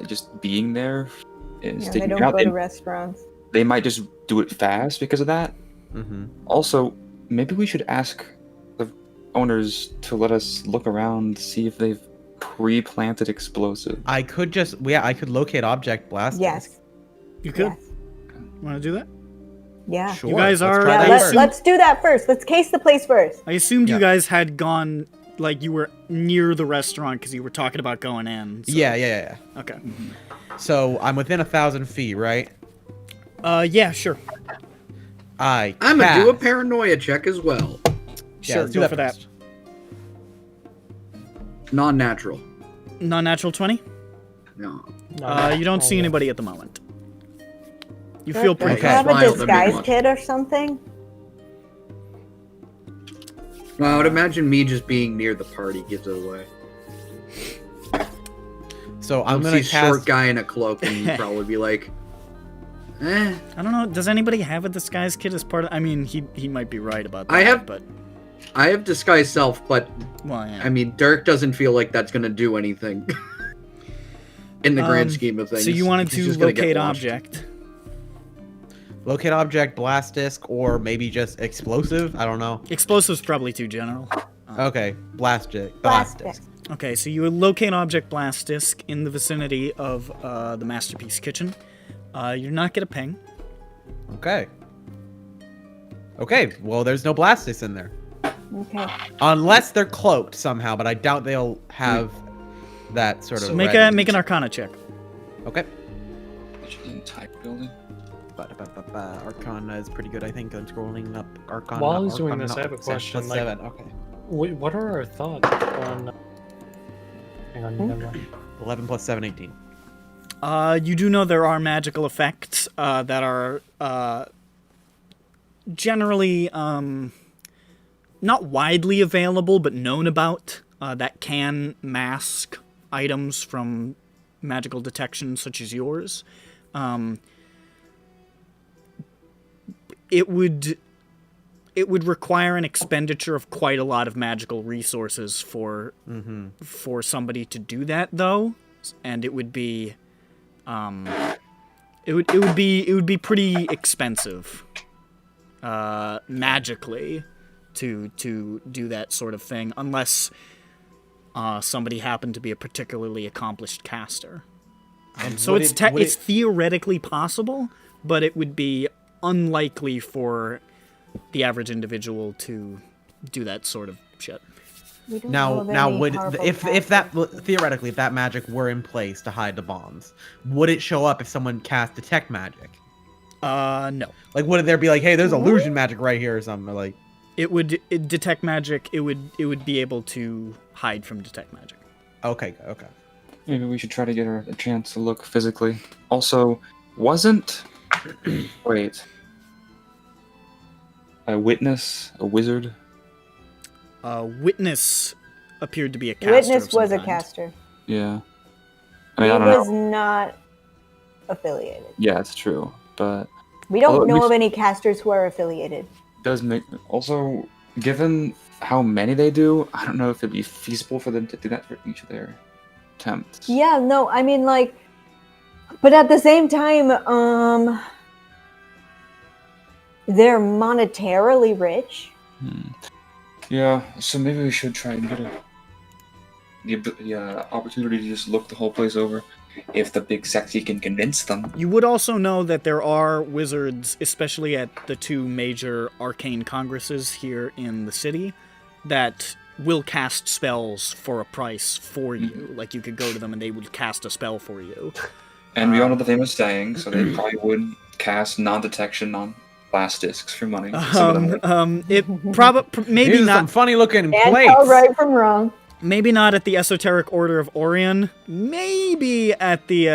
[SPEAKER 8] just being there.
[SPEAKER 11] Yeah, they don't go to restaurants.
[SPEAKER 8] They might just do it fast because of that.
[SPEAKER 6] Mm-hmm.
[SPEAKER 8] Also, maybe we should ask the owners to let us look around, see if they've pre-planted explosives.
[SPEAKER 6] I could locate object blast.
[SPEAKER 11] Yes.
[SPEAKER 1] You could?
[SPEAKER 11] Yes.
[SPEAKER 1] Want to do that?
[SPEAKER 11] Yeah.
[SPEAKER 6] Sure.
[SPEAKER 1] You guys
[SPEAKER 6] let's
[SPEAKER 1] are-
[SPEAKER 6] try
[SPEAKER 11] Yeah,
[SPEAKER 6] that
[SPEAKER 1] I
[SPEAKER 11] let's,
[SPEAKER 6] first.
[SPEAKER 11] let's do that first. Let's case the place first.
[SPEAKER 1] I assumed
[SPEAKER 6] Yeah.
[SPEAKER 1] you guys had gone, like, you were near the restaurant because you were talking about going in. So.
[SPEAKER 6] Yeah.
[SPEAKER 1] Okay.
[SPEAKER 6] So I'm within 1,000 feet, right?
[SPEAKER 1] Yeah, sure.
[SPEAKER 6] I'm
[SPEAKER 2] I'm gonna do a paranoia check as well.
[SPEAKER 6] Yeah,
[SPEAKER 1] Sure,
[SPEAKER 6] let's do
[SPEAKER 1] go
[SPEAKER 6] that
[SPEAKER 1] for that.
[SPEAKER 6] first.
[SPEAKER 2] Non-natural.
[SPEAKER 1] Non-natural 20?
[SPEAKER 2] No.
[SPEAKER 1] You don't see
[SPEAKER 9] Oh,
[SPEAKER 1] anybody at the moment. You
[SPEAKER 11] Do
[SPEAKER 1] feel
[SPEAKER 11] I
[SPEAKER 1] pretty
[SPEAKER 6] Okay.
[SPEAKER 11] have a
[SPEAKER 2] Smile, that
[SPEAKER 11] disguise
[SPEAKER 2] makes much.
[SPEAKER 11] kit or something?
[SPEAKER 2] Well, I would imagine me just being near the party gives it away.
[SPEAKER 6] So
[SPEAKER 2] I'm
[SPEAKER 6] I'm gonna
[SPEAKER 2] see
[SPEAKER 6] cast.
[SPEAKER 2] short guy in a cloak, and you'd probably be like, "Eh."
[SPEAKER 1] I don't know. Does anybody have a disguise kit as part of? I mean, he might be right about that.
[SPEAKER 2] I have-
[SPEAKER 1] but
[SPEAKER 2] I have disguise self, but
[SPEAKER 1] well, yeah.
[SPEAKER 2] I mean, Dirk doesn't feel like that's gonna do anything in the grand
[SPEAKER 1] Um,
[SPEAKER 2] scheme of things.
[SPEAKER 1] So you wanted
[SPEAKER 2] He's
[SPEAKER 1] to
[SPEAKER 2] just gonna get
[SPEAKER 1] locate
[SPEAKER 2] washed.
[SPEAKER 1] object.
[SPEAKER 6] Locate object, blast disc, or maybe just explosive. I don't know.
[SPEAKER 1] Explosive's probably too general.
[SPEAKER 6] Okay, blast disc.
[SPEAKER 11] Blast
[SPEAKER 6] disc.
[SPEAKER 11] disc.
[SPEAKER 1] Okay, so you would locate object blast disc in the vicinity of the Masterpiece Kitchen. You do not get a ping.
[SPEAKER 6] Okay. Okay. Well, there's no blast disc in there,
[SPEAKER 11] Okay.
[SPEAKER 6] unless they're cloaked somehow. But I doubt they'll have that sort of.
[SPEAKER 1] Make
[SPEAKER 6] ready.
[SPEAKER 1] make an Arcana check.
[SPEAKER 6] Okay.
[SPEAKER 8] The entire building.
[SPEAKER 6] Arcana is pretty good, I think. I'm scrolling up Arcana.
[SPEAKER 9] While he's doing
[SPEAKER 6] Arcana,
[SPEAKER 9] this, I have a
[SPEAKER 6] +7,
[SPEAKER 9] question, like-
[SPEAKER 6] +7. Okay.
[SPEAKER 9] What are our thoughts on? Hang on, never mind.
[SPEAKER 6] 11 plus 7, 18.
[SPEAKER 1] You do know there are magical effects that are generally not widely available, but known about that can mask items from magical detection, such as yours. It would require an expenditure of quite a lot of magical resources for somebody to do that, though, and it would be it would be pretty expensive magically to do that sort of thing, unless somebody happened to be a particularly accomplished caster. And so
[SPEAKER 6] would
[SPEAKER 1] it's
[SPEAKER 6] it- would
[SPEAKER 1] it's
[SPEAKER 6] it-
[SPEAKER 1] theoretically possible, but it would be unlikely for the average individual to do that sort of shit.
[SPEAKER 11] We don't know
[SPEAKER 6] Now,
[SPEAKER 11] of any
[SPEAKER 6] would
[SPEAKER 11] powerful
[SPEAKER 6] if that
[SPEAKER 11] casters.
[SPEAKER 6] theoretically, if that magic were in place to hide the bombs, would it show up if someone cast detect magic?
[SPEAKER 1] No.
[SPEAKER 6] Like, would there be like, hey, there's illusion magic right here or something? Or like,
[SPEAKER 1] It detect magic. It would be able to hide from detect magic.
[SPEAKER 6] okay.
[SPEAKER 8] Maybe we should try to get her a chance to look physically. Also, wasn't wait a witness a wizard?
[SPEAKER 1] Witness appeared to be a caster.
[SPEAKER 11] Witness
[SPEAKER 1] of some
[SPEAKER 11] was a
[SPEAKER 1] kind.
[SPEAKER 11] caster.
[SPEAKER 8] Yeah. I mean,
[SPEAKER 11] He
[SPEAKER 8] I don't
[SPEAKER 11] was
[SPEAKER 8] know.
[SPEAKER 11] not affiliated.
[SPEAKER 8] Yeah, it's true, but
[SPEAKER 11] We don't
[SPEAKER 8] Well, it
[SPEAKER 11] know
[SPEAKER 8] makes-
[SPEAKER 11] of any casters who are affiliated.
[SPEAKER 8] it does make also given how many they do, I don't know if it'd be feasible for them to do that for each of their attempts.
[SPEAKER 11] Yeah, no, I mean, like, but at the same time, they're monetarily rich.
[SPEAKER 8] Yeah, so maybe we should try and get the opportunity to just look the whole place over. If the big sexy can convince them.
[SPEAKER 1] You would also know that there are wizards, especially at the two major arcane congresses here in the city, that will cast spells for a price for you. Like, you could go to them and they would cast a spell for you.
[SPEAKER 8] And we all know the famous saying, so they probably would cast non-detection on blast discs for money. Some of them would.
[SPEAKER 1] It probably maybe
[SPEAKER 6] These are some
[SPEAKER 1] not.
[SPEAKER 6] funny looking
[SPEAKER 11] Can't
[SPEAKER 6] plates.
[SPEAKER 11] tell right from wrong.
[SPEAKER 1] Maybe not at the Esoteric Order of Orion. Maybe at the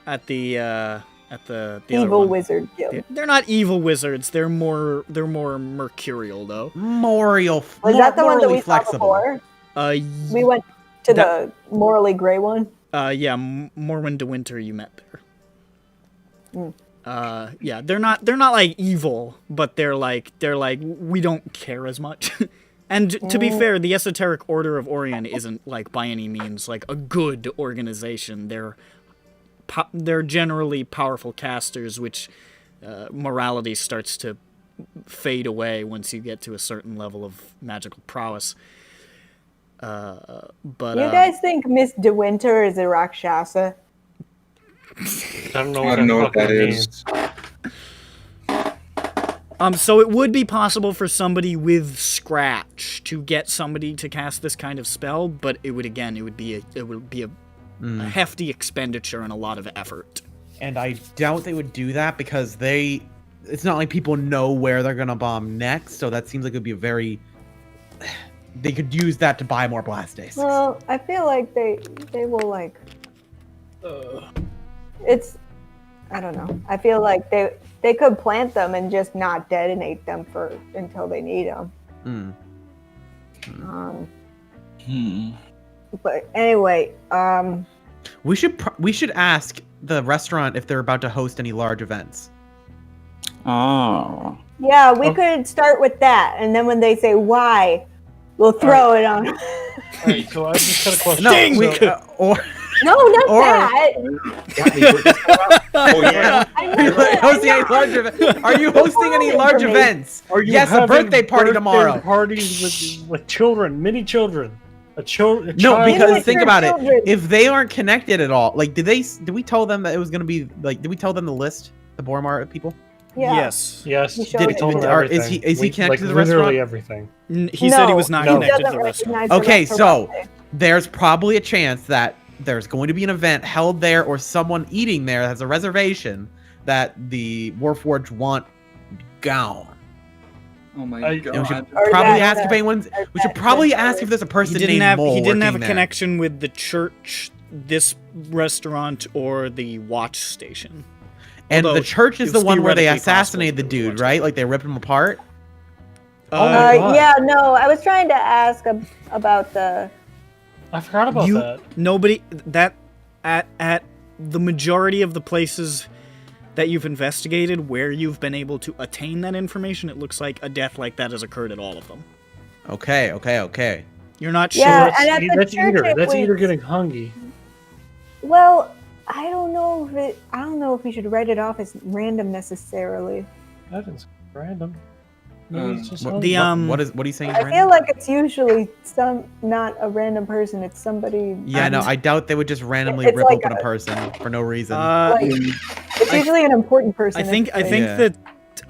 [SPEAKER 1] other
[SPEAKER 11] Evil
[SPEAKER 1] one.
[SPEAKER 11] wizard guild.
[SPEAKER 1] They're not evil wizards. They're more mercurial though.
[SPEAKER 11] Was that the one that we saw before? We went to the morally gray one.
[SPEAKER 1] Yeah, Morwen de Winter you met there. Yeah, they're not like evil, but they're like we don't care as much. And to be fair, the Esoteric Order of Orion isn't like by any means like a good organization. They're generally powerful casters, which morality starts to fade away once you get to a certain level of magical prowess. But
[SPEAKER 11] You guys think Miss De Winter is a Rakshasa?
[SPEAKER 9] I don't know
[SPEAKER 8] I
[SPEAKER 9] what
[SPEAKER 8] don't know what that
[SPEAKER 9] fucking
[SPEAKER 8] is.
[SPEAKER 1] So it would be possible for somebody with scratch to get somebody to cast this kind of spell, but it would be a hefty expenditure and a lot of effort.
[SPEAKER 6] And I doubt they would do that because it's not like people know where they're gonna bomb next, so that seems like it would be a very... They could use that to buy more blast days.
[SPEAKER 11] Well, I feel like they will like. It's, I don't know. I feel like they could plant them and just not detonate them until they need them. But anyway,
[SPEAKER 6] we should ask the restaurant if they're about to host any large events.
[SPEAKER 3] Oh.
[SPEAKER 11] yeah, we could start with that, and then when they say why, we'll throw it on.
[SPEAKER 5] Alright, so I just got a question.
[SPEAKER 6] No,
[SPEAKER 11] No, not that.
[SPEAKER 8] Oh yeah.
[SPEAKER 6] hosting any large event? Are you hosting any large events?
[SPEAKER 5] Are you
[SPEAKER 6] Yes, a
[SPEAKER 5] having
[SPEAKER 6] birthday party tomorrow.
[SPEAKER 5] Parties with children, mini children. A
[SPEAKER 6] No,
[SPEAKER 5] child.
[SPEAKER 6] because think about it.
[SPEAKER 11] children.
[SPEAKER 6] If they aren't connected at all, like, did we tell them that it was gonna be like? Did we tell them the list, the Boromar people?
[SPEAKER 11] Yeah.
[SPEAKER 1] Yes.
[SPEAKER 5] Yes.
[SPEAKER 11] He showed
[SPEAKER 5] we
[SPEAKER 11] it.
[SPEAKER 5] told him
[SPEAKER 6] Is
[SPEAKER 5] everything.
[SPEAKER 6] he connected
[SPEAKER 5] like,
[SPEAKER 6] to the
[SPEAKER 5] literally
[SPEAKER 6] restaurant?
[SPEAKER 5] everything.
[SPEAKER 1] He said he was not
[SPEAKER 5] No.
[SPEAKER 1] connected to
[SPEAKER 11] doesn't
[SPEAKER 1] the restaurant.
[SPEAKER 11] recognize the
[SPEAKER 6] Okay, so
[SPEAKER 11] restaurant.
[SPEAKER 6] there's probably a chance that there's going to be an event held there or someone eating there has a reservation that the Warforged want gone.
[SPEAKER 8] Oh my
[SPEAKER 5] I-
[SPEAKER 8] god.
[SPEAKER 6] And we should
[SPEAKER 11] Or
[SPEAKER 6] probably
[SPEAKER 11] that-
[SPEAKER 6] ask if anyone's. We should
[SPEAKER 11] that-
[SPEAKER 6] probably
[SPEAKER 11] that-
[SPEAKER 6] ask if there's a
[SPEAKER 1] He
[SPEAKER 6] person
[SPEAKER 1] didn't
[SPEAKER 6] named
[SPEAKER 1] have
[SPEAKER 6] Mole
[SPEAKER 1] he didn't have a
[SPEAKER 6] working there.
[SPEAKER 1] connection with the church, this restaurant, or the watch station.
[SPEAKER 6] And
[SPEAKER 1] Although
[SPEAKER 6] the church is
[SPEAKER 1] it's
[SPEAKER 6] the one where they
[SPEAKER 1] theoretically
[SPEAKER 6] assassinated the
[SPEAKER 1] possible to
[SPEAKER 6] dude,
[SPEAKER 1] watch
[SPEAKER 6] right?
[SPEAKER 1] it.
[SPEAKER 6] Like they ripped him apart.
[SPEAKER 5] Oh my God.
[SPEAKER 11] Yeah, no, I was trying to ask about the.
[SPEAKER 5] I forgot about
[SPEAKER 1] you
[SPEAKER 5] that.
[SPEAKER 1] nobody that at the majority of the places that you've investigated where you've been able to attain that information, it looks like a death like that has occurred at all of them.
[SPEAKER 6] Okay.
[SPEAKER 1] You're not
[SPEAKER 11] Yeah,
[SPEAKER 1] sure.
[SPEAKER 11] and at the
[SPEAKER 5] That's
[SPEAKER 11] church
[SPEAKER 5] Eater.
[SPEAKER 11] it
[SPEAKER 5] That's
[SPEAKER 11] was-
[SPEAKER 5] Eater getting hungry.
[SPEAKER 11] Well, I don't know if we should write it off as random necessarily.
[SPEAKER 5] That is random. Maybe it's just
[SPEAKER 6] What,
[SPEAKER 5] hungry.
[SPEAKER 6] what are you saying?
[SPEAKER 11] I
[SPEAKER 6] Brandon?
[SPEAKER 11] feel like it's usually not a random person. It's somebody.
[SPEAKER 6] Yeah, no, I doubt they would just randomly
[SPEAKER 11] It's
[SPEAKER 6] rip
[SPEAKER 11] like
[SPEAKER 6] open a person for no reason.
[SPEAKER 11] Like, it's usually an important person.
[SPEAKER 1] I think
[SPEAKER 6] Yeah.
[SPEAKER 1] that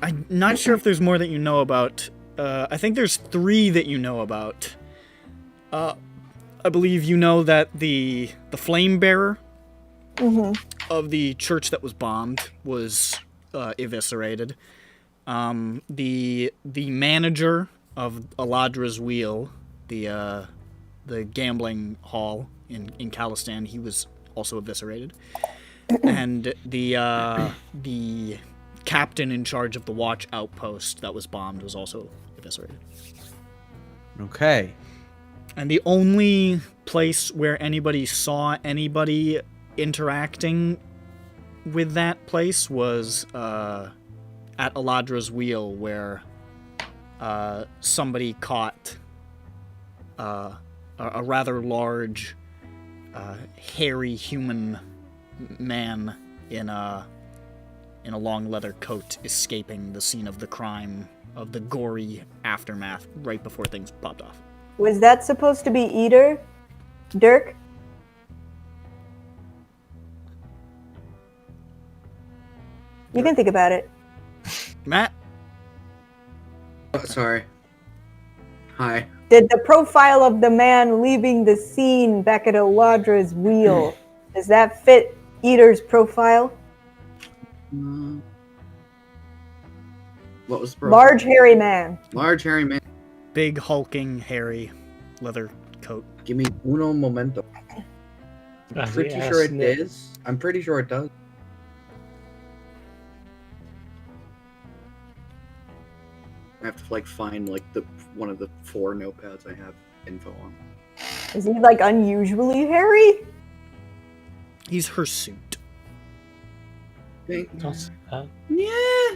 [SPEAKER 1] I'm not sure if there's more that you know about. I think there's 3 that you know about. I believe you know that the flame bearer of the church that was bombed was eviscerated. The manager of Aladra's Wheel, the gambling hall in Khalistan, he was also eviscerated. And the captain in charge of the watch outpost that was bombed was also eviscerated.
[SPEAKER 6] Okay.
[SPEAKER 1] And the only place where anybody saw anybody interacting with that place was at Aladra's Wheel, where somebody caught a rather large, hairy human man in a long leather coat escaping the scene of the crime, of the gory aftermath right before things popped off.
[SPEAKER 11] Was that supposed to be Eater? Dirk? You can think about it.
[SPEAKER 1] Matt?
[SPEAKER 2] Oh, sorry. Hi.
[SPEAKER 11] Did the profile of the man leaving the scene back at Aladra's Wheel, does that fit Eater's profile?
[SPEAKER 2] What was the
[SPEAKER 11] Large hairy man.
[SPEAKER 2] Large hairy man.
[SPEAKER 1] Big, hulking, hairy leather coat.
[SPEAKER 2] Give me uno momento. I'm pretty sure it is. I'm pretty sure it does. I have to find one of the 4 notepads I have info on.
[SPEAKER 11] Is he unusually hairy?
[SPEAKER 1] He's hirsute.
[SPEAKER 5] Don't say that.
[SPEAKER 2] Yeah.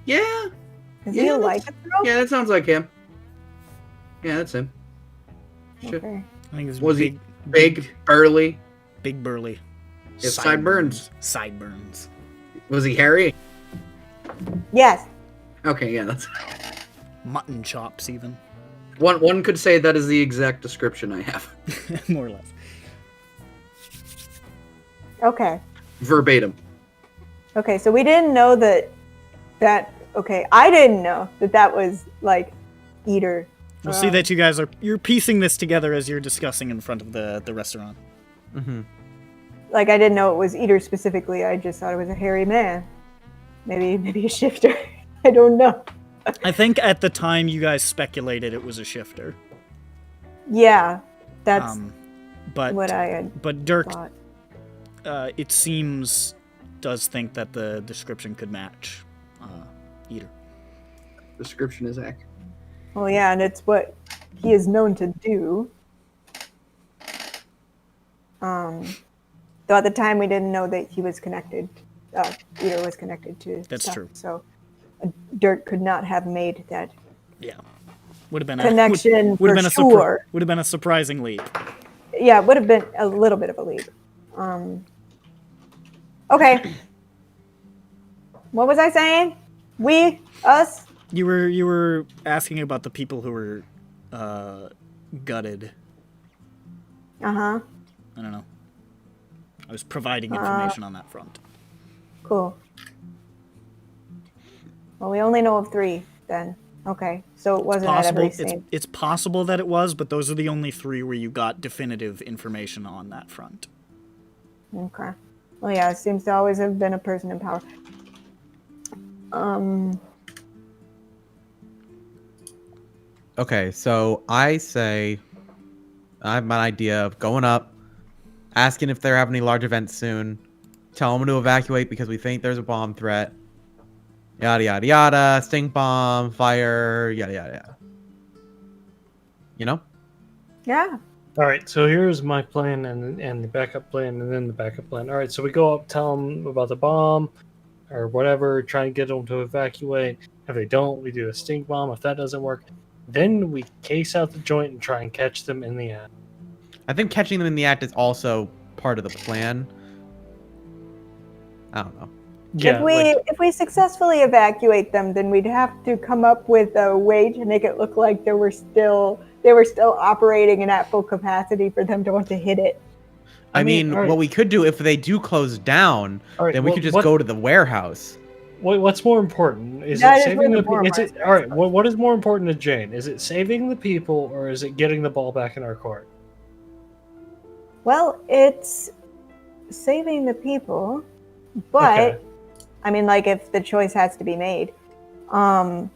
[SPEAKER 11] Is
[SPEAKER 2] Yeah,
[SPEAKER 11] he
[SPEAKER 2] that's-
[SPEAKER 11] like a throw?
[SPEAKER 2] Yeah, that sounds like him. Yeah, that's him. Sure.
[SPEAKER 11] Okay.
[SPEAKER 1] I think he's
[SPEAKER 2] Was he big, burly?
[SPEAKER 1] Big burly.
[SPEAKER 2] His sideburns.
[SPEAKER 1] Sideburns.
[SPEAKER 2] Was he hairy?
[SPEAKER 11] Yes.
[SPEAKER 2] Okay, yeah, that's
[SPEAKER 1] Mutton chops, even.
[SPEAKER 2] one could say that is the exact description I have.
[SPEAKER 1] More or less.
[SPEAKER 11] Okay.
[SPEAKER 2] Verbatim.
[SPEAKER 11] Okay, so we didn't know that okay, I didn't know that was like Eater.
[SPEAKER 1] We'll see that you guys you're piecing this together as you're discussing in front of the restaurant.
[SPEAKER 6] Mm-hmm.
[SPEAKER 11] Like I didn't know it was Eater specifically. I just thought it was a hairy man. Maybe a shifter. I don't know.
[SPEAKER 1] I think at the time you guys speculated it was a shifter.
[SPEAKER 11] Yeah, that's
[SPEAKER 1] but
[SPEAKER 11] what I had.
[SPEAKER 1] But Dirk,
[SPEAKER 11] thought.
[SPEAKER 1] It seems, does think that the description could match Eater.
[SPEAKER 2] Description is accurate.
[SPEAKER 11] Well, yeah, and it's what he is known to do. Though at the time we didn't know that he was connected. Eater was connected to.
[SPEAKER 1] That's
[SPEAKER 11] stuff,
[SPEAKER 1] true.
[SPEAKER 11] So Dirk could not have made that.
[SPEAKER 1] Yeah, would have been
[SPEAKER 11] connection
[SPEAKER 1] would have
[SPEAKER 11] for
[SPEAKER 1] been
[SPEAKER 11] sure.
[SPEAKER 1] Would have been a surprising leap.
[SPEAKER 11] Yeah, it would have been a little bit of a leap. Okay. What was I saying? We, us.
[SPEAKER 1] You were asking about the people who were gutted.
[SPEAKER 11] Uh-huh.
[SPEAKER 1] I don't know. I was providing information on that front.
[SPEAKER 11] Cool. Well, we only know of 3 then. Okay, so it wasn't at every scene.
[SPEAKER 1] It's possible that it was, but those are the only 3 where you got definitive information on that front.
[SPEAKER 11] Okay. Well, yeah, it seems to always have been a person in power.
[SPEAKER 6] Okay, so I say I have my idea of going up, asking if they're having any large events soon, tell them to evacuate because we think there's a bomb threat. Yada yada yada, stink bomb, fire, yada yada yada. You know?
[SPEAKER 11] Yeah.
[SPEAKER 9] All right, so here's my plan and the backup plan and then the backup plan. All right, so we go up, tell them about the bomb or whatever, try and get them to evacuate. If they don't, we do a stink bomb. If that doesn't work, then we case out the joint and try and catch them in the act.
[SPEAKER 6] I think catching them in the act is also part of the plan. I don't know.
[SPEAKER 9] Yeah,
[SPEAKER 11] if we successfully evacuate them, then we'd have to come up with a way to make it look like they were still operating and at full capacity for them to want to hit it.
[SPEAKER 6] I mean,
[SPEAKER 9] right.
[SPEAKER 6] what we could do if they do close down,
[SPEAKER 9] right,
[SPEAKER 6] then we could just go to the warehouse.
[SPEAKER 9] What's more important? Is
[SPEAKER 11] That
[SPEAKER 9] it
[SPEAKER 11] is
[SPEAKER 9] saving
[SPEAKER 11] what
[SPEAKER 9] the
[SPEAKER 11] the
[SPEAKER 9] people? All right, what is more important to Jane? Is it saving the people or is it getting the ball back in our court?
[SPEAKER 11] Well, it's saving the people, but
[SPEAKER 9] Okay.
[SPEAKER 11] I mean, like, if the choice has to be made. But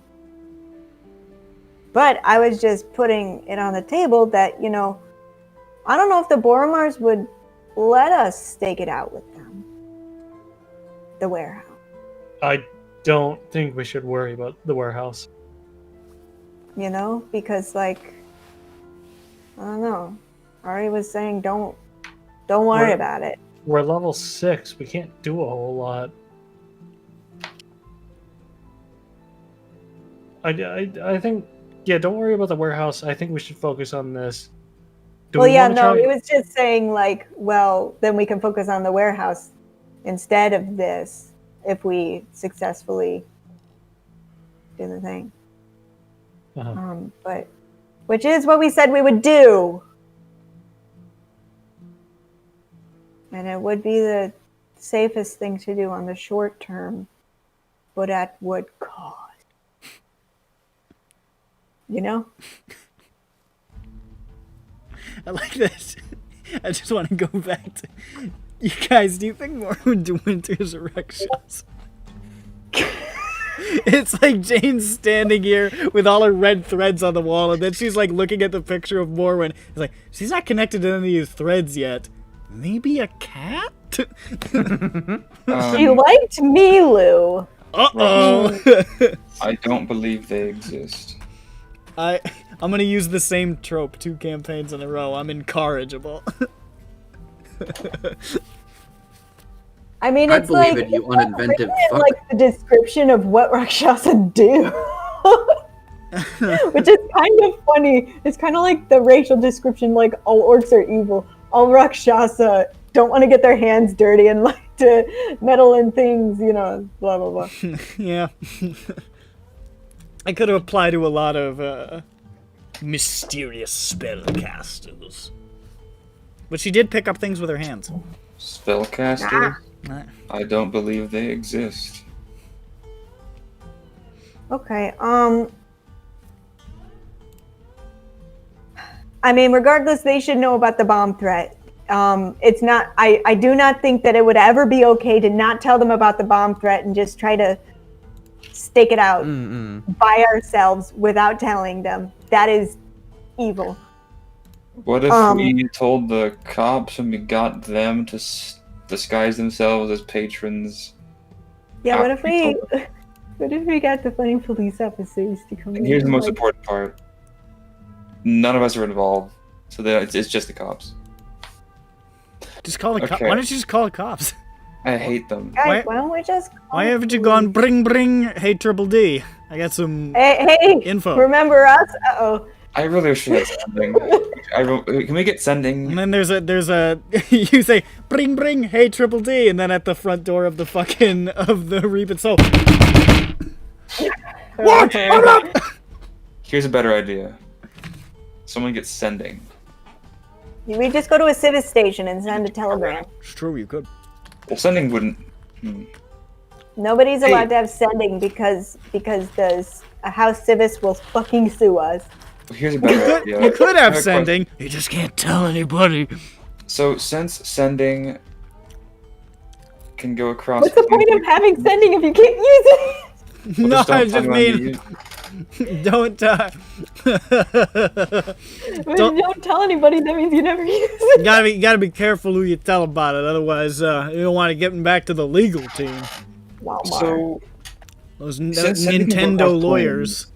[SPEAKER 11] I was just putting it on the table that, I don't know if the Boromars would let us stake it out with them. The warehouse.
[SPEAKER 9] I don't think we should worry about the warehouse.
[SPEAKER 11] Because, like, I don't know. Ari was saying don't worry about it.
[SPEAKER 9] We're level 6. We can't do a whole lot. I think, yeah, don't worry about the warehouse. I think we should focus on this.
[SPEAKER 11] It was just saying, like, well, then we can focus on the warehouse instead of this if we successfully do the thing. But which is what we said we would do. And it would be the safest thing to do on the short term, but at what cost?
[SPEAKER 1] I like this. I just want to go back to you guys. Do you think Morrowind Winter's Rakshas? It's like Jane's standing here with all her red threads on the wall, and then she's like looking at the picture of Morrowind. It's like she's not connected to any of these threads yet. Maybe a cat?
[SPEAKER 11] She liked me, Lou.
[SPEAKER 1] Uh-oh.
[SPEAKER 8] I don't believe they exist.
[SPEAKER 1] I'm gonna use the same trope 2 campaigns in a row. I'm incorrigible.
[SPEAKER 11] I mean,
[SPEAKER 2] I
[SPEAKER 11] it's
[SPEAKER 2] believe
[SPEAKER 11] like
[SPEAKER 2] it, you uninventive fuck.
[SPEAKER 11] like the description of what Rakshasa do, which is kind of funny. It's kind of like the racial description, like all orcs are evil, all Rakshasa don't want to get their hands dirty and like to meddle in things, blah blah blah.
[SPEAKER 1] Yeah. I could apply to a lot of mysterious spellcasters. But she did pick up things with her hands.
[SPEAKER 8] Spellcaster? I don't believe they exist.
[SPEAKER 11] Okay. I mean, regardless, they should know about the bomb threat. It's not. I do not think that it would ever be okay to not tell them about the bomb threat and just try to stake it out by ourselves without telling them. That is evil.
[SPEAKER 8] What if we told the cops and we got them to disguise themselves as patrons?
[SPEAKER 11] Yeah. What if we? What if we got the funny police officers to come in?
[SPEAKER 8] Here's the most important part. None of us are involved, so it's just the cops.
[SPEAKER 1] Just call the cops.
[SPEAKER 8] Okay.
[SPEAKER 1] Why don't you just call the cops?
[SPEAKER 8] I hate them.
[SPEAKER 11] Guys, why don't we just?
[SPEAKER 1] Why haven't you gone bring? Hey, Triple D. I got some
[SPEAKER 11] Hey,
[SPEAKER 1] info.
[SPEAKER 11] remember us? Uh-oh.
[SPEAKER 8] I really wish we had sending. Can we get sending?
[SPEAKER 1] And then there's a you say bring hey Triple D, and then at the front door of the Reap It So. What? Hold up!
[SPEAKER 8] Here's a better idea. Someone gets sending.
[SPEAKER 11] We just go to a civic station and send a telegram.
[SPEAKER 1] It's true, you could.
[SPEAKER 8] Well, sending wouldn't.
[SPEAKER 11] Nobody's allowed to have sending because a house civis will fucking sue us.
[SPEAKER 8] Here's a better idea.
[SPEAKER 1] You could have
[SPEAKER 8] I a
[SPEAKER 1] sending. You just can't tell anybody.
[SPEAKER 8] So since sending can go across.
[SPEAKER 11] What's the point of having sending if you can't use it?
[SPEAKER 8] Well,
[SPEAKER 1] No,
[SPEAKER 8] just don't
[SPEAKER 1] I
[SPEAKER 8] tell
[SPEAKER 1] just
[SPEAKER 8] anyone
[SPEAKER 1] mean don't.
[SPEAKER 11] If you don't tell anybody, that means you never use it.
[SPEAKER 1] You gotta be careful who you tell about it. Otherwise, you don't want to get them back to the legal team.
[SPEAKER 8] So
[SPEAKER 1] Those
[SPEAKER 8] since sending can go
[SPEAKER 1] Nintendo
[SPEAKER 8] across
[SPEAKER 1] lawyers.
[SPEAKER 8] planes,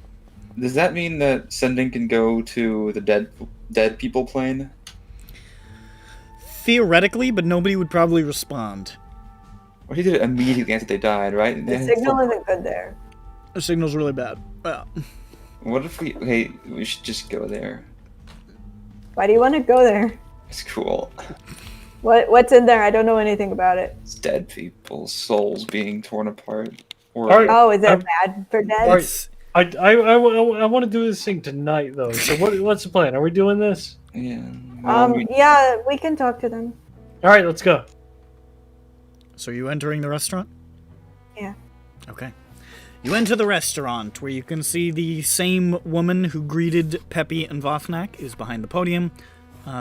[SPEAKER 8] does that mean that sending can go to the dead people plane?
[SPEAKER 1] Theoretically, but nobody would probably respond.
[SPEAKER 8] Or he did it immediately after they died, right?
[SPEAKER 11] The signal isn't good there.
[SPEAKER 1] The signal's really bad. Well,
[SPEAKER 8] What if we should just go there.
[SPEAKER 11] Why do you want to go there?
[SPEAKER 8] It's cool.
[SPEAKER 11] What's in there? I don't know anything about it.
[SPEAKER 8] It's dead people's souls being torn apart. Or
[SPEAKER 5] Alright.
[SPEAKER 11] Oh, is it bad for dead?
[SPEAKER 5] Alright. I want to do this thing tonight though. So what's the plan? Are we doing this?
[SPEAKER 8] Yeah.
[SPEAKER 11] Yeah, we can talk to them.
[SPEAKER 5] All right, let's go.
[SPEAKER 1] so you entering the restaurant?
[SPEAKER 11] Yeah.
[SPEAKER 1] Okay. You enter the restaurant, where you can see the same woman who greeted Peppy and Vothnak is behind the podium.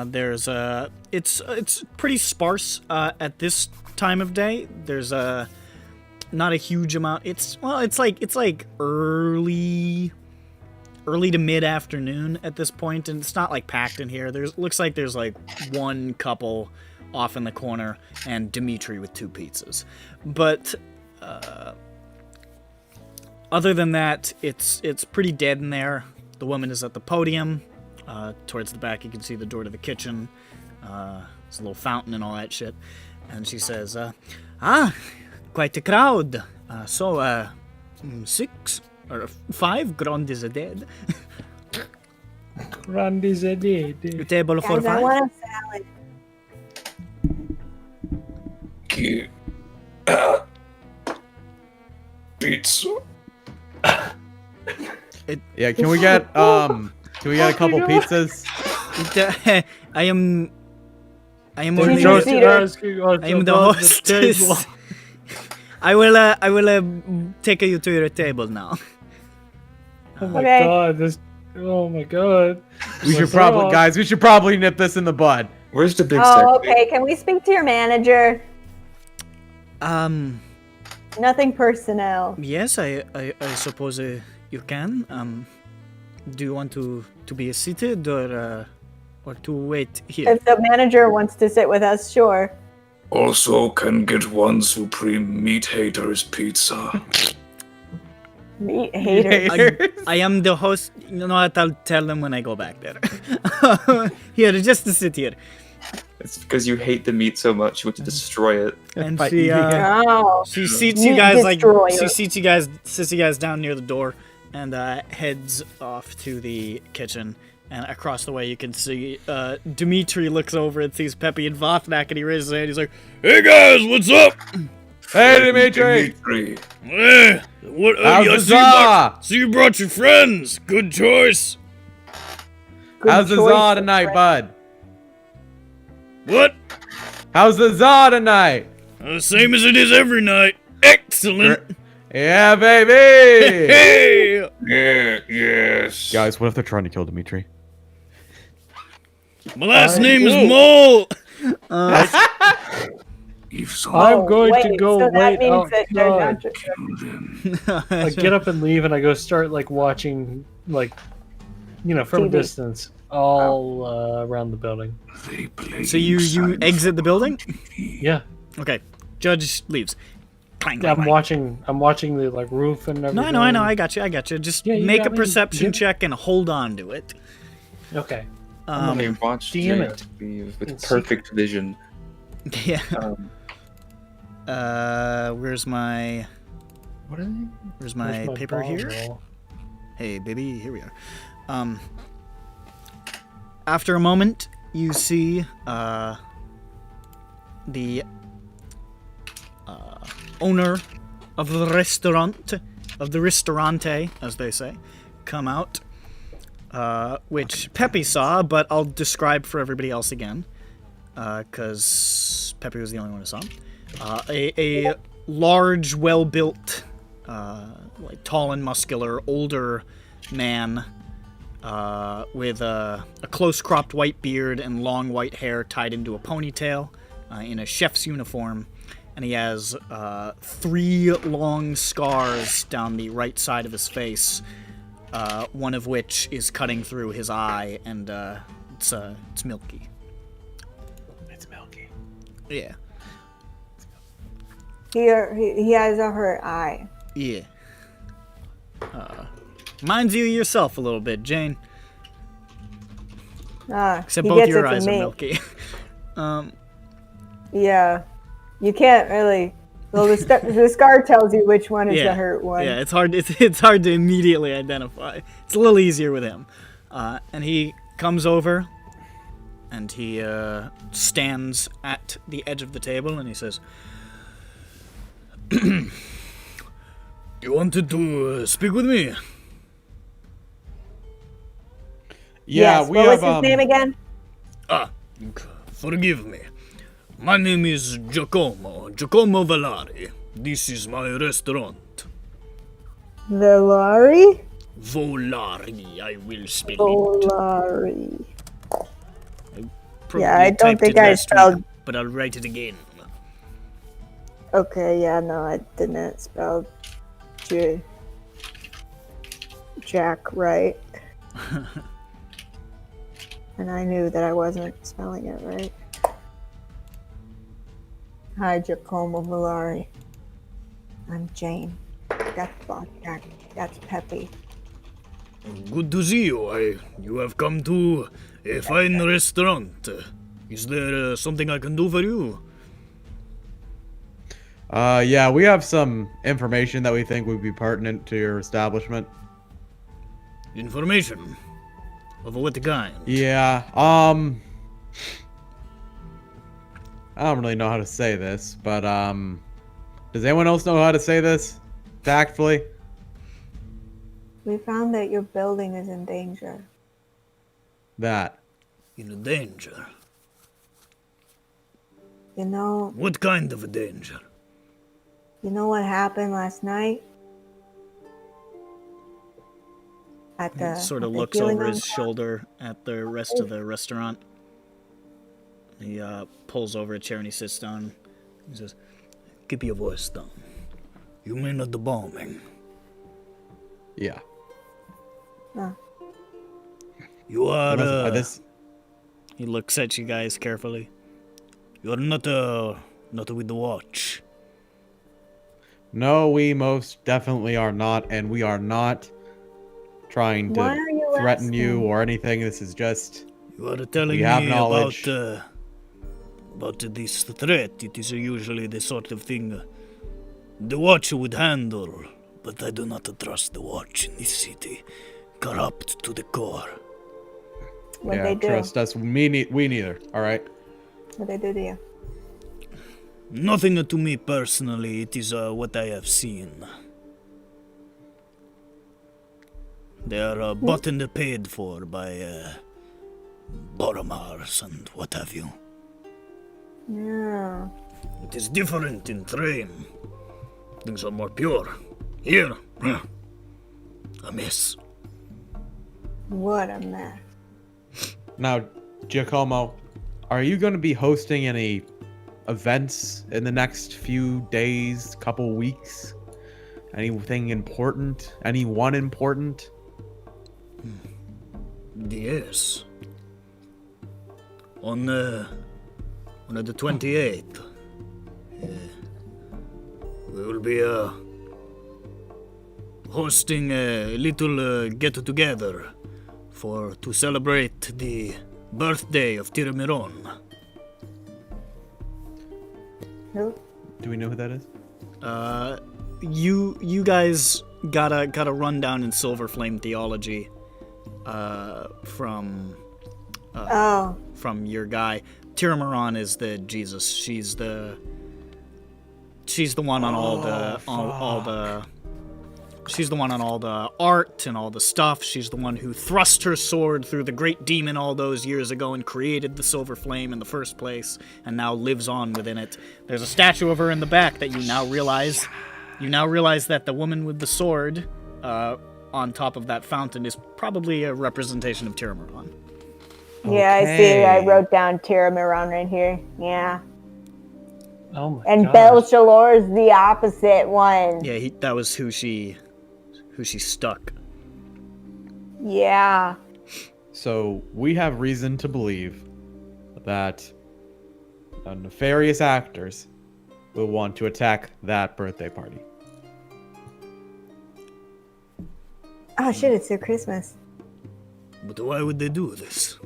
[SPEAKER 1] There's it's pretty sparse at this time of day. There's not a huge amount. It's like early to mid afternoon at this point, and it's not like packed in here. Looks like there's like one couple off in the corner and Dimitri with 2 pizzas, but other than that, it's pretty dead in there. The woman is at the podium. Towards the back, you can see the door to the kitchen. There's a little fountain and all that shit. And she says, quite a crowd. So, 6 or 5 grandes are dead.
[SPEAKER 5] Randy's a dead.
[SPEAKER 1] Your table for
[SPEAKER 11] Guys, I
[SPEAKER 1] 5?
[SPEAKER 11] want a salad.
[SPEAKER 3] Pizza.
[SPEAKER 6] Yeah, can we get a couple pizzas?
[SPEAKER 1] I am
[SPEAKER 11] Did
[SPEAKER 1] only
[SPEAKER 11] you see her?
[SPEAKER 1] I am the hostess. I will take you to your table now.
[SPEAKER 5] Oh my
[SPEAKER 11] Okay.
[SPEAKER 5] god, oh my god.
[SPEAKER 6] We should probably nip this in the bud.
[SPEAKER 8] Where's the big
[SPEAKER 11] Oh, okay. Can we speak to your manager? Nothing personnel.
[SPEAKER 1] Yes, I suppose you can. Do you want to be seated or to wait here?
[SPEAKER 11] If the manager wants to sit with us, sure.
[SPEAKER 3] Also can get one supreme meat haters pizza.
[SPEAKER 11] Meat hater.
[SPEAKER 1] I am the host. You know what? I'll tell them when I go back there. Here, just to sit here.
[SPEAKER 8] It's because you hate the meat so much you want to destroy it.
[SPEAKER 1] And
[SPEAKER 6] But
[SPEAKER 1] she
[SPEAKER 11] Oh.
[SPEAKER 1] she seats
[SPEAKER 11] Meat
[SPEAKER 1] you guys
[SPEAKER 11] destroyer.
[SPEAKER 1] sits you guys down near the door and heads off to the kitchen. And across the way, you can see Dimitri looks over and sees Peppy and Vothnak, and he raises his hand. He's like, "Hey guys, what's up?
[SPEAKER 6] Hey, Dimitri.
[SPEAKER 1] What?
[SPEAKER 6] How's the
[SPEAKER 1] See you brought your friends. Good choice.
[SPEAKER 11] Good
[SPEAKER 6] How's the
[SPEAKER 11] choice,
[SPEAKER 6] Zaw tonight, bud?
[SPEAKER 1] What?
[SPEAKER 6] How's the Zaw tonight?
[SPEAKER 1] Same as it is every night. Excellent.
[SPEAKER 6] Yeah, baby.
[SPEAKER 1] Hey!
[SPEAKER 3] Yeah, yes.
[SPEAKER 12] Guys, what if they're trying to kill Dimitri?
[SPEAKER 1] My last name is Mole!
[SPEAKER 3] If so,
[SPEAKER 5] I'm going to
[SPEAKER 11] wait,
[SPEAKER 5] go
[SPEAKER 11] so that
[SPEAKER 5] wait
[SPEAKER 11] means that they're not
[SPEAKER 5] outside.
[SPEAKER 11] just
[SPEAKER 3] kill them.
[SPEAKER 5] I get up and leave, and I go start like watching, like, from a
[SPEAKER 11] TV.
[SPEAKER 5] distance, all around the building.
[SPEAKER 3] They play
[SPEAKER 1] So you exit the building?
[SPEAKER 5] Yeah,
[SPEAKER 1] Okay. Judge leaves. Clang,
[SPEAKER 5] yeah.
[SPEAKER 1] clang,
[SPEAKER 5] I'm watching the like roof and
[SPEAKER 1] clang.
[SPEAKER 5] everything.
[SPEAKER 1] No, I know. I got you. Just
[SPEAKER 5] Yeah, you
[SPEAKER 1] make
[SPEAKER 5] got
[SPEAKER 1] a
[SPEAKER 5] me.
[SPEAKER 1] perception
[SPEAKER 5] Yeah.
[SPEAKER 1] check and hold on to it.
[SPEAKER 5] Okay.
[SPEAKER 8] I watched
[SPEAKER 5] damn
[SPEAKER 8] Jay
[SPEAKER 5] it.
[SPEAKER 8] be with
[SPEAKER 5] It's
[SPEAKER 8] perfect vision.
[SPEAKER 1] Yeah.
[SPEAKER 8] Um,
[SPEAKER 1] Where's my
[SPEAKER 8] what are they?
[SPEAKER 1] where's my
[SPEAKER 5] Where's my
[SPEAKER 1] paper
[SPEAKER 5] ball
[SPEAKER 1] here?
[SPEAKER 5] roll?
[SPEAKER 1] Hey, baby, here we are. After a moment, you see the owner of the ristorante, as they say, come out, which Pepe saw, but I'll describe for everybody else again, because Pepe was the only one who saw him. A large, well-built, like tall and muscular, older man with a close-cropped white beard and long white hair tied into a ponytail in a chef's uniform. And he has 3 long scars down the right side of his face, one of which is cutting through his eye, and it's milky.
[SPEAKER 5] It's milky.
[SPEAKER 1] Yeah.
[SPEAKER 11] he has a hurt eye.
[SPEAKER 1] Yeah. Reminds you of yourself a little bit, Jane. Except
[SPEAKER 11] He
[SPEAKER 1] both
[SPEAKER 11] gets
[SPEAKER 1] your
[SPEAKER 11] it from
[SPEAKER 1] eyes are
[SPEAKER 11] me.
[SPEAKER 1] milky.
[SPEAKER 11] Yeah, you can't really. Well, the scar tells you which one is the hurt one.
[SPEAKER 1] Yeah, it's hard. It's hard to immediately identify. It's a little easier with him. And he comes over, and he stands at the edge of the table, and he says, "You wanted to speak with me?"
[SPEAKER 6] Yeah,
[SPEAKER 11] Yes.
[SPEAKER 6] we
[SPEAKER 11] What
[SPEAKER 6] have
[SPEAKER 11] was his name again?
[SPEAKER 10] Forgive me. My name is Giacomo Vallari. This is my restaurant.
[SPEAKER 11] Villari?
[SPEAKER 10] Volari, I will spell it.
[SPEAKER 11] Villari.
[SPEAKER 10] Probably
[SPEAKER 11] Yeah, I don't
[SPEAKER 10] typed
[SPEAKER 11] think
[SPEAKER 10] it
[SPEAKER 11] I
[SPEAKER 10] last
[SPEAKER 11] spelled.
[SPEAKER 10] week, but I'll write it again.
[SPEAKER 11] Okay, yeah, no, I didn't spell Jack right. And I knew that I wasn't spelling it right. Hi, Giacomo Villari. I'm Jane. That's Pepe.
[SPEAKER 10] Good to see you. You have come to a fine restaurant. Is there something I can do for you?
[SPEAKER 6] Yeah, we have some information that we think would be pertinent to your establishment.
[SPEAKER 10] Information? Of what kind?
[SPEAKER 6] Yeah, I don't really know how to say this, but, does anyone else know how to say this? Tactfully?
[SPEAKER 11] We found that your building is in danger.
[SPEAKER 6] That.
[SPEAKER 10] In danger?
[SPEAKER 11] You know
[SPEAKER 10] What kind of a danger?
[SPEAKER 11] what happened last night? At
[SPEAKER 1] He
[SPEAKER 11] the
[SPEAKER 1] sort of
[SPEAKER 11] at the
[SPEAKER 1] looks
[SPEAKER 11] healing
[SPEAKER 1] over his
[SPEAKER 11] room?
[SPEAKER 1] shoulder at the rest of the restaurant. He pulls over a chair and he sits down. He says,
[SPEAKER 10] Keep your voice down. You mean at the bombing?
[SPEAKER 6] Yeah.
[SPEAKER 10] You are,
[SPEAKER 6] This.
[SPEAKER 1] he looks at you guys carefully.
[SPEAKER 10] you are not with the watch.
[SPEAKER 6] No, we most definitely are not, and we are not trying
[SPEAKER 11] Why
[SPEAKER 6] to
[SPEAKER 11] are you
[SPEAKER 6] threaten you
[SPEAKER 11] asking?
[SPEAKER 6] or anything. This is just.
[SPEAKER 10] You are telling
[SPEAKER 6] We have
[SPEAKER 10] me
[SPEAKER 6] knowledge.
[SPEAKER 10] about this threat. It is usually the sort of thing the watch would handle, but I do not trust the watch in this city. Corrupt to the core.
[SPEAKER 11] What'd
[SPEAKER 6] Yeah,
[SPEAKER 11] they do?
[SPEAKER 6] trust us. We neither. All right.
[SPEAKER 11] What'd they do to you?
[SPEAKER 10] Nothing to me personally. It is what I have seen. They are bought and paid for by Boromars and what have you.
[SPEAKER 11] Yeah.
[SPEAKER 10] It is different in train. Things are more pure. Here. A mess.
[SPEAKER 11] What a mess.
[SPEAKER 6] Now, Giacomo, are you going to be hosting any events in the next few days, couple weeks? Anything important? Anyone important?
[SPEAKER 10] Yes. On the 28th, we will be hosting a little get-together to celebrate the birthday of Tiramiron.
[SPEAKER 11] Who?
[SPEAKER 6] Do we know who that is?
[SPEAKER 1] You guys got a rundown in Silver Flame theology from your guy. Tiramiron is the Jesus. She's the one on all the she's the one on all the art and all the stuff. She's the one who thrust her sword through the great demon all those years ago and created the Silver Flame in the first place, and now lives on within it. There's a statue of her in the back that you now realize that the woman with the sword on top of that fountain is probably a representation of Tiramiron.
[SPEAKER 11] Yeah, I see. I wrote down Tiramiron right here. Yeah.
[SPEAKER 9] Oh my
[SPEAKER 11] And
[SPEAKER 9] gosh.
[SPEAKER 11] Belshalor's the opposite one.
[SPEAKER 1] Yeah, that was who she stuck.
[SPEAKER 11] Yeah.
[SPEAKER 6] So we have reason to believe that nefarious actors will want to attack that birthday party.
[SPEAKER 11] Oh shit, it's their Christmas.
[SPEAKER 10] But why would they do this?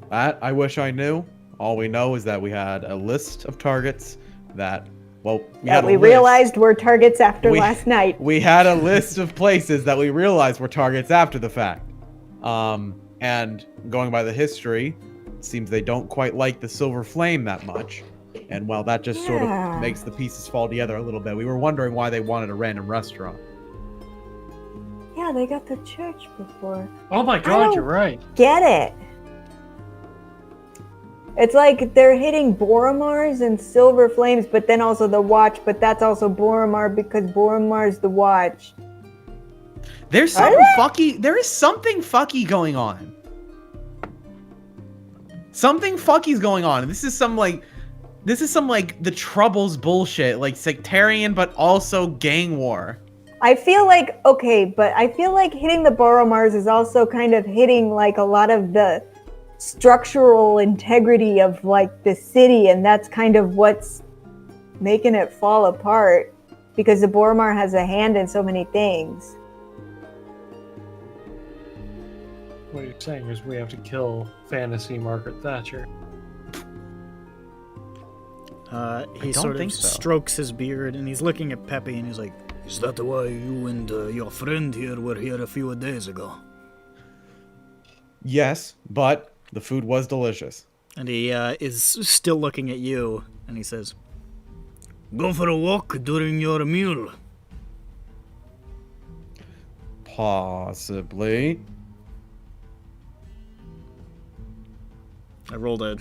[SPEAKER 6] That I wish I knew. All we know is that we had a list of targets that, well,
[SPEAKER 11] We realized were targets after last night.
[SPEAKER 6] We had a list of places that we realized were targets after the fact. And going by the history, it seems they don't quite like the Silver Flame that much. And while that just sort of makes the pieces fall together a little bit, we were wondering why they wanted a random restaurant.
[SPEAKER 11] Yeah, they got the church before.
[SPEAKER 9] Oh my god, you're right.
[SPEAKER 11] Get it. It's like they're hitting Boromars and Silver Flames, but then also the watch, but that's also Boromar because Boromar's the watch.
[SPEAKER 6] There's something fucky. There is something fucky going on. Something fucky's going on. This is some like the Troubles bullshit, like sectarian, but also gang war.
[SPEAKER 11] I feel like, okay, but I feel like hitting the Boromars is also kind of hitting like a lot of the structural integrity of like the city, and that's kind of what's making it fall apart because the Boromar has a hand in so many things.
[SPEAKER 9] What you're saying is we have to kill fantasy Margaret Thatcher.
[SPEAKER 1] He sort of strokes his beard and he's looking at Peppy and he's like,
[SPEAKER 10] Is that why you and your friend here were here a few days ago?
[SPEAKER 6] Yes, but the food was delicious.
[SPEAKER 1] And he is still looking at you and he says,
[SPEAKER 10] Go for a walk during your meal.
[SPEAKER 6] Possibly.
[SPEAKER 1] I rolled a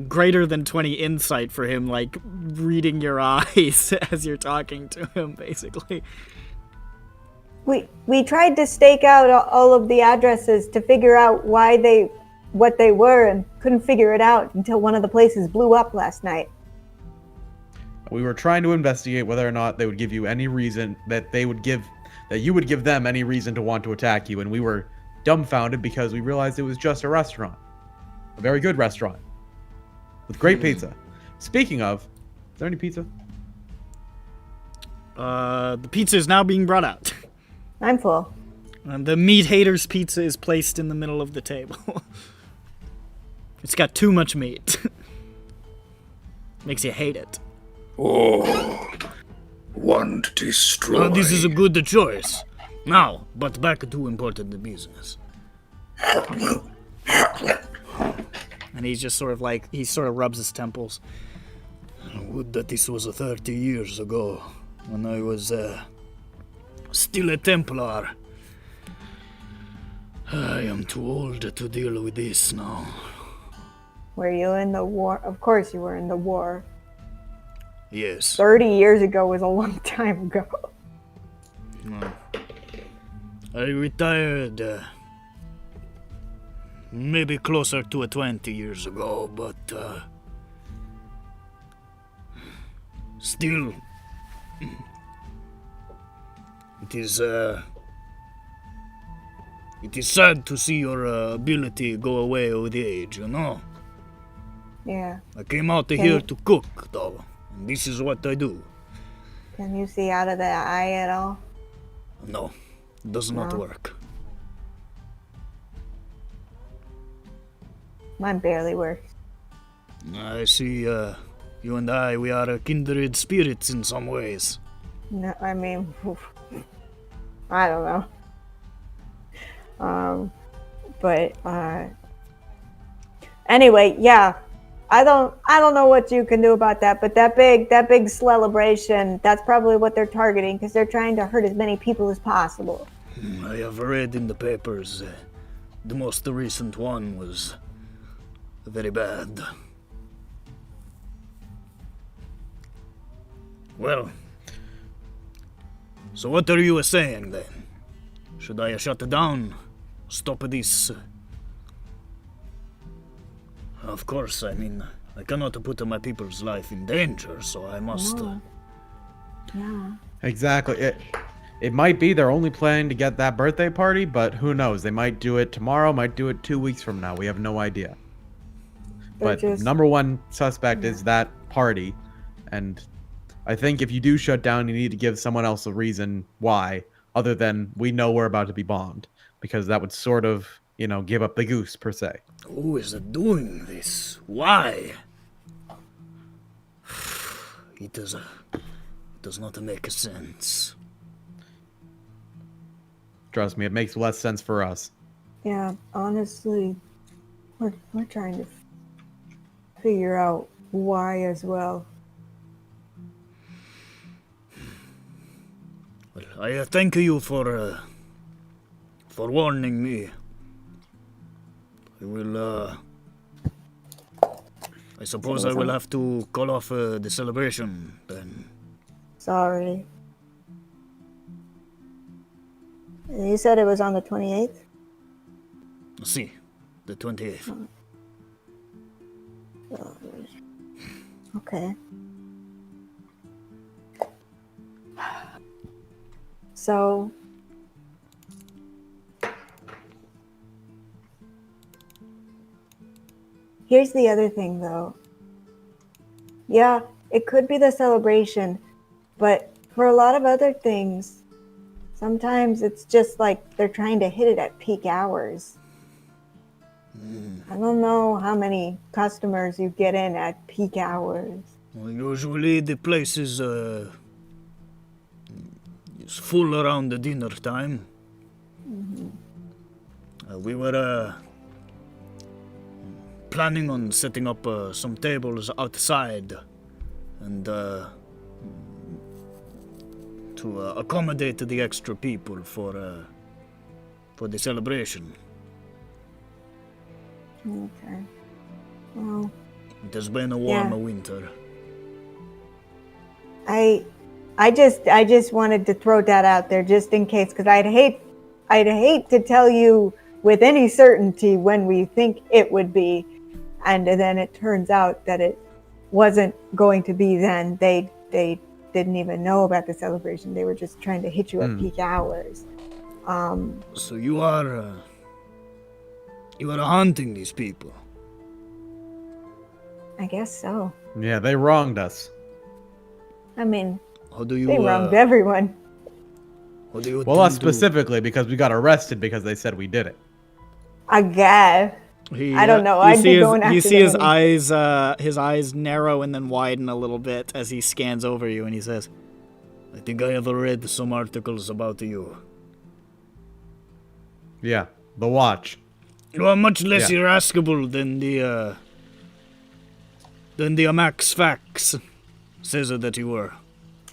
[SPEAKER 1] greater than 20 insight for him, like reading your eyes as you're talking to him, basically.
[SPEAKER 11] We tried to stake out all of the addresses to figure out what they were and couldn't figure it out until one of the places blew up last night.
[SPEAKER 6] We were trying to investigate whether or not they would give you any reason that you would give them any reason to want to attack you, and we were dumbfounded because we realized it was just a restaurant. A very good restaurant. With great pizza. Speaking of, is there any pizza?
[SPEAKER 1] The pizza is now being brought out.
[SPEAKER 11] I'm full.
[SPEAKER 1] And the meat haters pizza is placed in the middle of the table. It's got too much meat. Makes you hate it.
[SPEAKER 3] Oh, want to destroy.
[SPEAKER 10] This is a good choice. Now, but back to important business.
[SPEAKER 1] And he's just sort of like, he sort of rubs his temples.
[SPEAKER 10] Would that this was 30 years ago, when I was still a Templar. I am too old to deal with this now.
[SPEAKER 11] Were you in the war? Of course you were in the war.
[SPEAKER 10] Yes.
[SPEAKER 11] 30 years ago was a long time ago.
[SPEAKER 10] Well, I retired maybe closer to 20 years ago, but still, it is sad to see your ability go away with age, you know?
[SPEAKER 11] Yeah.
[SPEAKER 10] I came out
[SPEAKER 11] Can
[SPEAKER 10] here
[SPEAKER 11] you-
[SPEAKER 10] to cook, though, and this is what I do.
[SPEAKER 11] Can you see out of the eye at all?
[SPEAKER 10] No, it does not
[SPEAKER 11] No.
[SPEAKER 10] work.
[SPEAKER 11] Mine barely works.
[SPEAKER 10] I see you and we are kindred spirits in some ways.
[SPEAKER 11] No, I mean, I don't know. But anyway, yeah. I don't know what you can do about that, but that big celebration, that's probably what they're targeting because they're trying to hurt as many people as possible.
[SPEAKER 10] I have read in the papers the most recent one was very bad. Well, so what are you saying then? Should I shut it down? Stop this? Of course, I mean, I cannot put my people's life in danger, so I must...
[SPEAKER 11] No. Yeah.
[SPEAKER 6] Exactly. It might be they're only planning to get that birthday party, but who knows? They might do it tomorrow, might do it 2 weeks from now. We have no idea.
[SPEAKER 11] They're
[SPEAKER 6] But
[SPEAKER 11] just-
[SPEAKER 6] number one suspect is that party. And I think if you do shut down, you need to give someone else a reason why, other than we know we're about to be bombed. Because that would sort of, give up the goose, per se.
[SPEAKER 10] Who is doing this? Why? It does not make sense.
[SPEAKER 6] Trust me, it makes less sense for us.
[SPEAKER 11] Yeah, honestly, we're trying to figure out why as well.
[SPEAKER 10] Well, I thank you for warning me. I will, I suppose I will have to call off the celebration then.
[SPEAKER 11] Sorry. You said it was on the 28th?
[SPEAKER 10] See, the 28th.
[SPEAKER 11] Okay. So, here's the other thing though. Yeah, it could be the celebration, but for a lot of other things, sometimes it's just like they're trying to hit it at peak hours. I don't know how many customers you get in at peak hours.
[SPEAKER 10] Well, usually the place is full around the dinner time. We were planning on setting up some tables outside and to accommodate the extra people for the celebration.
[SPEAKER 11] Okay. Well,
[SPEAKER 10] It has been a warm
[SPEAKER 11] Yeah.
[SPEAKER 10] winter.
[SPEAKER 11] I just wanted to throw that out there just in case, because I'd hate to tell you with any certainty when we think it would be, and then it turns out that it wasn't going to be then. They didn't even know about the celebration. They were just trying to hit you at peak hours.
[SPEAKER 10] So you are hunting these people.
[SPEAKER 11] I guess so.
[SPEAKER 6] Yeah, they wronged us.
[SPEAKER 11] I mean,
[SPEAKER 10] How do you?
[SPEAKER 11] they wronged everyone.
[SPEAKER 10] How do you?
[SPEAKER 6] Well, us
[SPEAKER 10] tend to-
[SPEAKER 6] specifically, because we got arrested because they said we did it.
[SPEAKER 11] I guess. I don't know. I'd be going after
[SPEAKER 1] You see his
[SPEAKER 11] them.
[SPEAKER 1] his eyes narrow and then widen a little bit as he scans over you, and he says,
[SPEAKER 10] I think I have read some articles about you.
[SPEAKER 6] Yeah, the watch.
[SPEAKER 10] You are much less
[SPEAKER 6] Yeah.
[SPEAKER 10] irascible than the Max Fax says that you were.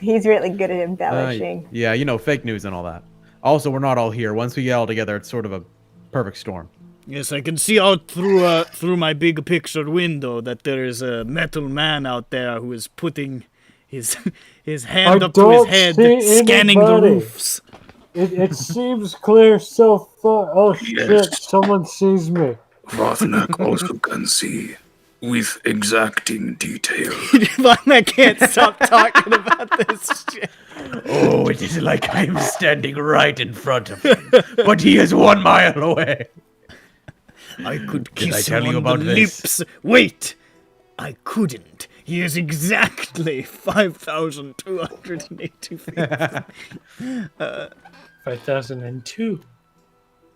[SPEAKER 11] He's really good at embellishing.
[SPEAKER 6] Yeah, fake news and all that. Also, we're not all here. Once we get all together, it's sort of a perfect storm.
[SPEAKER 10] Yes, I can see out through my big picture window that there is a metal man out there who is putting
[SPEAKER 1] his hand
[SPEAKER 5] I
[SPEAKER 1] up to his
[SPEAKER 5] don't
[SPEAKER 1] head,
[SPEAKER 5] see
[SPEAKER 1] scanning the
[SPEAKER 5] anybody.
[SPEAKER 1] roofs.
[SPEAKER 5] It seems clear so far. Oh shit!
[SPEAKER 3] Yes.
[SPEAKER 5] Someone sees me.
[SPEAKER 3] Ravnak also can see with exacting detail.
[SPEAKER 1] I can't stop talking about this shit.
[SPEAKER 6] Oh, it is like I'm standing right in front of him, but he is 1 mile away.
[SPEAKER 1] I could
[SPEAKER 6] Did I
[SPEAKER 1] kiss
[SPEAKER 6] tell
[SPEAKER 1] him
[SPEAKER 6] you
[SPEAKER 1] on the
[SPEAKER 6] about this?
[SPEAKER 1] lips. Wait, I couldn't. He is exactly 5,280 feet.
[SPEAKER 9] 5,002.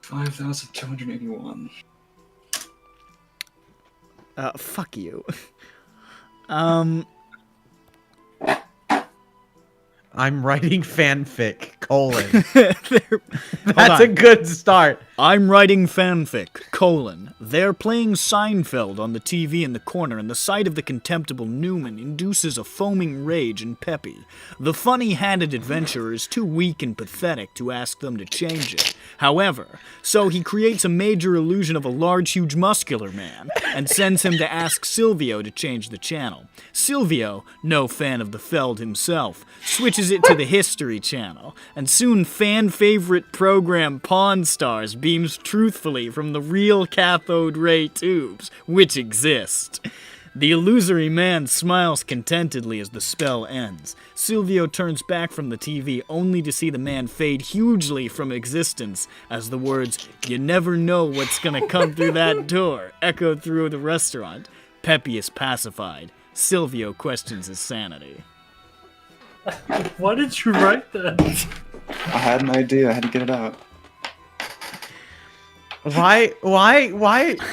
[SPEAKER 8] 5,281.
[SPEAKER 1] Fuck you.
[SPEAKER 6] I'm writing fanfic, :
[SPEAKER 1] Hold
[SPEAKER 6] That's
[SPEAKER 1] on.
[SPEAKER 6] a good start.
[SPEAKER 1] I'm writing fanfic, : They're playing Seinfeld on the TV in the corner, and the sight of the contemptible Newman induces a foaming rage in Peppy. The funny-handed adventurer is too weak and pathetic to ask them to change it. However, so he creates a major illusion of a large, huge, muscular man, and sends him to ask Silvio to change the channel. Silvio, no fan of the Feld himself, switches it to the History Channel, and soon fan-favorite program Pawn Stars beams truthfully from the real cathode ray tubes, which exist. The illusory man smiles contentedly as the spell ends. Silvio turns back from the TV only to see the man fade hugely from existence as the words, "You never know what's gonna come through that door," echo through the restaurant. Peppy is pacified. Silvio questions his sanity.
[SPEAKER 9] Why did you write that?
[SPEAKER 8] I had an idea. I had to get it out.
[SPEAKER 6] Why?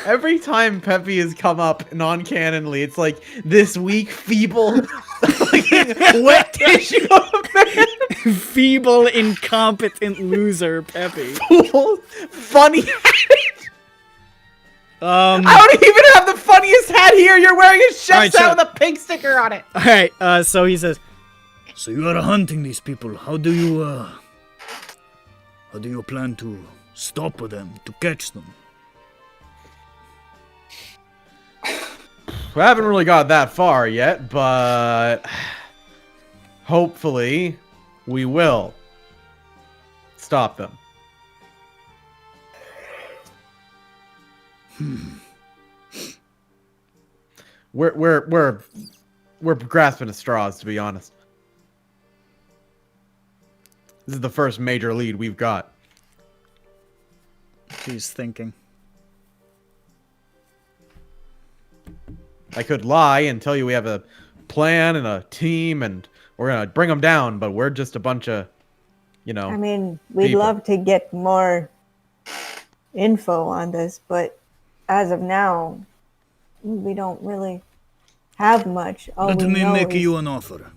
[SPEAKER 6] Every time Peppy has come up non-canonly, it's like this weak, feeble, wet tissue of a man.
[SPEAKER 1] Feeble, incompetent loser, Peppy.
[SPEAKER 6] Funny hat.
[SPEAKER 1] I
[SPEAKER 6] I don't even have the funniest hat here. You're wearing a chef's
[SPEAKER 1] Alright, so-
[SPEAKER 6] hat with a pink sticker on it.
[SPEAKER 1] Alright, so he says, "So you are hunting these people. How do you plan to stop them, to catch them?"
[SPEAKER 6] We haven't really got that far yet, but hopefully we will stop them. We're grasping at straws, to be honest. This is the first major lead we've got.
[SPEAKER 1] He's thinking.
[SPEAKER 6] I could lie and tell you we have a plan and a team and we're gonna bring them down, but we're just a bunch of,
[SPEAKER 11] I mean, we'd
[SPEAKER 6] people.
[SPEAKER 11] love to get more info on this, but as of now, we don't really have much. All
[SPEAKER 10] Let
[SPEAKER 11] we
[SPEAKER 10] me
[SPEAKER 11] know
[SPEAKER 10] make
[SPEAKER 11] is...
[SPEAKER 10] you an offer.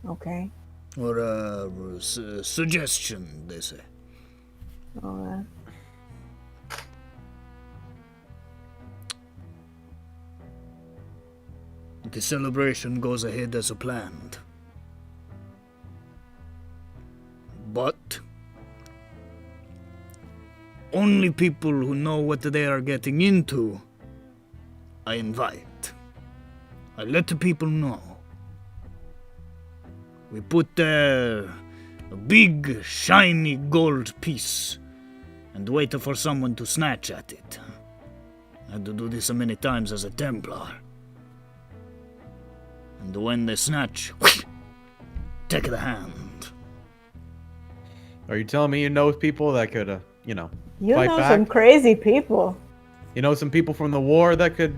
[SPEAKER 11] Okay.
[SPEAKER 10] Or a suggestion, they say.
[SPEAKER 11] Oh,
[SPEAKER 10] The celebration goes ahead as planned. But only people who know what they are getting into, I invite. I let the people know. We put there a big, shiny gold piece and wait for someone to snatch at it. I had to do this many times as a Templar. And when they snatch, take the hand.
[SPEAKER 6] Are you telling me you know people that could,
[SPEAKER 11] you
[SPEAKER 6] fight
[SPEAKER 11] know
[SPEAKER 6] back?
[SPEAKER 11] some crazy people.
[SPEAKER 6] You know some people from the war that could,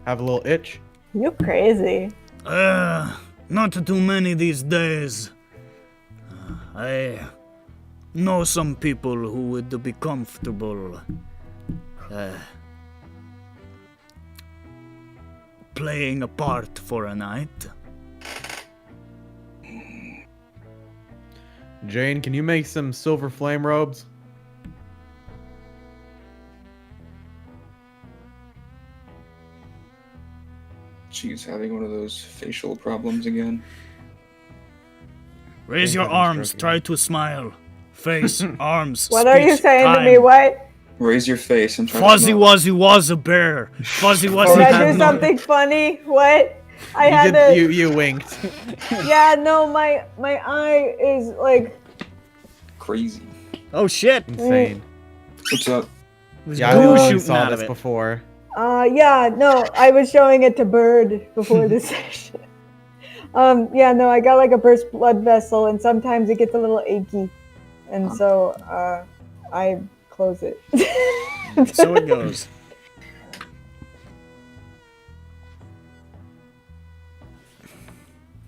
[SPEAKER 6] have a little itch?
[SPEAKER 11] You're crazy.
[SPEAKER 10] Not too many these days. I know some people who would be comfortable playing a part for a night.
[SPEAKER 6] Jane, can you make some silver flame robes?
[SPEAKER 8] She's having one of those facial problems again.
[SPEAKER 10] Raise your arms, try to smile. Face, arms,
[SPEAKER 11] What are you
[SPEAKER 10] speech,
[SPEAKER 11] saying to
[SPEAKER 10] time.
[SPEAKER 11] me? What?
[SPEAKER 8] Raise your face and try
[SPEAKER 10] Fuzzy
[SPEAKER 8] to
[SPEAKER 10] Wuzzy was a bear. Fuzzy Wuzzy
[SPEAKER 11] Did I
[SPEAKER 10] had
[SPEAKER 11] do
[SPEAKER 10] no...
[SPEAKER 11] something funny? What? I had to.
[SPEAKER 6] You winked.
[SPEAKER 11] Yeah, no, my eye is like.
[SPEAKER 8] Crazy.
[SPEAKER 1] Oh shit!
[SPEAKER 6] Insane.
[SPEAKER 8] What's up?
[SPEAKER 1] There's
[SPEAKER 6] Yeah, I
[SPEAKER 1] goo
[SPEAKER 6] literally
[SPEAKER 1] shooting
[SPEAKER 6] saw
[SPEAKER 1] out
[SPEAKER 6] this
[SPEAKER 1] of it.
[SPEAKER 6] before.
[SPEAKER 11] Yeah, no, I was showing it to Bird before the session. Yeah, no, I got like a burst blood vessel, and sometimes it gets a little achy, and so I close it.
[SPEAKER 1] So it goes.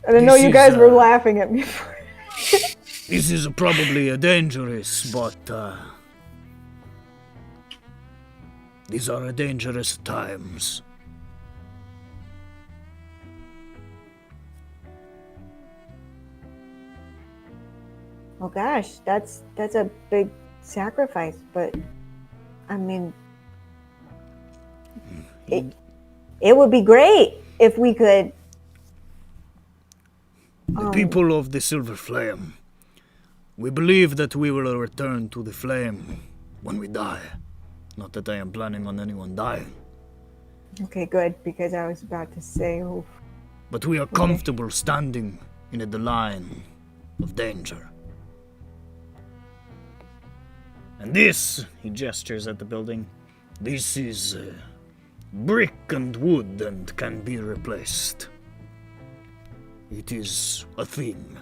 [SPEAKER 11] I didn't know
[SPEAKER 10] This
[SPEAKER 11] you
[SPEAKER 10] is,
[SPEAKER 11] guys were laughing at me for it.
[SPEAKER 10] This is probably dangerous, but these are dangerous times.
[SPEAKER 11] Oh gosh, that's a big sacrifice, but I mean, it would be great if we could.
[SPEAKER 10] The people of the Silver Flame, we believe that we will return to the flame when we die. Not that I am planning on anyone dying.
[SPEAKER 11] Okay, good, because I was about to say, oh,
[SPEAKER 10] But we are comfortable standing in the line of danger.
[SPEAKER 1] And this, he gestures at the building,
[SPEAKER 10] This is brick and wood and can be replaced. It is a thing.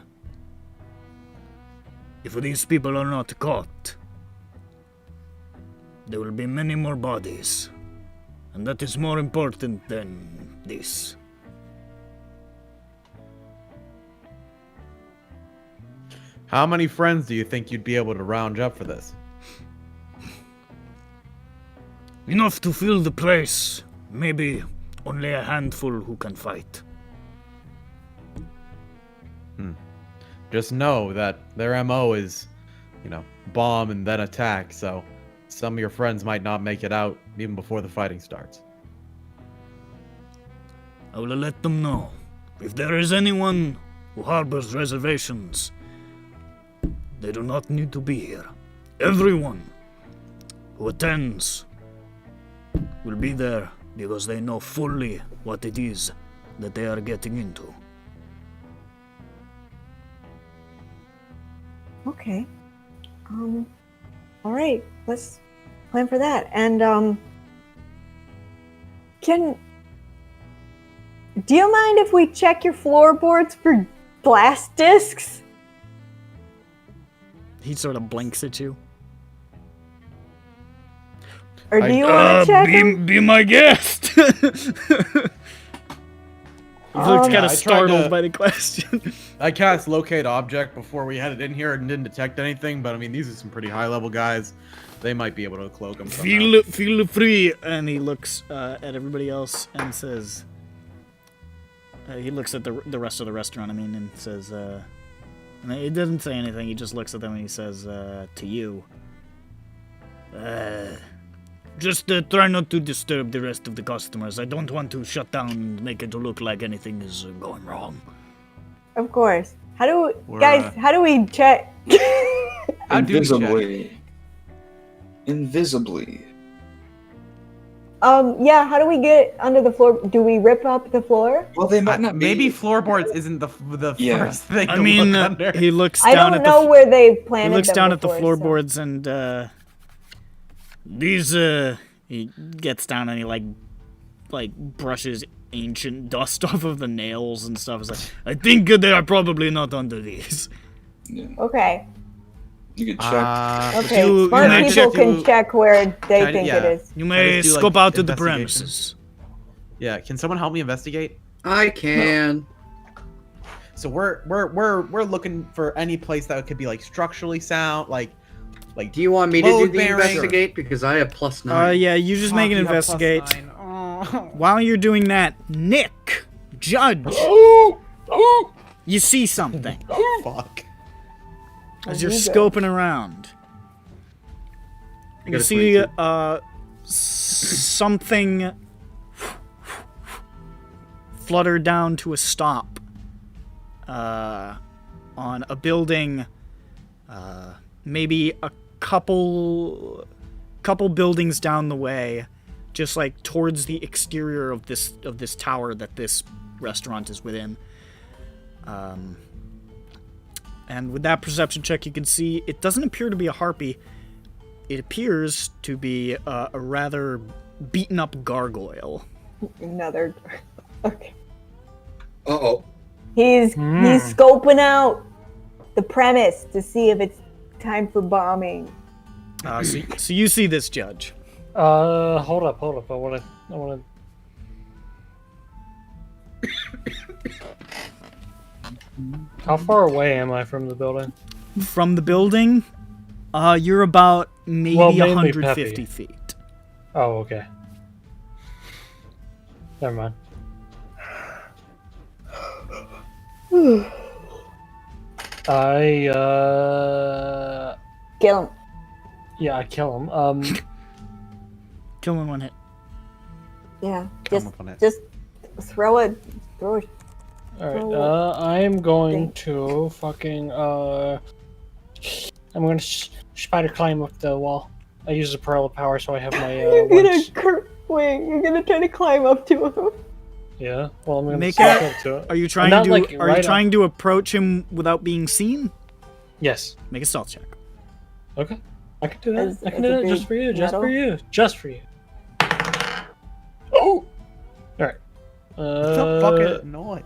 [SPEAKER 10] If these people are not caught, there will be many more bodies. And that is more important than this.
[SPEAKER 6] How many friends do you think you'd be able to round up for this?
[SPEAKER 10] Enough to fill the place. Maybe only a handful who can fight.
[SPEAKER 6] Just know that their MO is, bomb and then attack, so some of your friends might not make it out even before the fighting starts.
[SPEAKER 10] I will let them know. If there is anyone who harbors reservations, they do not need to be here. Everyone who attends will be there because they know fully what it is that they are getting into.
[SPEAKER 11] okay. All right, let's plan for that. And do you mind if we check your floorboards for blast discs?
[SPEAKER 1] he sort of blinks at you.
[SPEAKER 11] Or do you want to check them?
[SPEAKER 1] Be my guest. He looks kind
[SPEAKER 6] I
[SPEAKER 1] of
[SPEAKER 6] tried
[SPEAKER 1] startled
[SPEAKER 6] to-
[SPEAKER 1] by the question.
[SPEAKER 6] I cast locate object before we headed in here and didn't detect anything, but I mean, these are some pretty high level guys. They might be able to cloak them somehow.
[SPEAKER 1] Feel free. And he looks at everybody else and says, he looks at the rest of the restaurant, and says, and he doesn't say anything. He just looks at them and he says, to you,
[SPEAKER 10] Just try not to disturb the rest of the customers. I don't want to shut down and make it look like anything is going wrong.
[SPEAKER 11] Of course. How do
[SPEAKER 6] We're,
[SPEAKER 11] guys? How do we check?
[SPEAKER 6] How do you check?
[SPEAKER 8] Invisibly.
[SPEAKER 11] Yeah. How do we get under the floor? Do we rip up the floor?
[SPEAKER 8] Well, they might not be.
[SPEAKER 6] Maybe floorboards isn't the
[SPEAKER 8] Yeah.
[SPEAKER 6] first thing
[SPEAKER 1] I
[SPEAKER 6] to
[SPEAKER 1] mean,
[SPEAKER 6] look under.
[SPEAKER 1] he looks
[SPEAKER 11] I
[SPEAKER 1] down
[SPEAKER 11] don't
[SPEAKER 1] at
[SPEAKER 11] know
[SPEAKER 1] the
[SPEAKER 11] where they
[SPEAKER 1] he
[SPEAKER 11] planted
[SPEAKER 1] looks
[SPEAKER 11] them
[SPEAKER 1] down at the
[SPEAKER 11] before, so-
[SPEAKER 1] floorboards and
[SPEAKER 10] These,
[SPEAKER 1] he gets down and he like brushes ancient dust off of the nails and stuff. It's like,
[SPEAKER 10] I think they are probably not under these.
[SPEAKER 11] Okay.
[SPEAKER 8] You could check.
[SPEAKER 11] Okay.
[SPEAKER 1] you
[SPEAKER 11] Smart
[SPEAKER 1] may
[SPEAKER 11] people
[SPEAKER 1] check-
[SPEAKER 11] can check where they
[SPEAKER 6] Can I-
[SPEAKER 11] think
[SPEAKER 6] yeah.
[SPEAKER 11] it is.
[SPEAKER 10] You
[SPEAKER 6] I
[SPEAKER 10] may
[SPEAKER 6] just do, like,
[SPEAKER 10] scope out to the
[SPEAKER 6] investigation?
[SPEAKER 10] premises.
[SPEAKER 6] Yeah, can someone help me investigate?
[SPEAKER 2] I can.
[SPEAKER 6] So we're looking for any place that could be like structurally sound, like
[SPEAKER 2] Do you want me to do
[SPEAKER 6] Load
[SPEAKER 2] the
[SPEAKER 6] bearing.
[SPEAKER 2] investigate? Because I have +9.
[SPEAKER 1] yeah, you just make an
[SPEAKER 6] Fuck, you have plus
[SPEAKER 1] investigate.
[SPEAKER 6] 9. Oh.
[SPEAKER 1] While you're doing that, Nick, Judge, you see something
[SPEAKER 6] Fuck.
[SPEAKER 1] as you're
[SPEAKER 11] you go.
[SPEAKER 1] scoping around.
[SPEAKER 2] I
[SPEAKER 1] You
[SPEAKER 2] got a
[SPEAKER 1] see
[SPEAKER 2] 22.
[SPEAKER 1] something flutter down to a stop on a building, maybe a couple buildings down the way, just like towards the exterior of this tower that this restaurant is within. And with that perception check, you can see it doesn't appear to be a harpy. It appears to be a rather beaten up gargoyle.
[SPEAKER 11] Another. Okay.
[SPEAKER 2] Uh-oh.
[SPEAKER 11] He's scoping out the premise to see if it's time for bombing.
[SPEAKER 1] So you see this, Judge.
[SPEAKER 9] Hold up. I wanna. How far away am I from the building?
[SPEAKER 1] From the building, you're about maybe
[SPEAKER 9] mainly
[SPEAKER 1] 150
[SPEAKER 9] Peppy.
[SPEAKER 1] feet.
[SPEAKER 9] Oh, okay. Never mind.
[SPEAKER 11] Kill him.
[SPEAKER 9] Yeah, I kill him.
[SPEAKER 1] Kill him in one hit.
[SPEAKER 11] Yeah.
[SPEAKER 6] Come up on it.
[SPEAKER 11] Just throw it.
[SPEAKER 9] All right. I am going to fucking I'm gonna spider climb up the wall. I use the pearl of power, so I have my.
[SPEAKER 11] You're gonna you're gonna try to climb up to him.
[SPEAKER 9] Yeah. Well, I'm gonna
[SPEAKER 1] Make
[SPEAKER 9] step
[SPEAKER 1] a-
[SPEAKER 9] up to it.
[SPEAKER 1] Are you trying
[SPEAKER 9] not,
[SPEAKER 1] to
[SPEAKER 9] like,
[SPEAKER 1] are
[SPEAKER 9] right
[SPEAKER 1] you trying to approach him without being seen?
[SPEAKER 9] Yes.
[SPEAKER 1] Make a stealth check.
[SPEAKER 9] Okay. I can do that.
[SPEAKER 11] As-
[SPEAKER 9] I can
[SPEAKER 11] as
[SPEAKER 9] do
[SPEAKER 11] a
[SPEAKER 9] that just
[SPEAKER 11] big
[SPEAKER 9] for you. Just
[SPEAKER 11] metal?
[SPEAKER 9] for you. Just for you. Oh. All right.
[SPEAKER 6] The fucking noise.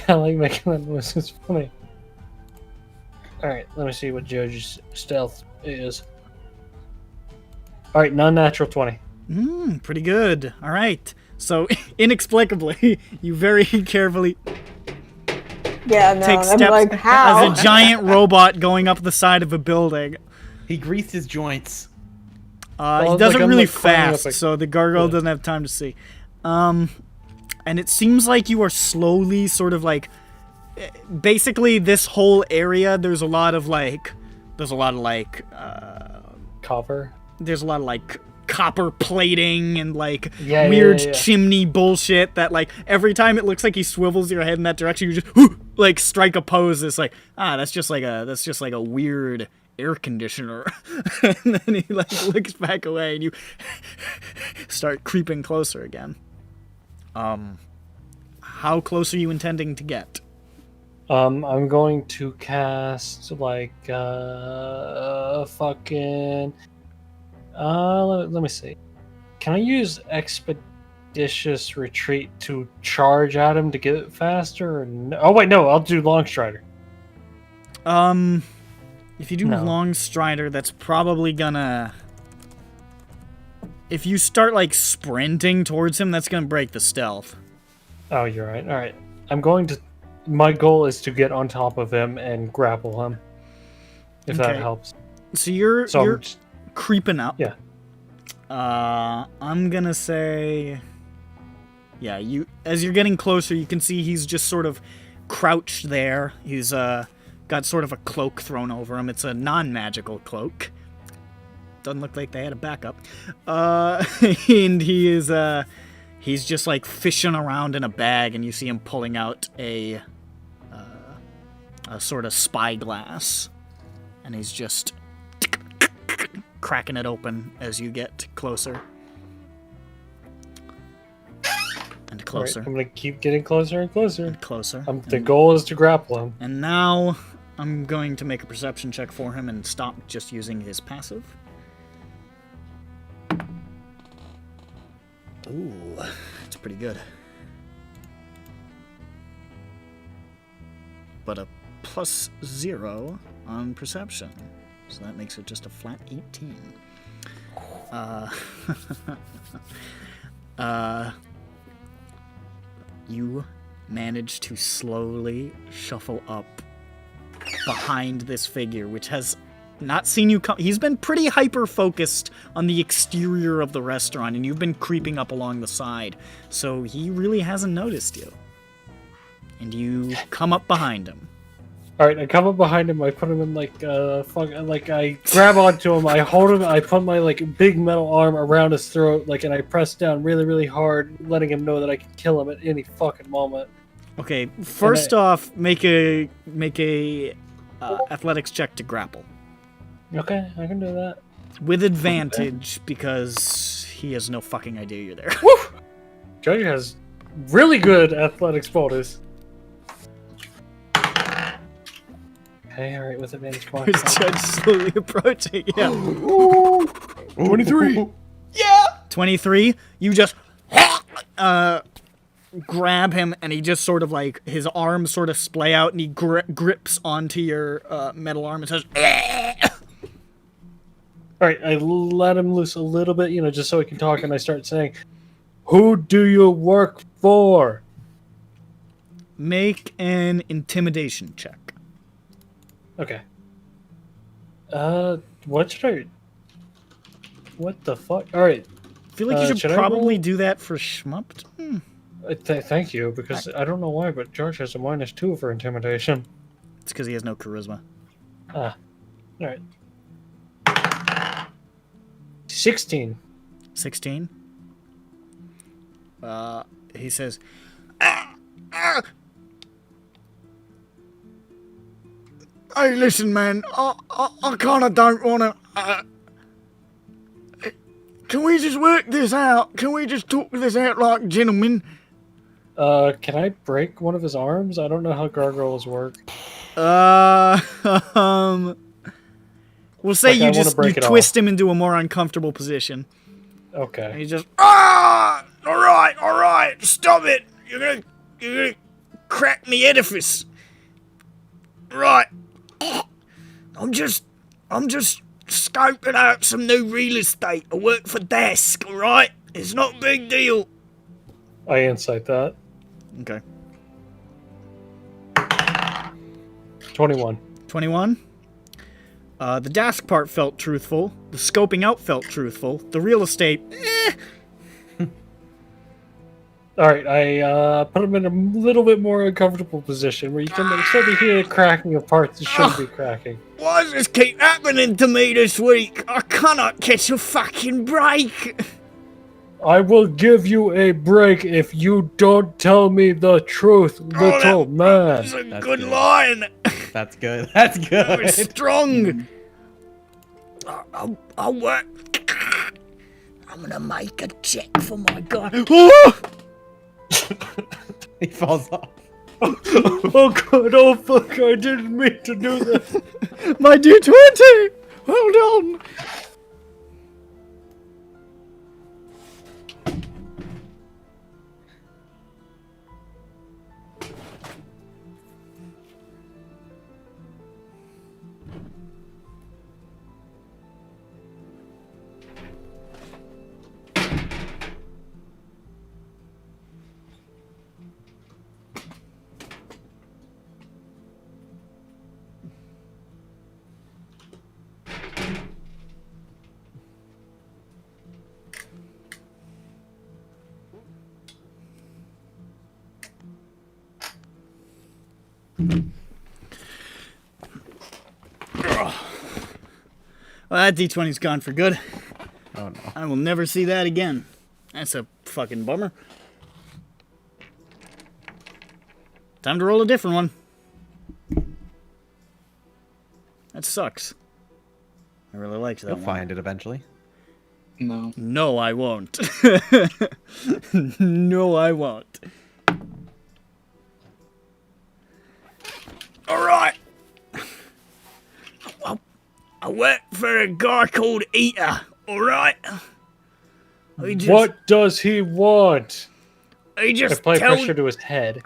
[SPEAKER 9] I like making that noise. It's funny. All right. Let me see what Judge's stealth is. All right. Non-natural 20.
[SPEAKER 1] Pretty good. All right. So inexplicably, you very carefully
[SPEAKER 11] Yeah, no.
[SPEAKER 1] take
[SPEAKER 11] I'm
[SPEAKER 1] steps
[SPEAKER 11] like, how?
[SPEAKER 1] as a giant robot going up the side of a building.
[SPEAKER 6] He greased his joints.
[SPEAKER 1] He
[SPEAKER 9] Well,
[SPEAKER 1] does
[SPEAKER 9] like,
[SPEAKER 1] it
[SPEAKER 9] I'm,
[SPEAKER 1] really
[SPEAKER 9] like, climbing up
[SPEAKER 1] fast,
[SPEAKER 9] a-
[SPEAKER 1] so the gargoyle
[SPEAKER 9] Yeah.
[SPEAKER 1] doesn't have time to see. And it seems like you are slowly sort of like... Basically, this whole area, there's a lot of like...
[SPEAKER 9] Copper.
[SPEAKER 1] There's a lot of like copper plating and like
[SPEAKER 9] Yeah,
[SPEAKER 1] weird
[SPEAKER 9] yeah.
[SPEAKER 1] chimney bullshit that like every time it looks like he swivels your head in that direction, you just like strike a pose. It's like, that's just like a weird air conditioner. And then he like looks back away and you start creeping closer again. How close are you intending to get?
[SPEAKER 9] I'm going to cast like fucking. Let me see. Can I use expeditious retreat to charge at him to get it faster? Or no? Oh wait, no. I'll do long strider.
[SPEAKER 1] If you do
[SPEAKER 9] No.
[SPEAKER 1] long strider, that's probably gonna... If you start, like, sprinting towards him, that's gonna break the stealth.
[SPEAKER 9] Oh, you're right. All right. I'm going to. My goal is to get on top of him and grapple him. If that
[SPEAKER 1] Okay.
[SPEAKER 9] helps.
[SPEAKER 1] So you're
[SPEAKER 9] So
[SPEAKER 1] you're
[SPEAKER 9] I'm just,
[SPEAKER 1] creeping up.
[SPEAKER 9] Yeah.
[SPEAKER 1] I'm gonna say... Yeah, as you're getting closer, you can see he's just sort of crouched there. He's, got sort of a cloak thrown over him. It's a non-magical cloak. Doesn't look like they had a backup. And he is, he's just like fishing around in a bag, and you see him pulling out a sort of spyglass, and he's just cracking it open as you get closer and closer
[SPEAKER 9] Right, I'm gonna keep getting closer and closer.
[SPEAKER 1] and closer.
[SPEAKER 9] The goal is to grapple him.
[SPEAKER 1] And now I'm going to make a perception check for him and stop just using his passive. Ooh, it's pretty good. But a +0 on perception. So that makes it just a flat 18. You manage to slowly shuffle up behind this figure, which has not seen you come. He's been pretty hyper-focused on the exterior of the restaurant, and you've been creeping up along the side, so he really hasn't noticed you. And you come up behind him.
[SPEAKER 9] All right, I come up behind him. I put him in like I grab onto him. I hold him. I put my like big metal arm around his throat, and I press down really, really hard, letting him know that I can kill him at any fucking moment.
[SPEAKER 1] Okay, first off, make a athletics check to grapple
[SPEAKER 9] Okay, I can do that.
[SPEAKER 1] with advantage because he has no fucking idea you're there.
[SPEAKER 9] Judge has
[SPEAKER 5] really good athletics bonus. Okay, alright, with advantage point.
[SPEAKER 1] There's Judge slowly approaching. Yeah.
[SPEAKER 5] 23!
[SPEAKER 1] 23. You just grab him, and he just sort of like his arms sort of splay out, and he grips onto your metal arm and says,
[SPEAKER 5] Alright, I let him loose a little bit, just so he can talk, and I start saying, "Who do you work for?"
[SPEAKER 1] "Make an intimidation check."
[SPEAKER 5] Okay. What the fuck? Alright.
[SPEAKER 1] I feel like you should
[SPEAKER 5] I
[SPEAKER 1] probably
[SPEAKER 5] roll?
[SPEAKER 1] do that for Schmupped.
[SPEAKER 5] Thank you, because I don't know why, but George has a -2 for intimidation.
[SPEAKER 1] It's because he has no charisma.
[SPEAKER 5] Alright. 16.
[SPEAKER 1] 16. He says, "Hey, listen, man. I kind of don't want to. Can we just work this out? Can we just talk this out like gentlemen?"
[SPEAKER 5] Can I break one of his arms? I don't know how gargoyles work.
[SPEAKER 1] We'll say
[SPEAKER 5] Like, I
[SPEAKER 1] you
[SPEAKER 5] wanna
[SPEAKER 1] just
[SPEAKER 5] break it
[SPEAKER 1] twist
[SPEAKER 5] off.
[SPEAKER 1] him into a more uncomfortable position. And
[SPEAKER 5] Okay.
[SPEAKER 1] he just, all right, stop it. You're gonna crack me edifice. Right. I'm just scoping out some new real estate. I work for desk, all right? It's not a big deal.
[SPEAKER 5] I insight that.
[SPEAKER 1] Okay.
[SPEAKER 5] 21.
[SPEAKER 1] 21. The desk part felt truthful. The scoping out felt truthful. The real estate,
[SPEAKER 5] Alright, I put him in a little bit more uncomfortable position where you can start to hear the cracking of parts that shouldn't be cracking.
[SPEAKER 1] Why does this keep happening to me this week? I cannot catch a fucking break.
[SPEAKER 5] I will give you a break if you don't tell me the truth, little man.
[SPEAKER 1] That's a
[SPEAKER 6] That's
[SPEAKER 1] good
[SPEAKER 6] good.
[SPEAKER 1] line.
[SPEAKER 6] That's good. That's
[SPEAKER 1] That was
[SPEAKER 6] good.
[SPEAKER 1] strong. I'll work. I'm gonna make a check for my gun.
[SPEAKER 6] He falls off.
[SPEAKER 5] Oh god, oh fuck, I didn't mean to do that.
[SPEAKER 1] My D20. Hold on. Well, that D20's gone for good.
[SPEAKER 6] Oh no.
[SPEAKER 1] I will never see that again. That's a fucking bummer. Time to roll a different one. That sucks. I really liked that
[SPEAKER 6] You'll
[SPEAKER 1] one.
[SPEAKER 6] find it eventually.
[SPEAKER 3] No.
[SPEAKER 1] No, I won't. No, I won't. Alright. I work for a guy called Eater, alright?
[SPEAKER 5] What does he want?
[SPEAKER 1] He
[SPEAKER 5] I
[SPEAKER 1] just
[SPEAKER 5] apply
[SPEAKER 1] tells
[SPEAKER 5] pressure to his head.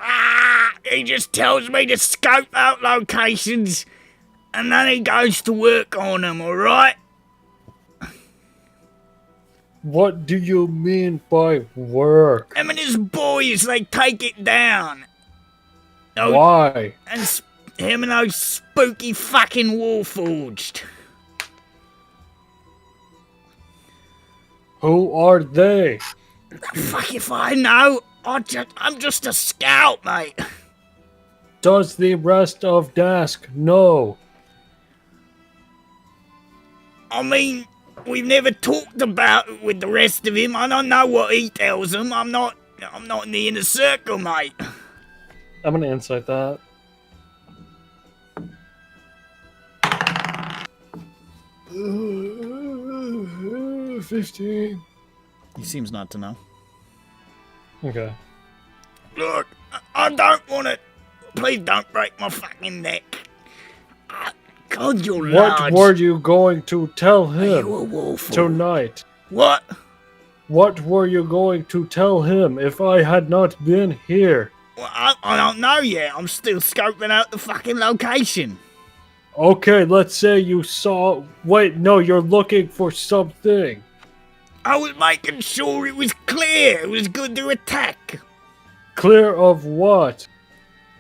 [SPEAKER 1] he just tells me to scope out locations, and then he goes to work on them, alright?
[SPEAKER 5] What do you mean by work?
[SPEAKER 1] Him and his boys, they take it down. Oh,
[SPEAKER 5] Why?
[SPEAKER 1] and him and those spooky fucking Warforged.
[SPEAKER 5] Who are they?
[SPEAKER 1] Fuck if I know. I'm just a scout, mate.
[SPEAKER 5] Does the rest of Dask know?
[SPEAKER 1] I mean, we've never talked about it with the rest of him. I don't know what he tells them. I'm not in the inner circle, mate.
[SPEAKER 5] I'm gonna insight that. $15.
[SPEAKER 1] He seems not to know.
[SPEAKER 5] Okay.
[SPEAKER 10] Look, I don't want to. Please don't break my fucking neck. God, you're
[SPEAKER 5] What
[SPEAKER 10] large.
[SPEAKER 5] were you going to tell
[SPEAKER 10] Are you a
[SPEAKER 5] him
[SPEAKER 10] wolf?
[SPEAKER 5] tonight?
[SPEAKER 10] What?
[SPEAKER 5] What were you going to tell him if I had not been here?
[SPEAKER 10] Well, I don't know yet. I'm still scoping out the fucking location.
[SPEAKER 5] Okay, let's say you saw... Wait, no, you're looking for something.
[SPEAKER 10] I was making sure it was clear. It was good to attack.
[SPEAKER 5] Clear of what?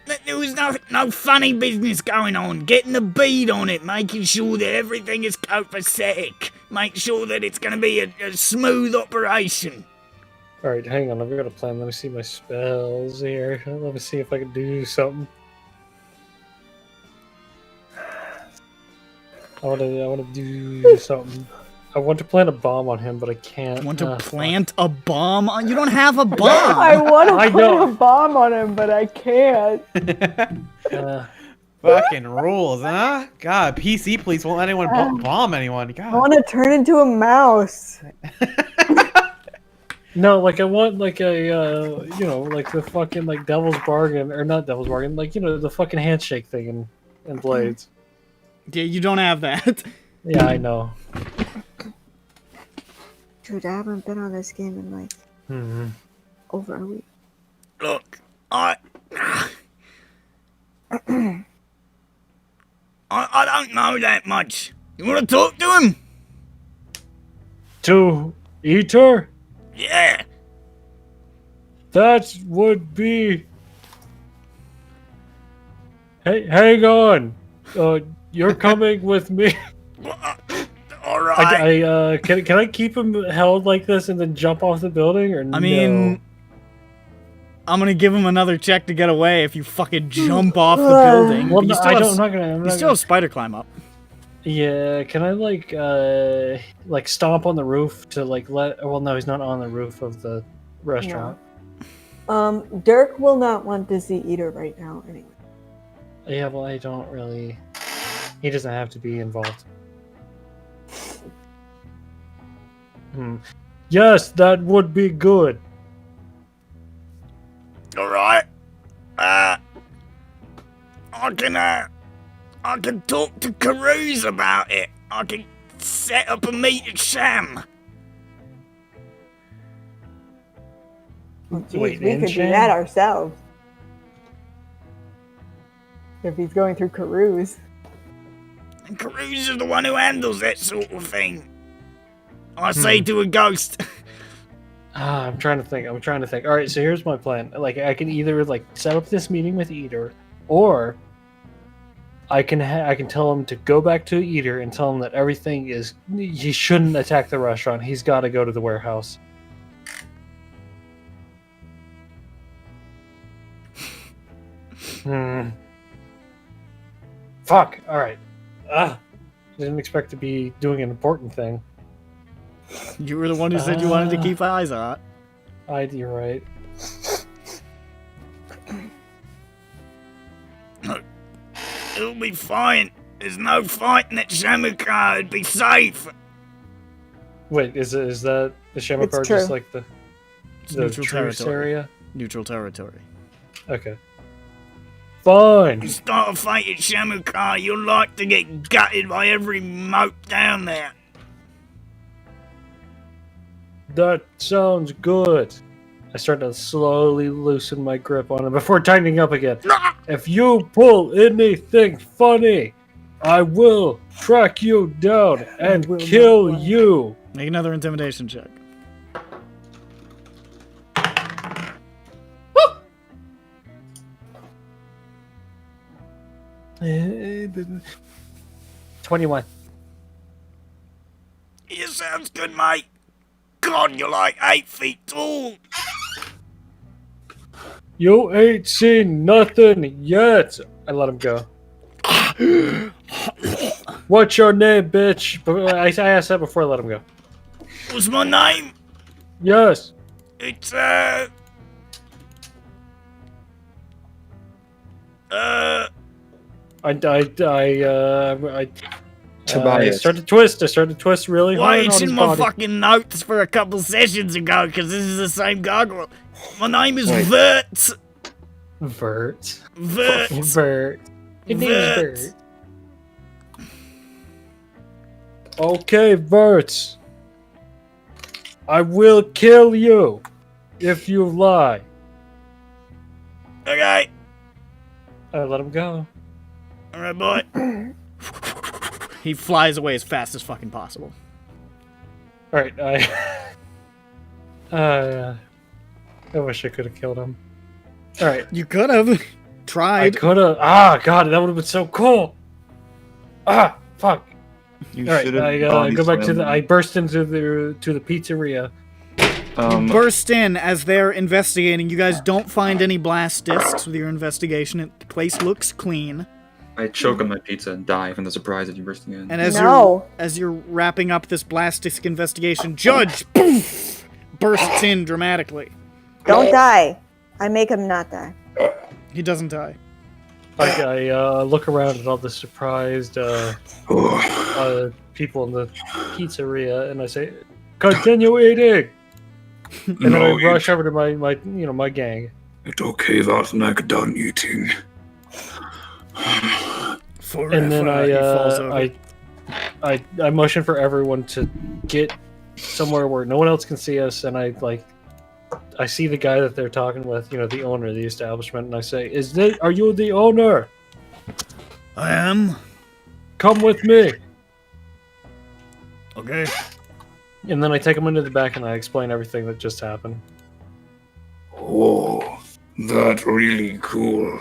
[SPEAKER 10] That there was no funny business going on. Getting the bead on it, making sure that everything is copacetic. Make sure that it's going to be a smooth operation.
[SPEAKER 5] Alright, hang on, I've got a plan. Let me see my spells here. Let me see if I can do something. I want to do something. I want to plant a bomb on him, but I can't.
[SPEAKER 1] You want to plant a bomb? You don't have a bomb.
[SPEAKER 4] I want
[SPEAKER 5] I
[SPEAKER 4] to put
[SPEAKER 5] know.
[SPEAKER 4] a bomb on him, but I can't.
[SPEAKER 6] Fucking rules, huh? God, PC police won't let anyone bomb anyone.
[SPEAKER 4] I
[SPEAKER 6] God.
[SPEAKER 4] want to turn into a mouse.
[SPEAKER 5] No, like I want like a, you know, like the fucking like Devil's Bargain, or not Devil's Bargain, like, you know, the fucking handshake thing in Blades.
[SPEAKER 1] Yeah, you don't have that.
[SPEAKER 5] Yeah, I know.
[SPEAKER 11] Dude, I haven't been on this game in like over a week.
[SPEAKER 10] Look, I don't know that much. You want to talk to him?
[SPEAKER 5] To Eater?
[SPEAKER 10] Yeah.
[SPEAKER 5] That would be... Hey, hang on. You're coming with me.
[SPEAKER 10] All right.
[SPEAKER 5] Can I keep him held like this and then jump off the building, or
[SPEAKER 1] I mean,
[SPEAKER 5] no?
[SPEAKER 1] I'm gonna give him another check to get away if you fucking jump off the building.
[SPEAKER 5] Well,
[SPEAKER 1] But you
[SPEAKER 5] no,
[SPEAKER 1] still
[SPEAKER 5] I
[SPEAKER 1] have,
[SPEAKER 5] don't. I'm not gonna. I'm
[SPEAKER 1] you
[SPEAKER 5] not
[SPEAKER 1] still have spider climb up.
[SPEAKER 5] Yeah, can I like stomp on the roof to like let? Well, no, he's not on the roof of the restaurant.
[SPEAKER 4] Dirk will not want to see Eater right now anyway.
[SPEAKER 5] Yeah, well, I don't really. He doesn't have to be involved. Yes, that would be good.
[SPEAKER 10] All right. I can talk to Caruso about it. I can set up a meet at Sham.
[SPEAKER 4] Well, geez,
[SPEAKER 5] Wait,
[SPEAKER 4] we
[SPEAKER 5] in
[SPEAKER 4] could do
[SPEAKER 5] Sham?
[SPEAKER 4] that ourselves. If he's going through Caruso.
[SPEAKER 10] And Caruso's the one who handles that sort of thing. I say to a ghost.
[SPEAKER 5] I'm trying to think. All right, so here's my plan. Like, I can either like set up this meeting with Eater, or I can tell him to go back to Eater and tell him that everything is. He shouldn't attack the restaurant. He's got to go to the warehouse. Fuck. All right. Didn't expect to be doing an important thing.
[SPEAKER 1] You were the one who said you wanted to keep eyes on it.
[SPEAKER 5] You're right.
[SPEAKER 10] It'll be fine. There's no fighting at Shamuka. It'd be safe.
[SPEAKER 5] Wait, is that the Shamakar
[SPEAKER 4] It's true.
[SPEAKER 5] just like the
[SPEAKER 1] neutral
[SPEAKER 5] truce
[SPEAKER 1] territory.
[SPEAKER 5] area?
[SPEAKER 1] Neutral territory.
[SPEAKER 5] Okay. Fine.
[SPEAKER 10] You start a fight at Shamuka, you'll like to get gutted by every mope down there.
[SPEAKER 5] That sounds good. I start to slowly loosen my grip on him before tightening up again. If you pull anything funny, I will track you down and kill you.
[SPEAKER 1] Make another intimidation check.
[SPEAKER 5] Woo! 21.
[SPEAKER 10] Yeah, sounds good, mate. God, you're like 8 feet tall.
[SPEAKER 5] You ain't seen nothing yet. I let him go. What's your name, bitch? I asked that before I let him go.
[SPEAKER 10] What's my name?
[SPEAKER 5] Yes.
[SPEAKER 10] It's,
[SPEAKER 8] Tobias.
[SPEAKER 5] I started to twist really
[SPEAKER 10] why
[SPEAKER 5] hard
[SPEAKER 10] it's
[SPEAKER 5] on his
[SPEAKER 10] in my
[SPEAKER 5] body.
[SPEAKER 10] fucking notes for a couple sessions ago, because this is the same gargoyle. My name is
[SPEAKER 8] Wait.
[SPEAKER 10] Vert.
[SPEAKER 9] Vert.
[SPEAKER 1] Vert.
[SPEAKER 9] Vert. Your name's
[SPEAKER 1] Vert.
[SPEAKER 9] Vert.
[SPEAKER 5] Okay, Vert. I will kill you if you lie.
[SPEAKER 1] Okay.
[SPEAKER 9] I let him go.
[SPEAKER 1] All right, boy. He flies away as fast as fucking possible.
[SPEAKER 9] All right, I wish I could have killed him. All right,
[SPEAKER 1] You could have
[SPEAKER 9] I
[SPEAKER 1] tried.
[SPEAKER 9] could have. Ah, God, that would have been so cool. Ah, fuck.
[SPEAKER 8] You
[SPEAKER 9] All right,
[SPEAKER 8] should have
[SPEAKER 9] I
[SPEAKER 8] body
[SPEAKER 9] go back to
[SPEAKER 8] slammed
[SPEAKER 9] the.
[SPEAKER 8] him.
[SPEAKER 9] I burst into the pizzeria.
[SPEAKER 1] You burst in as they're investigating. You guys don't find any blast discs with your investigation. The place looks clean.
[SPEAKER 8] I choke on my pizza and die from the surprise that you bursting in.
[SPEAKER 1] And as
[SPEAKER 11] No.
[SPEAKER 1] you're wrapping up this blast disc investigation, Judge poof, bursts in dramatically.
[SPEAKER 11] Don't die. I make him not die.
[SPEAKER 1] He doesn't die.
[SPEAKER 9] I look around at all the surprised people in the pizzeria, and I say, "Continue eating." And then I rush over to my gang.
[SPEAKER 3] It's okay that Nick done eating.
[SPEAKER 1] Forever,
[SPEAKER 9] And then
[SPEAKER 1] he falls over.
[SPEAKER 9] I motion for everyone to get somewhere where no one else can see us, and I see the guy that they're talking with, the owner of the establishment, and I say, are you the owner?
[SPEAKER 1] I am.
[SPEAKER 9] Come with me.
[SPEAKER 1] Okay.
[SPEAKER 9] And then I take him into the back and I explain everything that just happened.
[SPEAKER 3] Oh, that really cool.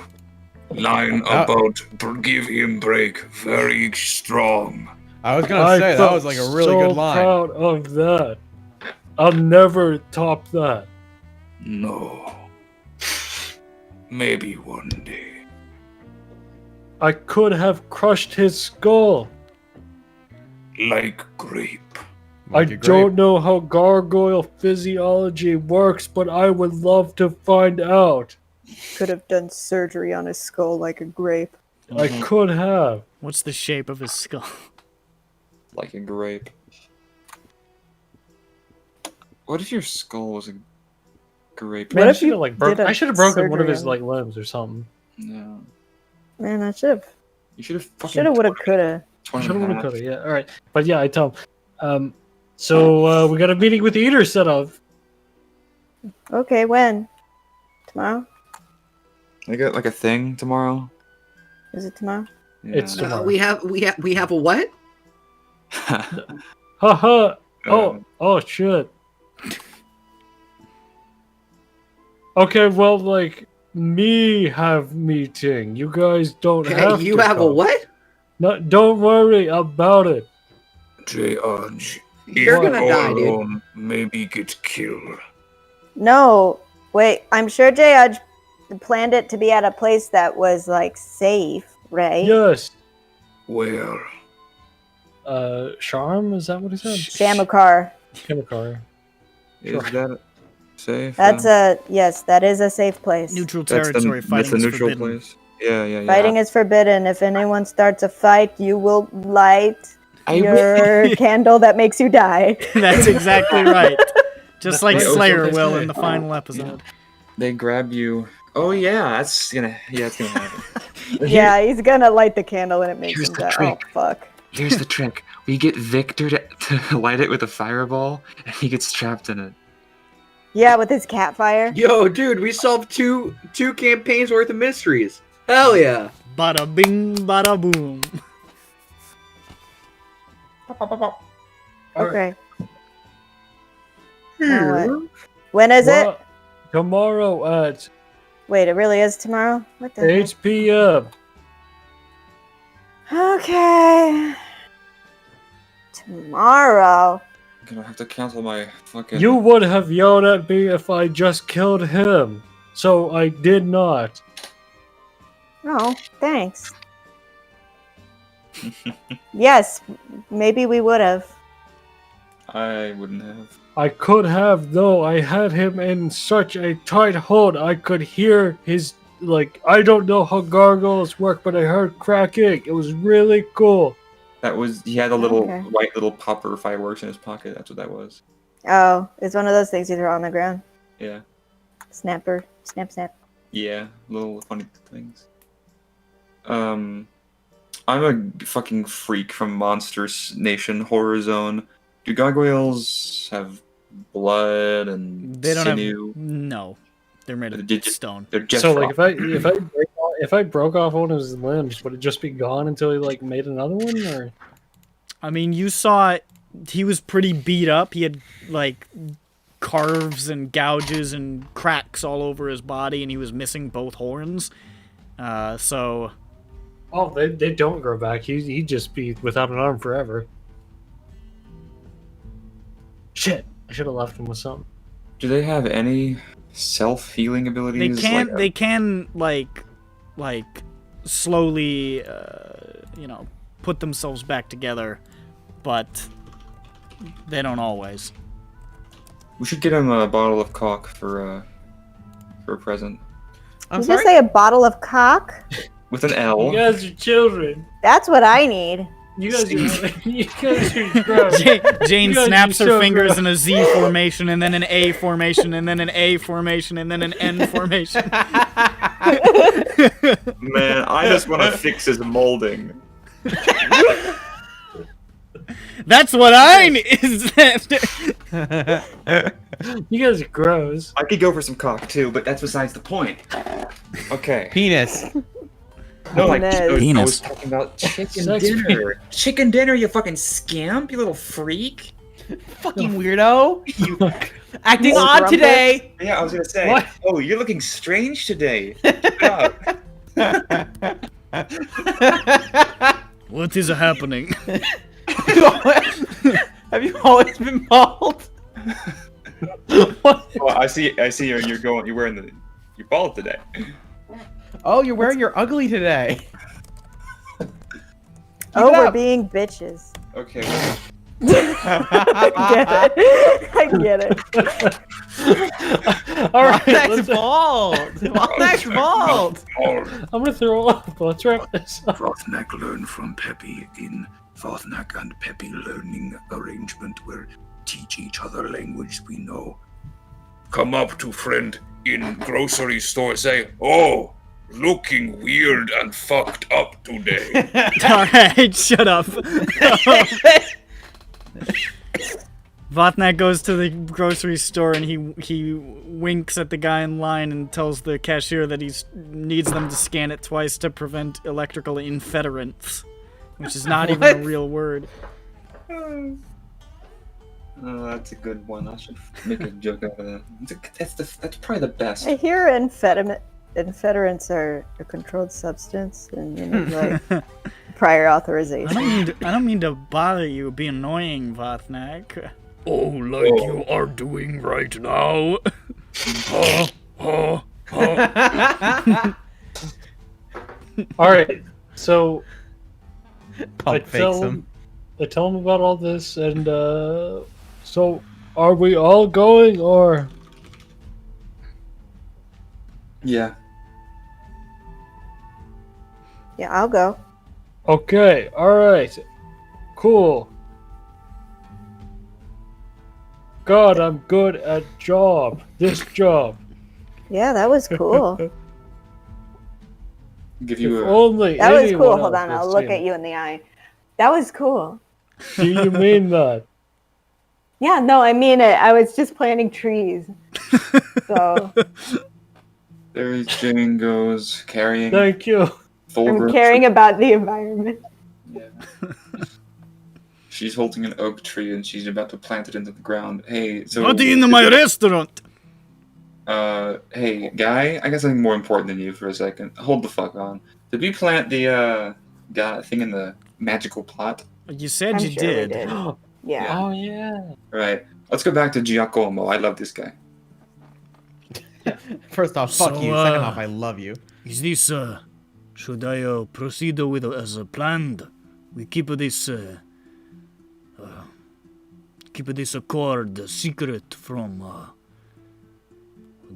[SPEAKER 3] Line about give him break very strong.
[SPEAKER 6] I was gonna say that
[SPEAKER 5] felt
[SPEAKER 6] was like a really
[SPEAKER 5] so
[SPEAKER 6] good line.
[SPEAKER 5] proud of that. I'll never top that.
[SPEAKER 3] No. Maybe one day.
[SPEAKER 5] I could have crushed his skull.
[SPEAKER 3] Like grape.
[SPEAKER 5] I don't know how gargoyle physiology works, but I would love to find out.
[SPEAKER 4] Could have done surgery on his skull like a grape.
[SPEAKER 5] I could have.
[SPEAKER 1] What's the shape of his skull?
[SPEAKER 8] Like a grape. What if your skull was a grape?
[SPEAKER 9] Man,
[SPEAKER 4] What
[SPEAKER 9] I
[SPEAKER 4] if
[SPEAKER 9] should
[SPEAKER 4] you
[SPEAKER 9] have
[SPEAKER 4] did a
[SPEAKER 9] I should have broken one of
[SPEAKER 4] surgery
[SPEAKER 9] his
[SPEAKER 4] on-
[SPEAKER 9] limbs or something.
[SPEAKER 8] No.
[SPEAKER 4] Man, I should have.
[SPEAKER 8] You should have fucking
[SPEAKER 4] Should have, would have, could have.
[SPEAKER 8] torn
[SPEAKER 9] Should
[SPEAKER 8] him
[SPEAKER 9] have,
[SPEAKER 8] in
[SPEAKER 9] would
[SPEAKER 8] half.
[SPEAKER 9] have, yeah. All right, but yeah, I tell him. So we got a meeting with the eater set up.
[SPEAKER 4] Okay, when? Tomorrow?
[SPEAKER 8] I got like a thing tomorrow.
[SPEAKER 4] Is it tomorrow?
[SPEAKER 8] Yeah.
[SPEAKER 9] It's tomorrow.
[SPEAKER 2] we have a what?
[SPEAKER 5] Haha. Oh shit. Okay, well, like, me have meeting. You guys don't have
[SPEAKER 2] You
[SPEAKER 5] to
[SPEAKER 2] have a
[SPEAKER 5] come.
[SPEAKER 2] what?
[SPEAKER 5] No, don't worry about it.
[SPEAKER 3] Judge.
[SPEAKER 2] You're
[SPEAKER 3] if
[SPEAKER 2] gonna
[SPEAKER 3] go
[SPEAKER 2] die, dude.
[SPEAKER 3] alone, maybe get killed.
[SPEAKER 11] No, wait. I'm sure J. planned it to be at a place that was like safe, right?
[SPEAKER 5] Yes.
[SPEAKER 3] Where?
[SPEAKER 9] Charm, is that what he said?
[SPEAKER 11] Shamukar.
[SPEAKER 9] Chemicar.
[SPEAKER 8] Is that safe?
[SPEAKER 11] That's yes. That is a safe place.
[SPEAKER 1] Neutral
[SPEAKER 8] That's
[SPEAKER 1] territory.
[SPEAKER 8] the
[SPEAKER 1] Fighting is
[SPEAKER 8] neutral
[SPEAKER 1] forbidden.
[SPEAKER 8] place. Yeah.
[SPEAKER 11] Fighting is forbidden. If anyone starts a fight, you will light
[SPEAKER 8] I
[SPEAKER 11] your candle that makes you die.
[SPEAKER 1] That's exactly right. Just like
[SPEAKER 8] right.
[SPEAKER 1] Slayer
[SPEAKER 8] Okay.
[SPEAKER 1] will in the final episode.
[SPEAKER 8] They grab you. Oh yeah, that's gonna happen.
[SPEAKER 11] Yeah, he's gonna light the candle and it makes
[SPEAKER 8] Here's
[SPEAKER 11] him
[SPEAKER 8] the
[SPEAKER 11] die.
[SPEAKER 8] trick.
[SPEAKER 11] Oh fuck.
[SPEAKER 8] Here's the trick. We get Victor to light it with a fireball, and he gets trapped in it.
[SPEAKER 11] Yeah, with his cat fire.
[SPEAKER 2] Yo, dude, we solved two campaigns worth of mysteries. Hell yeah.
[SPEAKER 1] Bada bing, bada boom.
[SPEAKER 11] Okay. Now what? When is it?
[SPEAKER 5] Well, tomorrow at
[SPEAKER 11] Wait, it really is tomorrow? What the heck?
[SPEAKER 5] 8 p.m.
[SPEAKER 11] Okay. Tomorrow.
[SPEAKER 8] I'm gonna have to cancel my fucking.
[SPEAKER 5] You would have yelled at me if I just killed him. So I did not.
[SPEAKER 11] Oh, thanks. Yes, maybe we would have.
[SPEAKER 8] I wouldn't have.
[SPEAKER 5] I could have, though. I had him in such a tight hold. I could hear his, I don't know how gargoyles work, but I heard cracking. It was really cool.
[SPEAKER 8] That was. He had a little
[SPEAKER 11] Okay.
[SPEAKER 8] white little popper fireworks in his pocket. That's what that was.
[SPEAKER 11] Oh, it's one of those things you throw on the ground.
[SPEAKER 8] Yeah.
[SPEAKER 11] Snapper. Snap, snap.
[SPEAKER 8] Yeah, little funny things. I'm a fucking freak from Monsters Nation Horror Zone. Do gargoyles have blood and
[SPEAKER 1] They don't
[SPEAKER 8] sinew?
[SPEAKER 1] have no. They're made of
[SPEAKER 8] Did you-
[SPEAKER 1] stone.
[SPEAKER 8] They're just
[SPEAKER 5] So like
[SPEAKER 8] rock.
[SPEAKER 5] if I broke off one of his limbs, would it just be gone until he like made another one, or?
[SPEAKER 1] I mean, you saw he was pretty beat up. He had like carves and gouges and cracks all over his body, and he was missing both horns. So
[SPEAKER 5] Oh, they don't grow back. He'd just be without an arm forever. Shit, I should have left him with something.
[SPEAKER 8] Do they have any self-healing
[SPEAKER 1] they
[SPEAKER 8] abilities?
[SPEAKER 1] can
[SPEAKER 8] Like,
[SPEAKER 1] they can like slowly put themselves back together, but they don't always.
[SPEAKER 8] we should get him a bottle of cock for a present
[SPEAKER 6] I'm
[SPEAKER 11] Did you
[SPEAKER 6] sorry.
[SPEAKER 11] say a bottle of cock?
[SPEAKER 8] with an L.
[SPEAKER 5] You guys are children.
[SPEAKER 11] That's what I need.
[SPEAKER 5] You guys are gross.
[SPEAKER 1] Jane
[SPEAKER 5] You guys
[SPEAKER 1] snaps
[SPEAKER 5] are
[SPEAKER 1] her
[SPEAKER 5] so
[SPEAKER 1] fingers
[SPEAKER 5] gross.
[SPEAKER 1] in a Z formation, and then an A formation, and then an A formation, and then an N formation.
[SPEAKER 8] Man, I just want to fix his molding.
[SPEAKER 1] That's what I need.
[SPEAKER 5] You guys are gross.
[SPEAKER 8] I could go for some cock too, but that's besides the point. Okay.
[SPEAKER 6] Penis.
[SPEAKER 8] No, like
[SPEAKER 11] Penis.
[SPEAKER 8] I was
[SPEAKER 10] Penis.
[SPEAKER 8] talking about chicken
[SPEAKER 5] Sex
[SPEAKER 8] dinner. Chicken dinner, you fucking scamp, you little freak.
[SPEAKER 6] Fucking weirdo.
[SPEAKER 8] You,
[SPEAKER 6] Acting
[SPEAKER 11] You
[SPEAKER 6] odd
[SPEAKER 11] grumpus.
[SPEAKER 6] today.
[SPEAKER 8] yeah, I was gonna say.
[SPEAKER 5] What?
[SPEAKER 8] Oh, you're looking strange today. Keep it up.
[SPEAKER 1] What is happening?
[SPEAKER 6] Have you always been bald?
[SPEAKER 8] Well, I see. You're wearing you're bald today.
[SPEAKER 6] Oh, you're wearing your ugly today.
[SPEAKER 11] Oh,
[SPEAKER 6] it
[SPEAKER 11] we're
[SPEAKER 6] up.
[SPEAKER 11] being bitches.
[SPEAKER 8] Okay.
[SPEAKER 11] I get it. I get it.
[SPEAKER 5] All right,
[SPEAKER 6] That's bald. That's bald.
[SPEAKER 5] I'm gonna throw up. Let's wrap this up.
[SPEAKER 3] Fraught learned from Peppy in Fraught and Peppy learning arrangement where teach each other language we know. Come up to friend in grocery store, say, "Oh, looking weird and fucked up today."
[SPEAKER 1] Alright, shut up. Vatnak goes to the grocery store and he winks at the guy in line and tells the cashier that he needs them to scan it twice to prevent electrical interference, which is not even a
[SPEAKER 6] What?
[SPEAKER 1] real word.
[SPEAKER 8] Oh, that's a good one. I should make a joke out of that. That's probably the best.
[SPEAKER 11] I hear amphetamines are a controlled substance, and you need like prior authorization.
[SPEAKER 1] I don't mean to bother you, be annoying, Vatnak.
[SPEAKER 10] Oh, like you are doing right now.
[SPEAKER 5] All right, so
[SPEAKER 6] Pump fakes him.
[SPEAKER 5] I tell him about all this, and so are we all going, or?
[SPEAKER 8] Yeah.
[SPEAKER 11] Yeah, I'll go.
[SPEAKER 5] Okay, all right, cool. God, I'm good at this job.
[SPEAKER 11] Yeah, that was cool.
[SPEAKER 8] Give
[SPEAKER 5] If
[SPEAKER 8] you a.
[SPEAKER 5] only
[SPEAKER 11] That was
[SPEAKER 5] anyone
[SPEAKER 11] cool. Hold
[SPEAKER 5] else
[SPEAKER 11] on,
[SPEAKER 5] had
[SPEAKER 11] I'll look
[SPEAKER 5] seen
[SPEAKER 11] at you in the eye. That was cool.
[SPEAKER 5] it. Do you mean that?
[SPEAKER 11] Yeah, no, I mean it. I was just planting trees. So
[SPEAKER 8] There Jane goes carrying
[SPEAKER 5] Thank you.
[SPEAKER 8] full
[SPEAKER 11] I'm
[SPEAKER 8] grocery-
[SPEAKER 11] caring about the environment.
[SPEAKER 8] Yeah. She's holding an oak tree and she's about to plant it into the ground. Hey, so.
[SPEAKER 1] Not in my restaurant!
[SPEAKER 8] Hey, guy, I got something more important than you for a second. Hold the fuck on. Did we plant the thing in the magical plot?
[SPEAKER 1] You said
[SPEAKER 11] I'm
[SPEAKER 1] you
[SPEAKER 11] sure we
[SPEAKER 1] did.
[SPEAKER 11] did. Yeah.
[SPEAKER 5] Oh yeah.
[SPEAKER 8] Right. Let's go back to Giacomo. I love this guy.
[SPEAKER 6] First off, fuck
[SPEAKER 10] So,
[SPEAKER 6] you. Second off, I love you.
[SPEAKER 10] Is this, should I proceed with as planned? We keep this accord secret from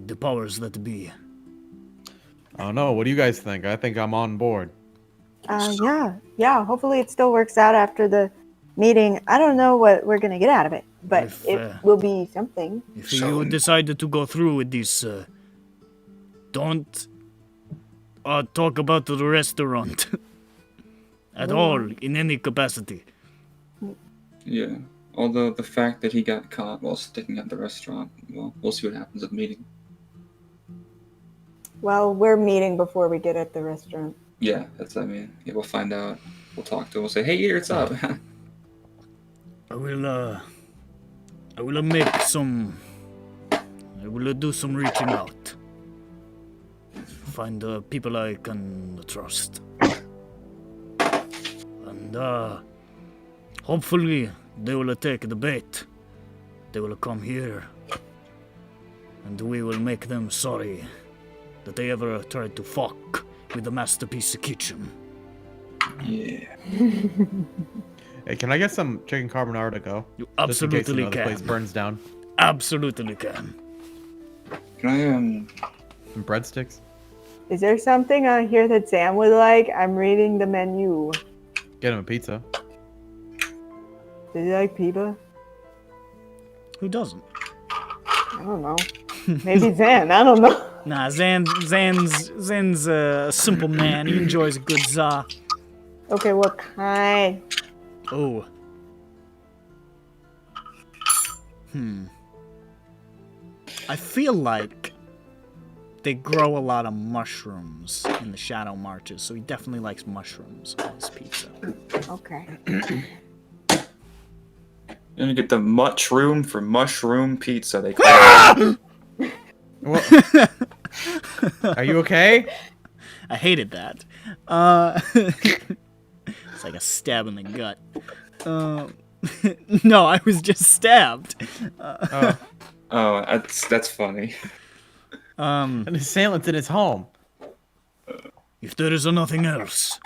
[SPEAKER 10] the powers that be.
[SPEAKER 6] I don't know. What do you guys think? I think I'm on board.
[SPEAKER 11] Yeah. Hopefully it still works out after the meeting. I don't know what we're gonna get out of it, but
[SPEAKER 10] If,
[SPEAKER 11] it will be something.
[SPEAKER 10] If you decide to go through with this, don't talk about the restaurant at all in any capacity.
[SPEAKER 8] Yeah. Although the fact that he got caught while sticking at the restaurant, well, we'll see what happens at the meeting.
[SPEAKER 11] Well, we're meeting before we get at the restaurant.
[SPEAKER 8] Yeah, yeah, we'll find out. We'll talk to him. We'll say, hey, what's up?
[SPEAKER 10] I will make some. I will do some reaching out. Find people I can trust. And hopefully they will take the bait. They will come here. And we will make them sorry that they ever tried to fuck with the Masterpiece Kitchen.
[SPEAKER 8] Yeah.
[SPEAKER 6] Hey, can I get some chicken carbonara to go?
[SPEAKER 10] You
[SPEAKER 6] Just in case,
[SPEAKER 10] absolutely
[SPEAKER 6] the
[SPEAKER 10] can.
[SPEAKER 6] place burns down.
[SPEAKER 10] Absolutely can.
[SPEAKER 8] Can I,
[SPEAKER 6] Some breadsticks?
[SPEAKER 11] Is there something on here that Sam would like? I'm reading the menu.
[SPEAKER 6] Get him a pizza.
[SPEAKER 11] Does he like pizza?
[SPEAKER 1] Who doesn't?
[SPEAKER 11] I don't know. Maybe Zan. I don't know.
[SPEAKER 1] Nah, Zan's a simple man. He enjoys a good za.
[SPEAKER 11] Okay, what kind?
[SPEAKER 1] Oh. I feel like they grow a lot of mushrooms in the Shadow Marches, so he definitely likes mushrooms on his pizza.
[SPEAKER 11] Okay.
[SPEAKER 8] and you get the mushroom for mushroom pizza. They call it.
[SPEAKER 6] Are you okay?
[SPEAKER 1] I hated that. It's like a stab in the gut. No, I was just stabbed.
[SPEAKER 8] That's funny.
[SPEAKER 6] An assailant in his home.
[SPEAKER 10] If there is nothing else,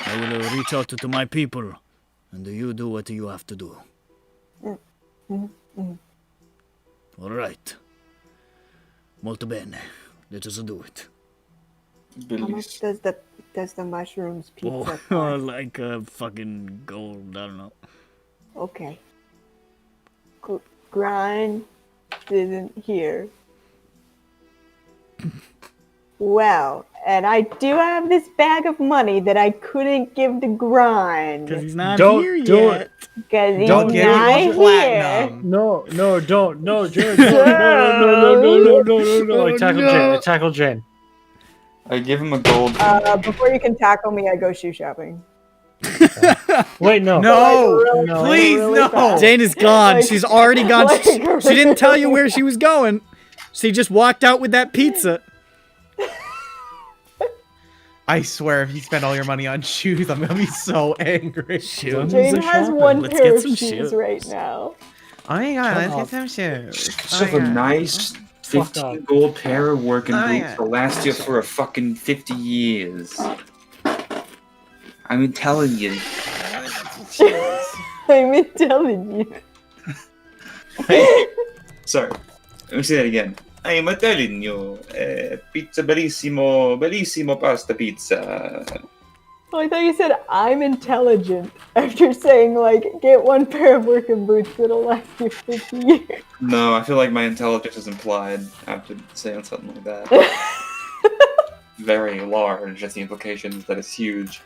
[SPEAKER 10] I will reach out to my people, and you do what you have to do. All right. Molto bene. Let us do it.
[SPEAKER 11] How much does the mushrooms pizza cost?
[SPEAKER 10] Like fucking gold. I don't know.
[SPEAKER 11] Okay. Grind isn't here. Well, and I do have this bag of money that I couldn't give to Grind.
[SPEAKER 1] Because he's not
[SPEAKER 5] Don't
[SPEAKER 1] here
[SPEAKER 5] do
[SPEAKER 1] yet.
[SPEAKER 11] Because he's
[SPEAKER 6] Don't give
[SPEAKER 11] not
[SPEAKER 6] him
[SPEAKER 11] here.
[SPEAKER 6] platinum.
[SPEAKER 5] No, don't. No, Jared. No. I tackle Jane.
[SPEAKER 8] I give him a gold.
[SPEAKER 11] Before you can tackle me, I go shoe shopping.
[SPEAKER 5] Wait, no.
[SPEAKER 6] No,
[SPEAKER 5] No.
[SPEAKER 6] please,
[SPEAKER 11] Really
[SPEAKER 6] no.
[SPEAKER 11] fast.
[SPEAKER 1] Jane is gone.
[SPEAKER 11] Like-
[SPEAKER 1] She's already gone.
[SPEAKER 11] like
[SPEAKER 1] She didn't tell you where she was going. She just walked out with that pizza.
[SPEAKER 6] I swear, if you spend all your money on shoes, I'm gonna be so angry.
[SPEAKER 1] Shoes.
[SPEAKER 11] Jane has one
[SPEAKER 1] Let's
[SPEAKER 11] pair
[SPEAKER 1] get
[SPEAKER 11] of
[SPEAKER 1] some
[SPEAKER 11] shoes
[SPEAKER 1] shoes.
[SPEAKER 11] right now.
[SPEAKER 6] Oh my god, let's
[SPEAKER 5] Shut
[SPEAKER 6] get some shoes.
[SPEAKER 8] Just a nice 15 gold pair of working
[SPEAKER 6] Oh,
[SPEAKER 8] boots
[SPEAKER 6] yeah.
[SPEAKER 8] will last you for a fucking 50 years. I'm telling you.
[SPEAKER 11] I'm telling you.
[SPEAKER 8] Sorry. Let me say that again. I'm telling you. Pizza bellissimo, bellissimo pasta pizza.
[SPEAKER 11] Oh, I thought you said I'm intelligent after saying, like, get one pair of working boots that'll last you 50 years.
[SPEAKER 8] No, I feel like my intelligence is implied after saying something like that. Very large. That's the implication that it's huge.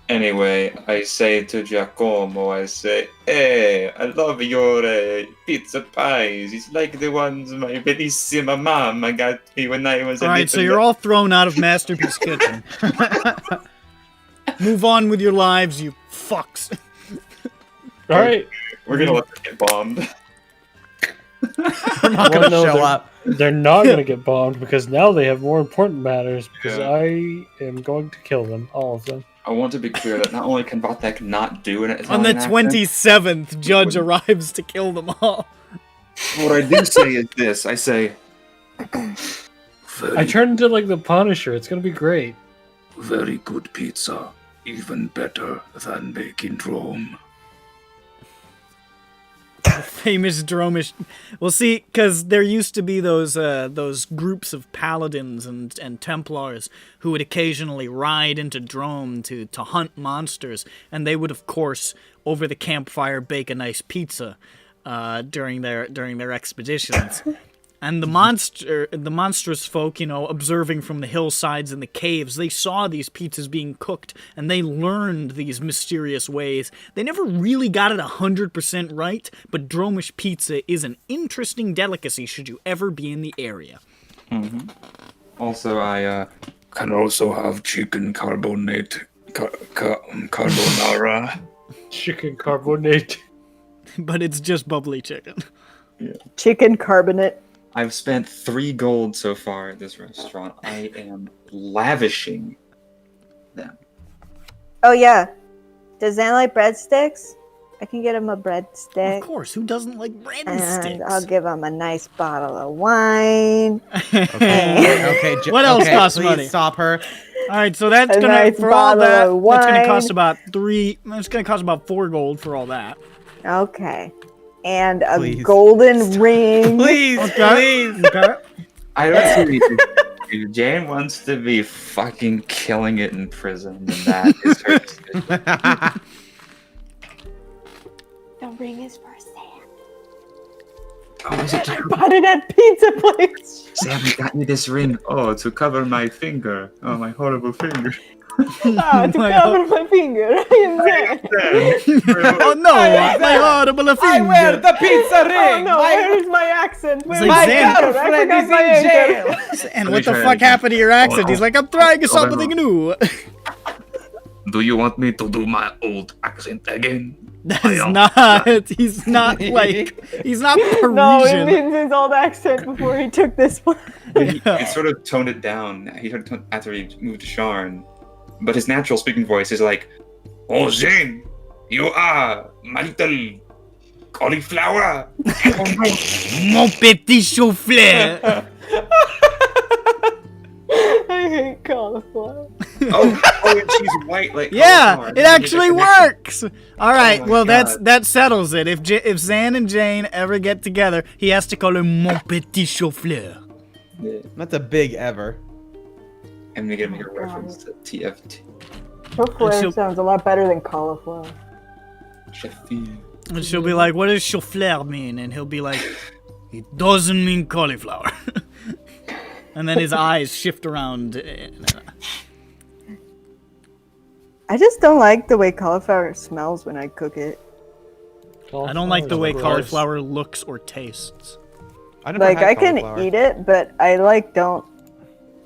[SPEAKER 8] Anyway, I say to Giacomo, I say, hey, I love your pizza pies. It's like the ones my bellissima mama got me when I was a
[SPEAKER 1] All right,
[SPEAKER 8] little...
[SPEAKER 1] so you're all thrown out of Masterpiece Kitchen. Move on with your lives, you fucks.
[SPEAKER 5] All right.
[SPEAKER 8] We're gonna let them get bombed.
[SPEAKER 6] I'm not gonna show
[SPEAKER 5] they're,
[SPEAKER 6] up.
[SPEAKER 5] They're not going to get bombed because now they have more important matters because
[SPEAKER 8] Yeah.
[SPEAKER 5] I am going to kill them, all of them.
[SPEAKER 8] I want to be clear that not only can Vathek not do it
[SPEAKER 1] On the 27th, Judge arrives to kill them all.
[SPEAKER 8] What I do say is this. I say,
[SPEAKER 5] I turned into like the Punisher. It's going to be great.
[SPEAKER 3] Very good pizza. Even better than making Rome.
[SPEAKER 1] Famous Dromish. Well, see, because there used to be those groups of paladins and Templars who would occasionally ride into Drome to hunt monsters, and they would, of course, over the campfire bake a nice pizza during their expeditions. And the monstrous folk, observing from the hillsides and the caves, they saw these pizzas being cooked, and they learned these mysterious ways. They never really got it 100% right, but Dromish pizza is an interesting delicacy should you ever be in the area.
[SPEAKER 3] Mm-hmm. Also, I can also have chicken carbonate, carbonara.
[SPEAKER 5] Chicken carbonate.
[SPEAKER 1] But it's just bubbly chicken.
[SPEAKER 3] Yeah.
[SPEAKER 4] Chicken carbonate.
[SPEAKER 8] I've spent 3 gold so far at this restaurant. I am lavishing them.
[SPEAKER 11] Oh yeah. Does Zan like breadsticks? I can get him a breadstick.
[SPEAKER 1] Of course, who doesn't like
[SPEAKER 11] And
[SPEAKER 1] breadsticks?
[SPEAKER 11] I'll give him a nice bottle of wine.
[SPEAKER 6] Okay.
[SPEAKER 1] What else costs
[SPEAKER 6] please
[SPEAKER 1] money?
[SPEAKER 6] Stop her.
[SPEAKER 1] All right, so that's
[SPEAKER 11] A
[SPEAKER 1] gonna
[SPEAKER 11] nice
[SPEAKER 1] for all
[SPEAKER 11] bottle
[SPEAKER 1] that.
[SPEAKER 11] of
[SPEAKER 1] That's gonna
[SPEAKER 11] wine.
[SPEAKER 1] cost about 3. It's gonna cost about 4 gold for all that.
[SPEAKER 11] Okay. And a
[SPEAKER 6] Please.
[SPEAKER 11] golden ring.
[SPEAKER 6] Please, please.
[SPEAKER 1] Okay.
[SPEAKER 8] I don't see if Jane wants to be fucking killing it in prison, then that is her decision.
[SPEAKER 11] The ring is for Sam.
[SPEAKER 8] Oh, is it
[SPEAKER 4] I bought it at Pizza Place.
[SPEAKER 8] Sam got me this ring. Oh, to cover my finger. Oh, my horrible finger.
[SPEAKER 4] Oh, to cover my finger.
[SPEAKER 1] Oh no, my horrible
[SPEAKER 6] I
[SPEAKER 1] finger.
[SPEAKER 6] wear the pizza ring.
[SPEAKER 4] Oh no, where is my accent? Where's
[SPEAKER 1] like
[SPEAKER 4] my
[SPEAKER 1] Zan.
[SPEAKER 4] anchor? I
[SPEAKER 6] girlfriend
[SPEAKER 4] forgot
[SPEAKER 6] is
[SPEAKER 4] my
[SPEAKER 6] in
[SPEAKER 4] anchor.
[SPEAKER 6] jail.
[SPEAKER 1] And
[SPEAKER 8] Let
[SPEAKER 1] what
[SPEAKER 8] me
[SPEAKER 1] the
[SPEAKER 8] try
[SPEAKER 1] fuck
[SPEAKER 8] it again.
[SPEAKER 1] happened to your accent? He's like, I'm trying something new.
[SPEAKER 3] Do you want me to do my old accent again?
[SPEAKER 1] That is not. He's not like. He's not Parisian.
[SPEAKER 4] No, it means his old accent before he took this one.
[SPEAKER 8] He sort of toned it down. He sort of after he moved to Sharn. But his natural speaking voice is like,
[SPEAKER 3] Oh, Jane, you are my little cauliflower. Oh, no.
[SPEAKER 1] Mon petit chou-fleur.
[SPEAKER 4] I hate cauliflower.
[SPEAKER 8] and she's white like
[SPEAKER 1] Yeah,
[SPEAKER 8] cauliflower.
[SPEAKER 1] it actually works. All right,
[SPEAKER 8] Oh my
[SPEAKER 1] well
[SPEAKER 8] God.
[SPEAKER 1] that settles it. If Zan and Jane ever get together, he has to call her Mon petit chou-fleur.
[SPEAKER 8] Yeah.
[SPEAKER 6] That's a big ever.
[SPEAKER 8] I'm gonna make a reference to TFT.
[SPEAKER 4] Chou-fleur
[SPEAKER 1] she'll-
[SPEAKER 4] sounds a lot better than cauliflower.
[SPEAKER 8] Sheffield.
[SPEAKER 1] And she'll be like, "What does chou-fleur mean?" And he'll be like, "It doesn't mean cauliflower." And then his eyes shift around.
[SPEAKER 4] I just don't like the way cauliflower smells when I cook it.
[SPEAKER 1] I don't like the way
[SPEAKER 5] Gross.
[SPEAKER 1] cauliflower looks or tastes.
[SPEAKER 6] I never
[SPEAKER 4] Like
[SPEAKER 6] had
[SPEAKER 4] I can
[SPEAKER 6] cauliflower.
[SPEAKER 4] eat it, but I like don't.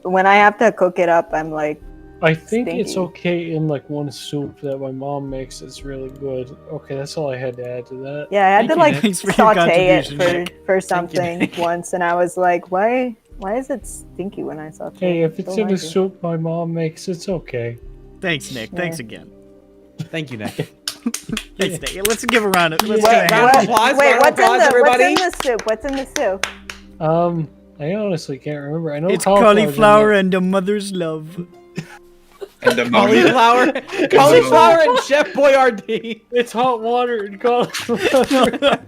[SPEAKER 4] When I have to cook it up, I'm like,
[SPEAKER 5] I think it's
[SPEAKER 4] Stinky.
[SPEAKER 5] okay in like one soup that my mom makes. It's really good. Okay, that's all I had to add to that.
[SPEAKER 4] yeah, I had
[SPEAKER 6] Thank
[SPEAKER 4] to
[SPEAKER 6] you,
[SPEAKER 4] like
[SPEAKER 6] Nick.
[SPEAKER 1] Thanks for your
[SPEAKER 4] saute it
[SPEAKER 1] contribution,
[SPEAKER 4] for
[SPEAKER 6] Thank you,
[SPEAKER 4] something
[SPEAKER 6] Nick.
[SPEAKER 4] once, and I was like, why is it stinky when I saute?
[SPEAKER 5] Hey,
[SPEAKER 4] it?
[SPEAKER 5] if it's
[SPEAKER 4] Don't
[SPEAKER 5] in a
[SPEAKER 4] like it.
[SPEAKER 5] soup my mom makes, it's okay.
[SPEAKER 1] Thanks, Nick.
[SPEAKER 4] Yeah.
[SPEAKER 1] Thanks again.
[SPEAKER 6] Thank you, Nick.
[SPEAKER 1] Thanks, Nick. Let's give a round. Let's
[SPEAKER 4] Wait,
[SPEAKER 1] give a hand.
[SPEAKER 6] round of applause,
[SPEAKER 4] wait,
[SPEAKER 6] round of
[SPEAKER 4] what's in
[SPEAKER 6] applause,
[SPEAKER 4] the
[SPEAKER 6] everybody.
[SPEAKER 4] soup? What's in the soup?
[SPEAKER 5] I honestly can't remember. I know
[SPEAKER 1] It's
[SPEAKER 5] cauliflower's in
[SPEAKER 1] cauliflower
[SPEAKER 5] there.
[SPEAKER 1] and a mother's love.
[SPEAKER 8] And ammonia.
[SPEAKER 6] Cauliflower and Chef Boyardee.
[SPEAKER 5] It's hot water and cauliflower.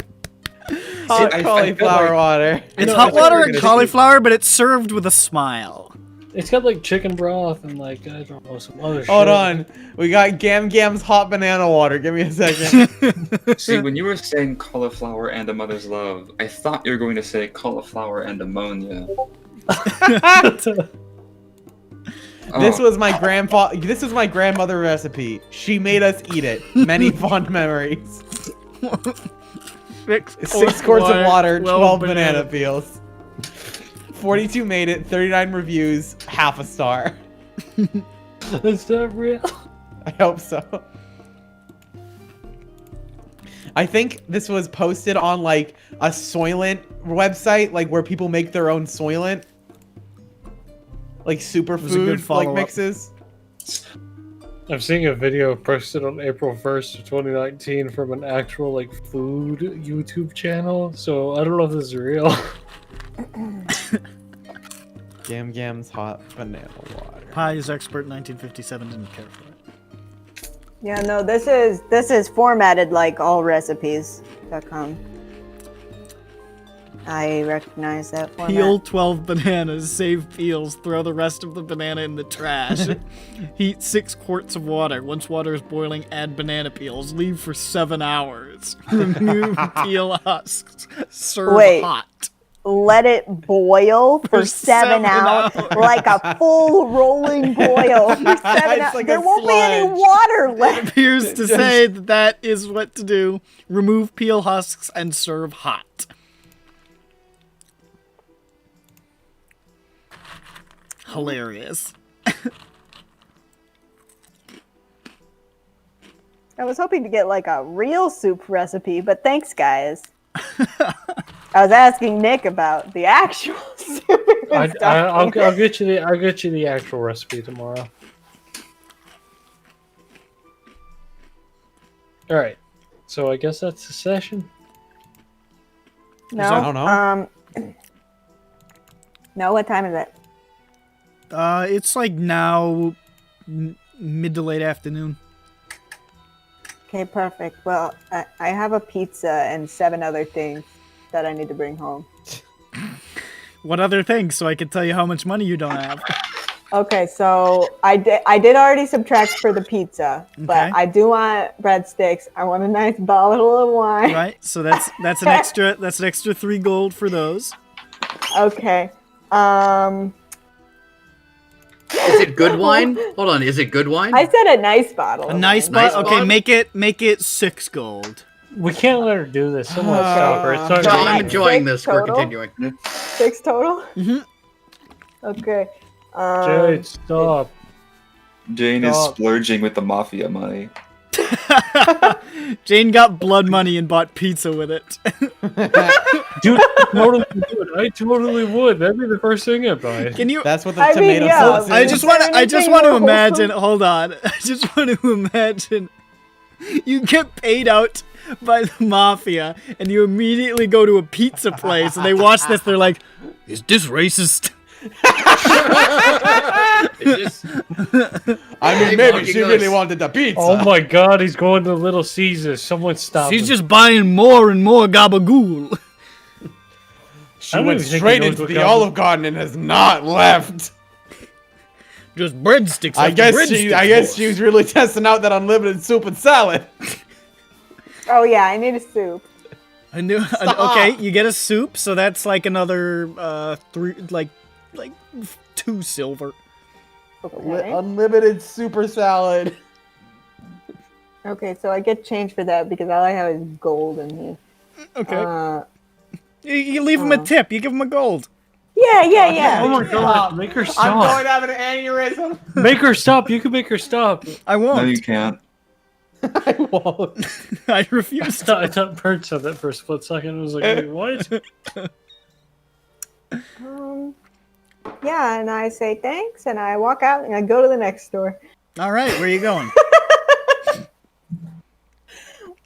[SPEAKER 6] Hot
[SPEAKER 8] I feel
[SPEAKER 6] cauliflower
[SPEAKER 8] like-
[SPEAKER 6] water.
[SPEAKER 1] It's
[SPEAKER 8] No,
[SPEAKER 1] hot
[SPEAKER 8] I thought we
[SPEAKER 1] water
[SPEAKER 8] were
[SPEAKER 1] and
[SPEAKER 8] gonna
[SPEAKER 1] cauliflower, but it's served with a smile.
[SPEAKER 5] It's got like chicken broth and like I don't know some other shit.
[SPEAKER 6] Hold on. We got Gam Gam's hot banana water. Give me a second.
[SPEAKER 8] See, when you were saying cauliflower and a mother's love, I thought you were going to say cauliflower and ammonia.
[SPEAKER 6] This
[SPEAKER 8] Oh,
[SPEAKER 6] was my grandfather. This was my grandmother recipe. She made us eat it. Many fond memories. 6 quarts of water, 12 banana peels. 42 made it. 39 reviews. Half a star.
[SPEAKER 5] That's not real.
[SPEAKER 6] I hope so. I think this was posted on like a Soylent website, like where people make their own Soylent, like
[SPEAKER 1] was a good
[SPEAKER 6] superfood like
[SPEAKER 1] follow-up.
[SPEAKER 6] mixes.
[SPEAKER 5] I'm seeing a video posted on April 1st of 2019 from an actual like food YouTube channel. So I don't know if this is real.
[SPEAKER 6] Gam Gam's hot banana water.
[SPEAKER 1] Pie's expert 1957 didn't care for it.
[SPEAKER 4] Yeah, no, this is formatted like allrecipes.com. I recognize that format.
[SPEAKER 1] Peel 12 bananas, save peels, throw the rest of the banana in the trash. Heat 6 quarts of water. Once water is boiling, add banana peels. Leave for 7 hours. Remove peel husks. Serve
[SPEAKER 4] Wait.
[SPEAKER 1] hot.
[SPEAKER 11] let it boil for 7
[SPEAKER 1] 7
[SPEAKER 11] hours,
[SPEAKER 1] hours.
[SPEAKER 11] like a full rolling boil for 7
[SPEAKER 6] It's
[SPEAKER 11] hours.
[SPEAKER 6] like
[SPEAKER 11] There
[SPEAKER 6] a
[SPEAKER 11] won't be any
[SPEAKER 6] sludge.
[SPEAKER 11] water
[SPEAKER 1] It
[SPEAKER 11] left.
[SPEAKER 1] appears to say that that is what to do. Remove peel husks and serve hot. Hilarious.
[SPEAKER 11] I was hoping to get like a real soup recipe, but thanks, guys. I was asking Nick about the actual soup.
[SPEAKER 9] I'll get you the actual recipe tomorrow. All right, so I guess that's the session.
[SPEAKER 11] No,
[SPEAKER 6] I don't know.
[SPEAKER 11] No, what time is it?
[SPEAKER 1] It's like now mid to late afternoon.
[SPEAKER 11] Okay, perfect. Well, I have a pizza and 7 other things that I need to bring home.
[SPEAKER 1] What other things, so I can tell you how much money you don't have?
[SPEAKER 11] Okay, so I did already subtract for the pizza, but
[SPEAKER 1] Okay.
[SPEAKER 11] I do want breadsticks. I want a nice bottle of wine.
[SPEAKER 1] Right, so that's an extra 3 gold for those.
[SPEAKER 11] Okay.
[SPEAKER 2] Is it good wine? Hold on, is it good wine?
[SPEAKER 11] I said a nice bottle.
[SPEAKER 1] A
[SPEAKER 11] of
[SPEAKER 1] nice
[SPEAKER 11] wine.
[SPEAKER 2] Nice
[SPEAKER 1] bottle. Okay,
[SPEAKER 2] bottle?
[SPEAKER 1] make it 6 gold.
[SPEAKER 9] We can't let her do this. Someone stop her. It's not
[SPEAKER 2] No,
[SPEAKER 9] gonna
[SPEAKER 2] I'm
[SPEAKER 9] happen.
[SPEAKER 2] enjoying
[SPEAKER 11] 6
[SPEAKER 2] this. We're
[SPEAKER 11] total?
[SPEAKER 2] continuing.
[SPEAKER 11] 6 total?
[SPEAKER 1] Mhm.
[SPEAKER 11] Okay.
[SPEAKER 9] Jade, stop.
[SPEAKER 8] Jane is
[SPEAKER 9] Stop.
[SPEAKER 8] splurging with the mafia money.
[SPEAKER 1] Jane got blood money and bought pizza with it.
[SPEAKER 9] Dude, I totally would. That'd be the first thing I'd buy.
[SPEAKER 1] Can you?
[SPEAKER 6] That's what the
[SPEAKER 11] I mean,
[SPEAKER 6] tomato
[SPEAKER 11] yeah,
[SPEAKER 6] sauce is.
[SPEAKER 1] I just
[SPEAKER 11] Is
[SPEAKER 1] want
[SPEAKER 11] there
[SPEAKER 1] to. I just
[SPEAKER 11] anything
[SPEAKER 1] want to
[SPEAKER 11] more
[SPEAKER 1] imagine.
[SPEAKER 11] wholesome?
[SPEAKER 1] Hold on. I just want to imagine. You get paid out by the mafia, and you immediately go to a pizza place, and they watch this. They're like, "Is this racist?"
[SPEAKER 6] I mean,
[SPEAKER 2] Hey,
[SPEAKER 6] maybe
[SPEAKER 2] Marky
[SPEAKER 6] she
[SPEAKER 2] goes.
[SPEAKER 6] really wanted the pizza.
[SPEAKER 9] Oh my god, he's going to Little Caesars. Someone stop
[SPEAKER 1] She's
[SPEAKER 9] him.
[SPEAKER 1] just buying more and more gabagool.
[SPEAKER 6] She
[SPEAKER 9] I don't
[SPEAKER 6] went
[SPEAKER 9] even think
[SPEAKER 6] straight
[SPEAKER 9] he knows
[SPEAKER 6] into
[SPEAKER 9] what
[SPEAKER 6] the
[SPEAKER 9] kind of-
[SPEAKER 6] Olive Garden and has not left.
[SPEAKER 1] Just breadsticks.
[SPEAKER 6] I
[SPEAKER 1] after
[SPEAKER 6] guess
[SPEAKER 1] breadsticks,
[SPEAKER 6] she was really testing out that unlimited soup and salad.
[SPEAKER 11] Oh, yeah, I need a soup.
[SPEAKER 1] I knew. Okay, you get a soup, so that's like another 3, like 2 silver.
[SPEAKER 11] Okay.
[SPEAKER 6] Unlimited super salad.
[SPEAKER 11] Okay, so I get change for that because all I have is gold in here.
[SPEAKER 1] Okay. You leave him a tip. You give him a gold.
[SPEAKER 11] Yeah.
[SPEAKER 9] Oh my god, make her
[SPEAKER 6] I'm
[SPEAKER 9] stop.
[SPEAKER 6] going to have an aneurysm.
[SPEAKER 9] Make her stop. You can make her stop.
[SPEAKER 1] I
[SPEAKER 8] No,
[SPEAKER 1] won't.
[SPEAKER 8] you can't.
[SPEAKER 6] I won't.
[SPEAKER 1] I refuse to.
[SPEAKER 9] I thought Bert said that for a split second. I was like, wait, what?
[SPEAKER 11] Yeah, and I say thanks, and I walk out, and I go to the next store.
[SPEAKER 1] All right, where are you going?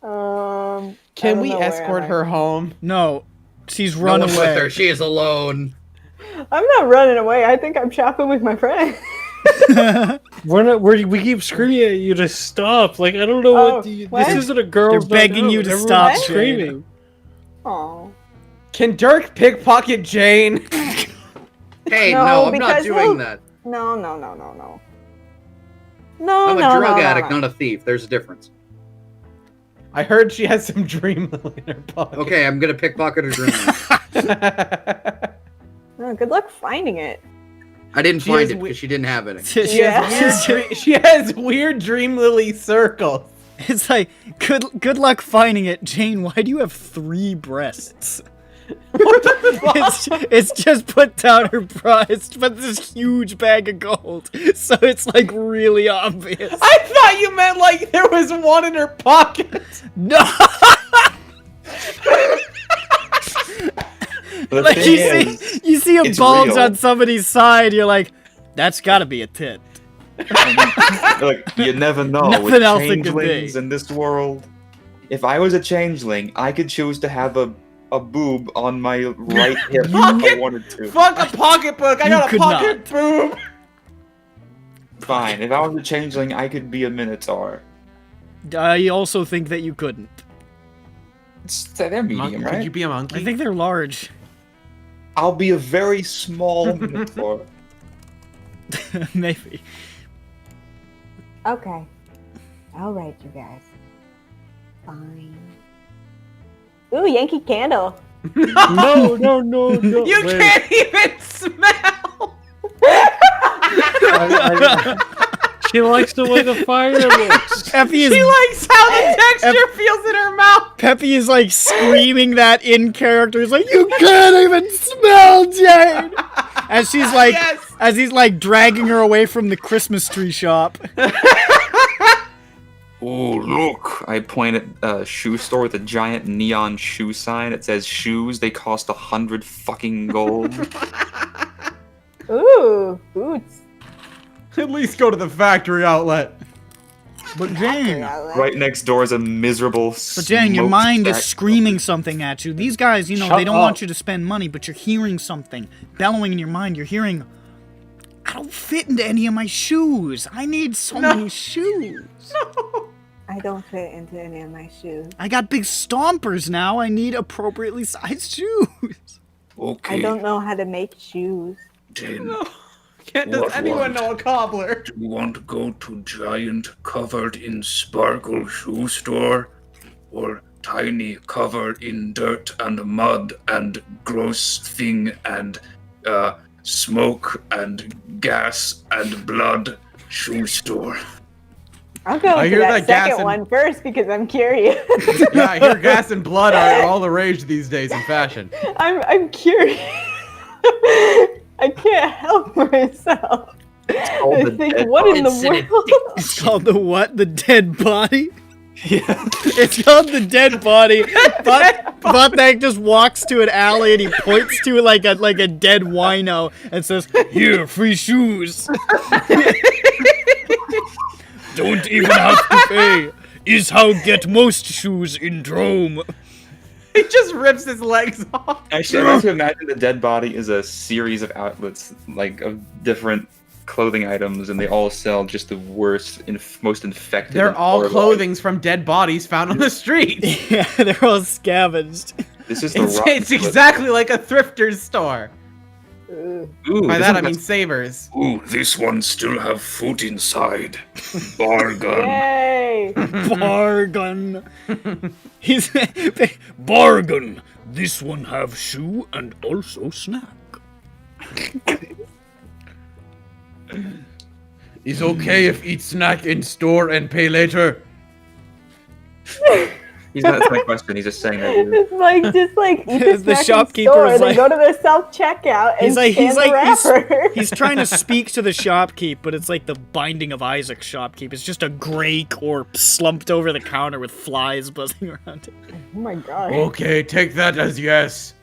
[SPEAKER 11] I
[SPEAKER 6] Can
[SPEAKER 11] don't
[SPEAKER 6] we
[SPEAKER 11] know where
[SPEAKER 6] escort
[SPEAKER 11] am I?
[SPEAKER 6] her home?
[SPEAKER 1] No, she's
[SPEAKER 2] No
[SPEAKER 1] run
[SPEAKER 2] one with
[SPEAKER 1] away.
[SPEAKER 2] her. She is alone.
[SPEAKER 11] I'm not running away. I think I'm shopping with my friend.
[SPEAKER 9] We keep screaming at you to stop. Like, I don't know
[SPEAKER 11] Oh, what?
[SPEAKER 9] this isn't a girl's
[SPEAKER 1] They're begging
[SPEAKER 9] night
[SPEAKER 1] you
[SPEAKER 9] out.
[SPEAKER 1] to
[SPEAKER 9] Everyone's
[SPEAKER 1] stop, Jade.
[SPEAKER 9] screaming.
[SPEAKER 11] Oh.
[SPEAKER 6] Can Dirk pickpocket Jane?
[SPEAKER 2] Hey,
[SPEAKER 11] No,
[SPEAKER 2] no, I'm not
[SPEAKER 11] because
[SPEAKER 2] doing
[SPEAKER 11] he'll-
[SPEAKER 2] that.
[SPEAKER 11] No.
[SPEAKER 2] I'm
[SPEAKER 11] No,
[SPEAKER 2] a drug addict, not a thief. There's a difference.
[SPEAKER 6] I heard she has some dream lily in her pocket.
[SPEAKER 2] Okay, I'm gonna pickpocket her dream.
[SPEAKER 11] Oh, good luck finding it.
[SPEAKER 2] I didn't
[SPEAKER 6] She
[SPEAKER 2] find
[SPEAKER 6] has
[SPEAKER 2] it because she didn't have it.
[SPEAKER 6] She has weird dream lily circles.
[SPEAKER 1] It's like good luck finding it, Jane. Why do you have 3 breasts? It's just put down her bra. It's but this huge bag of gold, so it's like really obvious.
[SPEAKER 6] I thought you meant like there was one in her pocket.
[SPEAKER 1] No,
[SPEAKER 8] The
[SPEAKER 1] like
[SPEAKER 8] thing
[SPEAKER 1] you see a
[SPEAKER 8] it's
[SPEAKER 1] bulge
[SPEAKER 8] real.
[SPEAKER 1] on somebody's side, you're like, that's got to be a tit.
[SPEAKER 8] Look, you never know.
[SPEAKER 1] Nothing
[SPEAKER 8] With
[SPEAKER 1] else it could
[SPEAKER 8] changelings
[SPEAKER 1] be.
[SPEAKER 8] in this world, if I was a changeling, I could choose to have a boob on my right hip if I wanted to.
[SPEAKER 6] Fuck a pocketbook. I
[SPEAKER 1] You
[SPEAKER 6] got a
[SPEAKER 1] could
[SPEAKER 6] pocket boob.
[SPEAKER 8] Fine. If I was a changeling, I could be a minotaur.
[SPEAKER 1] I also think that you couldn't.
[SPEAKER 8] They're medium, right?
[SPEAKER 6] Could you be a monkey?
[SPEAKER 1] I think they're large.
[SPEAKER 8] I'll be a very small minotaur.
[SPEAKER 1] Maybe.
[SPEAKER 11] Okay. All right, you guys. Fine. Ooh, Yankee Candle.
[SPEAKER 5] No.
[SPEAKER 6] You
[SPEAKER 5] wait.
[SPEAKER 6] can't even smell.
[SPEAKER 5] She likes the way the fire looks.
[SPEAKER 1] Peppy is
[SPEAKER 6] She likes how the texture feels in her mouth.
[SPEAKER 1] Peppy is like screaming that in character. He's like, you can't even smell Jane. As she's like,
[SPEAKER 6] Yes.
[SPEAKER 1] as he's like dragging her away from the Christmas tree shop.
[SPEAKER 3] Oh, look.
[SPEAKER 8] I point at a shoe store with a giant neon shoe sign. It says shoes. They cost 100 fucking gold.
[SPEAKER 4] Ooh, boots.
[SPEAKER 6] At least go to the factory outlet.
[SPEAKER 1] But Jane,
[SPEAKER 8] Right next door is a miserable.
[SPEAKER 1] but Jane, your mind is
[SPEAKER 8] smokestack.
[SPEAKER 1] screaming something at you. These guys, you know,
[SPEAKER 5] Shut
[SPEAKER 1] they don't
[SPEAKER 5] up.
[SPEAKER 1] want you to spend money, but you're hearing something bellowing in your mind. You're hearing, I don't fit into any of my shoes. I need so many shoes.
[SPEAKER 11] I don't fit into any of my shoes.
[SPEAKER 1] I got big stompers now. I need appropriately sized shoes.
[SPEAKER 3] Okay,
[SPEAKER 11] I don't know how to make shoes.
[SPEAKER 3] Jane.
[SPEAKER 6] Does
[SPEAKER 3] What
[SPEAKER 6] anyone
[SPEAKER 3] one?
[SPEAKER 6] know a cobbler?
[SPEAKER 3] Do you want to go to giant covered in sparkle shoe store? Or tiny covered in dirt and mud and gross thing and smoke and gas and blood shoe store?
[SPEAKER 11] I'll go
[SPEAKER 6] I
[SPEAKER 11] to
[SPEAKER 6] hear
[SPEAKER 11] that
[SPEAKER 6] that gas
[SPEAKER 11] second
[SPEAKER 6] and-
[SPEAKER 11] one first because I'm curious.
[SPEAKER 6] Yeah, I hear gas and blood are all the rage these days in fashion.
[SPEAKER 11] I'm curious. I can't help myself.
[SPEAKER 8] called
[SPEAKER 11] I
[SPEAKER 8] the
[SPEAKER 11] think,
[SPEAKER 8] dead
[SPEAKER 11] what in the
[SPEAKER 8] body.
[SPEAKER 11] world?
[SPEAKER 1] It's called the what? The dead body?
[SPEAKER 8] Yeah.
[SPEAKER 1] It's called the dead body. Butneck just walks to an alley and he points to it like a dead wino and says, "Here, free shoes. Don't even have to pay. Is how get most shoes in Drome."
[SPEAKER 6] He just rips his legs off.
[SPEAKER 8] Actually, I like to imagine the dead body is a series of outlets, like of different clothing items, and they all sell just the worst, most infected.
[SPEAKER 6] They're
[SPEAKER 8] and
[SPEAKER 6] all
[SPEAKER 8] horrible-
[SPEAKER 6] clothings from dead bodies found on the street.
[SPEAKER 1] Yeah, they're all scavenged.
[SPEAKER 8] This is the
[SPEAKER 6] It's,
[SPEAKER 8] rotten
[SPEAKER 6] it's exactly like a thrifter's store.
[SPEAKER 8] Ooh,
[SPEAKER 6] By
[SPEAKER 8] this
[SPEAKER 6] that I
[SPEAKER 8] one
[SPEAKER 6] mean
[SPEAKER 8] has-
[SPEAKER 6] savers.
[SPEAKER 3] Ooh, this one still have food inside. Bargain.
[SPEAKER 11] Yay!
[SPEAKER 1] Bargain. He's bargain. This one have shoe and also snack.
[SPEAKER 6] It's okay if eat snack in store and pay later.
[SPEAKER 8] He's not asking my question. He's just saying that.
[SPEAKER 11] It's like just like eat the,
[SPEAKER 1] The
[SPEAKER 11] snack in
[SPEAKER 1] shopkeeper
[SPEAKER 11] store,
[SPEAKER 1] is
[SPEAKER 11] then
[SPEAKER 1] like-
[SPEAKER 11] go to the self checkout and scan the wrapper.
[SPEAKER 1] He's trying to speak to the shopkeep, but it's like the Binding of Isaac shopkeep. It's just a gray corpse slumped over the counter with flies buzzing around it.
[SPEAKER 11] Oh my god.
[SPEAKER 6] Okay, take that as yes.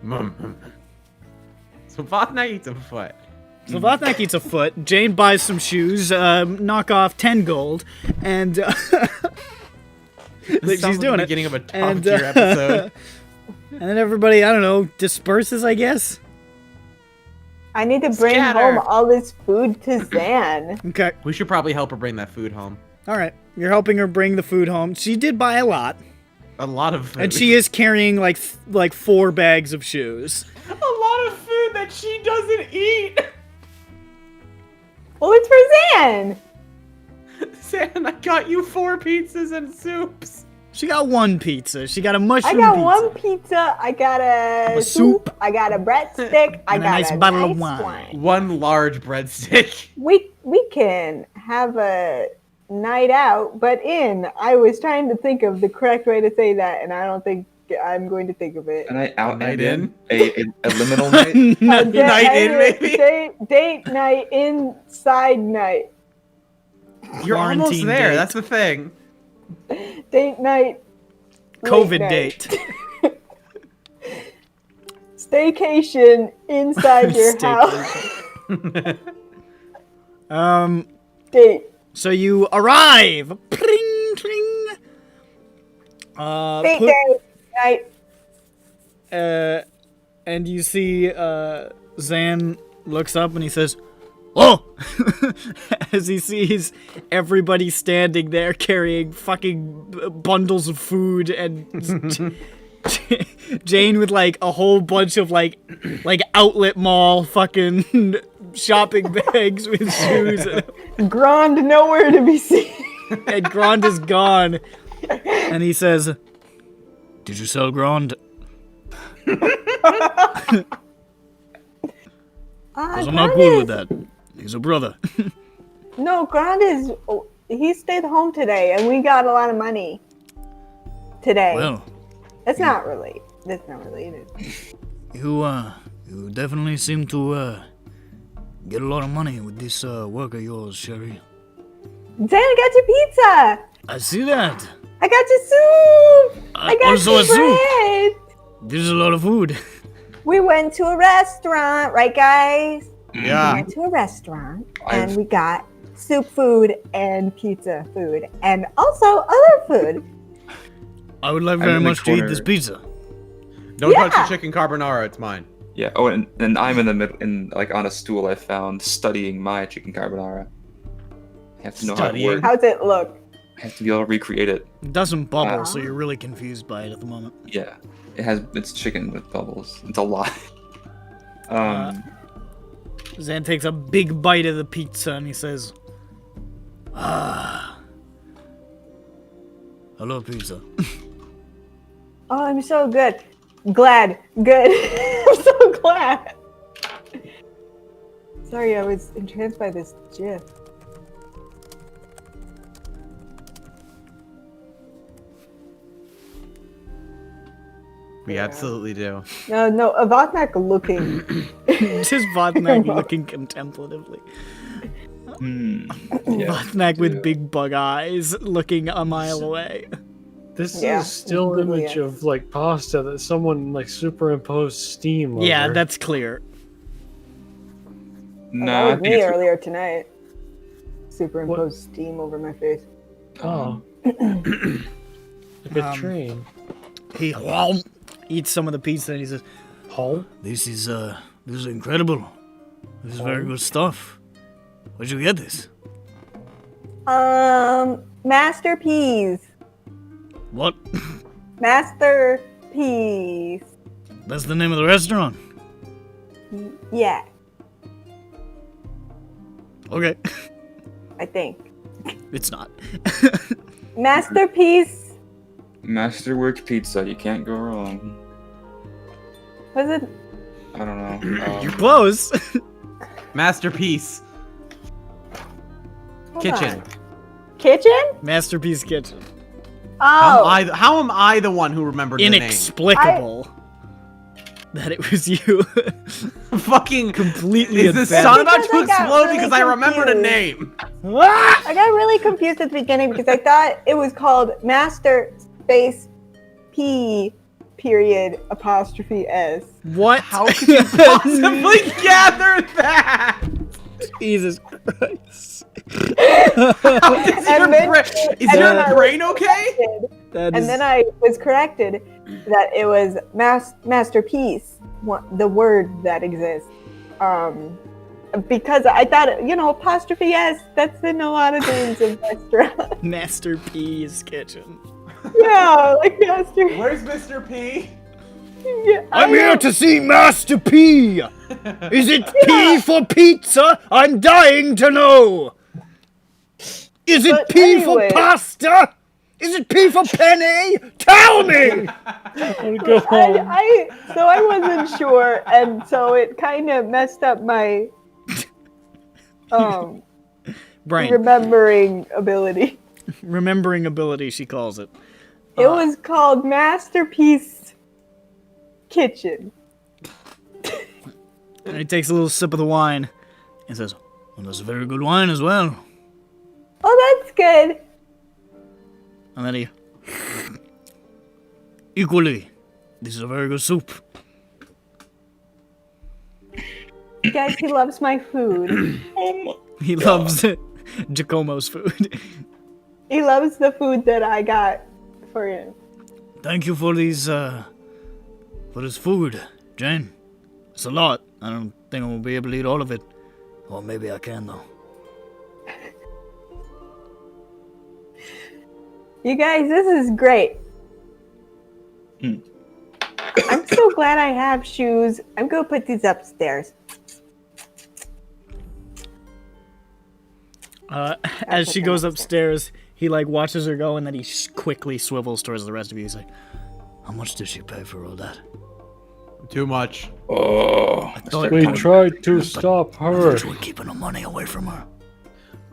[SPEAKER 6] So Vatna eats a foot.
[SPEAKER 1] So Vatnak eats a foot. Jane buys some shoes, knock off 10 gold, and
[SPEAKER 6] This
[SPEAKER 1] she's doing
[SPEAKER 6] the
[SPEAKER 1] it.
[SPEAKER 6] beginning of a top
[SPEAKER 1] And,
[SPEAKER 6] tier episode.
[SPEAKER 1] And then everybody, I don't know, disperses, I guess.
[SPEAKER 11] I need to bring
[SPEAKER 6] Scatter.
[SPEAKER 11] home all this food to Zan.
[SPEAKER 1] Okay,
[SPEAKER 6] We should probably help her bring that food home.
[SPEAKER 1] all right. You're helping her bring the food home. She did buy a lot,
[SPEAKER 6] A lot of food.
[SPEAKER 1] and she is carrying like 4 bags of shoes.
[SPEAKER 6] a lot of food that she doesn't eat.
[SPEAKER 11] Well, it's for Zan.
[SPEAKER 6] San, I got you 4 pizzas and soups.
[SPEAKER 1] She got 1 pizza. She got a
[SPEAKER 11] I
[SPEAKER 1] mushroom
[SPEAKER 11] got
[SPEAKER 1] pizza.
[SPEAKER 11] 1 pizza. I got a
[SPEAKER 1] A
[SPEAKER 11] soup.
[SPEAKER 1] soup.
[SPEAKER 11] I got a breadstick. I
[SPEAKER 1] And a
[SPEAKER 11] got
[SPEAKER 1] nice
[SPEAKER 11] a
[SPEAKER 1] bottle of
[SPEAKER 11] nice
[SPEAKER 1] wine.
[SPEAKER 6] 1 large breadstick.
[SPEAKER 11] We can have a night out, but I was trying to think of the correct way to say that, and I don't think I'm going to think of it.
[SPEAKER 8] Can I out
[SPEAKER 6] night
[SPEAKER 8] in a liminal night?
[SPEAKER 6] Night in, maybe?
[SPEAKER 11] Date night, inside night.
[SPEAKER 6] You're almost
[SPEAKER 1] Quarantine
[SPEAKER 6] there.
[SPEAKER 1] date.
[SPEAKER 6] That's the thing.
[SPEAKER 11] Date night. late
[SPEAKER 1] COVID
[SPEAKER 11] night.
[SPEAKER 1] date.
[SPEAKER 11] Staycation inside your house. Date.
[SPEAKER 1] So you arrive. Pring, pring.
[SPEAKER 11] Date
[SPEAKER 1] Put-
[SPEAKER 11] day. Night.
[SPEAKER 1] and you see Zan looks up and he says, "Oh!" as he sees everybody standing there carrying fucking bundles of food and Jane with like a whole bunch of like outlet mall fucking shopping bags with shoes and
[SPEAKER 11] Grand nowhere to be seen.
[SPEAKER 1] Grand is gone. And he says,
[SPEAKER 10] Did you sell Grand? Because I'm not cool with that. He's a brother.
[SPEAKER 11] No, Grand is. He stayed home today, and we got a lot of money today.
[SPEAKER 10] Well,
[SPEAKER 11] That's not related. That's not related.
[SPEAKER 10] you definitely seem to get a lot of money with this work of yours, Sherry.
[SPEAKER 11] Dan, I got your pizza.
[SPEAKER 10] I see that.
[SPEAKER 11] I got your soup. I got
[SPEAKER 10] also
[SPEAKER 11] your
[SPEAKER 10] a soup.
[SPEAKER 11] bread.
[SPEAKER 10] There's a lot of food.
[SPEAKER 11] We went to a restaurant, right, guys? We
[SPEAKER 6] Yeah.
[SPEAKER 11] went to a restaurant, and we got soup food and pizza food, and also other food.
[SPEAKER 10] I would like
[SPEAKER 8] I'm
[SPEAKER 10] very
[SPEAKER 8] in the
[SPEAKER 10] much to eat
[SPEAKER 8] corner.
[SPEAKER 10] this pizza.
[SPEAKER 6] Don't touch
[SPEAKER 11] Yeah.
[SPEAKER 6] the chicken carbonara. It's mine.
[SPEAKER 8] Yeah. Oh, and I'm in the middle, like on a stool. I found studying my chicken carbonara. I have to know
[SPEAKER 9] Studying?
[SPEAKER 8] how it works.
[SPEAKER 11] How's it look?
[SPEAKER 8] I have to be able to recreate it.
[SPEAKER 1] It doesn't bubble, so you're really confused by it at the moment.
[SPEAKER 8] Yeah. It's chicken with bubbles. It's a lot.
[SPEAKER 1] Zan takes a big bite of the pizza and he says, "Ah,
[SPEAKER 10] I love pizza.
[SPEAKER 11] Oh, I'm so good. Glad. Good. I'm so glad. Sorry, I was entranced by this gif.
[SPEAKER 6] We absolutely do.
[SPEAKER 11] No, Avotnak looking.
[SPEAKER 1] this is Vodnak looking contemplatively. Vodnak with big bug eyes looking a mile away.
[SPEAKER 5] This is
[SPEAKER 11] Yeah,
[SPEAKER 5] a still
[SPEAKER 11] really
[SPEAKER 5] image
[SPEAKER 11] is.
[SPEAKER 5] of like pasta that someone like superimposed steam over.
[SPEAKER 1] Yeah, that's clear.
[SPEAKER 11] That
[SPEAKER 8] Nah, I
[SPEAKER 11] was
[SPEAKER 8] think
[SPEAKER 11] me
[SPEAKER 8] it's
[SPEAKER 11] earlier tonight. Superimposed steam over my face.
[SPEAKER 5] Oh. Like a
[SPEAKER 1] Um,
[SPEAKER 5] train.
[SPEAKER 1] He eats some of the pizza and he says,
[SPEAKER 5] Home?
[SPEAKER 10] This is incredible. This is very good stuff. Where'd you get this?
[SPEAKER 11] Masterpiece.
[SPEAKER 10] What?
[SPEAKER 11] Masterpiece.
[SPEAKER 10] That's the name of the restaurant.
[SPEAKER 11] Yeah,
[SPEAKER 10] Okay.
[SPEAKER 11] I think.
[SPEAKER 10] It's not.
[SPEAKER 11] Masterpiece.
[SPEAKER 8] Masterwork pizza. You can't go wrong.
[SPEAKER 11] Was it?
[SPEAKER 8] I don't know.
[SPEAKER 1] You're close.
[SPEAKER 6] Masterpiece.
[SPEAKER 11] Hold
[SPEAKER 6] Kitchen.
[SPEAKER 11] on. Kitchen?
[SPEAKER 1] Masterpiece Kitchen.
[SPEAKER 11] Oh.
[SPEAKER 6] How am I the one who remembered the name?
[SPEAKER 1] Inexplicable that it was you.
[SPEAKER 6] Fucking
[SPEAKER 1] Completely
[SPEAKER 6] Is the
[SPEAKER 1] offended.
[SPEAKER 6] sun about
[SPEAKER 11] Because
[SPEAKER 6] to
[SPEAKER 11] I got
[SPEAKER 6] explode
[SPEAKER 11] really
[SPEAKER 6] because I remembered a
[SPEAKER 11] confused.
[SPEAKER 6] name?
[SPEAKER 11] I got really confused at the beginning because I thought it was called Master Space P period apostrophe S.
[SPEAKER 1] What?
[SPEAKER 6] How could you possibly gather that?
[SPEAKER 1] Jesus Christ.
[SPEAKER 11] And then-
[SPEAKER 6] Is
[SPEAKER 11] and
[SPEAKER 6] your
[SPEAKER 11] then I
[SPEAKER 6] brain
[SPEAKER 11] was
[SPEAKER 6] okay?
[SPEAKER 11] corrected-
[SPEAKER 1] That
[SPEAKER 11] And
[SPEAKER 1] is
[SPEAKER 11] then I was corrected that it was masterpiece, the word that exists. Because I thought, apostrophe S, that's in a lot of names of restaurants.
[SPEAKER 1] Masterpiece Kitchen.
[SPEAKER 11] Yeah, like master.
[SPEAKER 6] Where's Mr. P?
[SPEAKER 11] Yeah,
[SPEAKER 10] I'm here to see Master P. Is it P for pizza? I'm dying to know. Is it
[SPEAKER 11] But
[SPEAKER 10] P
[SPEAKER 11] anyway.
[SPEAKER 10] for pasta? Is it P for penny? Tell me.
[SPEAKER 5] Go home.
[SPEAKER 11] So I wasn't sure, and so it kind of messed up my
[SPEAKER 1] Brain.
[SPEAKER 11] remembering ability.
[SPEAKER 1] Remembering ability, she calls it.
[SPEAKER 11] It was called Masterpiece Kitchen.
[SPEAKER 1] And he takes a little sip of the wine and says,
[SPEAKER 10] Well, that's a very good wine as well.
[SPEAKER 11] Oh, that's good.
[SPEAKER 1] and then he,
[SPEAKER 10] Equally, this is a very good soup.
[SPEAKER 11] Guys, he loves my food.
[SPEAKER 1] he loves Giacomo's food.
[SPEAKER 11] He loves the food that I got for him.
[SPEAKER 10] Thank you for these, for this food, Jane. It's a lot. I don't think I'm gonna be able to eat all of it. Or maybe I can, though.
[SPEAKER 11] You guys, this is great. I'm so glad I have shoes. I'm gonna put these upstairs.
[SPEAKER 1] As she goes upstairs, he like watches her go, and then he quickly swivels towards the rest of you. He's like,
[SPEAKER 10] How much did she pay for all that?
[SPEAKER 6] Too much.
[SPEAKER 3] Oh,
[SPEAKER 5] We tried to stop
[SPEAKER 10] I
[SPEAKER 5] her.
[SPEAKER 10] thought you were keeping the money away from her.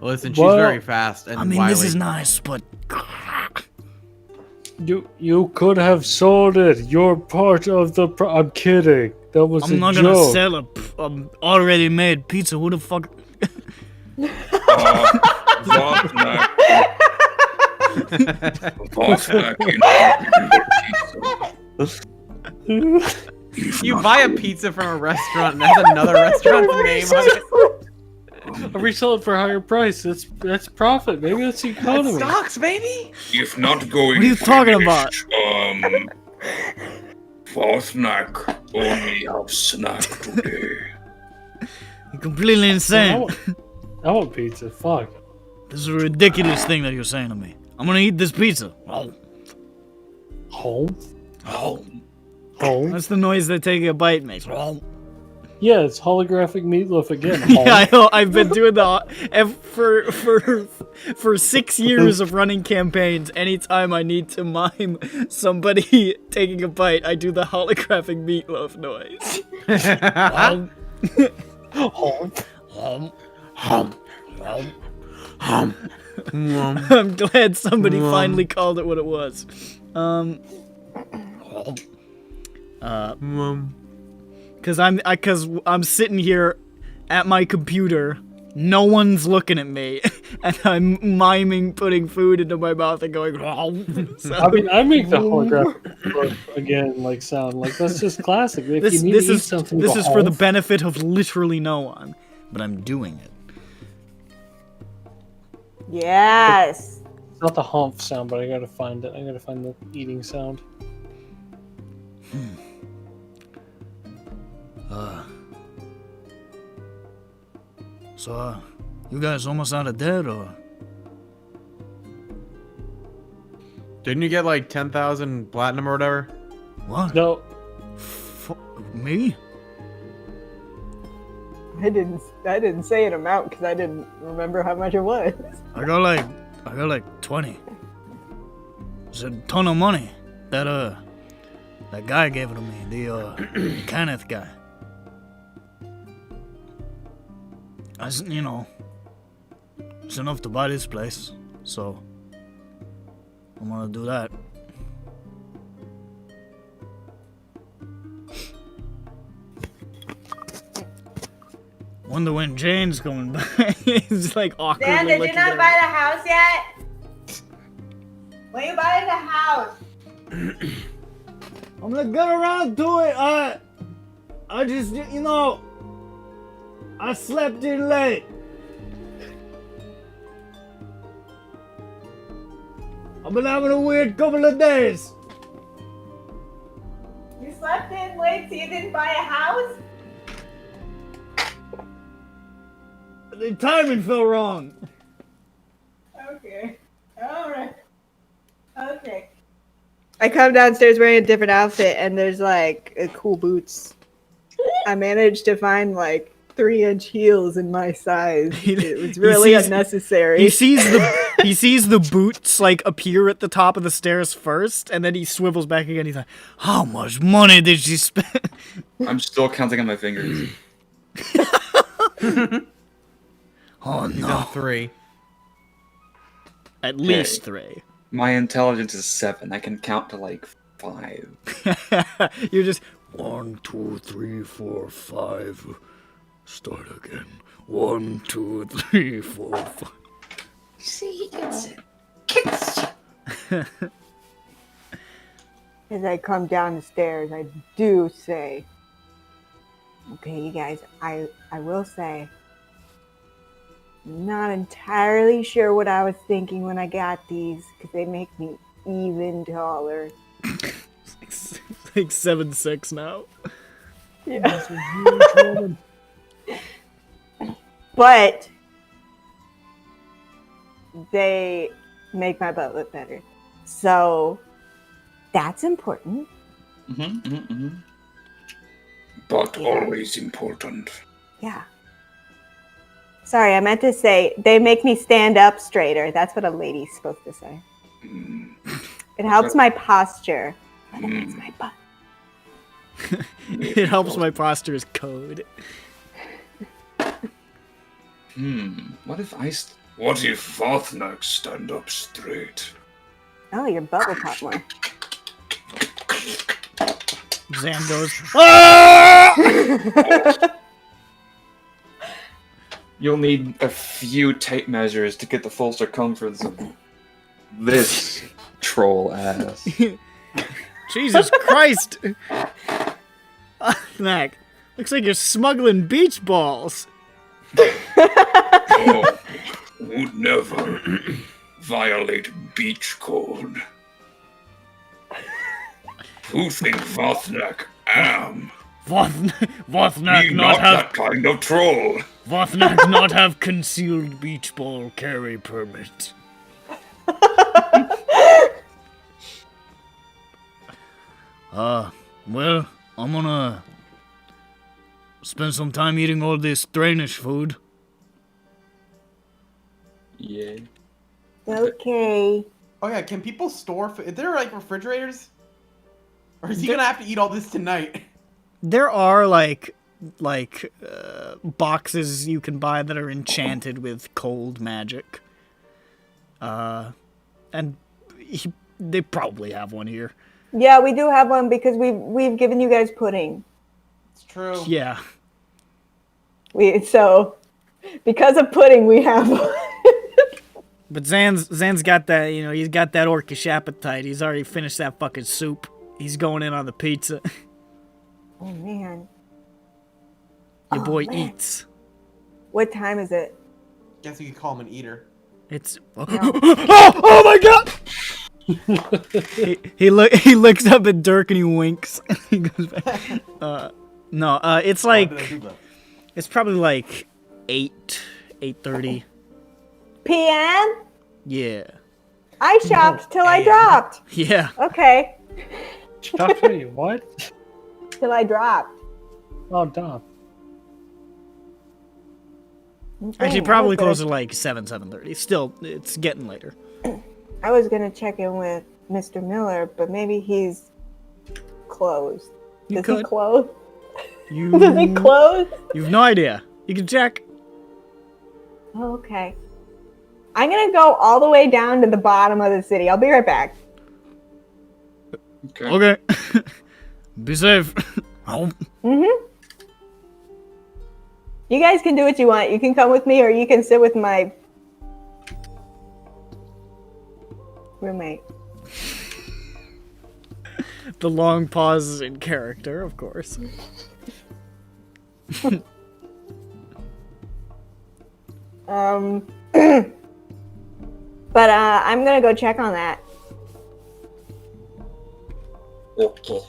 [SPEAKER 6] Listen, she's
[SPEAKER 5] Well,
[SPEAKER 6] very fast and
[SPEAKER 10] I mean,
[SPEAKER 6] wily.
[SPEAKER 10] this is nice, but
[SPEAKER 5] You could have sold it. You're part of the. I'm kidding. That was
[SPEAKER 10] I'm
[SPEAKER 5] a
[SPEAKER 10] not
[SPEAKER 5] joke.
[SPEAKER 10] gonna sell a already made pizza. Who the fuck?
[SPEAKER 3] Vosnak.
[SPEAKER 6] You buy a pizza from a restaurant and that's another restaurant's name on it.
[SPEAKER 5] We sell it for a higher price. That's profit. Maybe that's the economy.
[SPEAKER 6] That's stocks, baby.
[SPEAKER 3] If not going
[SPEAKER 1] What are you talking about?
[SPEAKER 3] Vosnak only have snack today.
[SPEAKER 1] You're completely
[SPEAKER 5] I
[SPEAKER 1] insane.
[SPEAKER 5] want pizza. Fuck.
[SPEAKER 1] This is a ridiculous thing that you're saying to me. I'm gonna eat this pizza. Oh.
[SPEAKER 5] Home.
[SPEAKER 3] Home.
[SPEAKER 5] Home.
[SPEAKER 1] That's the noise that taking a bite makes. Oh.
[SPEAKER 5] Yeah, it's holographic meatloaf again.
[SPEAKER 1] Yeah, I know. I've been doing that for 6 years of running campaigns. Anytime I need to mime somebody taking a bite, I do the holographic meatloaf noise. I'm glad somebody finally called it what it was. Cause I'm sitting here at my computer, no one's looking at me, and I'm miming putting food into my mouth and going. So,
[SPEAKER 5] I mean, I make the holographic meatloaf again, like sound like that's just classic. If
[SPEAKER 1] this
[SPEAKER 5] you need
[SPEAKER 1] this
[SPEAKER 5] to eat
[SPEAKER 1] is
[SPEAKER 5] something,
[SPEAKER 1] this
[SPEAKER 5] go
[SPEAKER 1] is for the
[SPEAKER 5] home.
[SPEAKER 1] benefit of literally no one, but I'm doing it.
[SPEAKER 11] Yes.
[SPEAKER 5] It's not the humph sound, but I gotta find it. I gotta find the eating sound.
[SPEAKER 10] So, you guys almost out of debt, or?
[SPEAKER 6] Didn't you get like 10,000 platinum or whatever?
[SPEAKER 10] What?
[SPEAKER 5] No,
[SPEAKER 10] Me?
[SPEAKER 4] I didn't say an amount because I didn't remember how much it was.
[SPEAKER 10] I got like 20. It's a ton of money. That guy gave it to me, the Kenneth guy. It's enough to buy this place, so I'm gonna do that. Wonder when Jane's coming back. It's like awkwardly
[SPEAKER 11] Dan, did you
[SPEAKER 10] looking
[SPEAKER 11] not
[SPEAKER 10] at
[SPEAKER 11] buy
[SPEAKER 10] her.
[SPEAKER 11] the house yet? When you buy the house?
[SPEAKER 1] I'm gonna get around to it. I just, I slept in late. I've been having a weird couple of days.
[SPEAKER 11] You slept in late so you didn't buy a house?
[SPEAKER 1] The timing felt wrong.
[SPEAKER 11] Okay. Alright. Okay. I come downstairs wearing a different outfit and there's like cool boots. I managed to find like 3-inch heels in my size. It was really unnecessary.
[SPEAKER 1] He sees the boots like appear at the top of the stairs first, and then he swivels back again. He's like, "How much money did she spend?"
[SPEAKER 8] I'm still counting on my fingers.
[SPEAKER 10] Oh
[SPEAKER 6] He's
[SPEAKER 10] no.
[SPEAKER 6] on 3.
[SPEAKER 1] At least 3.
[SPEAKER 8] My intelligence is 7. I can count to like 5.
[SPEAKER 1] You're just
[SPEAKER 10] 1, 2, 3, 4, 5. Start again. 1, 2, 3, 4, 5.
[SPEAKER 8] See, he gets it.
[SPEAKER 4] As I come down the stairs, I do say, okay, you guys, I will say, not entirely sure what I was thinking when I got these, because they make me even taller.
[SPEAKER 1] like 7'6" now.
[SPEAKER 4] Yeah. But they make my butt look better. So that's important.
[SPEAKER 3] But always important.
[SPEAKER 4] Yeah. Sorry, I meant to say they make me stand up straighter. That's what a lady's supposed to say. It helps my posture.
[SPEAKER 11] That means my butt.
[SPEAKER 1] It helps my posture is code.
[SPEAKER 8] What if
[SPEAKER 3] What if Vothnak stand up straight?
[SPEAKER 11] Oh, your butt will pop more.
[SPEAKER 1] Zan goes, ah!
[SPEAKER 8] You'll need a few tape measures to get the full circumference of this troll ass.
[SPEAKER 1] Jesus Christ! Mac, looks like you're smuggling beach balls.
[SPEAKER 3] Oh, would never violate beach code. Who think Vothnak am?
[SPEAKER 1] Vothnak
[SPEAKER 3] Me
[SPEAKER 1] not
[SPEAKER 3] not
[SPEAKER 1] have
[SPEAKER 3] that kind of troll.
[SPEAKER 1] Vothnak not have concealed beach ball carry permit. Well, I'm gonna spend some time eating all this Danish food.
[SPEAKER 8] Yeah.
[SPEAKER 11] Okay.
[SPEAKER 6] Oh yeah, can people store food? Is there like refrigerators? Or is he gonna have to eat all this tonight?
[SPEAKER 1] There are like boxes you can buy that are enchanted with cold magic. And they probably have one here.
[SPEAKER 11] Yeah, we do have one because we've given you guys pudding.
[SPEAKER 6] It's true.
[SPEAKER 1] Yeah.
[SPEAKER 11] So because of pudding we have one.
[SPEAKER 1] But Zan's got that, he's got that orcish appetite. He's already finished that fucking soup. He's going in on the pizza.
[SPEAKER 11] Oh man.
[SPEAKER 1] Your boy
[SPEAKER 11] man.
[SPEAKER 1] eats.
[SPEAKER 11] What time is it?
[SPEAKER 6] Guess you could call him an eater.
[SPEAKER 1] It's oh my god! he looks up at Dirk and he winks. He goes back. It's like it's probably like 8:30.
[SPEAKER 11] PM?
[SPEAKER 1] Yeah.
[SPEAKER 11] I shopped till I dropped.
[SPEAKER 1] Yeah.
[SPEAKER 11] Okay.
[SPEAKER 5] Stop me, what?
[SPEAKER 11] Till I dropped.
[SPEAKER 5] Oh, dumb.
[SPEAKER 1] Actually, probably closer to like 7:30. Still, it's getting later.
[SPEAKER 11] I was gonna check in with Mr. Miller, but maybe he's closed.
[SPEAKER 1] You
[SPEAKER 11] Does
[SPEAKER 1] could.
[SPEAKER 11] he close?
[SPEAKER 1] You
[SPEAKER 11] Does he close?
[SPEAKER 1] You've no idea. You can check.
[SPEAKER 11] Oh, okay. I'm gonna go all the way down to the bottom of the city. I'll be right back.
[SPEAKER 1] Okay. Be safe.
[SPEAKER 11] You guys can do what you want. You can come with me, or you can sit with my roommate.
[SPEAKER 1] The long pauses in character, of course.
[SPEAKER 11] But I'm gonna go check on that.
[SPEAKER 8] Okay.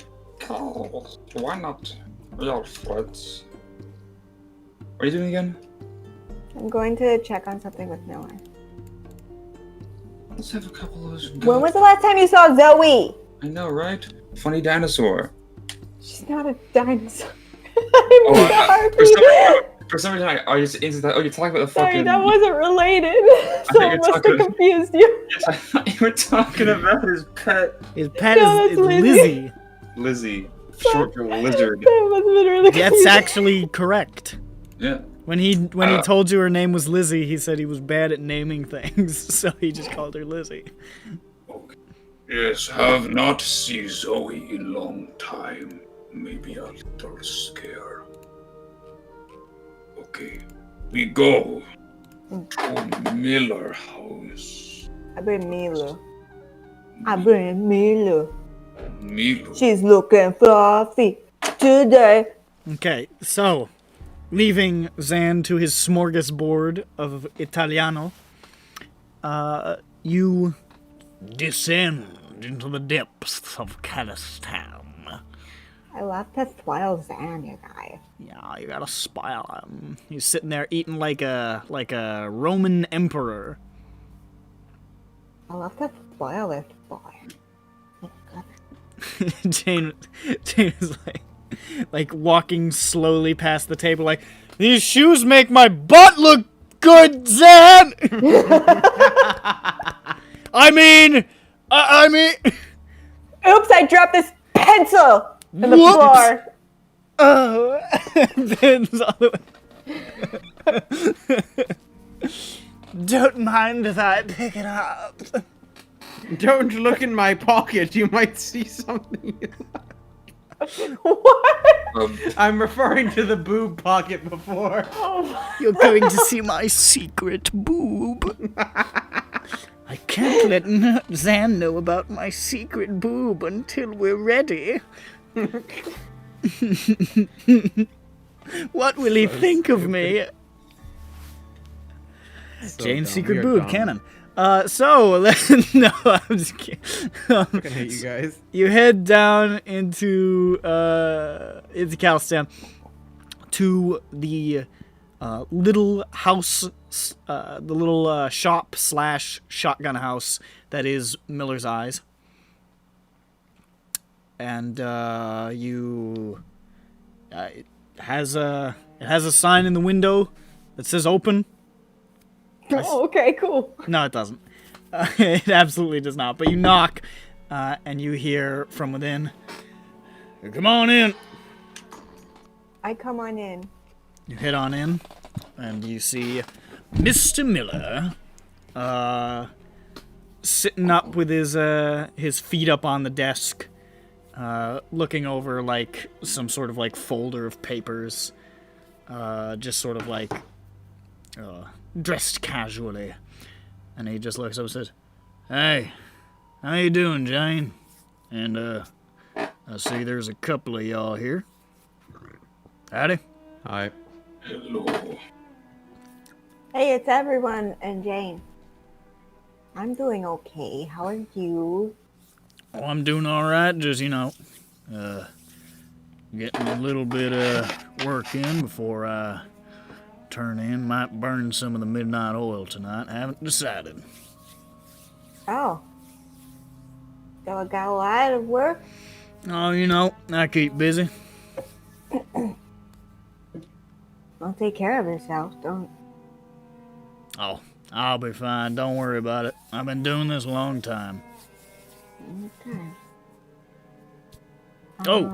[SPEAKER 8] Why not? We are friends. What are you doing again?
[SPEAKER 11] I'm going to check on something with Miller.
[SPEAKER 8] Let's have a couple of those.
[SPEAKER 11] When was the last time you saw Zoe?
[SPEAKER 8] I know, right? Funny dinosaur.
[SPEAKER 11] She's not a dinosaur.
[SPEAKER 8] Oh,
[SPEAKER 11] sorry.
[SPEAKER 8] for some reason, I just instantly thought, oh, you're talking about the
[SPEAKER 11] Sorry,
[SPEAKER 8] fucking.
[SPEAKER 11] that wasn't related. So
[SPEAKER 8] think
[SPEAKER 11] I
[SPEAKER 8] you're
[SPEAKER 11] must have
[SPEAKER 8] talking-
[SPEAKER 11] confused you.
[SPEAKER 8] Yes, I thought you were talking about his pet.
[SPEAKER 1] His pet
[SPEAKER 11] No,
[SPEAKER 1] is
[SPEAKER 11] that's Lizzie.
[SPEAKER 1] Lizzie.
[SPEAKER 8] Lizzie. Short for lizard.
[SPEAKER 11] That must have been really
[SPEAKER 1] That's
[SPEAKER 11] confusing.
[SPEAKER 1] actually correct.
[SPEAKER 8] Yeah.
[SPEAKER 1] When he told you her name was Lizzie, he said he was bad at naming things, so he just called her Lizzie.
[SPEAKER 3] Yes, have not seen Zoe in long time. Maybe a little scared. Okay, we go to Miller house.
[SPEAKER 11] I bring Milo. I bring Milo.
[SPEAKER 3] Milo.
[SPEAKER 11] She's looking fluffy today.
[SPEAKER 1] Okay, so, leaving Zan to his smorgasbord of Italiano, you descend into the depths of Kalistan.
[SPEAKER 11] I love to spoil Zan, you guys.
[SPEAKER 1] Yeah, you gotta spoil him. He's sitting there eating like a Roman emperor.
[SPEAKER 11] I love to spoil this boy.
[SPEAKER 1] Jane is like walking slowly past the table, like, these shoes make my butt look good, Zan. I mean.
[SPEAKER 11] Oops! I dropped this
[SPEAKER 4] pencil in the
[SPEAKER 1] Whoops.
[SPEAKER 4] floor.
[SPEAKER 1] Oh, Ben's all the way. Don't mind if I pick it up.
[SPEAKER 6] Don't look in my pocket. You might see something.
[SPEAKER 4] What?
[SPEAKER 6] I'm referring to the boob pocket before.
[SPEAKER 1] You're going to see my secret boob. I can't let Zan know about my secret boob until we're ready. What will he think of me?
[SPEAKER 6] So
[SPEAKER 1] Jane's
[SPEAKER 6] dumb.
[SPEAKER 1] secret
[SPEAKER 6] We are
[SPEAKER 1] boob
[SPEAKER 6] dumb.
[SPEAKER 1] canon. No, I'm just kidding.
[SPEAKER 6] I hate you guys.
[SPEAKER 1] You head down into Calistan to the little house, the little shop / shotgun house that is Miller's Eyes, and it has a sign in the window that says open.
[SPEAKER 4] Oh, okay, cool.
[SPEAKER 1] No, it doesn't. It absolutely does not. But you knock, and you hear from within, "Come on in."
[SPEAKER 11] I come on in.
[SPEAKER 1] You head on in, and you see Mr. Miller, sitting up with his feet up on the desk, looking over like some sort of like folder of papers, just sort of like dressed casually. And he just looks up and says, "Hey, how you doing, Jane? And I see there's a couple of y'all here. Howdy."
[SPEAKER 6] Hi.
[SPEAKER 3] Hello.
[SPEAKER 11] Hey, it's everyone and Jane. I'm doing okay. How are you?
[SPEAKER 1] Oh, I'm doing all right. Just, getting a little bit of work in before I turn in. Might burn some of the midnight oil tonight. Haven't decided.
[SPEAKER 11] Oh. So I got a lot of work?
[SPEAKER 1] Oh, I keep busy.
[SPEAKER 11] Well, take care of yourself. Don't.
[SPEAKER 1] Oh, I'll be fine. Don't worry about it. I've been doing this a long time.
[SPEAKER 11] Okay.
[SPEAKER 1] Oh,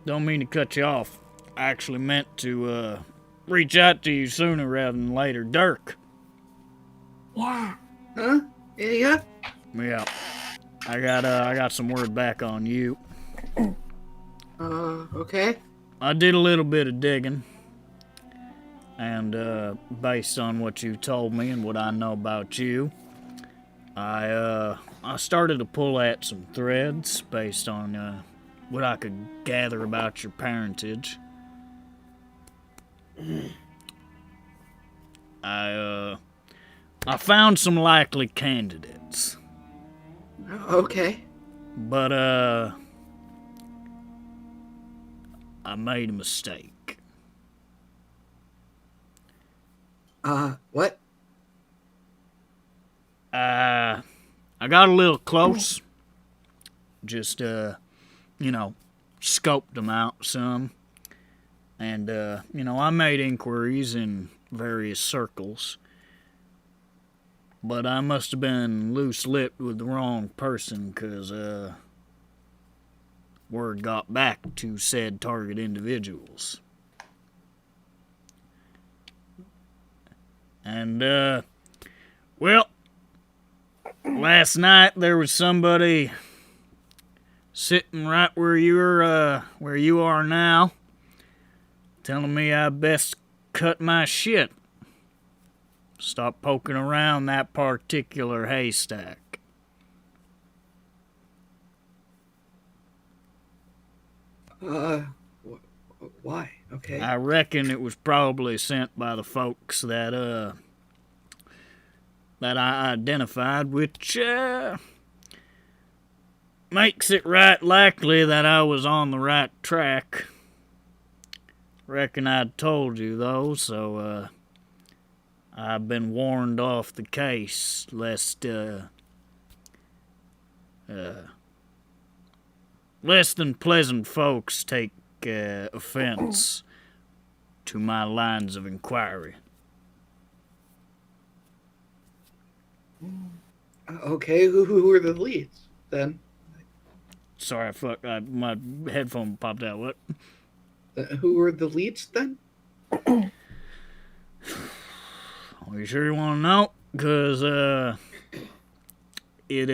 [SPEAKER 1] don't mean to cut you off. I actually meant to reach out to you sooner rather than later. Dirk.
[SPEAKER 11] Yeah.
[SPEAKER 2] Huh? Yeah.
[SPEAKER 1] Yeah. I got some word back on you.
[SPEAKER 2] Okay.
[SPEAKER 1] I did a little bit of digging. And based on what you told me and what I know about you, I started to pull at some threads based on what I could gather about your parentage. I found some likely candidates,
[SPEAKER 2] Okay.
[SPEAKER 1] but I made a mistake.
[SPEAKER 2] What?
[SPEAKER 1] I got a little close. Just, scoped them out some. And, I made inquiries in various circles. But I must have been loose-lipped with the wrong person, 'cause, word got back to said target individuals. And, well, last night there was somebody sitting right where you are now, telling me I best cut my shit. Stop poking around that particular haystack.
[SPEAKER 2] Why? Okay.
[SPEAKER 1] I reckon it was probably sent by the folks that I identified, which makes it right likely that I was on the right track. Reckon I'd told you though, so I've been warned off the case lest less than pleasant folks take offense to my lines of inquiry.
[SPEAKER 2] Okay, who are the leads then?
[SPEAKER 1] Sorry, my headphone popped out. What?
[SPEAKER 2] Who were the leads then?
[SPEAKER 1] Are you sure you want to know? Cause it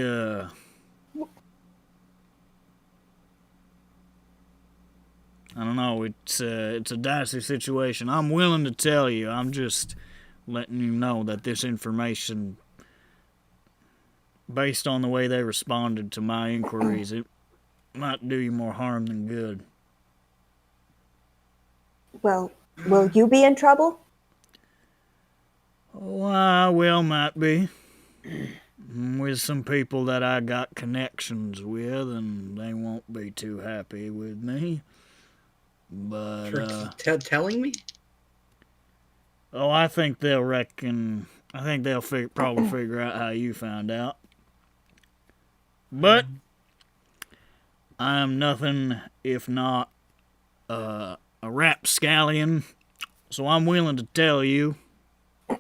[SPEAKER 1] I don't know. It's a dicey situation. I'm willing to tell you. I'm just letting you know that this information, based on the way they responded to my inquiries, it might do you more harm than good.
[SPEAKER 11] Well, will you be in trouble?
[SPEAKER 1] Oh, I will, might be. With some people that I got connections with, and they won't be too happy with me. But,
[SPEAKER 2] For telling me?
[SPEAKER 1] oh, I think they'll probably figure out how you found out. But I am nothing if not a rapscallion, so I'm willing to tell you.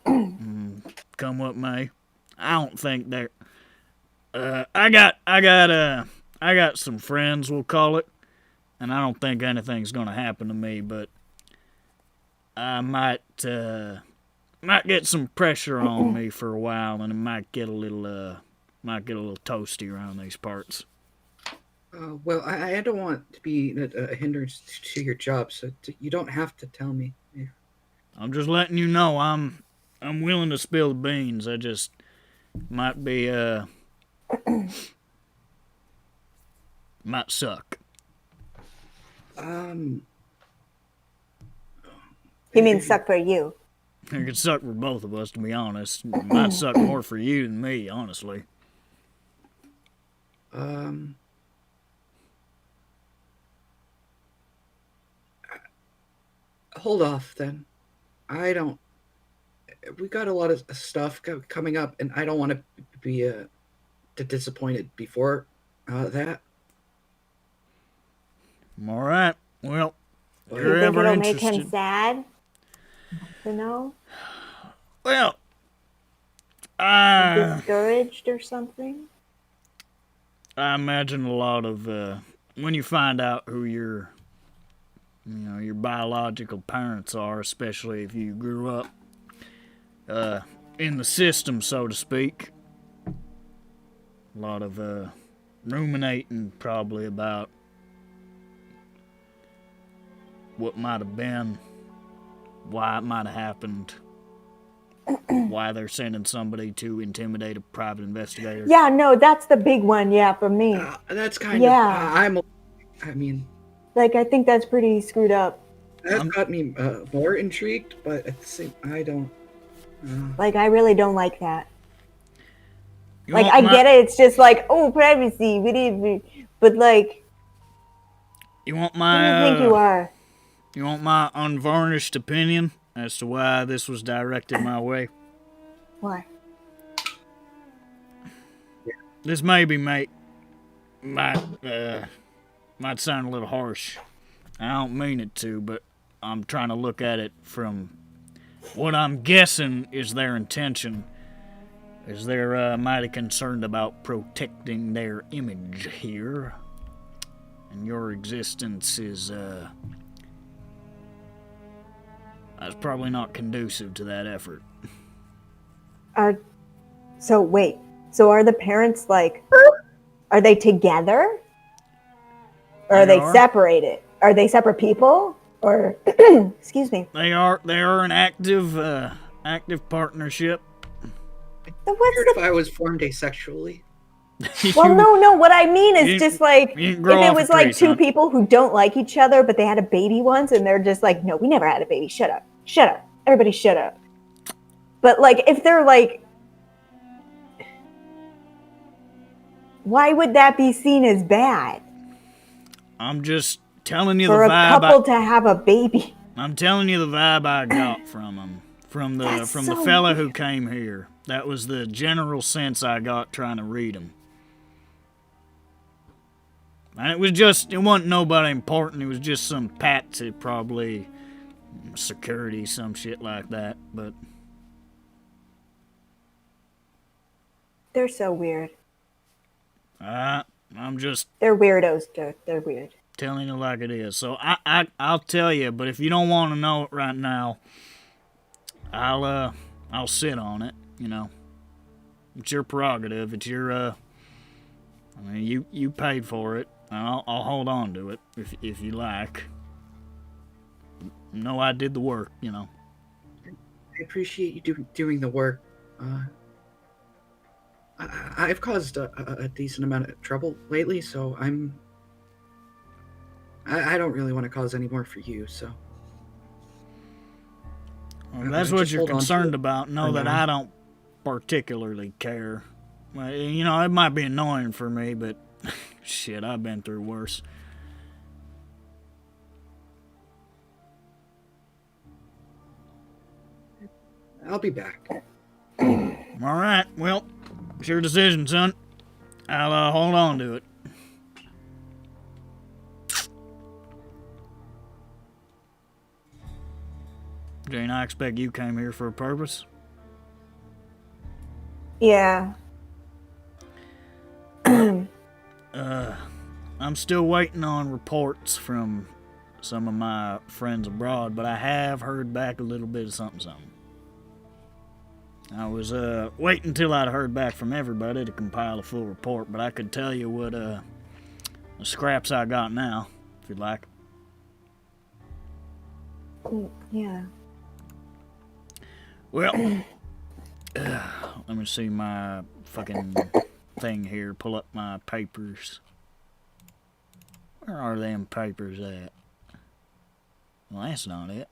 [SPEAKER 1] Come what may. I don't think they're. I got some friends, we'll call it, and I don't think anything's gonna happen to me. But I might get some pressure on me for a while, and it might get a little toasty around these parts.
[SPEAKER 2] Well, I don't want to be a hindrance to your job, so you don't have to tell me.
[SPEAKER 1] I'm just letting you know I'm willing to spill the beans. I just might be might suck.
[SPEAKER 11] He means suck for you.
[SPEAKER 1] It could suck for both of us, to be honest. It might suck more for you than me, honestly.
[SPEAKER 2] Hold off then. We got a lot of stuff coming up, and I don't want to be disappointed before that.
[SPEAKER 1] All right. Well,
[SPEAKER 11] Do
[SPEAKER 1] if
[SPEAKER 11] you
[SPEAKER 1] you're
[SPEAKER 11] think
[SPEAKER 1] ever
[SPEAKER 11] it'll make
[SPEAKER 1] interested.
[SPEAKER 11] him sad? To know?
[SPEAKER 1] Well,
[SPEAKER 11] Discouraged or something?
[SPEAKER 1] I imagine a lot of when you find out who your biological parents are, especially if you grew up in the system, so to speak. A lot of ruminating probably about what might have been, why it might have happened, why they're sending somebody to intimidate a private investigator.
[SPEAKER 11] Yeah, no, that's the big one, yeah, for me.
[SPEAKER 2] That's kind
[SPEAKER 11] Yeah.
[SPEAKER 2] of. I mean,
[SPEAKER 11] Like, I think that's pretty screwed up.
[SPEAKER 2] that got me more intrigued, but at the same, I don't.
[SPEAKER 11] Like, I really don't like that.
[SPEAKER 1] You
[SPEAKER 11] Like,
[SPEAKER 1] want
[SPEAKER 11] I
[SPEAKER 1] my-
[SPEAKER 11] get it. It's just like, oh, privacy. But, like,
[SPEAKER 1] You want
[SPEAKER 11] who do
[SPEAKER 1] my
[SPEAKER 11] you think you are?
[SPEAKER 1] You want my unvarnished opinion as to why this was directed my way?
[SPEAKER 11] Why?
[SPEAKER 1] This maybe might sound a little harsh. I don't mean it to, but I'm trying to look at it from what I'm guessing is their intention. Is they're mighty concerned about protecting their image here, and your existence is that's probably not conducive to that effort.
[SPEAKER 11] So, wait. So, are the parents, like, are they together? Or are
[SPEAKER 1] They
[SPEAKER 11] they
[SPEAKER 1] are.
[SPEAKER 11] separated? Are they separate people? Or, excuse me.
[SPEAKER 1] They are an active partnership.
[SPEAKER 11] So what's
[SPEAKER 2] Weird if I was formed asexually.
[SPEAKER 11] Well, no. What I mean
[SPEAKER 1] you
[SPEAKER 11] is
[SPEAKER 1] didn't-
[SPEAKER 11] just like
[SPEAKER 1] you didn't
[SPEAKER 11] if
[SPEAKER 1] grow
[SPEAKER 11] it
[SPEAKER 1] off a
[SPEAKER 11] was like
[SPEAKER 1] tree,
[SPEAKER 11] two
[SPEAKER 1] son.
[SPEAKER 11] people who don't like each other, but they had a baby once, and they're just like, no, we never had a baby. Shut up. Everybody, shut up. But like, if they're like, why would that be seen as bad
[SPEAKER 1] I'm just telling you
[SPEAKER 11] for
[SPEAKER 1] the
[SPEAKER 11] a
[SPEAKER 1] vibe.
[SPEAKER 11] couple to have a baby?
[SPEAKER 1] I'm telling you the vibe I got from him, from the
[SPEAKER 11] That's
[SPEAKER 1] the
[SPEAKER 11] so
[SPEAKER 1] fella who came here. That was the general sense I got trying to read him. And it wasn't nobody important. It was just some patsy, probably security, some shit like that. But
[SPEAKER 11] They're so weird.
[SPEAKER 1] I'm just
[SPEAKER 11] They're weirdos, Joe. They're weird.
[SPEAKER 1] telling you like it is. So I'll tell you, but if you don't want to know it right now, I'll sit on it. You know, it's your prerogative. It's your I mean, you paid for it. And I'll hold on to it if you like. No, I did the work. You know.
[SPEAKER 2] I appreciate you doing the work. I've caused a decent amount of trouble lately, so I don't really want to cause any more for you, so.
[SPEAKER 1] Well, that's what you're concerned about. Know
[SPEAKER 2] for
[SPEAKER 1] that
[SPEAKER 2] now.
[SPEAKER 1] I don't particularly care. Well, you know, it might be annoying for me, but shit, I've been through worse.
[SPEAKER 2] I'll be back.
[SPEAKER 1] All right, well, it's your decision, son. I'll hold on to it. Jane, I expect you came here for a purpose.
[SPEAKER 11] Yeah.
[SPEAKER 1] I'm still waiting on reports from some of my friends abroad, but I have heard back a little bit of something. I was waiting until I'd heard back from everybody to compile a full report, but I could tell you what the scraps I got now, if you'd like.
[SPEAKER 11] Yeah.
[SPEAKER 1] Well, let me see my fucking thing here. Pull up my papers. Where are them papers at? Well, that's not it.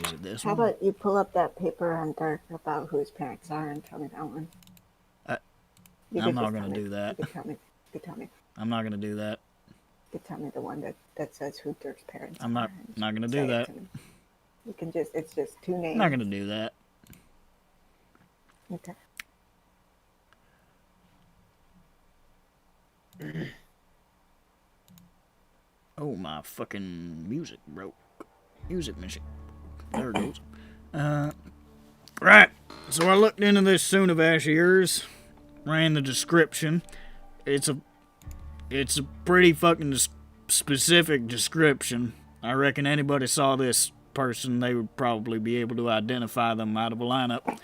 [SPEAKER 1] Is it this
[SPEAKER 11] How
[SPEAKER 1] one?
[SPEAKER 11] about you pull up that paper on Dark about whose parents are and tell me that one? You
[SPEAKER 1] I'm
[SPEAKER 11] could
[SPEAKER 1] not
[SPEAKER 11] just
[SPEAKER 1] gonna
[SPEAKER 11] tell me.
[SPEAKER 1] do that.
[SPEAKER 11] You could tell me. You could tell me.
[SPEAKER 1] I'm not gonna do that.
[SPEAKER 11] You could tell me the one that says who Dirk's parents
[SPEAKER 1] I'm not
[SPEAKER 11] are. and
[SPEAKER 1] not gonna
[SPEAKER 11] say
[SPEAKER 1] do
[SPEAKER 11] it
[SPEAKER 1] that.
[SPEAKER 11] to me. You can just, it's just two names.
[SPEAKER 1] I'm not gonna do that.
[SPEAKER 11] Okay.
[SPEAKER 1] Oh, my fucking music broke. Music machine. There it goes. Right. So I looked into this Soonavash of yours. Ran the description. It's a pretty fucking specific description. I reckon anybody saw this person, they would probably be able to identify them out of a lineup.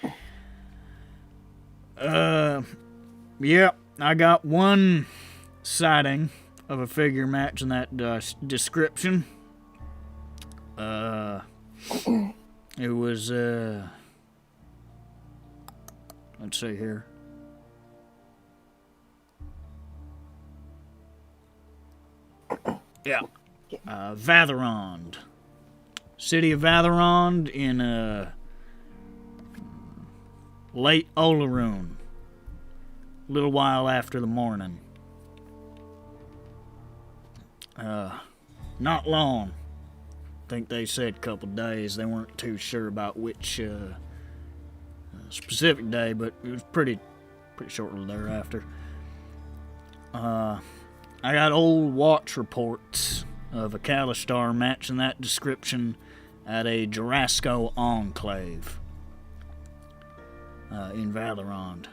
[SPEAKER 1] Yeah, I got one sighting of a figure matching that description. It was, let's see here. Yeah. Vatherond. City of Vatherond in, late Olaroon. A little while after the morning. Not long. I think they said a couple days. They weren't too sure about which specific day, but it was pretty shortly thereafter. I got old watch reports of a Kalistar matching that description at a Jorasco enclave in Valorant.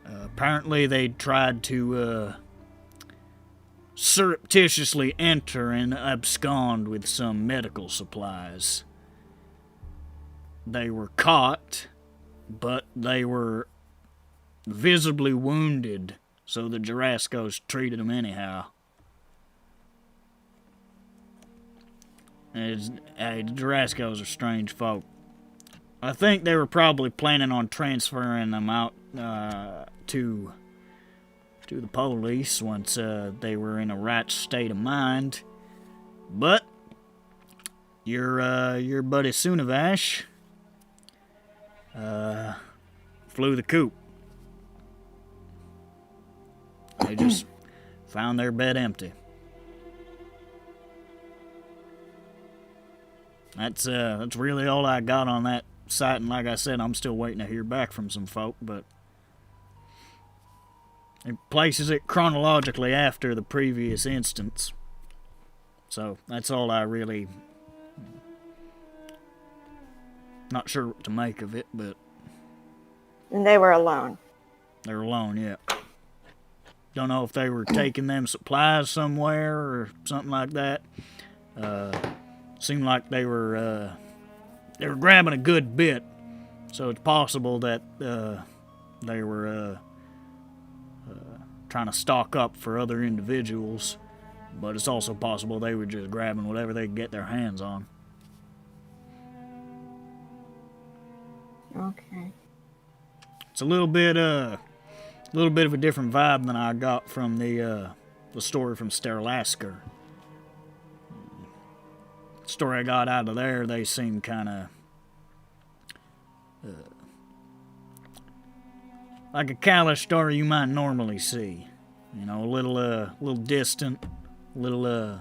[SPEAKER 1] Apparently they tried to surreptitiously enter and abscond with some medical supplies. They were caught, but they were visibly wounded, so the Jorascos treated them anyhow. The Jorascos are strange folk. I think they were probably planning on transferring them out to the police once they were in a right state of mind. But your buddy Soonavash flew the coop. They just found their bed empty. That's really all I got on that site, and like I said, I'm still waiting to hear back from some folk, but it places it chronologically after the previous instance. So that's all I really... Not sure what to make of it, but...
[SPEAKER 11] And they were alone.
[SPEAKER 1] They're alone, yeah. Don't know if they were taking them supplies somewhere or something like that. Seemed like they were grabbing a good bit, so it's possible that they were trying to stock up for other individuals, but it's also possible they were just grabbing whatever they could get their hands on.
[SPEAKER 11] Okay.
[SPEAKER 1] It's a little bit of a different vibe than I got from the story from Sterlasker. The story I got out of there, they seemed kind of like a Kalish story you might normally see. You know, a little distant, a little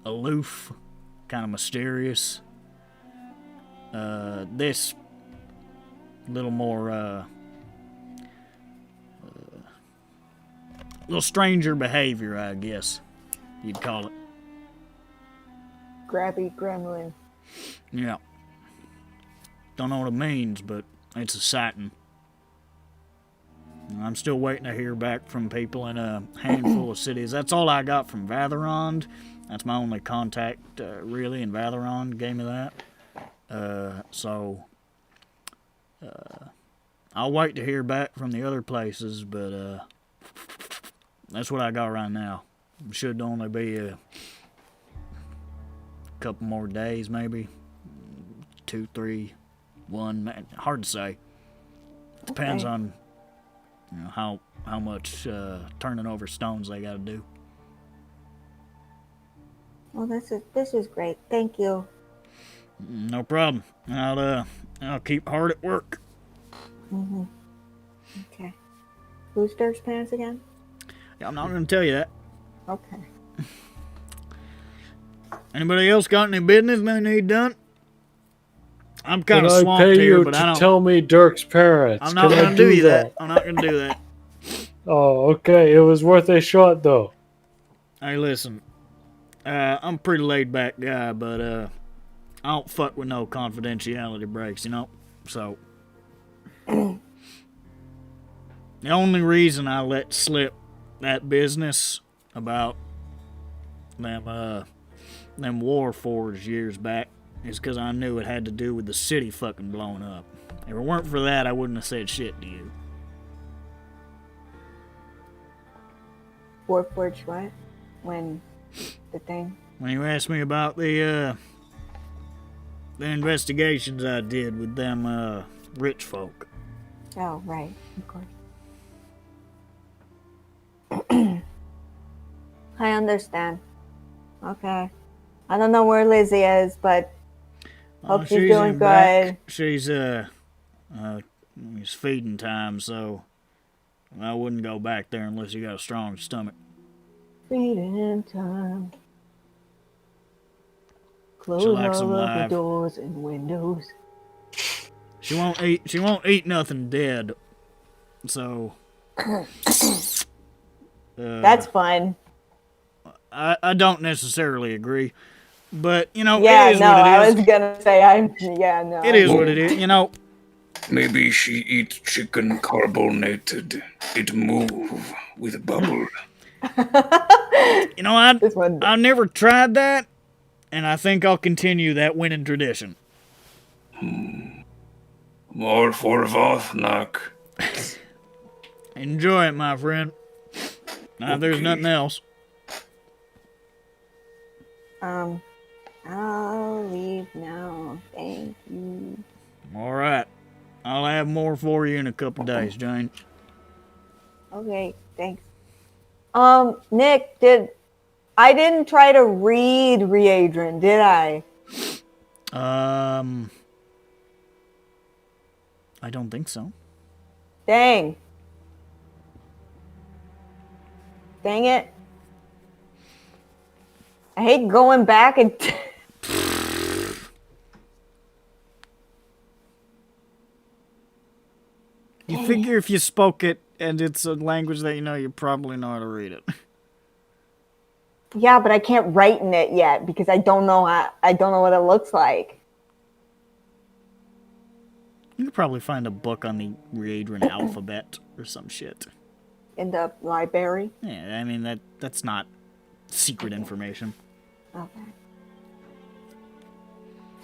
[SPEAKER 1] aloof, kind of mysterious. This little more little stranger behavior, I guess you'd call it.
[SPEAKER 11] Grabby gremlin.
[SPEAKER 1] Yeah. Don't know what it means, but it's exciting. I'm still waiting to hear back from people in a handful of cities. That's all I got from Vatherond. That's my only contact, really, in Vatherond gave me that. I'll wait to hear back from the other places, but that's what I got right now. Should only be a couple more days, maybe. 2, 3, 1. Hard to say. Depends on how much turning over stones they got to do.
[SPEAKER 11] Well, this is great. Thank you.
[SPEAKER 1] No problem. I'll keep hard at work.
[SPEAKER 11] Mm-hmm. Okay. Who's Dirk's parents again?
[SPEAKER 1] Yeah, I'm not going to tell you that.
[SPEAKER 11] Okay.
[SPEAKER 1] Anybody else got any business they need done? I'm kind of
[SPEAKER 5] Can I
[SPEAKER 1] swamped
[SPEAKER 5] pay
[SPEAKER 1] here,
[SPEAKER 5] you
[SPEAKER 1] but
[SPEAKER 5] to
[SPEAKER 1] I don't.
[SPEAKER 5] tell me Dirk's parents?
[SPEAKER 1] I'm not
[SPEAKER 5] Can I
[SPEAKER 1] going to do you that. I'm not going to do that.
[SPEAKER 5] Oh, okay. It was worth a shot, though.
[SPEAKER 1] Hey, listen. I'm a pretty laid back guy, but I don't fuck with no confidentiality breaks, you know? So. The only reason I let slip that business about them Warforged years back is because I knew it had to do with the city fucking blowing up. If it weren't for that, I wouldn't have said shit to you.
[SPEAKER 11] Warforged what? When the thing?
[SPEAKER 1] When you asked me about the investigations I did with them rich folk.
[SPEAKER 11] Oh, right. Of course. I understand. Okay. I don't know where Lizzie is, but hope she's doing
[SPEAKER 1] in back.
[SPEAKER 11] good.
[SPEAKER 1] She's it's feeding time, so I wouldn't go back there unless you got a strong stomach.
[SPEAKER 11] Feeding time. Close
[SPEAKER 1] She likes
[SPEAKER 11] all
[SPEAKER 1] them
[SPEAKER 11] of the
[SPEAKER 1] live.
[SPEAKER 11] doors and windows.
[SPEAKER 1] She won't eat nothing dead. So
[SPEAKER 11] That's fun.
[SPEAKER 1] I don't necessarily agree. But it is
[SPEAKER 11] no,
[SPEAKER 1] what it is.
[SPEAKER 11] I was gonna say no.
[SPEAKER 1] It is what it is,
[SPEAKER 3] Maybe she eat chicken carbonated. It move with bubble.
[SPEAKER 1] I never tried that, and I think I'll continue that winning tradition.
[SPEAKER 3] More for Vothnak.
[SPEAKER 1] Enjoy it, my friend. Now, if there's nothing else.
[SPEAKER 11] I'll leave now. Thank you.
[SPEAKER 1] All right. I'll have more for you in a couple days, Jane.
[SPEAKER 11] Okay, thanks. Nick, I didn't try to read Readron, did I?
[SPEAKER 1] I don't think so.
[SPEAKER 11] Dang. Dang it. I hate going back and...
[SPEAKER 1] You figure if you spoke it and it's a language that you probably know how to read it.
[SPEAKER 11] Yeah, but I can't write in it yet because I don't know what it looks like.
[SPEAKER 1] You could probably find a book on the Readron alphabet or some shit.
[SPEAKER 11] In the library?
[SPEAKER 1] Yeah, I mean, that's not secret information.
[SPEAKER 11] Okay.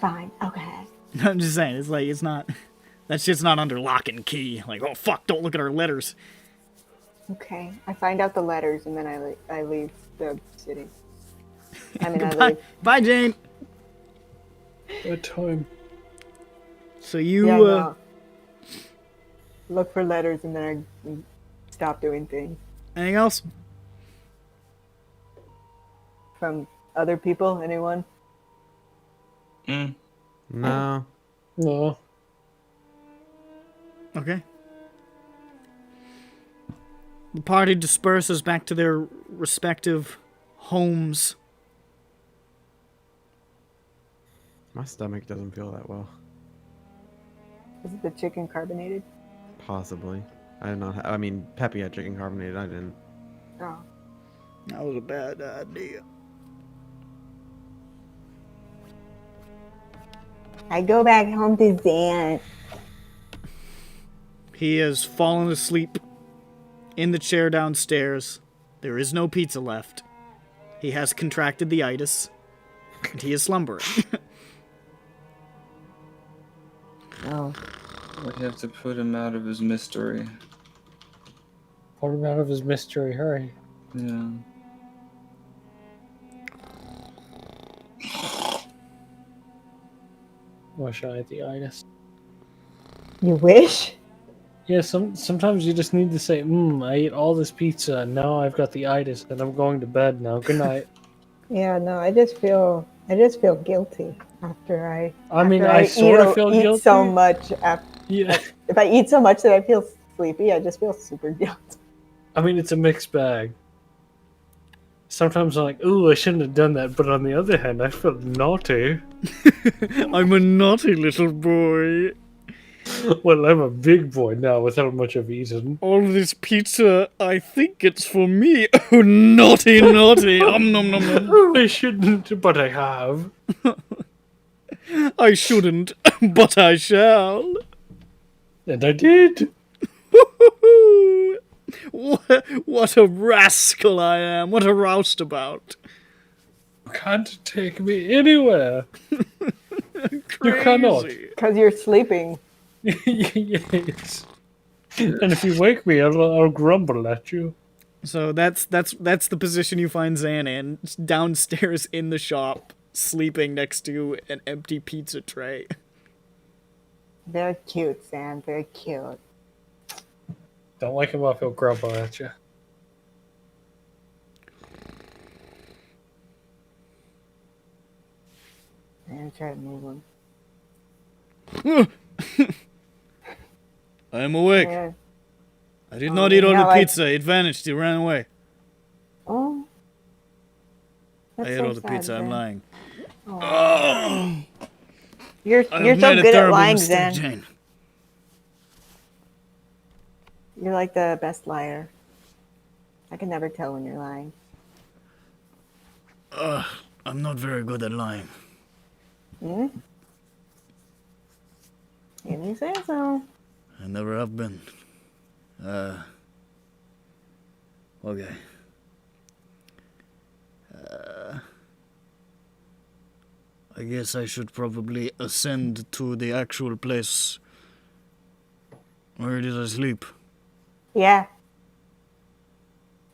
[SPEAKER 11] Fine, okay.
[SPEAKER 1] I'm just saying, it's not, that shit's not under lock and key. Like, oh fuck, don't look at our letters.
[SPEAKER 11] Okay. I find out the letters and then I leave the city. I mean, I
[SPEAKER 1] Goodbye.
[SPEAKER 11] leave.
[SPEAKER 1] Bye, Jane.
[SPEAKER 5] Bedtime.
[SPEAKER 1] So you,
[SPEAKER 11] Yeah, no. Look for letters and then I stop doing things.
[SPEAKER 1] anything else?
[SPEAKER 11] From other people, anyone?
[SPEAKER 6] No.
[SPEAKER 5] No.
[SPEAKER 1] Okay. The party disperses back to their respective homes.
[SPEAKER 6] My stomach doesn't feel that well.
[SPEAKER 11] Is it the chicken carbonated?
[SPEAKER 6] Possibly. I did not. I mean, Peppy had chicken carbonated. I didn't.
[SPEAKER 11] Oh.
[SPEAKER 1] That was a bad idea.
[SPEAKER 11] I go back home to Zan.
[SPEAKER 1] He has fallen asleep in the chair downstairs. There is no pizza left. He has contracted the itis, and he is slumbering.
[SPEAKER 11] Oh.
[SPEAKER 8] We have to put him out of his mystery.
[SPEAKER 9] Put him out of his mystery. Hurry.
[SPEAKER 8] Yeah.
[SPEAKER 9] Wish I had the itis.
[SPEAKER 11] You wish?
[SPEAKER 9] Yeah, sometimes you just need to say, I ate all this pizza and now I've got the itis and I'm going to bed now. Good night.
[SPEAKER 11] Yeah, no, I just feel guilty after
[SPEAKER 9] I sort of feel
[SPEAKER 11] eat
[SPEAKER 9] guilty.
[SPEAKER 11] so much.
[SPEAKER 9] Yeah.
[SPEAKER 11] If I eat so much that I feel sleepy, I just feel super guilty.
[SPEAKER 9] I mean, it's a mixed bag. Sometimes I'm like, ooh, I shouldn't have done that. But on the other hand, I feel naughty.
[SPEAKER 1] I'm a naughty little boy.
[SPEAKER 9] Well, I'm a big boy now without much of eaten.
[SPEAKER 1] All this pizza, I think it's for me. Oh, naughty, naughty. Nom nom nom nom.
[SPEAKER 9] I shouldn't, but I have.
[SPEAKER 1] I shouldn't, but I shall.
[SPEAKER 9] And I did.
[SPEAKER 1] What a rascal I am. What a roustabout.
[SPEAKER 9] You can't take me anywhere. You cannot.
[SPEAKER 11] Because you're sleeping.
[SPEAKER 9] Yes. And if you wake me, I'll grumble at you.
[SPEAKER 1] So that's the position you find Zan in, downstairs in the shop, sleeping next to an empty pizza tray.
[SPEAKER 11] Very cute, Sam. Very cute.
[SPEAKER 9] Don't wake him up, he'll grumble at you.
[SPEAKER 11] I'm gonna try to move him.
[SPEAKER 1] I am awake.
[SPEAKER 11] Yeah.
[SPEAKER 1] I did not eat all
[SPEAKER 11] yeah,
[SPEAKER 1] the
[SPEAKER 11] like-
[SPEAKER 1] pizza. It vanished. It ran away.
[SPEAKER 11] Oh.
[SPEAKER 1] I
[SPEAKER 11] That's
[SPEAKER 1] ate
[SPEAKER 11] so
[SPEAKER 1] all the
[SPEAKER 11] sad,
[SPEAKER 1] pizza. I'm
[SPEAKER 11] Zan.
[SPEAKER 1] lying.
[SPEAKER 11] Oh. You're
[SPEAKER 1] I
[SPEAKER 11] so
[SPEAKER 1] have made a
[SPEAKER 11] good at
[SPEAKER 1] terrible
[SPEAKER 11] lying,
[SPEAKER 1] mistake,
[SPEAKER 11] Zan.
[SPEAKER 1] Jane.
[SPEAKER 11] You're like the best liar. I can never tell when you're lying.
[SPEAKER 10] I'm not very good at lying.
[SPEAKER 11] Hmm? You didn't say so.
[SPEAKER 10] I never have been. Okay. I guess I should probably ascend to the actual place. Where did I sleep?
[SPEAKER 11] Yeah.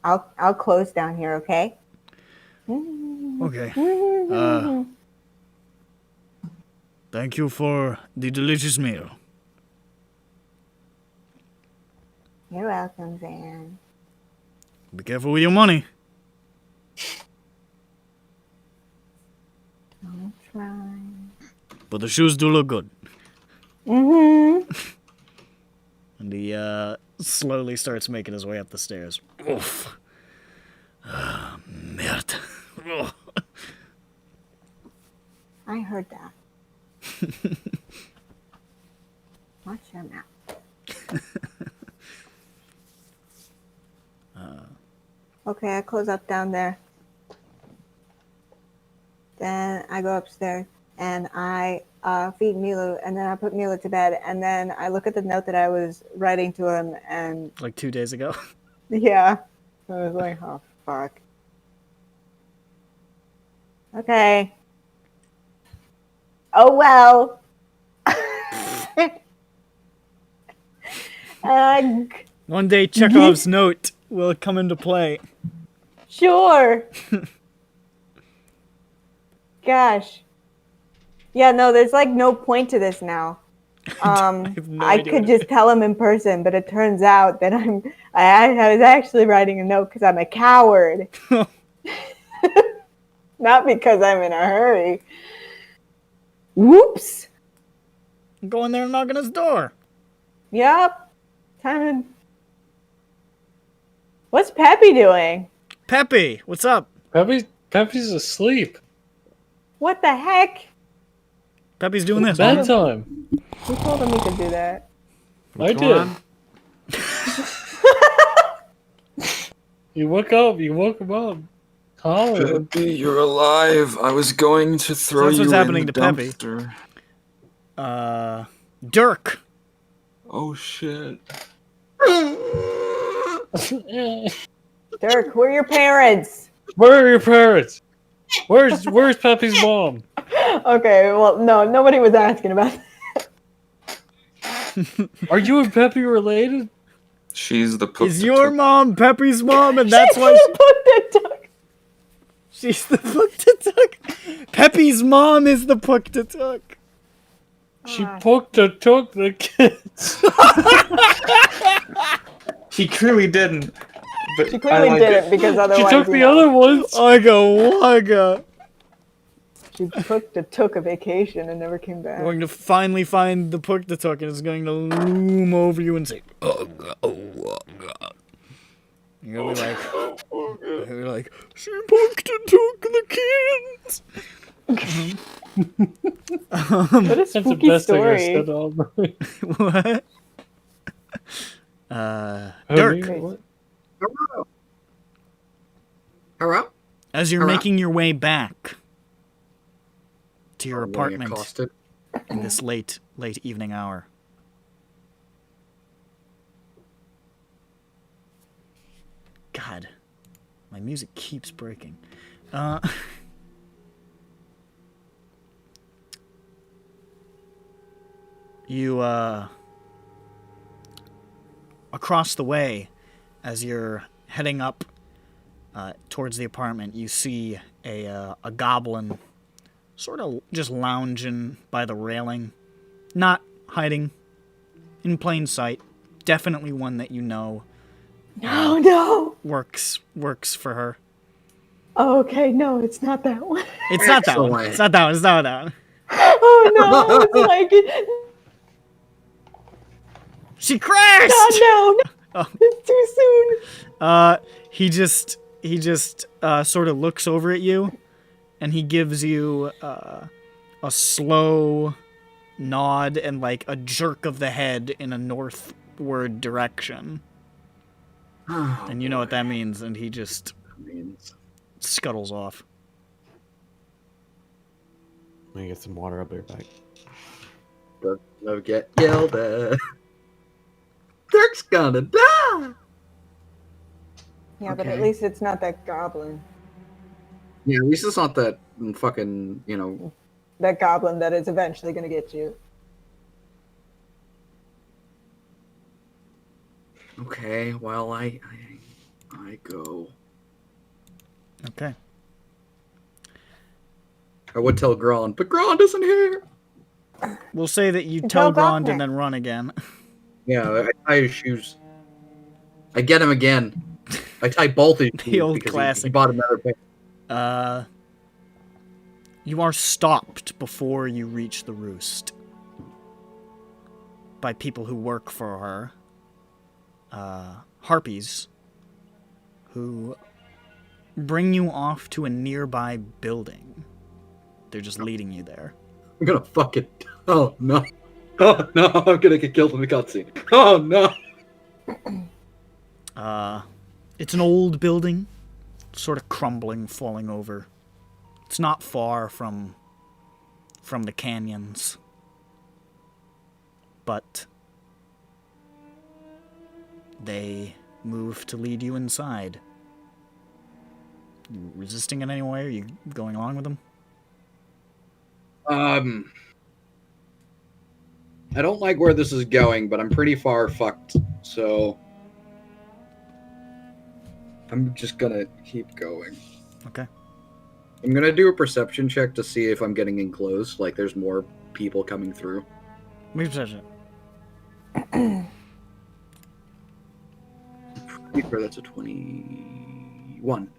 [SPEAKER 11] I'll close down here, okay?
[SPEAKER 10] Okay. Thank you for the delicious meal.
[SPEAKER 11] You're welcome, Zan.
[SPEAKER 10] Be careful with your money.
[SPEAKER 11] I'll try.
[SPEAKER 10] But the shoes do look good.
[SPEAKER 11] Mm-hmm.
[SPEAKER 1] And he slowly starts making his way up the stairs.
[SPEAKER 10] Oof. Merde. Oh.
[SPEAKER 11] I heard that. Watch your mouth. Okay, I close up down there. Then I go upstairs and I feed Milo, and then I put Milo to bed, and then I look at the note that I was writing to him, and
[SPEAKER 1] Like 2 days ago.
[SPEAKER 11] Yeah. I was like, oh, fuck. Okay. Oh, well. uh,
[SPEAKER 1] One day Chekhov's note will come into play.
[SPEAKER 11] sure. Gosh. Yeah, no, there's like no point to this now.
[SPEAKER 1] have no
[SPEAKER 11] I
[SPEAKER 1] idea
[SPEAKER 11] could
[SPEAKER 1] what it
[SPEAKER 11] just tell him in person, but it turns out that I was actually writing a note because I'm a coward. Not because I'm in a hurry. Whoops.
[SPEAKER 1] Go in there and knock on his door.
[SPEAKER 11] Yep. Time to... What's Peppy doing?
[SPEAKER 1] Peppy, what's up?
[SPEAKER 5] Peppy's asleep.
[SPEAKER 11] What the heck?
[SPEAKER 1] Peppy's doing this.
[SPEAKER 5] Bedtime.
[SPEAKER 11] Who told him he could do that?
[SPEAKER 5] I did. You woke him up. Holler.
[SPEAKER 8] Peppy, you're alive. I was going to throw
[SPEAKER 1] that's
[SPEAKER 8] you
[SPEAKER 1] what's happening
[SPEAKER 8] in the
[SPEAKER 1] to Peppy.
[SPEAKER 8] dumpster.
[SPEAKER 1] Dirk.
[SPEAKER 8] Oh shit.
[SPEAKER 11] Dirk, who are your parents?
[SPEAKER 5] Where are your parents? Where's Peppy's mom?
[SPEAKER 11] Okay, well, no, nobody was asking about that.
[SPEAKER 5] Are you and Peppy related?
[SPEAKER 8] She's the pook.
[SPEAKER 1] Is your mom Peppy's mom, and that's why she's the Puktatuk? Peppy's mom is the Puktatuk.
[SPEAKER 5] She took the kids.
[SPEAKER 8] She clearly didn't. But
[SPEAKER 11] She clearly didn't because
[SPEAKER 5] She
[SPEAKER 11] otherwise.
[SPEAKER 5] took the other ones.
[SPEAKER 1] Wugga.
[SPEAKER 11] She took a vacation and never came back.
[SPEAKER 1] Going to finally find the Puktatuk, and it's going to loom over you and say, "Ugga, oh, ugga." You're like, she Puktatuk the kids.
[SPEAKER 11] What a
[SPEAKER 5] That's the
[SPEAKER 11] spooky
[SPEAKER 5] best
[SPEAKER 11] story.
[SPEAKER 5] thing I said all night.
[SPEAKER 1] What? Dirk.
[SPEAKER 5] What?
[SPEAKER 2] Hello?
[SPEAKER 1] As you're making your way back to your
[SPEAKER 2] Are we
[SPEAKER 1] apartment
[SPEAKER 2] accosted?
[SPEAKER 1] in this late evening hour. God, my music keeps breaking. You, across the way, as you're heading up towards the apartment, you see a goblin sort of just lounging by the railing, not hiding, in plain sight. Definitely one that you know.
[SPEAKER 11] No.
[SPEAKER 1] Works for her.
[SPEAKER 11] Oh, okay, no, it's not that one.
[SPEAKER 1] It's not that one.
[SPEAKER 2] Excellent.
[SPEAKER 1] It's not that one. It's not that one.
[SPEAKER 11] Oh no, it's like it.
[SPEAKER 1] She crashed.
[SPEAKER 11] Oh no, it's too soon.
[SPEAKER 1] He just sort of looks over at you, and he gives you a slow nod and like a jerk of the head in a northward direction. And you know what that means, and he just scuttles off.
[SPEAKER 6] Let me get some water. I'll be right back.
[SPEAKER 2] Don't get yelled at. Dirk's gonna die!
[SPEAKER 11] Yeah, but at
[SPEAKER 2] Okay.
[SPEAKER 11] least it's not that goblin.
[SPEAKER 2] Yeah, at least it's not that fucking,
[SPEAKER 11] That goblin that is eventually gonna get you.
[SPEAKER 2] Okay, well, I go.
[SPEAKER 1] Okay.
[SPEAKER 2] I would tell Gron, but Gron isn't here!
[SPEAKER 1] We'll say that you
[SPEAKER 11] And
[SPEAKER 1] tell
[SPEAKER 11] tell
[SPEAKER 1] Grond
[SPEAKER 11] Gopnik.
[SPEAKER 1] and then run again.
[SPEAKER 2] Yeah, I tie his shoes. I get him again. I tie both his shoes
[SPEAKER 1] old
[SPEAKER 2] because he
[SPEAKER 1] classic.
[SPEAKER 2] bought another pair.
[SPEAKER 1] You are stopped before you reach the roost by people who work for her. Harpies, who bring you off to a nearby building. They're just leading you there.
[SPEAKER 2] I'm gonna fucking... Oh, no. Oh, no, I'm gonna get killed in the cutscene. Oh, no.
[SPEAKER 1] It's an old building, sort of crumbling, falling over. It's not far from the canyons. But they move to lead you inside. You resisting in any way? Are you going along with him?
[SPEAKER 2] I don't like where this is going, but I'm pretty far fucked, so I'm just gonna keep going.
[SPEAKER 1] Okay.
[SPEAKER 2] I'm gonna do a perception check to see if I'm getting enclosed, like there's more people coming through.
[SPEAKER 1] Make a perception.
[SPEAKER 2] Pretty sure that's a 21.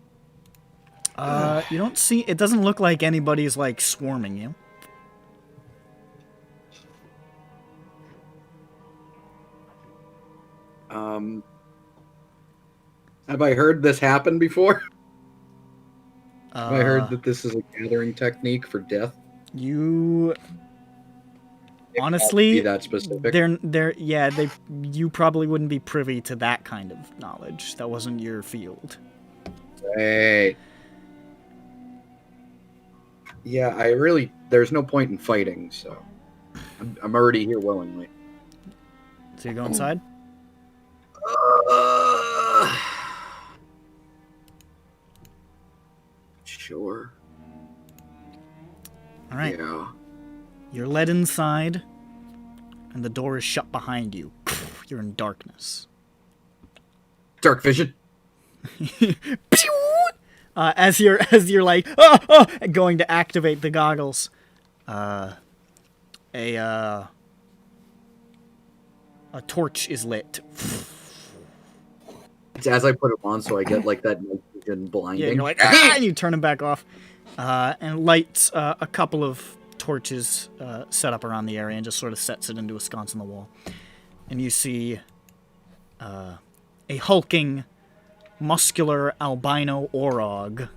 [SPEAKER 1] You don't see... It doesn't look like anybody's, like, swarming you.
[SPEAKER 2] Have I heard this happen before? Have I heard
[SPEAKER 1] Uh,
[SPEAKER 2] that this is a gathering technique for death?
[SPEAKER 1] You...
[SPEAKER 2] Be
[SPEAKER 1] Honestly,
[SPEAKER 2] that specific.
[SPEAKER 1] you probably wouldn't be privy to that kind of knowledge. That wasn't your field.
[SPEAKER 2] Hey. Yeah, there's no point in fighting, so I'm already here willingly.
[SPEAKER 1] So you go inside?
[SPEAKER 2] Sure.
[SPEAKER 1] All right.
[SPEAKER 2] Yeah.
[SPEAKER 1] You're led inside, and the door is shut behind you. You're in darkness.
[SPEAKER 2] Dark vision.
[SPEAKER 1] As you're like going to activate the goggles, a torch is lit.
[SPEAKER 2] It's as I put it on, so I get like that night vision blinding.
[SPEAKER 1] Yeah, you're like, and you turn them back off, and lights a couple of torches set up around the area and just sort of sets it into a sconce on the wall. And you see a hulking, muscular albino orog.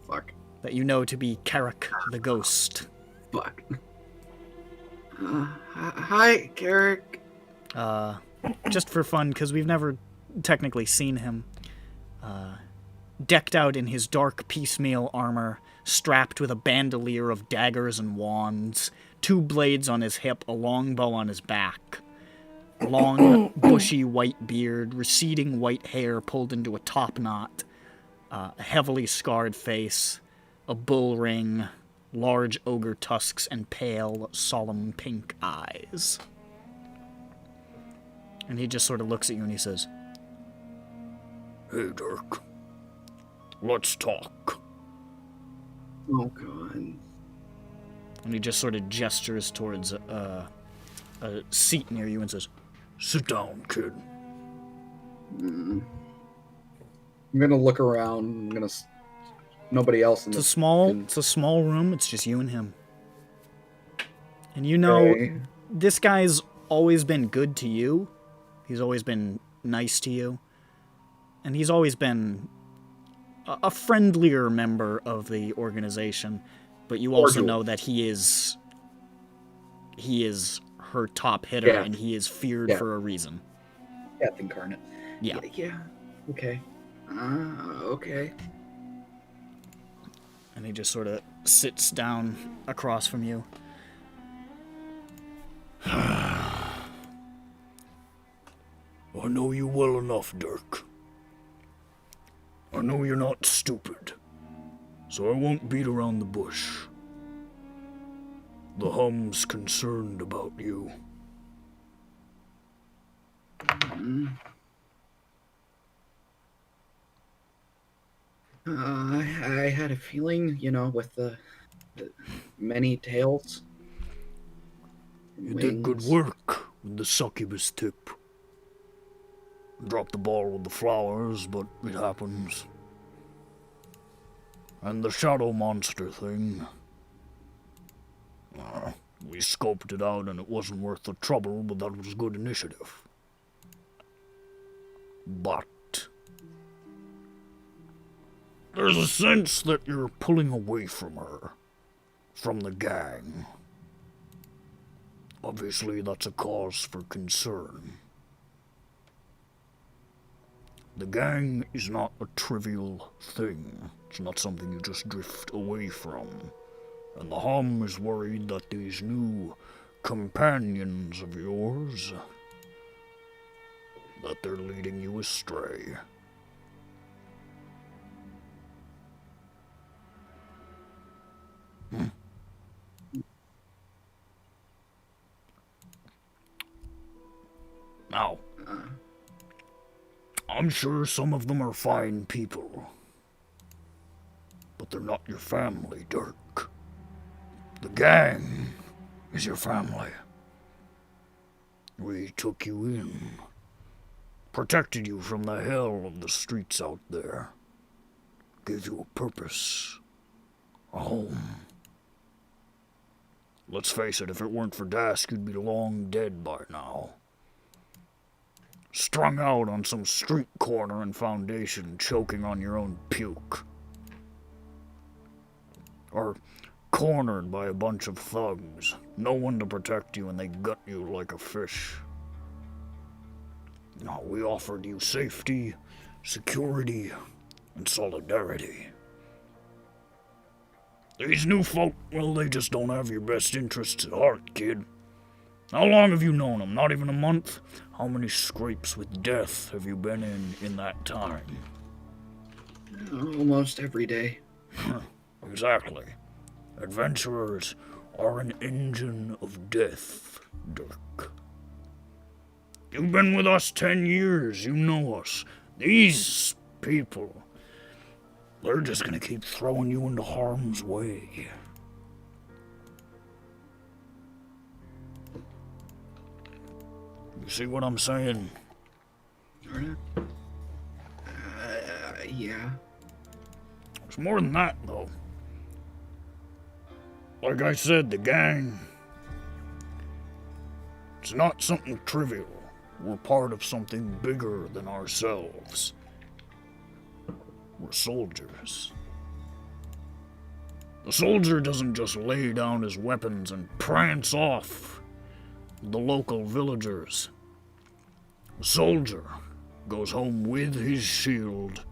[SPEAKER 2] Fuck.
[SPEAKER 1] That you know to be Carrick the Ghost.
[SPEAKER 2] Fuck. Hi, Carrick.
[SPEAKER 1] Just for fun, because we've never technically seen him. Decked out in his dark piecemeal armor, strapped with a bandolier of daggers and wands, 2 blades on his hip, a long bow on his back. Long, bushy white beard, receding white hair pulled into a top knot, a heavily scarred face, a bull ring, large ogre tusks, and pale, solemn pink eyes. And he just sort of looks at you and he says,
[SPEAKER 10] Hey, Dirk. Let's talk.
[SPEAKER 2] Oh, God.
[SPEAKER 1] And he just sort of gestures towards a seat near you and says,
[SPEAKER 10] Sit down, kid.
[SPEAKER 2] I'm gonna look around. Nobody else in
[SPEAKER 1] it's
[SPEAKER 2] this.
[SPEAKER 1] it's a small room. It's just you and him. And you know,
[SPEAKER 2] Okay.
[SPEAKER 1] this guy's always been good to you. He's always been nice to you. And he's always been a friendlier member of the organization. But you also know that he is her top hitter,
[SPEAKER 2] Yeah.
[SPEAKER 1] and he is feared for a reason.
[SPEAKER 2] Death incarnate.
[SPEAKER 1] Yeah.
[SPEAKER 2] Yeah. Okay. Okay.
[SPEAKER 1] And he just sort of sits down across from you.
[SPEAKER 10] I know you well enough, Dirk. I know you're not stupid, so I won't beat around the bush. The Hum's concerned about you.
[SPEAKER 2] I had a feeling, with the many tails.
[SPEAKER 10] You did good work with the succubus tip. Dropped the ball with the flowers, but it happens. And the shadow monster thing. We scoped it out and it wasn't worth the trouble, but that was good initiative. But there's a sense that you're pulling away from her, from the gang. Obviously, that's a cause for concern. The gang is not a trivial thing. It's not something you just drift away from. And the Hum is worried that these new companions of yours that they're leading you astray. Now, I'm sure some of them are fine people, but they're not your family, Dirk. The gang is your family. We took you in, protected you from the hell of the streets out there, gave you a purpose, a home. Let's face it, if it weren't for Dask, you'd be long dead by now. Strung out on some street corner in Foundation, choking on your own puke. Or cornered by a bunch of thugs, no one to protect you, and they gut you like a fish. No, we offered you safety, security, and solidarity. These new folk, well, they just don't have your best interests at heart, kid. How long have you known them? Not even a month? How many scrapes with death have you been in that time?
[SPEAKER 2] Almost every day.
[SPEAKER 10] Exactly. Adventurers are an engine of death, Dirk. You've been with us 10 years, you know us. These people, they're just gonna keep throwing you into harm's way. You see what I'm saying?
[SPEAKER 2] Yeah.
[SPEAKER 10] It's more than that, though. Like I said, the gang, it's not something trivial. We're part of something bigger than ourselves. We're soldiers. The soldier doesn't just lay down his weapons and prance off the local villagers. The soldier goes home with his shield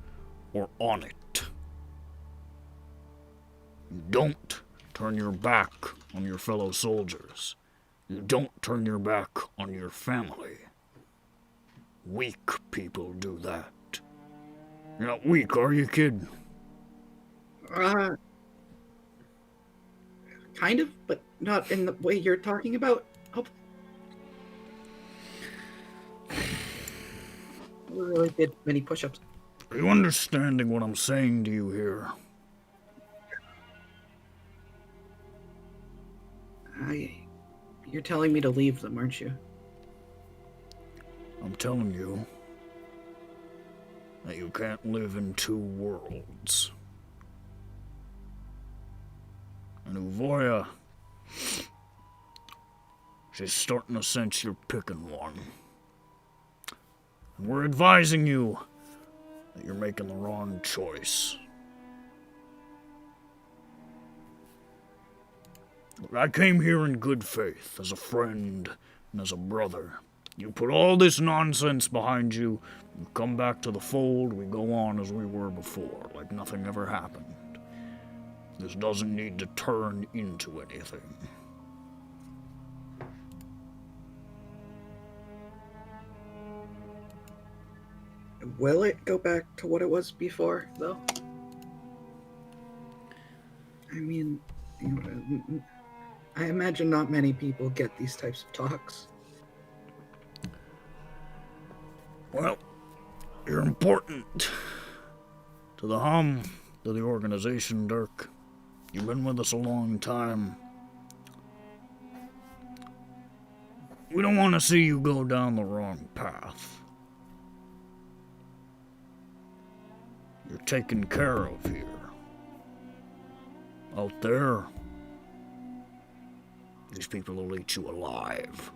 [SPEAKER 10] or on it. You don't turn your back on your fellow soldiers. You don't turn your back on your family. Weak people do that. You're not weak, are you, kid?
[SPEAKER 2] Kind of, but not in the way you're talking about. Oh. We really did many push-ups.
[SPEAKER 10] Are you understanding what I'm saying to you here?
[SPEAKER 2] You're telling me to leave them, aren't you?
[SPEAKER 10] I'm telling you that you can't live in two worlds. And Uvoya, she's starting to sense you're picking one. And we're advising you that you're making the wrong choice. Look, I came here in good faith, as a friend and as a brother. You put all this nonsense behind you, you come back to the fold, we go on as we were before, like nothing ever happened. This doesn't need to turn into anything.
[SPEAKER 2] Will it go back to what it was before, though? I mean, I imagine not many people get these types of talks.
[SPEAKER 10] Well, you're important to the hum, to the organization, Dirk. You've been with us a long time. We don't want to see you go down the wrong path. You're taken care of here. Out there, these people will eat you alive.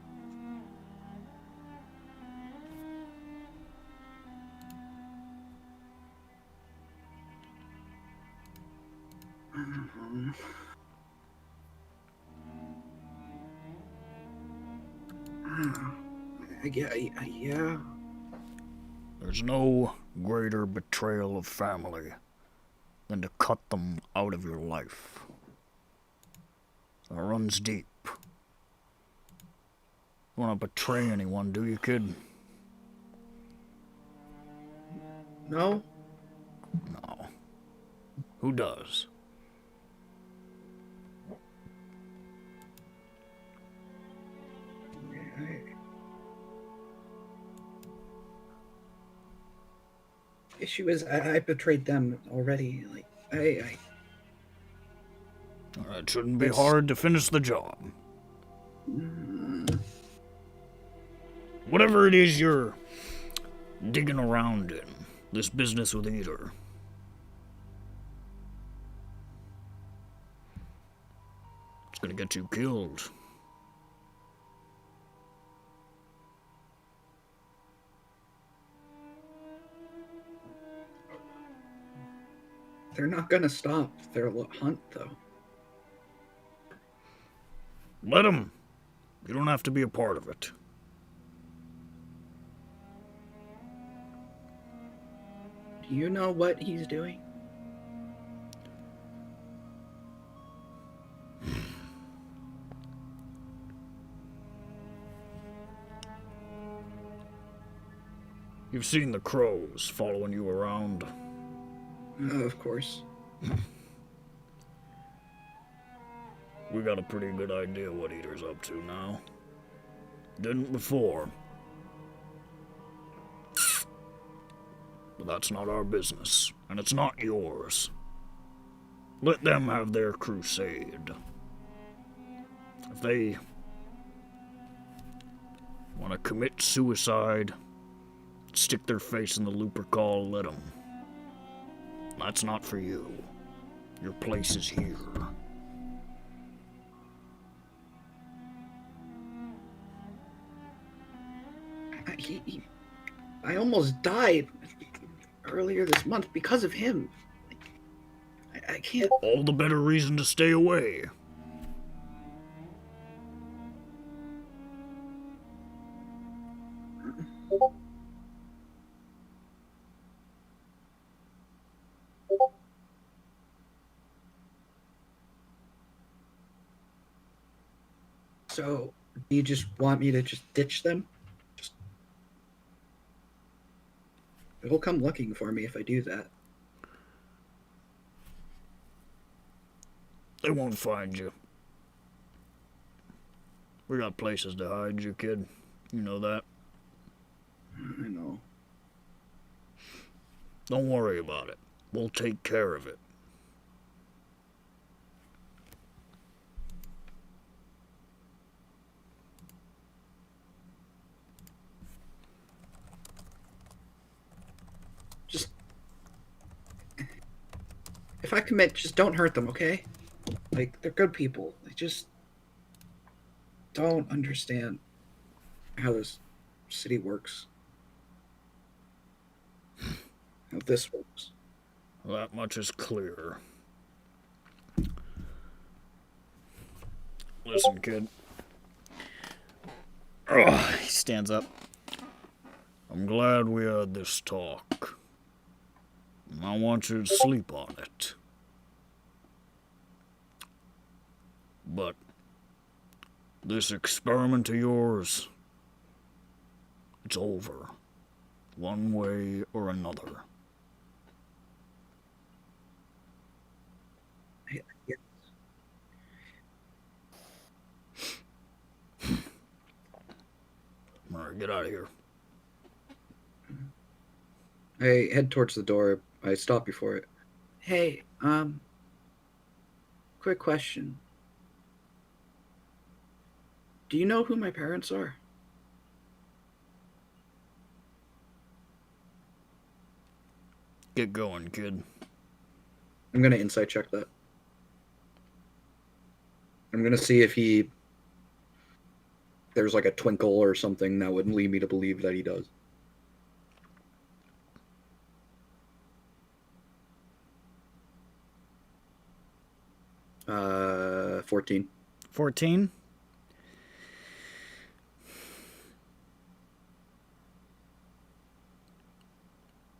[SPEAKER 2] Yeah.
[SPEAKER 10] There's no greater betrayal of family than to cut them out of your life. It runs deep. You want to betray anyone, do you, kid?
[SPEAKER 2] No?
[SPEAKER 10] No. Who does?
[SPEAKER 2] Issue is, I betrayed them already. Like, I
[SPEAKER 10] It shouldn't be
[SPEAKER 2] That's-
[SPEAKER 10] hard to finish the job. Whatever it is you're digging around in, this business with Eater. It's gonna get you killed.
[SPEAKER 2] they're not gonna stop their hunt, though.
[SPEAKER 10] Let him. You don't have to be a part of it.
[SPEAKER 2] Do you know what he's doing?
[SPEAKER 10] You've seen the crows following you around.
[SPEAKER 2] Of course.
[SPEAKER 10] We got a pretty good idea what Eater's up to now. Didn't before. But that's not our business, and it's not yours. Let them have their crusade. If they want to commit suicide, stick their face in the looper call, let them. That's not for you. Your place is here.
[SPEAKER 2] I almost died earlier this month because of him. I can't.
[SPEAKER 10] All the better reason to stay away.
[SPEAKER 2] So, do you just want me to just ditch them? They'll come looking for me if I do that.
[SPEAKER 10] They won't find you. We got places to hide you, kid. You know that.
[SPEAKER 2] I know.
[SPEAKER 10] Don't worry about it. We'll take care of it.
[SPEAKER 2] Just... If I commit, just don't hurt them, okay? Like, they're good people. They just don't understand how this city works. How this works.
[SPEAKER 10] That much is clear. Listen, kid.
[SPEAKER 1] He stands up.
[SPEAKER 10] I'm glad we had this talk. I want you to sleep on it. But this experiment of yours, it's over. One way or another.
[SPEAKER 2] Yeah.
[SPEAKER 10] Alright, get out of here.
[SPEAKER 2] I head towards the door. I stop before it. Hey, quick question. Do you know who my parents are?
[SPEAKER 10] Get going, kid.
[SPEAKER 2] I'm gonna insight check that. I'm gonna see if there's like a twinkle or something that would lead me to believe that he does. 14.
[SPEAKER 1] 14.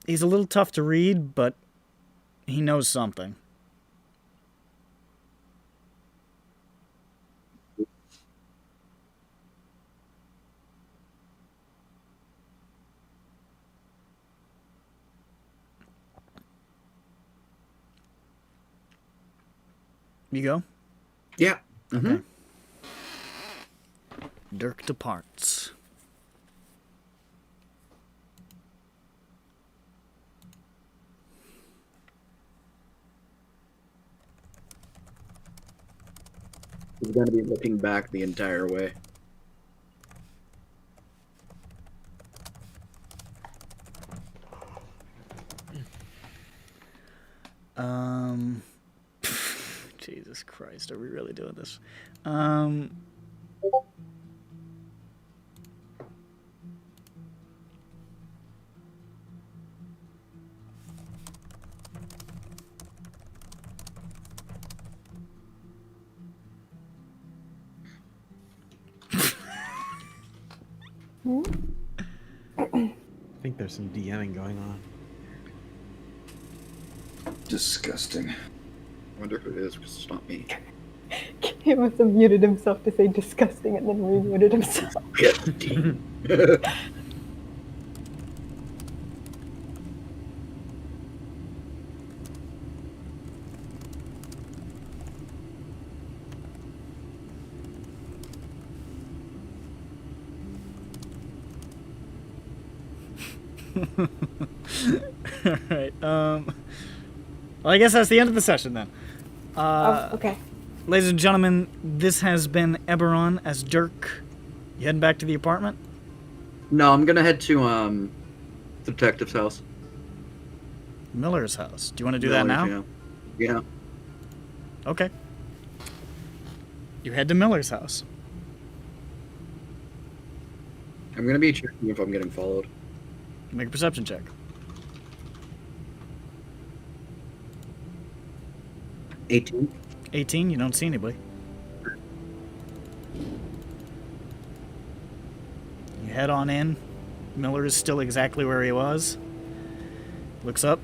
[SPEAKER 1] He's a little tough to read, but he knows something. You go?
[SPEAKER 2] Yeah. Mm-hmm.
[SPEAKER 1] Okay. Dirk departs.
[SPEAKER 2] He's going to be looking back the entire way.
[SPEAKER 1] Jesus Christ, are we really doing this?
[SPEAKER 6] I think there's some DMing going on.
[SPEAKER 8] Disgusting.
[SPEAKER 2] I wonder who it is, because it's not me.
[SPEAKER 4] He must have muted himself to say disgusting and then re-muted himself.
[SPEAKER 1] Alright, well, I guess that's the end of the session then.
[SPEAKER 11] Okay.
[SPEAKER 1] Ladies and gentlemen, this has been EBERRON as Dirk. You heading back to the apartment?
[SPEAKER 2] No, I'm going to head to the detective's house.
[SPEAKER 1] Miller's house. Do you want to do that now?
[SPEAKER 2] Yeah.
[SPEAKER 1] Okay. You head to Miller's house.
[SPEAKER 2] I'm going to be checking if I'm getting followed.
[SPEAKER 1] Make a perception check.
[SPEAKER 2] 18.
[SPEAKER 1] 18, you don't see anybody. You head on in. Miller is still exactly where he was. Looks up.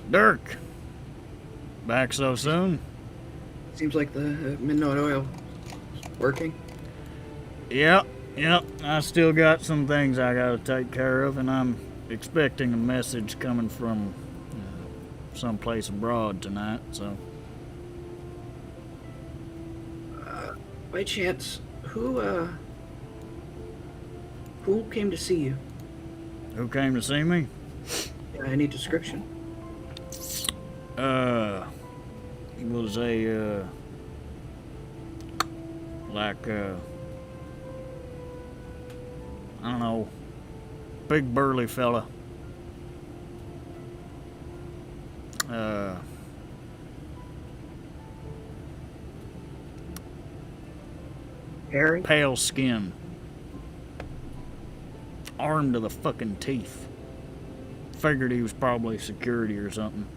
[SPEAKER 1] Dirk! Back so soon?
[SPEAKER 2] Seems like the midnight oil is working.
[SPEAKER 1] Yep. I still got some things I gotta take care of, and I'm expecting a message coming from someplace abroad tonight, so...
[SPEAKER 2] By chance, who came to see you?
[SPEAKER 1] Who came to see me?
[SPEAKER 2] Any description?
[SPEAKER 1] He was a, I don't know, big burly fella.
[SPEAKER 2] Harry?
[SPEAKER 1] Pale skin. Armed to the fucking teeth. Figured he was probably security or something.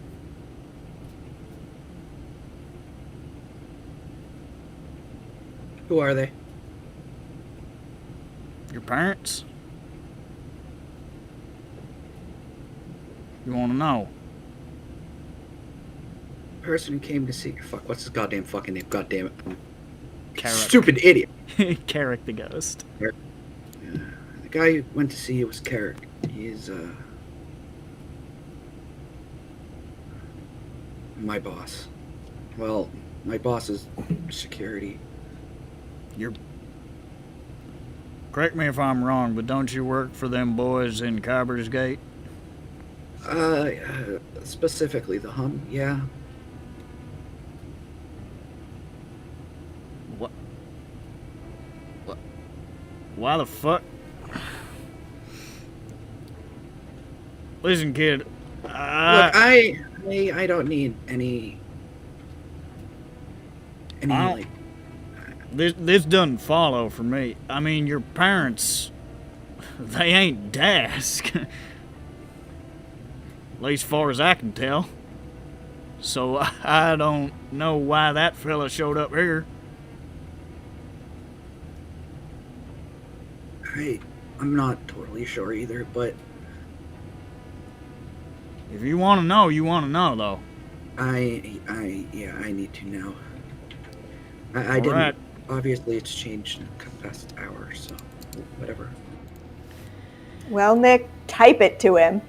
[SPEAKER 2] Who are they?
[SPEAKER 1] Your parents? You want to know?
[SPEAKER 2] Person came to see. Fuck, what's his goddamn fucking name? God damn it.
[SPEAKER 1] Carrick.
[SPEAKER 2] Stupid idiot.
[SPEAKER 1] Carrick the ghost.
[SPEAKER 2] The guy who went to see you was Carrick. He's, my boss. Well, my boss is security.
[SPEAKER 1] Correct me if I'm wrong, but don't you work for them boys in Cobber's Gate?
[SPEAKER 2] Specifically the Hum, yeah.
[SPEAKER 1] What? Why the fuck? Listen, kid.
[SPEAKER 2] Look, I don't need any like...
[SPEAKER 1] This doesn't follow for me. I mean, your parents, they ain't Dask. At least far as I can tell. So I don't know why that fella showed up here.
[SPEAKER 2] I'm not totally sure either, but...
[SPEAKER 1] If you want to know, you want to know, though.
[SPEAKER 2] Yeah, I need to know. I didn't...
[SPEAKER 1] Right.
[SPEAKER 2] Obviously, it's changed in the past hour, so whatever.
[SPEAKER 4] Well, Nick, type it to him.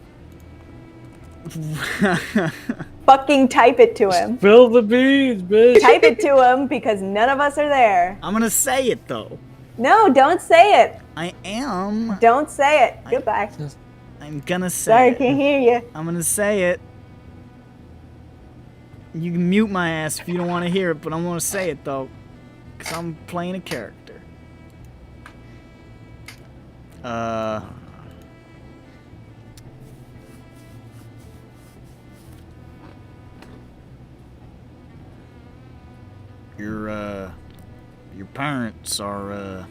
[SPEAKER 11] Fucking type it to him.
[SPEAKER 5] Spill the beans, bitch.
[SPEAKER 11] Type it to him because none of us are there.
[SPEAKER 1] I'm gonna say it though.
[SPEAKER 11] No, don't say it.
[SPEAKER 1] I am.
[SPEAKER 11] Don't say it. Goodbye.
[SPEAKER 1] I'm gonna say
[SPEAKER 11] Sorry,
[SPEAKER 1] it.
[SPEAKER 11] can't hear you.
[SPEAKER 1] I'm gonna say it. You can mute my ass if you don't want to hear it, but I'm gonna say it though, cause I'm playing a character. Your parents are,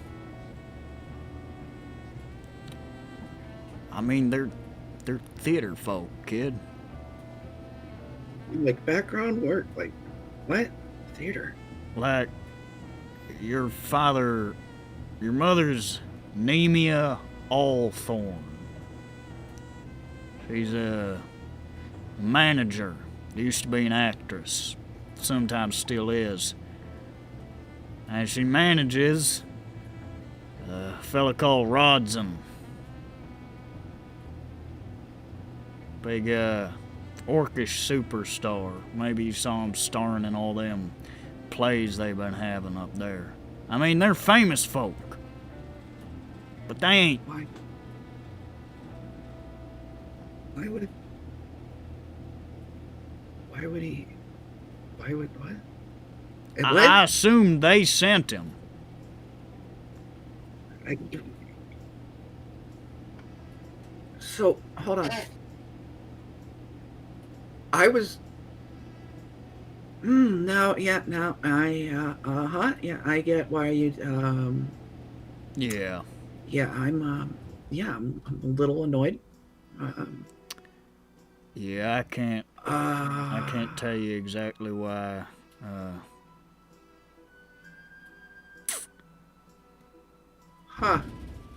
[SPEAKER 1] I mean, they're theater folk, kid.
[SPEAKER 2] Like background work, like what? Theater.
[SPEAKER 1] Like, your mother's Nemia Allthorn. She's a manager. Used to be an actress. Sometimes still is. And she manages a fella called Rodson. Big, orcish superstar. Maybe you saw him starring in all them plays they've been having up there. I mean, they're famous folk. But they ain't.
[SPEAKER 2] Why? Why would it? Why would he? Why would what? And what?
[SPEAKER 1] I assume they sent him.
[SPEAKER 2] So hold on. I was. No, yeah, no, I, yeah, I get why you,
[SPEAKER 1] Yeah.
[SPEAKER 2] yeah, I'm a little annoyed.
[SPEAKER 1] Yeah, I can't tell you exactly why.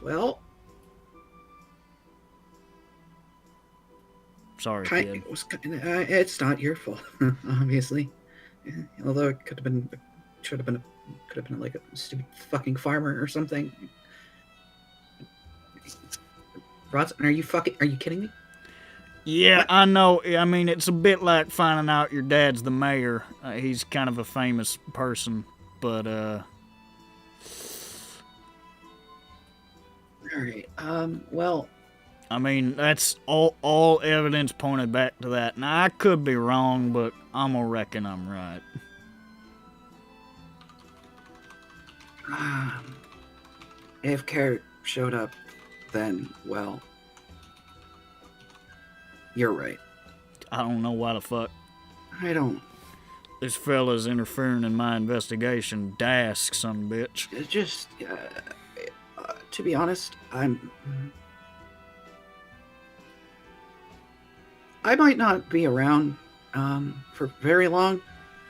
[SPEAKER 2] Well,
[SPEAKER 1] Sorry, kid.
[SPEAKER 2] it's not your fault, obviously. Although it could have been like a stupid fucking farmer or something. Rodson, are you kidding me?
[SPEAKER 1] Yeah,
[SPEAKER 2] What?
[SPEAKER 1] I know. I mean, it's a bit like finding out your dad's the mayor. He's kind of a famous person, but
[SPEAKER 2] All right. Well,
[SPEAKER 1] I mean, that's all evidence pointed back to that. Now, I could be wrong, but I'm gonna reckon I'm right.
[SPEAKER 2] if Carrot showed up, then well, you're right.
[SPEAKER 1] I don't know why the fuck
[SPEAKER 2] I don't.
[SPEAKER 1] this fella's interfering in my investigation. Dask, son of a bitch.
[SPEAKER 2] It's just, to be honest, I might not be around for very long.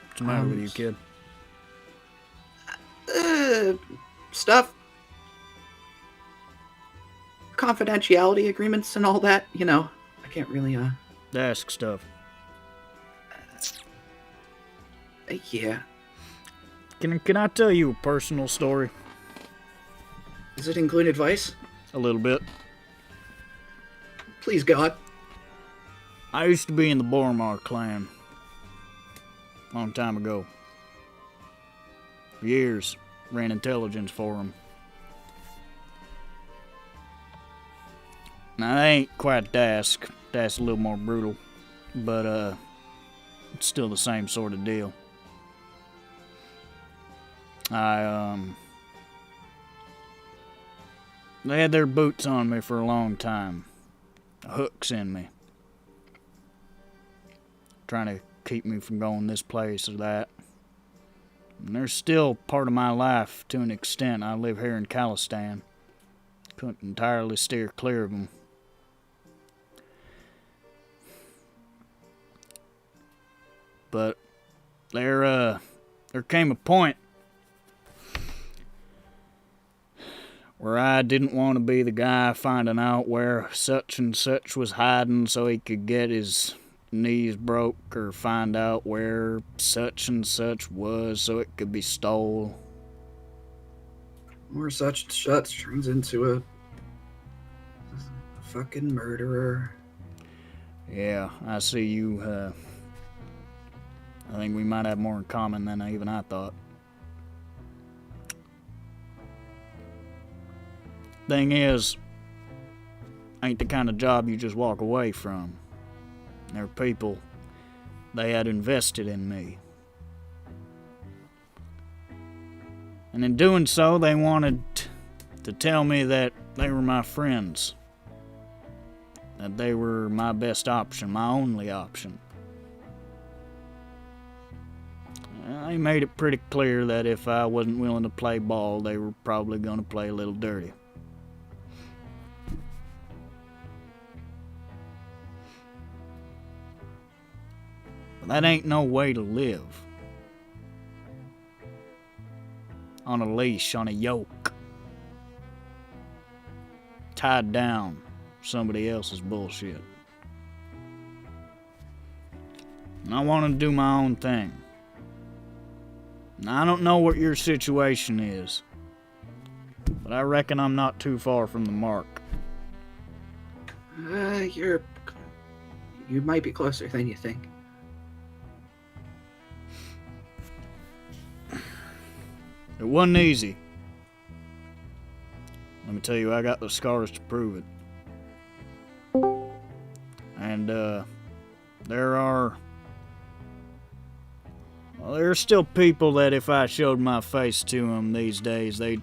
[SPEAKER 1] What's the matter with you, kid?
[SPEAKER 2] Stuff. Confidentiality agreements and all that, you know. I can't really,
[SPEAKER 1] Dask stuff.
[SPEAKER 2] yeah.
[SPEAKER 1] Can I tell you a personal story?
[SPEAKER 2] Does it include advice?
[SPEAKER 1] A little bit.
[SPEAKER 2] Please, God.
[SPEAKER 1] I used to be in the Boromar clan. Long time ago. For years. Ran intelligence for them. Now, they ain't quite Dask. Dask's a little more brutal. But, it's still the same sort of deal. They had their boots on me for a long time. Hooks in me. Trying to keep me from going this place or that. And they're still part of my life to an extent. I live here in Calistan. Couldn't entirely steer clear of them. But there came a point where I didn't want to be the guy finding out where such and such was hiding so he could get his knees broke, or find out where such and such was so it could be stole.
[SPEAKER 2] Or such and such turns into a fucking murderer.
[SPEAKER 1] Yeah, I see you, I think we might have more in common than even I thought. Thing is, ain't the kind of job you just walk away from. There are people, they had invested in me. And in doing so, they wanted to tell me that they were my friends. That they were my best option, my only option. They made it pretty clear that if I wasn't willing to play ball, they were probably going to play a little dirty. But that ain't no way to live. On a leash, on a yoke. Tied down somebody else's bullshit. And I want to do my own thing. Now, I don't know what your situation is, but I reckon I'm not too far from the mark.
[SPEAKER 2] You might be closer than you think.
[SPEAKER 1] It wasn't easy. Let me tell you, I got the scars to prove it. And, there are still people that if I showed my face to them these days, they'd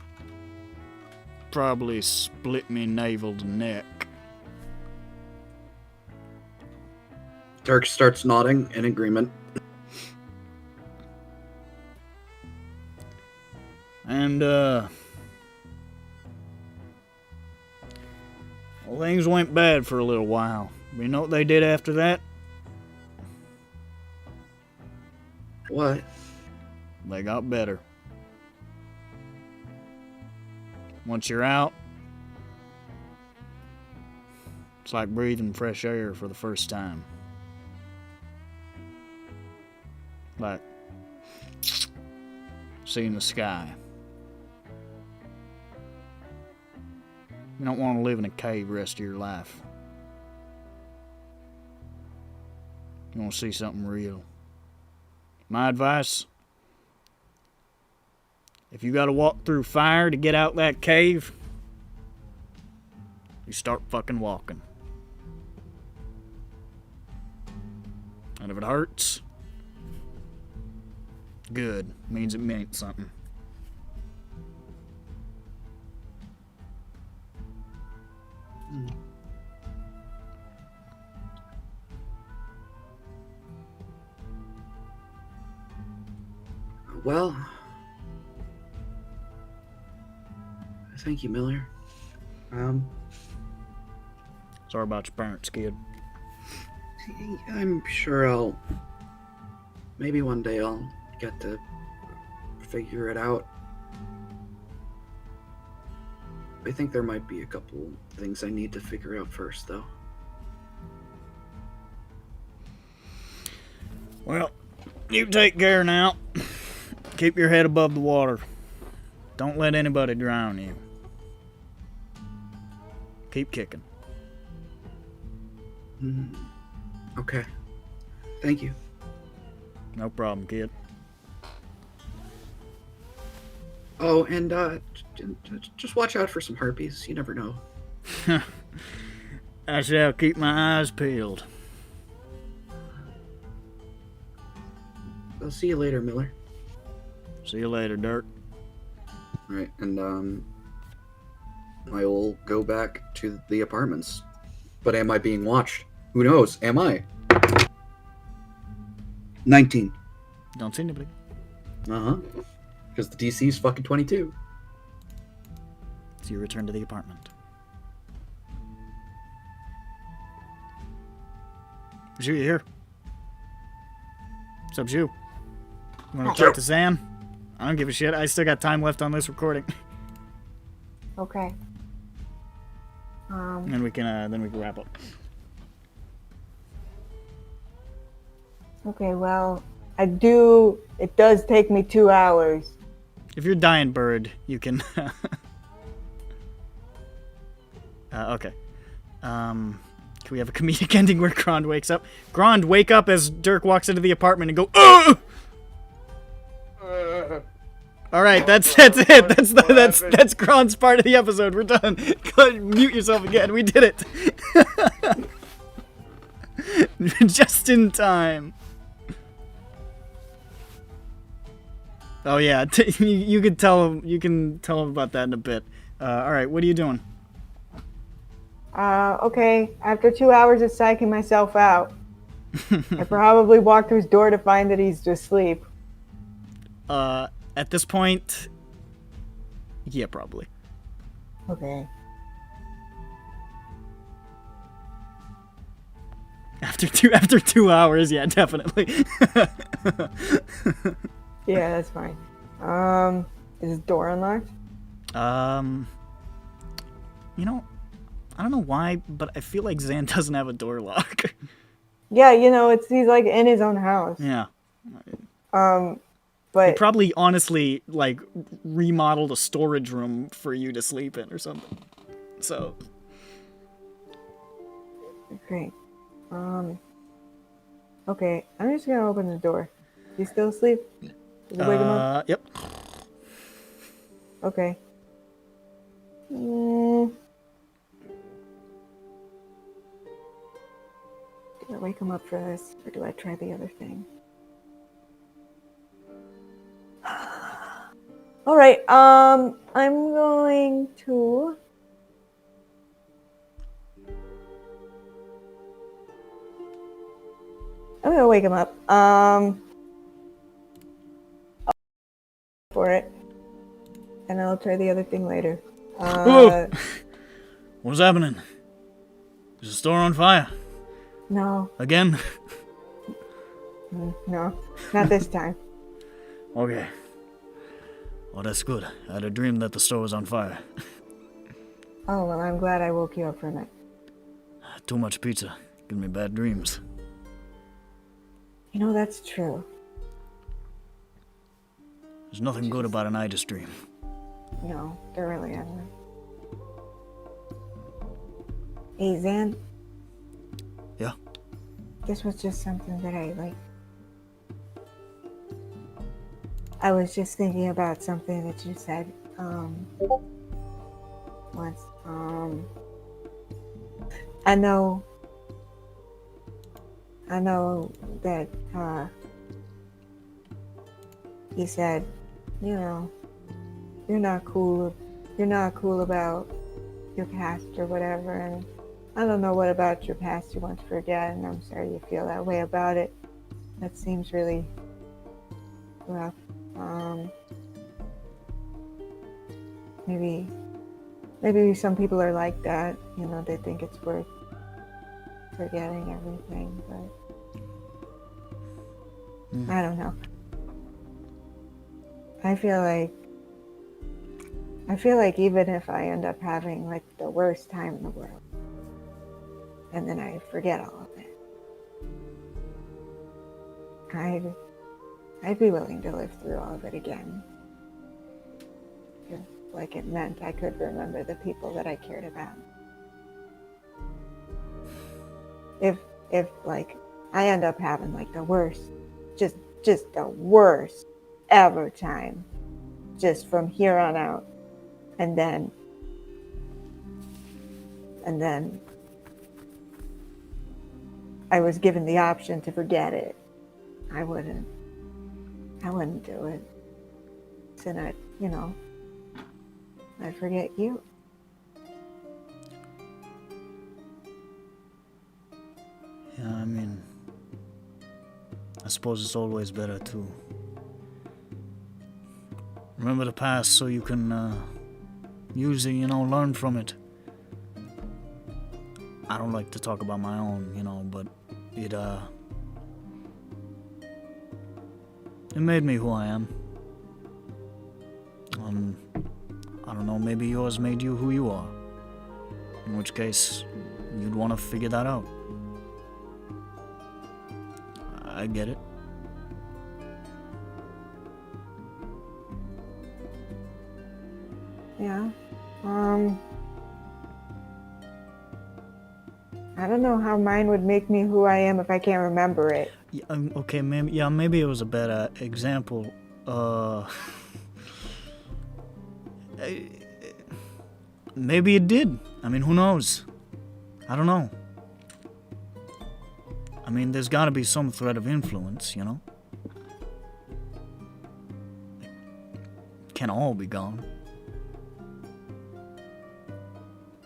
[SPEAKER 1] probably split me navel to neck.
[SPEAKER 2] Dirk starts nodding in agreement.
[SPEAKER 1] And, well, things went bad for a little while. You know what they did after that?
[SPEAKER 2] What?
[SPEAKER 1] They got better. Once you're out, it's like breathing fresh air for the first time. Like seeing the sky. You don't want to live in a cave the rest of your life. You want to see something real. My advice, if you got to walk through fire to get out that cave, you start fucking walking. And if it hurts, good. Means it meant something.
[SPEAKER 2] Well, thank you, Miller.
[SPEAKER 1] Sorry about your parents, kid.
[SPEAKER 2] I'm sure maybe one day I'll get to figure it out. I think there might be a couple things I need to figure out first, though.
[SPEAKER 1] Well, you take care now. Keep your head above the water. Don't let anybody drown you. Keep kicking.
[SPEAKER 2] Okay. Thank you.
[SPEAKER 1] No problem, kid.
[SPEAKER 2] Oh, and just watch out for some herpes. You never know.
[SPEAKER 1] I shall keep my eyes peeled.
[SPEAKER 2] I'll see you later, Miller.
[SPEAKER 1] See you later, Dirk.
[SPEAKER 2] All right, and I will go back to the apartments. But am I being watched? Who knows? Am I? 19.
[SPEAKER 1] Don't see anybody.
[SPEAKER 2] Uh-huh. Because the DC's fucking 22.
[SPEAKER 1] So you return to the apartment. Zhu, you here? What's up, Zhu? You want to talk to Zan? I don't give a shit. I still got time left on this recording.
[SPEAKER 11] Okay.
[SPEAKER 1] And we can wrap up.
[SPEAKER 11] Okay, well, it does take me 2 hours.
[SPEAKER 1] If you're dying bird, you can... okay. Can we have a comedic ending where Grond wakes up? Grond, wake up as Dirk walks into the apartment and go, "Ugh!" All right, that's it. That's Grond's part of the episode. We're done. Go ahead, mute yourself again. We did it. Just in time. Oh yeah, you can tell him. You can tell him about that in a bit. All right, what are you doing?
[SPEAKER 4] Okay. After 2 hours of psyching myself out, I probably walk through his door to find that he's asleep.
[SPEAKER 1] At this point, yeah, probably.
[SPEAKER 4] Okay.
[SPEAKER 1] After 2 hours, yeah, definitely.
[SPEAKER 4] Yeah, that's fine. Is his door unlocked?
[SPEAKER 1] You know, I don't know why, but I feel like Zan doesn't have a door lock.
[SPEAKER 4] Yeah, he's like in his own house.
[SPEAKER 1] Yeah. He
[SPEAKER 4] But
[SPEAKER 1] probably honestly like remodeled a storage room for you to sleep in or something. So.
[SPEAKER 4] great. Okay, I'm just gonna open the door. You still asleep? Did you wake him up?
[SPEAKER 1] Yep.
[SPEAKER 4] Okay. Do I wake him up for this, or do I try the other thing? All right. I'm going to. I'm gonna wake him up. For it, and I'll try the other thing later.
[SPEAKER 1] What's happening? Is the store on fire?
[SPEAKER 4] No,
[SPEAKER 1] Again?
[SPEAKER 4] no, not this time.
[SPEAKER 1] Okay. Well, that's good. I had a dream that the store was on fire.
[SPEAKER 4] Oh well, I'm glad I woke you up from it.
[SPEAKER 1] Too much pizza. Give me bad dreams.
[SPEAKER 4] That's true.
[SPEAKER 1] There's nothing good about an Ida dream.
[SPEAKER 4] No, there really isn't. Hey, Zan.
[SPEAKER 1] Yeah?
[SPEAKER 4] This was just something that I was just thinking about something that you said, once. I know that, you said, you're not cool about your past or whatever, and I don't know what about your past you want to forget, and I'm sorry you feel that way about it. That seems really rough. Maybe some people are like that, they think it's worth forgetting everything, but I don't know. I feel like even if I end up having like the worst time in the world, and then I forget all of it, I'd be willing to live through all of it again. If, like, it meant I could remember the people that I cared about. If like I end up having like the worst, just the worst ever time, just from here on out, and then I was given the option to forget it, I wouldn't do it. So that, I'd forget you.
[SPEAKER 1] Yeah, I mean, I suppose it's always better to remember the past so you can use it, learn from it. I don't like to talk about my own, but it made me who I am. I don't know, maybe yours made you who you are. In which case, you'd want to figure that out. I get it.
[SPEAKER 4] Yeah. I
[SPEAKER 11] I don't know how mine would make me who I am if I can't remember it.
[SPEAKER 1] Yeah, okay, maybe it was a better example. Maybe it did. I mean, who knows? I don't know. I mean, there's got to be some thread of influence, you know? Can't all be gone.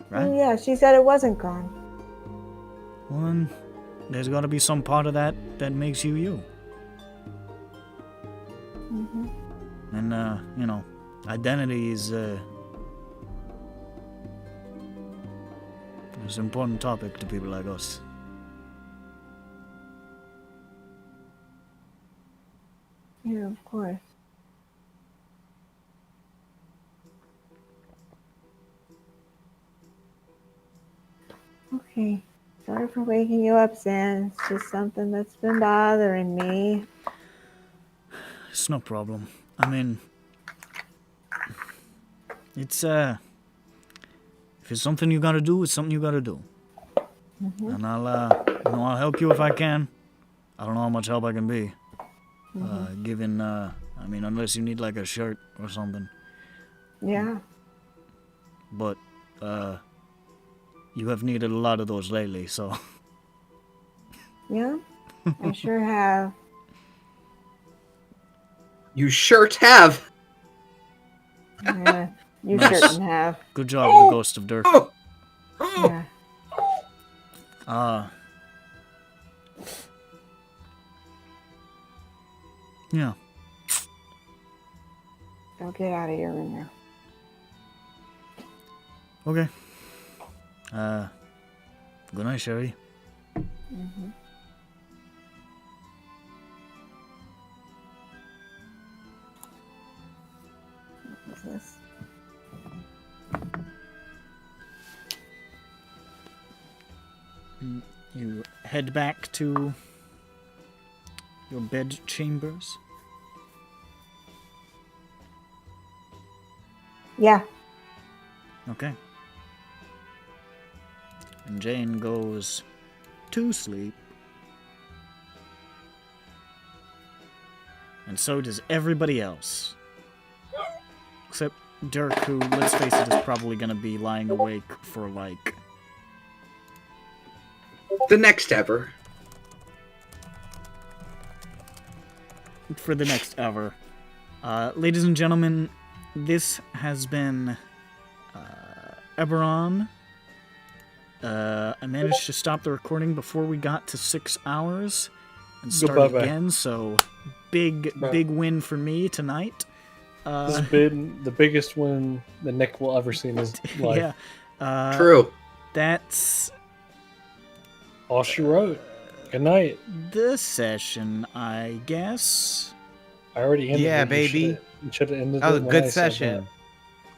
[SPEAKER 1] Right?
[SPEAKER 11] Oh, yeah, she said it wasn't gone.
[SPEAKER 1] Well, then, there's got to be some part of that that makes you you.
[SPEAKER 11] Mm-hmm.
[SPEAKER 1] And, you know, identity is, it's an important topic to people like us.
[SPEAKER 11] Yeah, of course. Okay. Sorry for waking you up, Zan. It's just something that's been bothering me.
[SPEAKER 1] It's no problem. I mean, it's, if it's something you gotta do, it's something you gotta do.
[SPEAKER 11] Mm-hmm.
[SPEAKER 1] And I'll help you if I can. I don't know how much help I can be. Given, I mean, unless you need like a shirt or something.
[SPEAKER 11] Yeah.
[SPEAKER 1] But, you have needed a lot of those lately, so.
[SPEAKER 11] Yeah, I sure have.
[SPEAKER 2] You sure have.
[SPEAKER 11] Yeah, you
[SPEAKER 1] Nice.
[SPEAKER 11] shouldn't have.
[SPEAKER 1] Good job, the Ghost of Dirk.
[SPEAKER 11] Yeah.
[SPEAKER 1] Yeah.
[SPEAKER 11] Don't get out of your room now.
[SPEAKER 1] Okay. Good night, Sherry.
[SPEAKER 11] Mm-hmm. What is this?
[SPEAKER 1] You head back to your bed chambers.
[SPEAKER 11] Yeah.
[SPEAKER 1] Okay. And Jane goes to sleep. And so does everybody else. Except Dirk, who, let's face it, is probably going to be lying awake for, like...
[SPEAKER 2] The next ever.
[SPEAKER 1] For the next ever. Ladies and gentlemen, this has been EBERRON. I managed to stop the recording before we got to 6 hours and start
[SPEAKER 5] Goodbye.
[SPEAKER 1] again, so big win for me tonight.
[SPEAKER 5] This has been the biggest one that Nick will ever see in his life.
[SPEAKER 1] Yeah.
[SPEAKER 2] True.
[SPEAKER 1] That's
[SPEAKER 5] All she wrote. Good night.
[SPEAKER 1] the session, I guess.
[SPEAKER 5] I already ended
[SPEAKER 6] Yeah,
[SPEAKER 5] it.
[SPEAKER 6] baby.
[SPEAKER 5] You should have ended
[SPEAKER 6] That was
[SPEAKER 5] it
[SPEAKER 6] a
[SPEAKER 5] when
[SPEAKER 6] good
[SPEAKER 5] I sat
[SPEAKER 6] session.
[SPEAKER 5] down.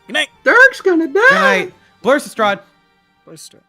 [SPEAKER 1] Good night.
[SPEAKER 2] Dirk's gonna die.
[SPEAKER 6] Good night. Blur Strahd.
[SPEAKER 1] Bye, Star.